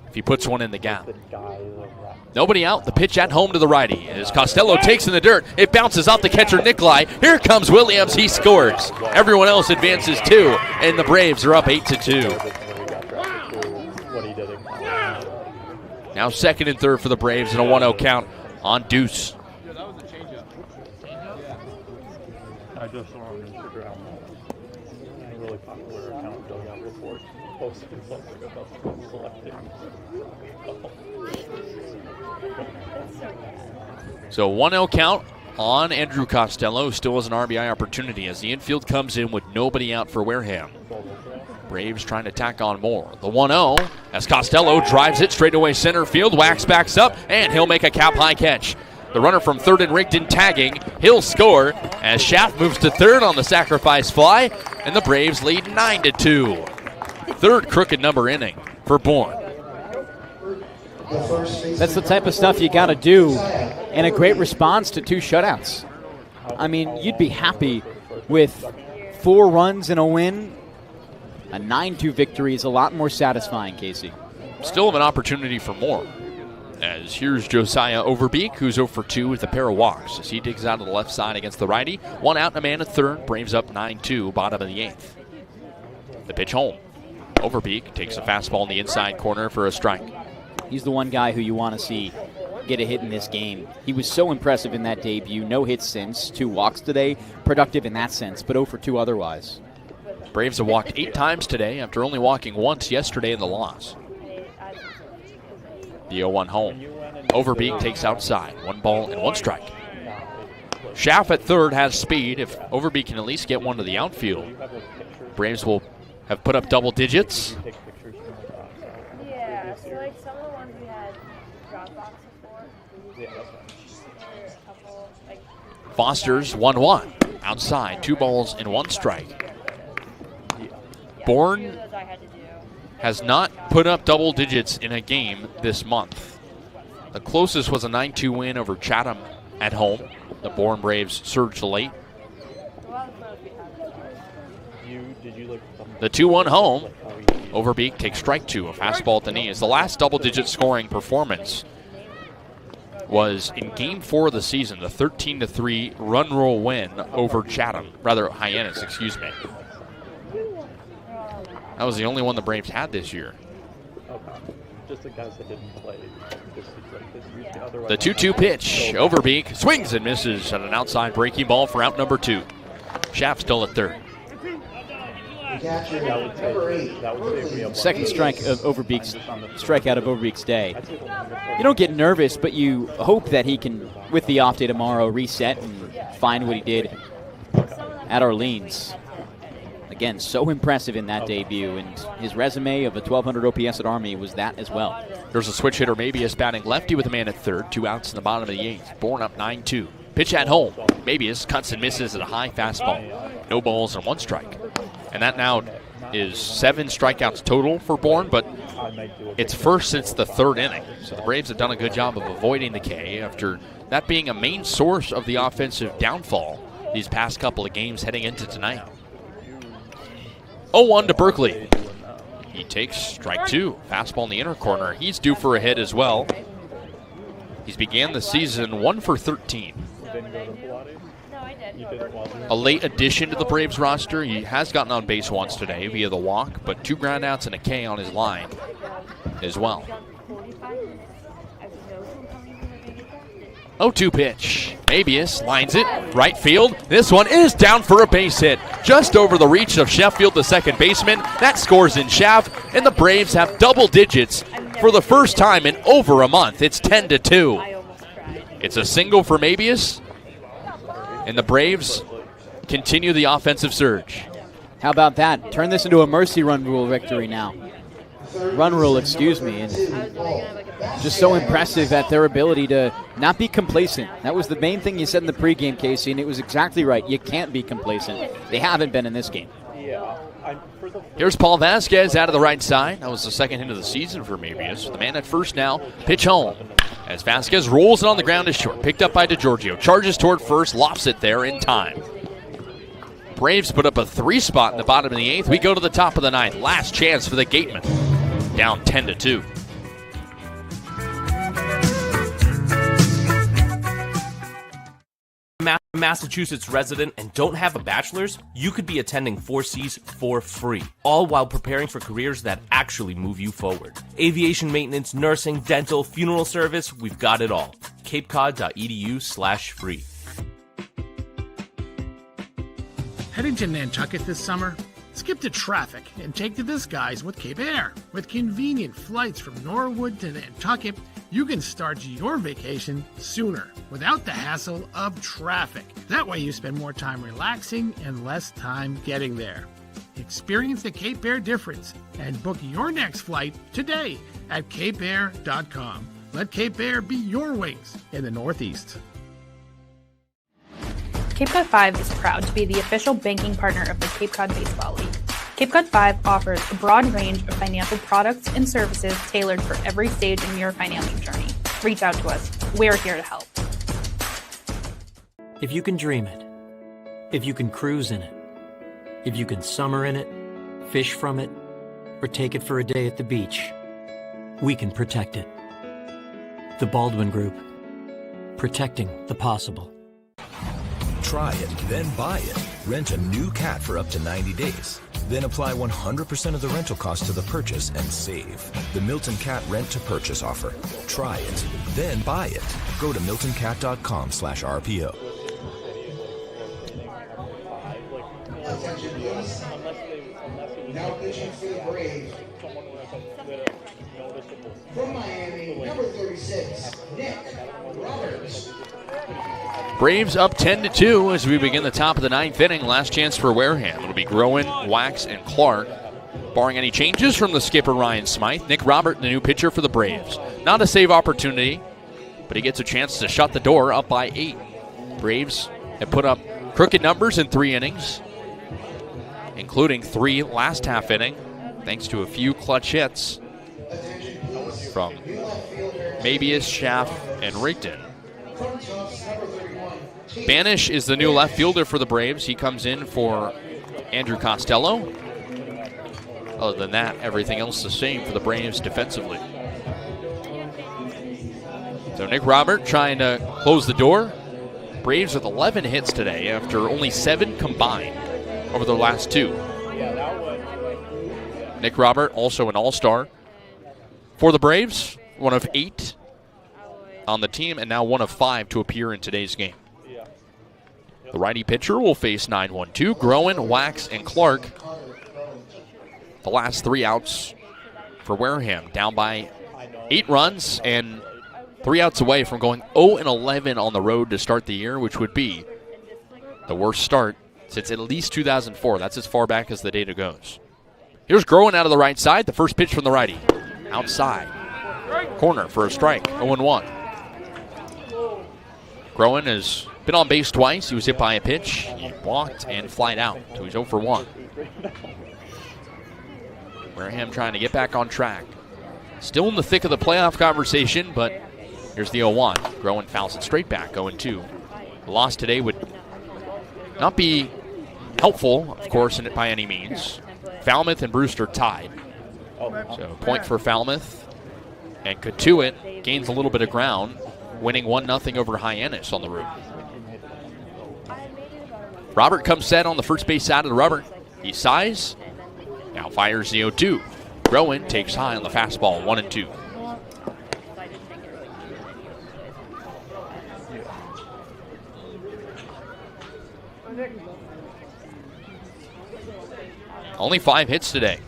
if he puts one in the gap. Nobody out. The pitch at home to the righty as Costello takes in the dirt. It bounces off the catcher Nikolai. Here comes Williams. He scores. Everyone else advances 2, and the Braves are up 8-2. Now 2nd and 3rd for the Braves and a 1-0 count on Deuce. I just saw on Instagram a really popular account, Dugout Reports, posted something about selecting. So 1-0 count on Andrew Costello, still has an RBI opportunity as the infield comes in with nobody out for Wareham. Braves trying to tack on more. The 1-0 as Costello drives it straight away center field. Wax backs up, and he'll make a cap-high catch. The runner from third and Rigdon tagging. He'll score as Chaff moves to third on the sacrifice fly, and the Braves lead 9-2. 3rd crooked number inning for Bourne. That's the type of stuff you got to do, and a great response to 2 shutouts. I mean, you'd be happy with 4 runs and a win. A 9-2 victory is a lot more satisfying, Kasey. Still have an opportunity for more. As here's Josiah Overbeek, who's 0 for 2 with a pair of walks as he digs out of the left side against the righty. 1 out and a man at third. Braves up 9-2, bottom of the 8th. The pitch home. Overbeek takes a fastball in the inside corner for a strike. He's the one guy who you want to see get a hit in this game. He was so impressive in that debut. No hits since. 2 walks today. Productive in that sense, but 0 for 2 otherwise. Braves have walked 8 times today after only walking once yesterday in the loss. The 0-1 home. Overbeek takes outside. 1 ball and 1 strike. Schaff at third has speed. If Overbeek can at least get one to the outfield, Braves will have put up double digits. Yeah, so like some of the ones we had drop boxes for. Foster's 1-1. Outside. 2 balls and 1 strike. Bourne has not put up double digits in a game this month. The closest was a 9-2 win over Chatham at home. The Bourne Braves surged late. The 2-1 home. Overbeek takes strike 2, a fastball at the knees. The last double-digit scoring performance was in Game 4 of the season, the 13-3 run rule win over Hyannis, excuse me. That was the only one the Braves had this year. Just the guys that didn't play. The 2-2 pitch. Overbeek swings and misses at an outside breaking ball for out number 2. Schaff still at third. Second strikeout of Overbeek's day. You don't get nervous, but you hope that he can, with the off day tomorrow, reset and find what he did at Orleans. Again, so impressive in that debut, and his resume of a 1,200 OPS at Army was that as well. There's a switch hitter, Mabius batting lefty with a man at third. 2 outs in the bottom of the 8th. Bourne up 9-2. Pitch at home. Mabius cuts and misses at a high fastball. No balls and 1 strike. And that now is 7 strikeouts total for Bourne, but it's first since the 3rd inning. So the Braves have done a good job of avoiding the K after that being a main source of the offensive downfall these past couple of games heading into tonight. 0-1 to Berkeley. He takes strike 2. Fastball in the inner corner. He's due for a hit as well. He's began the season 1 for 13. A late addition to the Braves roster. He has gotten on base once today via the walk, but 2 groundouts and a K on his line as well. 0-2 pitch. Mabius lines it, right field. This one is down for a base hit. Just over the reach of Sheffield, the second baseman. That scores in Schaff, and the Braves have double digits for the first time in over a month. It's 10-2. It's a single for Mabius, and the Braves continue the offensive surge. How about that? Turn this into a mercy run rule victory now. Run rule, excuse me. And just so impressive at their ability to not be complacent. That was the main thing you said in the pregame, Kasey, and it was exactly right. You can't be complacent. They haven't been in this game. Here's Paul Vasquez out of the right side. That was the second hit of the season for Mabius. The man at first now. Pitch home. As Vasquez rolls it on the ground to short. Picked up by DeGiorgio. Charges toward first. Lofts it there in time. Braves put up a 3 spot in the bottom of the 8th. We go to the top of the 9th. Last chance for the Gatemen. Down 10-2. Massachusetts resident and don't have a bachelor's, you could be attending 4Cs for free, all while preparing for careers that actually move you forward. Aviation maintenance, nursing, dental, funeral service, we've got it all. capecod.edu/free. Heading to Nantucket this summer? Skip the traffic and take to the skies with Cape Air. With convenient flights from Norwood to Nantucket, you can start your vacation sooner without the hassle of traffic. That way you spend more time relaxing and less time getting there. Experience the Cape Air difference and book your next flight today at capeair.com. Let Cape Air be your wings in the Northeast. Cape Cod 5 is proud to be the official banking partner of the Cape Cod Baseball League. Cape Cod 5 offers a broad range of financial products and services tailored for every stage in your financial journey. Reach out to us. We're here to help. If you can dream it, if you can cruise in it, if you can summer in it, fish from it, or take it for a day at the beach, we can protect it. The Baldwin Group. Protecting the possible. Try it, then buy it. Rent a new cat for up to 90 days. Then apply 100% of the rental cost to the purchase and save. The Milton Cat Rent to Purchase offer. Try it, then buy it. Go to miltoncat.com/RPO. Attention, please. Now pitching for the Braves. From Miami, number 36, Nick Roberts. Braves up 10-2 as we begin the top of the 9th inning. Last chance for Wareham. It'll be Groen, Wax, and Clark. Barring any changes from the skipper Ryan Smythe, Nick Robert, the new pitcher for the Braves. Not a save opportunity, but he gets a chance to shut the door up by 8. Braves have put up crooked numbers in 3 innings, including 3 last half inning, thanks to a few clutch hits from Mabius, Schaff, and Rigdon. Banish is the new left fielder for the Braves. He comes in for Andrew Costello. Other than that, everything else the same for the Braves defensively. So Nick Robert trying to close the door. Braves with 11 hits today after only 7 combined over their last 2. Nick Robert, also an all-star for the Braves, one of 8 on the team, and now one of 5 to appear in today's game. The righty pitcher will face 9-1-2, Groen, Wax, and Clark. The last 3 outs for Wareham, down by 8 runs and 3 outs away from going 0-11 on the road to start the year, which would be the worst start since at least 2004. That's as far back as the data goes. Here's Groen out of the right side. The first pitch from the righty. Outside. Corner for a strike. 0-1. Groen has been on base twice. He was hit by a pitch. He walked and flied out. So he's 0 for 1. Wareham trying to get back on track. Still in the thick of the playoff conversation, but here's the 0-1. Groen fouls it straight back, 0-2. The loss today would not be helpful, of course, by any means. Falmouth and Brewster tied. So a point for Falmouth. And Katuit gains a little bit of ground, winning 1-0 over Hyannis on the road. Robert comes set on the first base side of the rubber. He sighs. Now fires the 0-2. Groen takes high on the fastball, 1-2. Only 5 hits today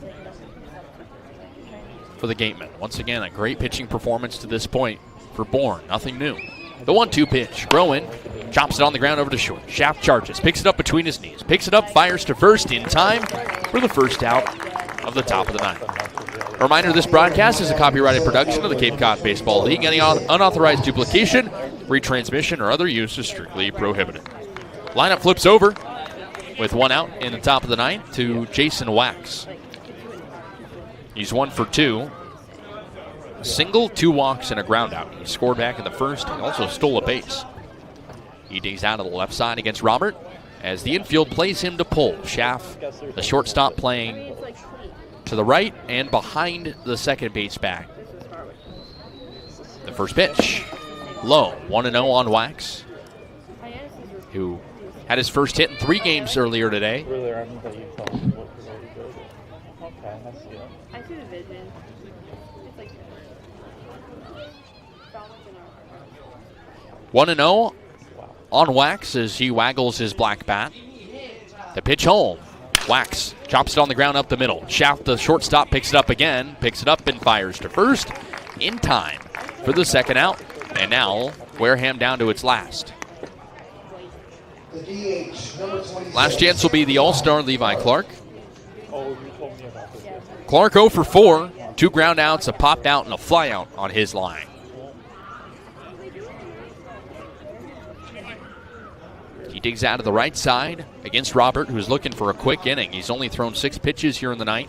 for the Gatemen. Once again, a great pitching performance to this point for Bourne. Nothing new. The 1-2 pitch. Groen chops it on the ground over to short. Schaff charges, picks it up between his knees, picks it up, fires to first in time for the first out of the top of the 9th. A reminder, this broadcast is a copyrighted production of the Cape Cod Baseball League. Any unauthorized duplication, retransmission, or other use is strictly prohibited. Lineup flips over with 1 out in the top of the 9th to Jason Wax. He's 1 for 2. Single, 2 walks, and a ground out. He scored back in the first. He also stole a base. He digs out of the left side against Robert as the infield plays him to pull. Schaff, the shortstop, playing to the right and behind the second base back. The first pitch, low, 1-0 on Wax, who had his first hit in 3 games earlier today. I see the vision. It's like 1-0 on Wax as he waggles his black bat. The pitch home. Wax chops it on the ground up the middle. Schaff, the shortstop, picks it up again, picks it up and fires to first in time for the second out. And now Wareham down to its last. Last chance will be the all-star Levi Clark. Clark 0 for 4. 2 ground outs, a popped out, and a fly out on his line. He digs out of the right side against Robert, who's looking for a quick inning. He's only thrown 6 pitches here in the 9th.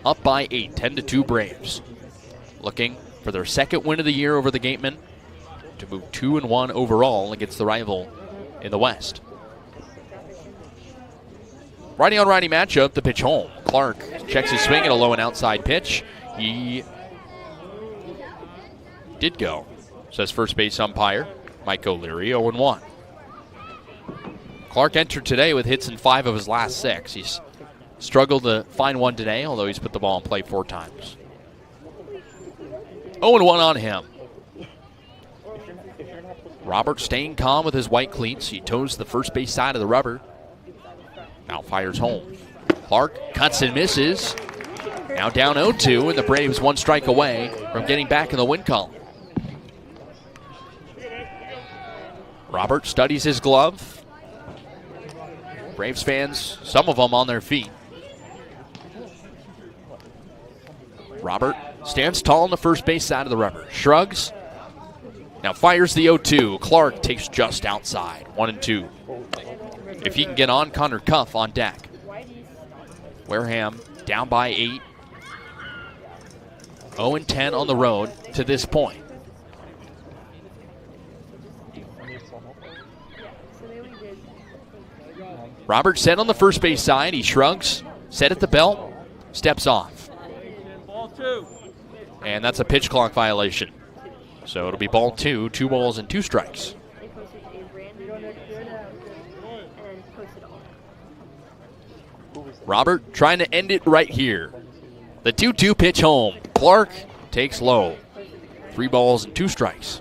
Up by 8, 10-2 Braves. Looking for their second win of the year over the Gatemen to move 2-1 overall against the rival in the West. Righty on righty matchup, the pitch home. Clark checks his swing at a low and outside pitch. He did go, says first base umpire Mike O'Leary, 0-1. Clark entered today with hits in 5 of his last 6. He's struggled to find one today, although he's put the ball in play 4 times. 0-1 on him. Robert staying calm with his white cleats. He toes the first base side of the rubber. Now fires home. Clark cuts and misses. Now down 0-2, and the Braves 1 strike away from getting back in the win column. Robert studies his glove. Braves fans, some of them on their feet. Robert stands tall on the first base side of the rubber. Shrugs. Now fires the 0-2. Clark takes just outside. 1-2. If he can get on, Connor Cuff on deck. Wareham down by 8. 0-10 on the road to this point. Robert set on the first base side. He shrugs, set at the belt, steps off. And that's a pitch clock violation. So it'll be ball 2, 2 balls and 2 strikes. Robert trying to end it right here. The 2-2 pitch home. Clark takes low. 3 balls and 2 strikes.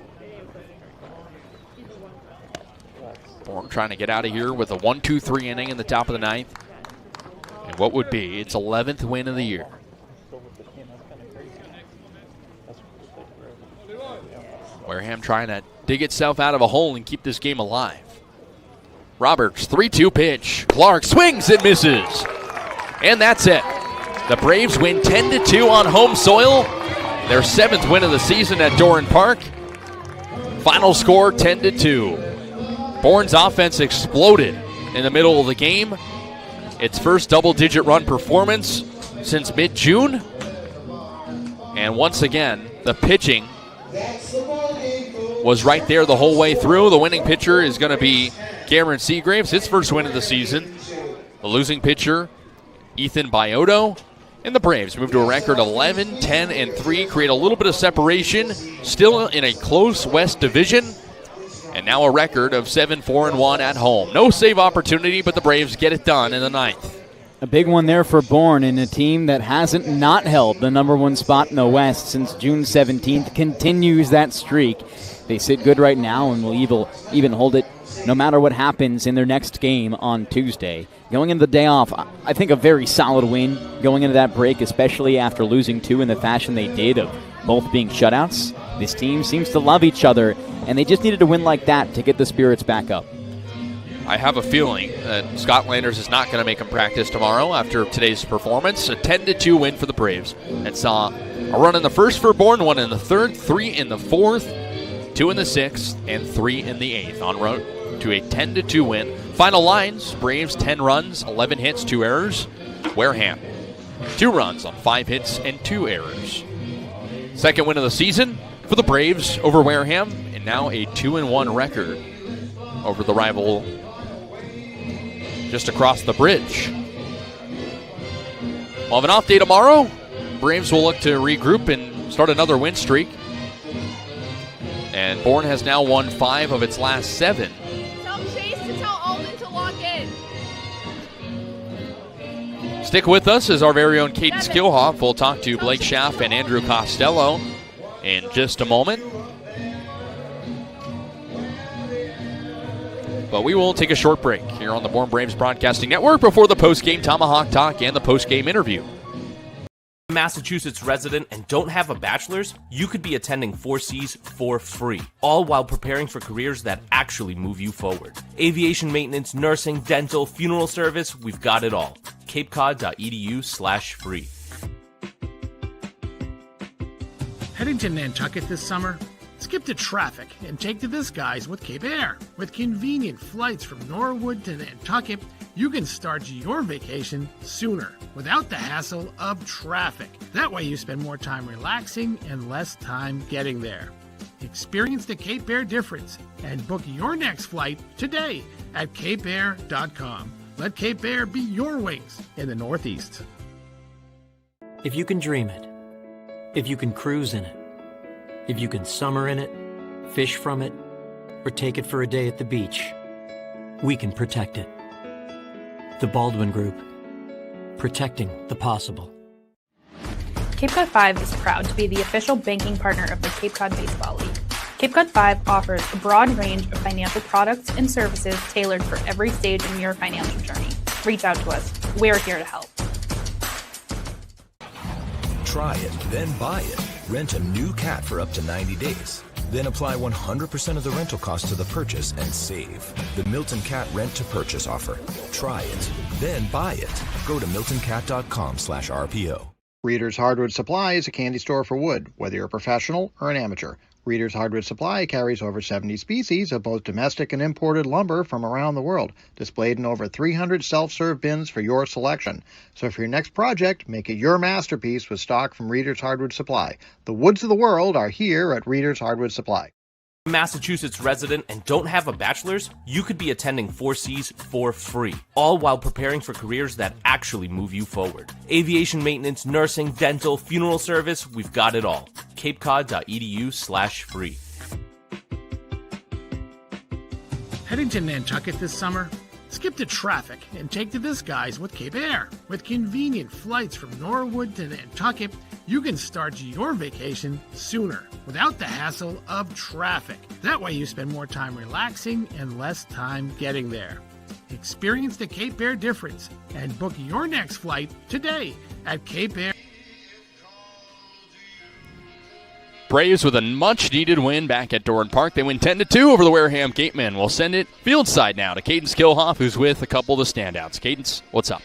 Bourne trying to get out of here with a 1-2-3 inning in the top of the 9th. And what would be its 11th win of the year. Wareham trying to dig itself out of a hole and keep this game alive. Roberts, 3-2 pitch. Clark swings and misses. And that's it. The Braves win 10-2 on home soil. Their 7th win of the season at Doran Park. Final score 10-2. Bourne's offense exploded in the middle of the game. Its first double-digit run performance since mid-June. And once again, the pitching was right there the whole way through. The winning pitcher is going to be Cameron Seagraves, his first win of the season. The losing pitcher, Ethan Bioto. And the Braves move to a record 11-10-3, create a little bit of separation, still in a close West Division, and now a record of 7-4-1 at home. No save opportunity, but the Braves get it done in the 9th. A big one there for Bourne, and a team that hasn't not held the number 1 spot in the West since June 17th continues that streak. They sit good right now and will even hold it no matter what happens in their next game on Tuesday. Going into the day off, I think a very solid win going into that break, especially after losing 2 in the fashion they did of both being shutouts. This team seems to love each other, and they just needed a win like that to get the spirits back up. I have a feeling that Scott Landers is not going to make him practice tomorrow after today's performance. A 10-2 win for the Braves. And saw a run in the first for Bourne, 1 in the 3rd, 3 in the 4th, 2 in the 6th, and 3 in the 8th. En route to a 10-2 win. Final lines, Braves 10 runs, 11 hits, 2 errors. Wareham, 2 runs on 5 hits and 2 errors. Second win of the season for the Braves over Wareham, and now a 2-1 record over the rival just across the bridge. We'll have an off day tomorrow. Braves will look to regroup and start another win streak. And Bourne has now won 5 of its last 7. Tell Chase to tell Alden to lock in. Stick with us as our very own Kaydence Kilhof will talk to Blake Schaff and Andrew Costello in just a moment. But we will take a short break here on the Bourne Braves Broadcasting Network before the post-game Tomahawk Talk and the post-game interview. Massachusetts resident and don't have a bachelor's, you could be attending 4Cs for free, all while preparing for careers that actually move you forward. Aviation maintenance, nursing, dental, funeral service, we've got it all. capecod.edu/free. Heading to Nantucket this summer? Skip the traffic and take to the skies with Cape Air. With convenient flights from Norwood to Nantucket, you can start your vacation sooner without the hassle of traffic. That way you spend more time relaxing and less time getting there. Experience the Cape Air difference and book your next flight today at capeair.com. Let Cape Air be your wings in the Northeast. If you can dream it, if you can cruise in it, if you can summer in it, fish from it, or take it for a day at the beach, we can protect it. The Baldwin Group. protecting the possible. Cape Cod 5 is proud to be the official banking partner of the Cape Cod Baseball League. Cape Cod 5 offers a broad range of financial products and services tailored for every stage in your financial journey. Reach out to us. We're here to help. Try it, then buy it. Rent a new cat for up to 90 days. Then apply 100% of the rental cost to the purchase and save. The Milton Cat Rent to Purchase offer. Try it, then buy it. Go to miltoncat.com/RPO. Reader's Hardwood Supply is a candy store for wood, whether you're a professional or an amateur. Reader's Hardwood Supply carries over 70 species of both domestic and imported lumber from around the world, displayed in over 300 self-serve bins for your selection. So for your next project, make it your masterpiece with stock from Reader's Hardwood Supply. The woods of the world are here at Reader's Hardwood Supply. Massachusetts resident and don't have a bachelor's, you could be attending 4Cs for free, all while preparing for careers that actually move you forward. Aviation maintenance, nursing, dental, funeral service, we've got it all. capecod.edu/free. Heading to Nantucket this summer? Skip the traffic and take to the skies with Cape Air. With convenient flights from Norwood to Nantucket, you can start your vacation sooner without the hassle of traffic. That way you spend more time relaxing and less time getting there. Experience the Cape Air difference and book your next flight today at Cape Air. Braves with a much-needed win back at Dorn Park. They win 10-2 over the Wareham Gatemen. We'll send it field side now to Kaydence Kilhof, who's with a couple of the standouts. Kaydence, what's up?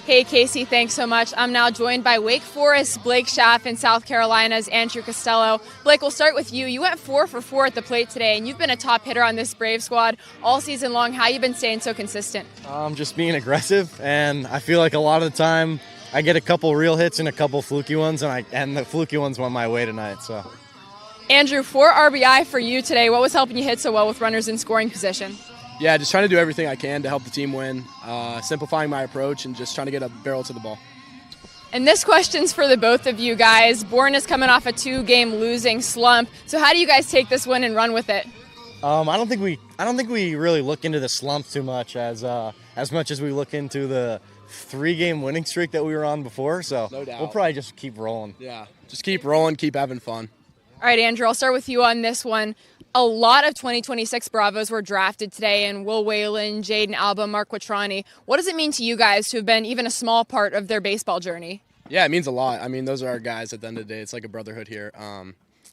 Hey, Kasey, thanks so much. I'm now joined by Wake Forest's Blake Schaff and South Carolina's Andrew Costello. Blake, we'll start with you. You went 4 for 4 at the plate today, and you've been a top hitter on this Brave squad all season long. How you been staying so consistent? Just being aggressive, and I feel like a lot of the time I get a couple real hits and a couple fluky ones, and the fluky ones went my way tonight. So, Andrew, 4 RBI for you today. What was helping you hit so well with runners in scoring position? Yeah, just trying to do everything I can to help the team win, simplifying my approach and just trying to get a barrel to the ball. And this question's for the both of you guys. Bourne is coming off a 2-game losing slump. So how do you guys take this win and run with it? I don't think we really look into the slump too much as much as we look into the 3-game winning streak that we were on before. So no doubt. We'll probably just keep rolling. Yeah, just keep rolling, keep having fun. All right, Andrew, I'll start with you on this one. A lot of 2026 Bravos were drafted today, and Will Whalen, Jaden Alba, Mark Quattrani. What does it mean to you guys to have been even a small part of their baseball journey? Yeah, it means a lot. I mean, those are our guys at the end of the day. It's like a brotherhood here.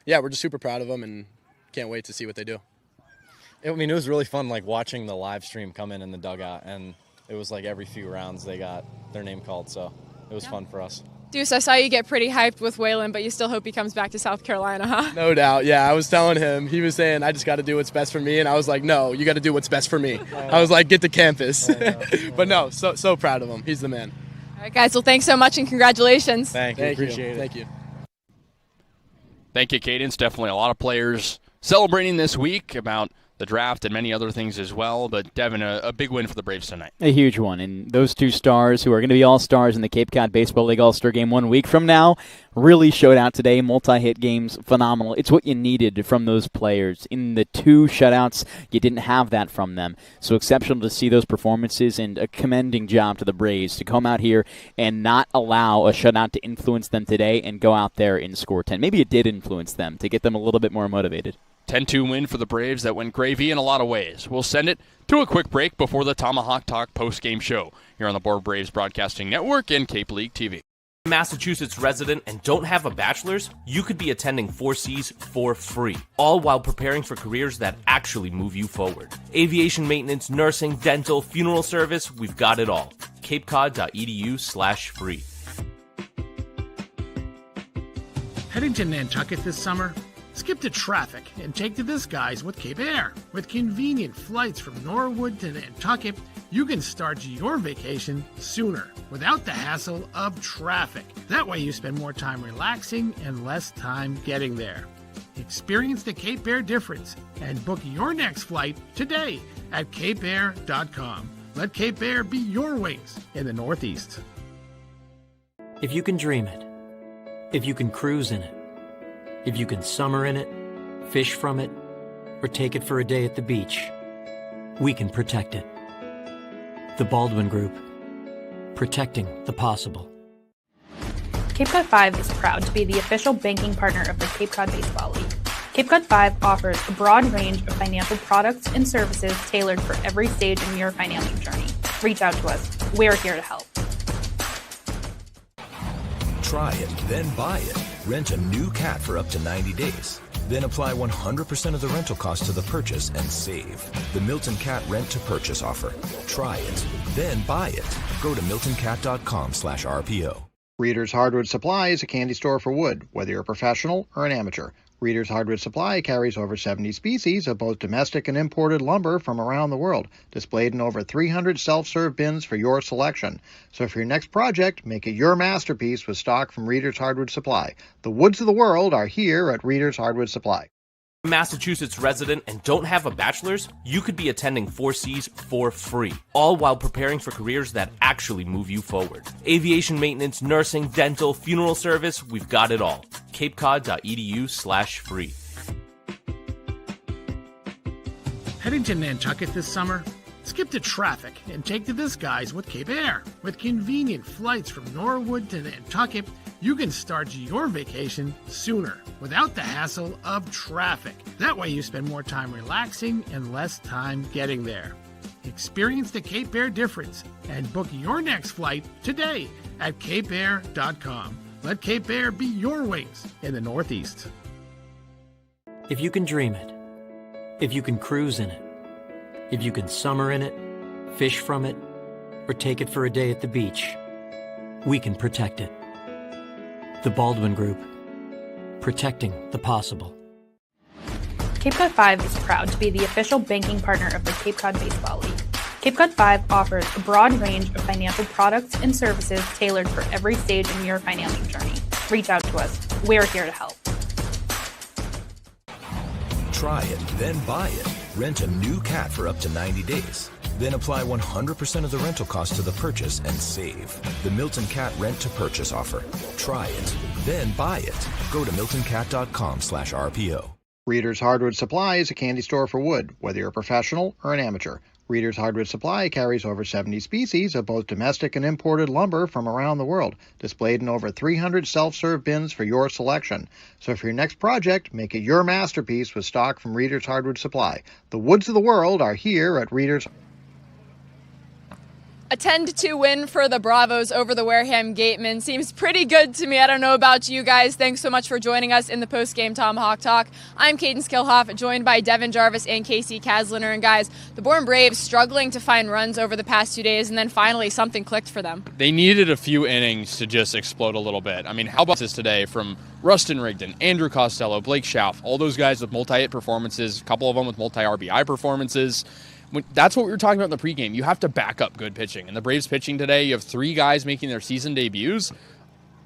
Yeah, we're just super proud of them and can't wait to see what they do. I mean, it was really fun, like watching the live stream come in the dugout, and it was like every few rounds they got their name called, so it was fun for us. Deuce, I saw you get pretty hyped with Whalen, but you still hope he comes back to South Carolina, huh? No doubt. Yeah, I was telling him. He was saying, I just got to do what's best for me. And I was like, no, you got to do what's best for me. I was like, get to campus. But no, so proud of him. He's the man. All right, guys. Well, thanks so much and congratulations. Thank you. Appreciate it. Thank you. Thank you, Kaydence. Definitely a lot of players celebrating this week about the draft and many other things as well. But, Devon, a big win for the Braves tonight. A huge one. And those two stars who are going to be all-stars in the Cape Cod Baseball League All-Star Game 1 week from now really showed out today. Multi-hit games, phenomenal. It's what you needed from those players. In the 2 shutouts, you didn't have that from them. So exceptional to see those performances, and a commending job to the Braves to come out here and not allow a shutout to influence them today and go out there and score 10. Maybe it did influence them to get them a little bit more motivated. 10-2 win for the Braves that went gravy in a lot of ways. We'll send it to a quick break before the Tomahawk Talk post-game show here on the Bourne Braves Broadcasting Network and Cape League TV. Massachusetts resident and don't have a bachelor's, you could be attending 4Cs for free, all while preparing for careers that actually move you forward. Aviation maintenance, nursing, dental, funeral service, we've got it all. capecod.edu/free. Heading to Nantucket this summer? Skip the traffic and take to the skies with Cape Air. With convenient flights from Norwood to Nantucket, you can start your vacation sooner without the hassle of traffic. That way you spend more time relaxing and less time getting there. Experience the Cape Air difference and book your next flight today at capeair.com. Let Cape Air be your wings in the Northeast. If you can dream it, if you can cruise in it, if you can summer in it, fish from it, or take it for a day at the beach, we can protect it. The Baldwin Group. protecting the possible. Cape Cod 5 is proud to be the official banking partner of the Cape Cod Baseball League. Cape Cod 5 offers a broad range of financial products and services tailored for every stage in your financial journey. Reach out to us. We're here to help. Try it, then buy it. Rent a new cat for up to 90 days. Then apply 100% of the rental cost to the purchase and save. The Milton Cat Rent to Purchase offer. Try it, then buy it. Go to miltoncat.com/RPO. Reader's Hardwood Supply is a candy store for wood, whether you're a professional or an amateur. Reader's Hardwood Supply carries over 70 species of both domestic and imported lumber from around the world, displayed in over 300 self-serve bins for your selection. So for your next project, make it your masterpiece with stock from Reader's Hardwood Supply. The woods of the world are here at Reader's Hardwood Supply. Massachusetts resident and don't have a bachelor's, you could be attending 4Cs for free, all while preparing for careers that actually move you forward. Aviation maintenance, nursing, dental, funeral service, we've got it all. capecod.edu/free. Heading to Nantucket this summer? Skip the traffic and take to the skies with Cape Air. With convenient flights from Norwood to Nantucket, you can start your vacation sooner without the hassle of traffic. That way you spend more time relaxing and less time getting there. Experience the Cape Air difference and book your next flight today at capeair.com. Let Cape Air be your wings in the Northeast. If you can dream it, if you can cruise in it, if you can summer in it, fish from it, or take it for a day at the beach, we can protect it. The Baldwin Group, protecting the possible. Cape Cod 5 is proud to be the official banking partner of the Cape Cod Baseball League. Cape Cod 5 offers a broad range of financial products and services tailored for every stage in your financial journey. Reach out to us. We're here to help. Try it, then buy it. Rent a new cat for up to 90 days. Then apply 100% of the rental cost to the purchase and save. The Milton Cat Rent to Purchase offer. Try it, then buy it. Go to miltoncat.com/RPO. Reader's Hardwood Supply is a candy store for wood, whether you're a professional or an amateur. Reader's Hardwood Supply carries over 70 species of both domestic and imported lumber from around the world, displayed in over 300 self-serve bins for your selection. So for your next project, make it your masterpiece with stock from Reader's Hardwood Supply. The woods of the world are here at Reader's. A 10-2 win for the Bravos over the Wareham Gatemen seems pretty good to me. I don't know about you guys. Thanks so much for joining us in the post-game Tomahawk Talk. I'm Kaydence Kilhof, joined by Devon, Jarvis, and Kasey, Kazliner. And guys, the Bourne Braves struggling to find runs over the past 2 days, and then finally something clicked for them. They needed a few innings to just explode a little bit. I mean, how about this today from Rustin Rigdon, Andrew Costello, Blake Schauf, all those guys with multi-hit performances, a couple of them with multi-RBI performances. That's what we were talking about in the pregame. You have to back up good pitching. And the Braves pitching today, you have 3 guys making their season debuts.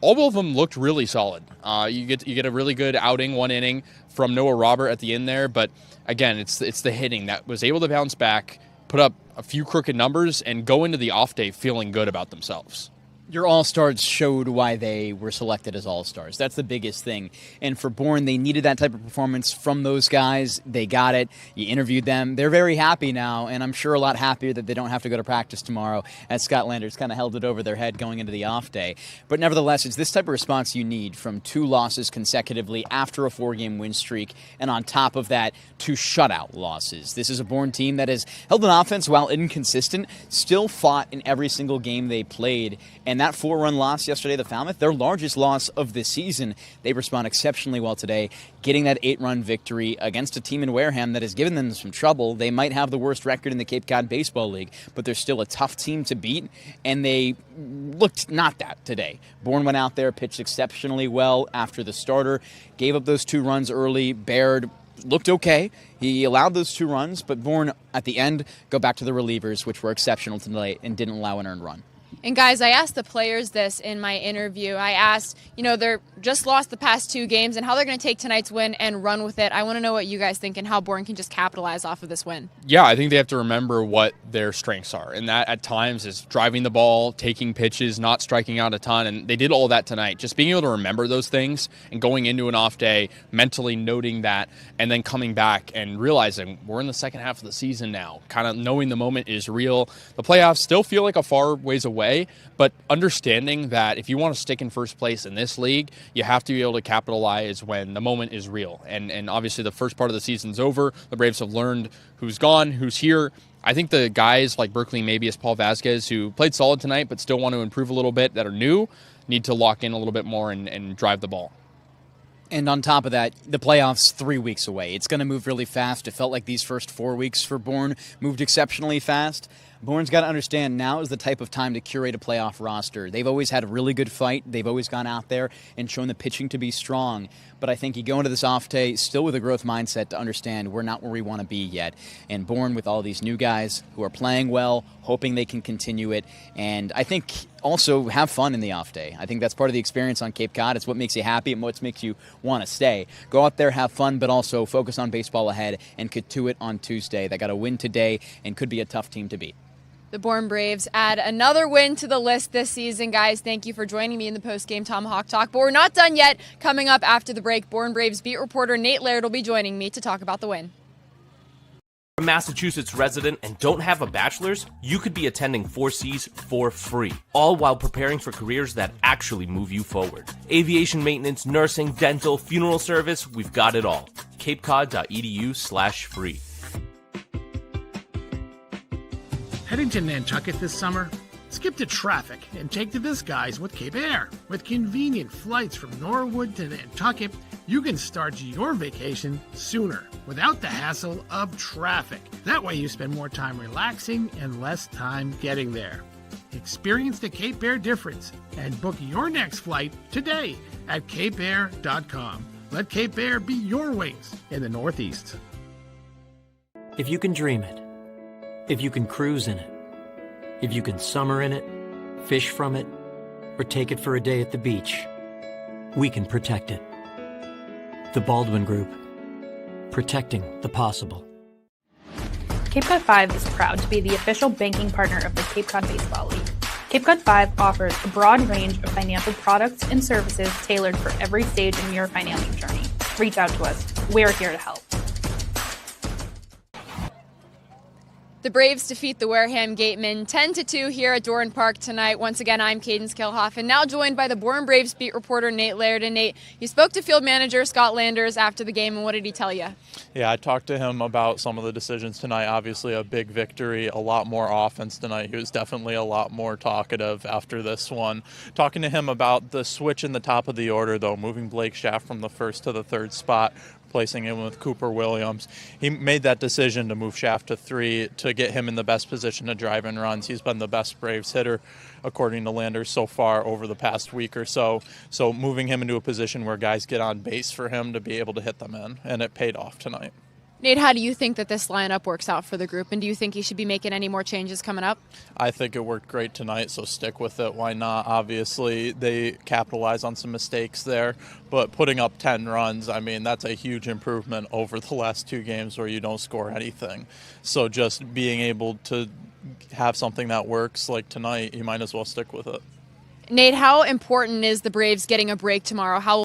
All of them looked really solid. You get a really good outing, 1 inning from Noah Robert at the end there. But again, it's the hitting that was able to bounce back, put up a few crooked numbers, and go into the off day feeling good about themselves. Your All-Stars showed why they were selected as All-Stars. That's the biggest thing. And for Bourne, they needed that type of performance from those guys. They got it. You interviewed them. They're very happy now, and I'm sure a lot happier that they don't have to go to practice tomorrow, as Scott Landers kind of held it over their head going into the off day. But nevertheless, it's this type of response you need from 2 losses consecutively after a 4-game win streak, and on top of that, 2 shutout losses. This is a Bourne team that has held an offense while inconsistent, still fought in every single game they played, and that 4-run loss yesterday to Falmouth, their largest loss of the season, they respond exceptionally well today, getting that 8-run victory against a team in Wareham that has given them some trouble. They might have the worst record in the Cape Cod Baseball League, but they're still a tough team to beat, and they looked not that today. Bourne went out there, pitched exceptionally well after the starter, gave up those 2 runs early. Laird looked okay. He allowed those 2 runs, but Bourne, at the end, go back to the relievers, which were exceptional tonight and didn't allow an earned run. And guys, I asked the players this in my interview. I asked, they're just lost the past 2 games and how they're going to take tonight's win and run with it. I want to know what you guys think and how Bourne can just capitalize off of this win. Yeah, I think they have to remember what their strengths are. And that at times is driving the ball, taking pitches, not striking out a ton. And they did all that tonight. Just being able to remember those things and going into an off day, mentally noting that, and then coming back and realizing we're in the second half of the season now, kind of knowing the moment is real. The playoffs still feel like a far ways away. way, but understanding that if you want to stick in first place in this league, you have to be able to capitalize when the moment is real. And obviously the first part of the season's over. The Braves have learned who's gone, who's here. I think the guys like Berkeley Mabius, Paul Vasquez, who played solid tonight but still want to improve a little bit, that are new, need to lock in a little bit more and drive the ball. And on top of that, the playoffs 3 weeks away. It's going to move really fast. It felt like these first 4 weeks for Bourne moved exceptionally fast. Bourne's got to understand now is the type of time to curate a playoff roster. They've always had a really good fight. They've always gone out there and shown the pitching to be strong. But I think you go into this off day still with a growth mindset to understand we're not where we want to be yet. And Bourne with all these new guys who are playing well, hoping they can continue it. And I think also have fun in the off day. I think that's part of the experience on Cape Cod. It's what makes you happy and what makes you want to stay. Go out there, have fun, but also focus on baseball ahead and get to it on Tuesday. They got a win today and could be a tough team to beat. The Bourne Braves add another win to the list this season. Guys, thank you for joining me in the post-game Tomahawk Talk. But we're not done yet. Coming up after the break, Bourne Braves beat reporter Nate Laird will be joining me to talk about the win. If you're a Massachusetts resident and don't have a bachelor's, you could be attending 4Cs for free, all while preparing for careers that actually move you forward. Aviation maintenance, nursing, dental, funeral service, we've got it all. capecod.edu/free. Heading to Nantucket this summer? Skip the traffic and take to the skies with Cape Air. With convenient flights from Norwood to Nantucket, you can start your vacation sooner without the hassle of traffic. That way you spend more time relaxing and less time getting there. Experience the Cape Air difference and book your next flight today at capeair.com. Let Cape Air be your wings in the Northeast. If you can dream it, if you can cruise in it, if you can summer in it, fish from it, or take it for a day at the beach, we can protect it. The Baldwin Group. Protecting the possible. Cape Cod 5 is proud to be the official banking partner of the Cape Cod Baseball League. Cape Cod 5 offers a broad range of financial products and services tailored for every stage in your financial journey. Reach out to us. We're here to help. The Braves defeat the Wareham Gatemen 10-2 here at Doran Park tonight. Once again, I'm Kaydence Kilhof, and now joined by the Bourne Braves beat reporter Nate Laird. And Nate, you spoke to field manager Scott Landers after the game, and what did he tell you? Yeah, I talked to him about some of the decisions tonight. Obviously, a big victory, a lot more offense tonight. He was definitely a lot more talkative after this one. Talking to him about the switch in the top of the order, though, moving Blake Schaff from the first to the third spot, replacing him with Cooper Williams. He made that decision to move Schaff to 3 to get him in the best position to drive in runs. He's been the best Braves hitter, according to Landers, so far over the past week or so. So moving him into a position where guys get on base for him to be able to hit them in, and it paid off tonight. Nate, how do you think that this lineup works out for the group, and do you think he should be making any more changes coming up? I think it worked great tonight, so stick with it. Why not? Obviously, they capitalized on some mistakes there, but putting up 10 runs, I mean, that's a huge improvement over the last 2 games where you don't score anything. So just being able to have something that works like tonight, you might as well stick with it. Nate, how important is the Braves getting a break tomorrow? How